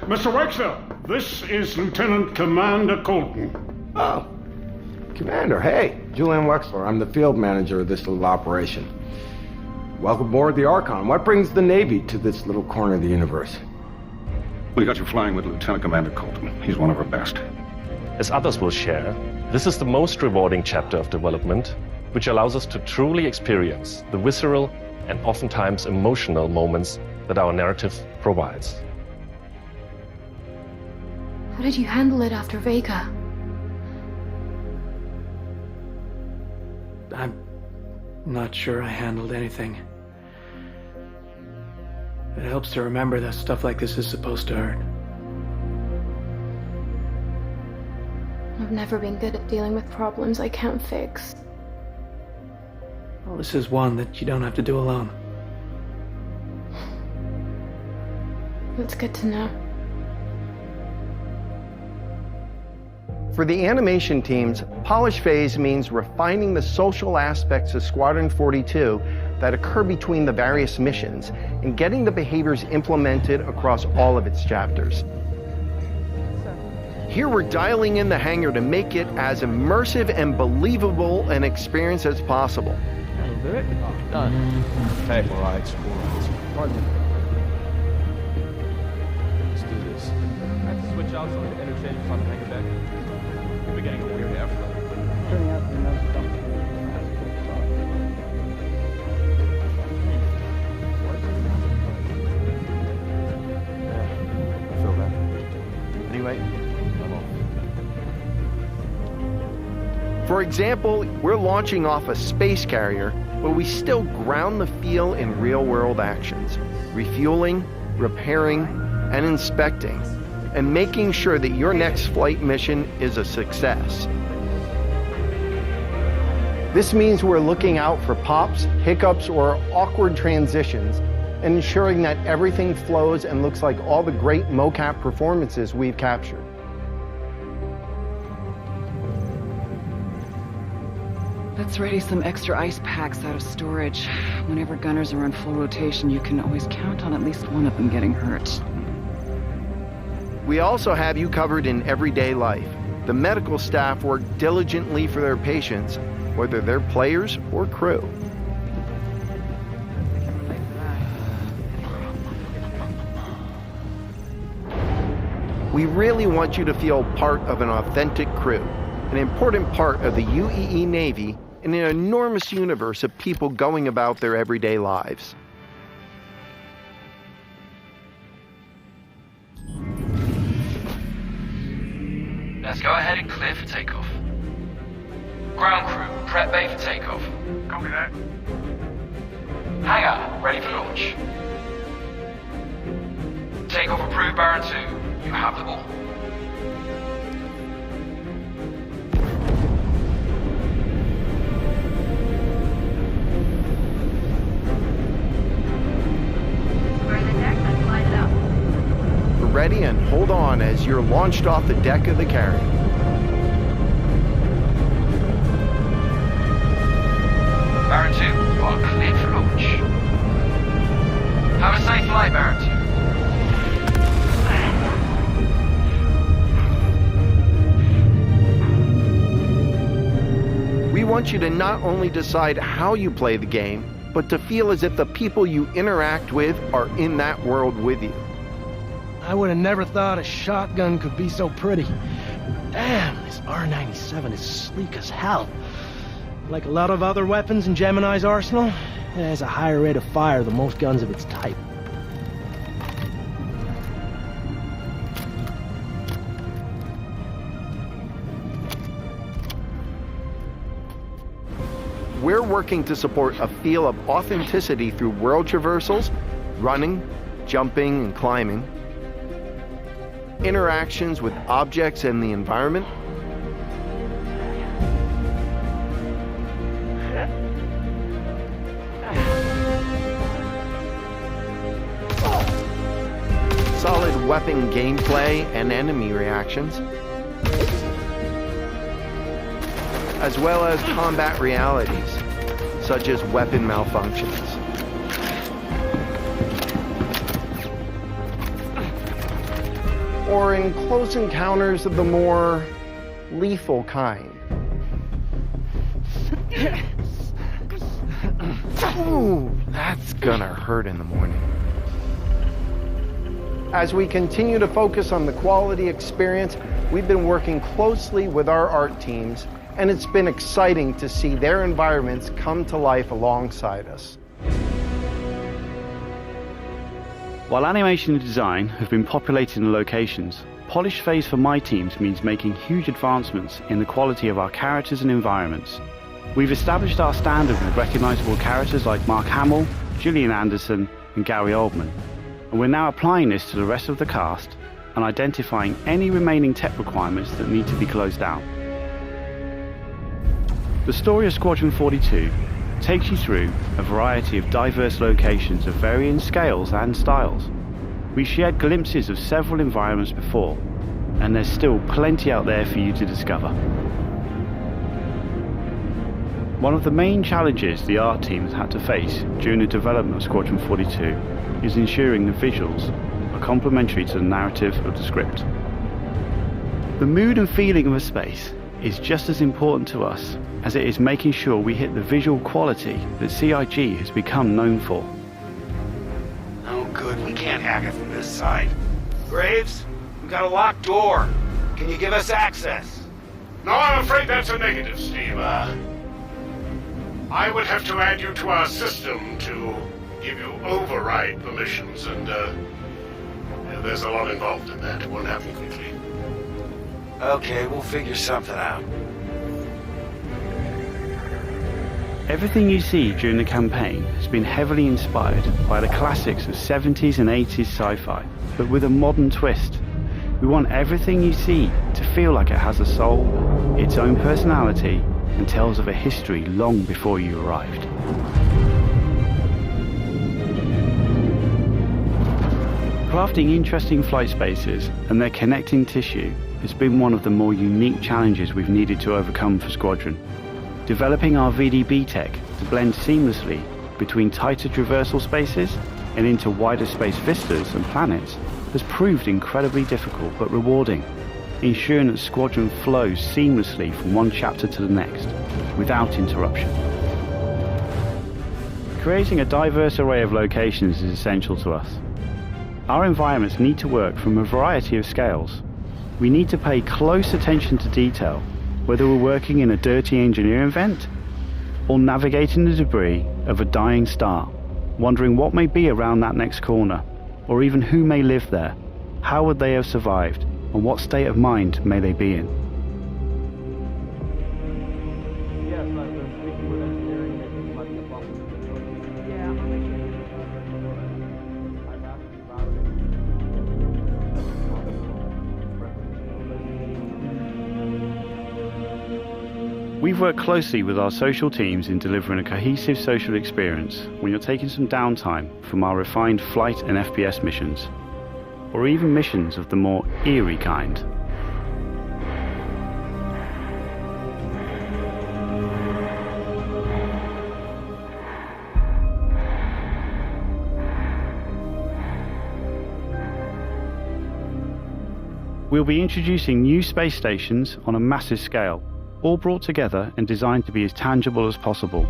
Mr. Wexler, this is Lieutenant Commander Colton. Oh, Commander, hey. Julian Wexler, I'm the field manager of this little operation. Welcome aboard the Archon. What brings the Navy to this little corner of the universe? We got you flying with Lieutenant Commander Colton. He's one of our best. As others will share, this is the most rewarding chapter of development, which allows us to truly experience the visceral and oftentimes emotional moments that our narrative provides. How did you handle it after Vega? I'm not sure I handled anything. It helps to remember that stuff like this is supposed to hurt. I've never been good at dealing with problems I can't fix. Well, this is one that you don't have to do alone. That's good to know. For the animation teams, polish phase means refining the social aspects of Squadron 42 that occur between the various missions and getting the behaviors implemented across all of its chapters. Here we're dialing in the hangar to make it as immersive and believable an experience as possible. That'll do it. Done. Okay. All right. Let's do this. I have to switch out some of the interchange on the hangar deck. We're getting a weird afternoon. Turning out the another stuff. Yeah, I feel that. Anyway, I'm off. For example, we're launching off a space carrier, but we still ground the feel in real-world actions, refueling, repairing, and inspecting, and making sure that your next flight mission is a success. This means we're looking out for pops, hiccups, or awkward transitions, and ensuring that everything flows and looks like all the great mocap performances we've captured. Let's ready some extra ice packs out of storage. Whenever gunners are on full rotation, you can always count on at least one of them getting hurt. We also have you covered in everyday life. The medical staff work diligently for their patients, whether they're players or crew. We really want you to feel part of an authentic crew, an important part of the UEE Navy in an enormous universe of people going about their everyday lives. Let's go ahead and clear for takeoff. Ground crew, prep bay for takeoff. Copy that. Hangar, ready for launch. Takeoff approved, Baron 2. You have the ball. ready and hold on as you're launched off the deck of the carrier. Baron 2, you are cleared for launch. Have a safe flight, Baron 2. We want you to not only decide how you play the game, but to feel as if the people you interact with are in that world with you. I would have never thought a shotgun could be so pretty. Damn, this R97 is sleek as hell. Like a lot of other weapons in Gemini's arsenal, it has a higher rate of fire than most guns of its type. We're working to support a feel of authenticity through world traversals, running, jumping, and climbing, interactions with objects and the environment, solid weapon gameplay and enemy reactions, as well as combat realities, such as weapon malfunctions. Or in close encounters of the more lethal kind. Ooh, that's gonna hurt in the morning. As we continue to focus on the quality experience, we've been working closely with our art teams, and it's been exciting to see their environments come to life alongside us. While animation and design have been populating the locations, polish phase for my teams means making huge advancements in the quality of our characters and environments. We've established our standard with recognizable characters like Mark Hamill, Gillian Anderson, and Gary Oldman, and we're now applying this to the rest of the cast and identifying any remaining tech requirements that need to be closed out. The story of Squadron 42 takes you through a variety of diverse locations of varying scales and styles. We shared glimpses of several environments before, and there's still plenty out there for you to discover. One of the main challenges the art team has had to face during the development of Squadron 42 is ensuring the visuals are complementary to the narrative of the script. The mood and feeling of a space is just as important to us as it is making sure we hit the visual quality that CIG has become known for. Oh good, we can't hack it from this side. Graves, we got a locked door. Can you give us access? No, I'm afraid that's a negative, Steve. I would have to add you to our system to give you override permissions, and there's a lot involved in that. It won't happen quickly. Okay, we'll figure something out. Everything you see during the campaign has been heavily inspired by the classics of 70s and 80s sci-fi, but with a modern twist. We want everything you see to feel like it has a soul, its own personality, and tells of a history long before you arrived. Crafting interesting flight spaces and their connecting tissue has been one of the more unique challenges we've needed to overcome for Squadron. Developing our VDB tech to blend seamlessly between tighter traversal spaces and into wider space vistas and planets has proved incredibly difficult but rewarding, ensuring that Squadron flows seamlessly from one chapter to the next, without interruption. Creating a diverse array of locations is essential to us. Our environments need to work from a variety of scales. We need to pay close attention to detail, whether we're working in a dirty engineering vent or navigating the debris of a dying star, wondering what may be around that next corner, or even who may live there, how would they have survived, and what state of mind may they be in. We've worked closely with our social teams in delivering a cohesive social experience when you're taking some downtime from our refined flight and FPS missions. or even missions of the more eerie kind. We'll be introducing new space stations on a massive scale, all brought together and designed to be as tangible as possible.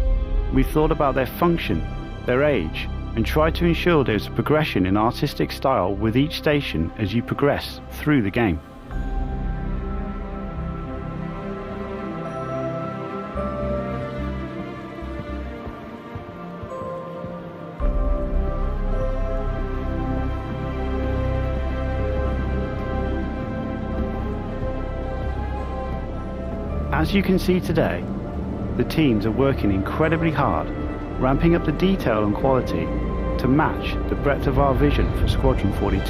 We've thought about their function, their age, and tried to ensure there's progression in artistic style with each station as you progress through the game. As you can see today, the teams are working incredibly hard, ramping up the detail and quality to match the breadth of our vision for Squadron 42.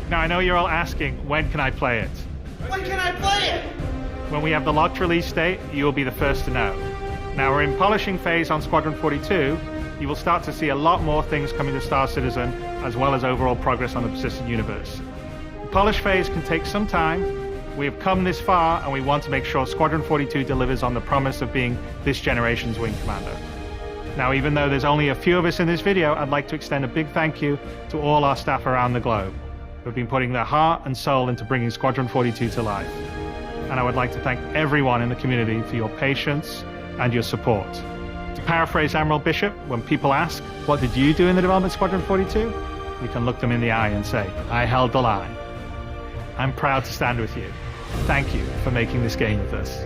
Now I know you're all asking, when can I play it? When can I play it? When we have the locked release date, you will be the first to know. Now we're in polishing phase on Squadron 42. You will start to see a lot more things coming to Star Citizen, as well as overall progress on the persistent universe. Polish phase can take some time. We have come this far and we want to make sure Squadron 42 delivers on the promise of being this generation's wing commander. Now, even though there's only a few of us in this video, I'd like to extend a big thank you to all our staff around the globe who have been putting their heart and soul into bringing Squadron 42 to life. And I would like to thank everyone in the community for your patience and your support. To paraphrase Admiral Bishop, when people ask, what did you do in the development of Squadron 42? We can look them in the eye and say, I held the line. I'm proud to stand with you. Thank you for making this game with us.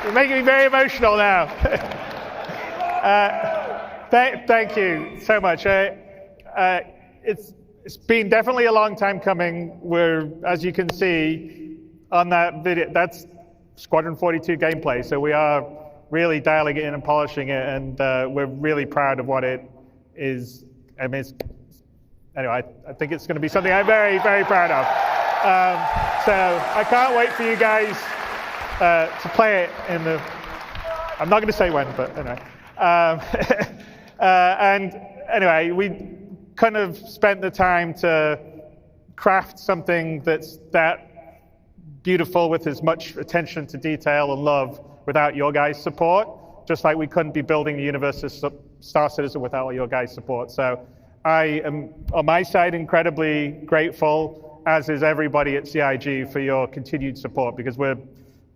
You're making me very emotional now. Thank you so much. It's been definitely a long time coming. As you can see on that video, that's Squadron 42 gameplay. So we are really dialing it in and polishing it, and we're really proud of what it is. I mean, anyway, I think it's going to be something I'm very, very proud of. So I can't wait for you guys to play it in the... I'm not going to say when, but anyway. And anyway, we kind of spent the time to craft something that's that beautiful with as much attention to detail and love without your guys' support, just like we couldn't be building the universe of Star Citizen without your guys' support. So I am, on my side, incredibly grateful, as is everybody at CIG, for your continued support, because we're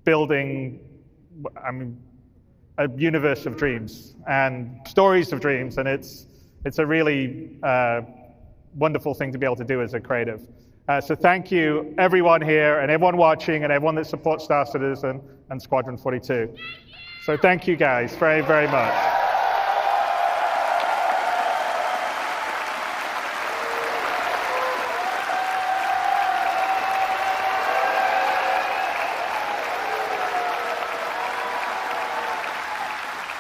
building, a universe of dreams and stories of dreams, and it's a really wonderful thing to be able to do as a creative. So thank you, everyone here, and everyone watching, and everyone that supports Star Citizen and Squadron 42. So thank you guys very, very much.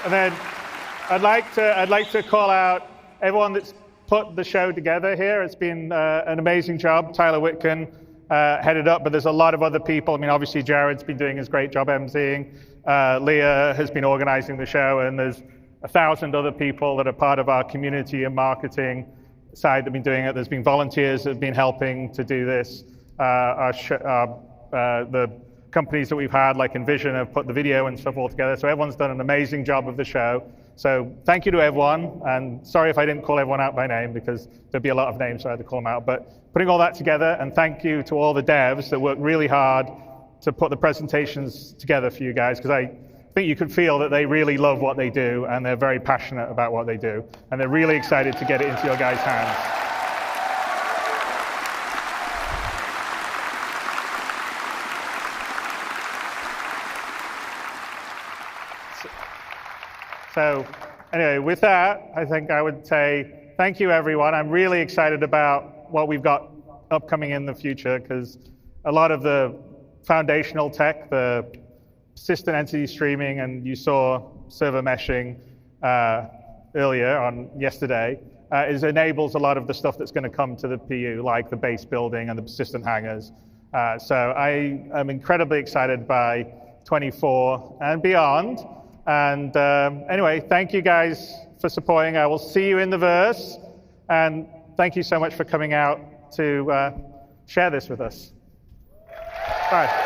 And then I'd like to call out everyone that's put the show together here. It's been an amazing job. Tyler Whitcomb headed up, but there's a lot of other people. I mean, obviously Jared's been doing his great job emceeing. Leah has been organizing the show, and there's 1,000 other people that are part of our community and marketing side that have been doing it. There's been volunteers that have been helping to do this. The companies that we've had, like Envision, have put the video and stuff all together. So everyone's done an amazing job of the show. So thank you to everyone, and sorry if I didn't call everyone out by name, because there'd be a lot of names, so I had to call them out. But putting all that together, and thank you to all the devs that worked really hard to put the presentations together for you guys, because I think you could feel that they really love what they do, and they're very passionate about what they do, and they're really excited to get it into your guys' hands. So anyway, with that, I think I would say thank you, everyone. I'm really excited about what we've got upcoming in the future, because a lot of the foundational tech, the persistent entity streaming, and you saw server meshing earlier on yesterday, enables a lot of the stuff that's going to come to the PU, like the base building and the persistent hangars. So I am incredibly excited by 24 and beyond. And anyway, thank you guys for supporting. I will see you in the verse. And thank you so much for coming out to share this with us. Bye.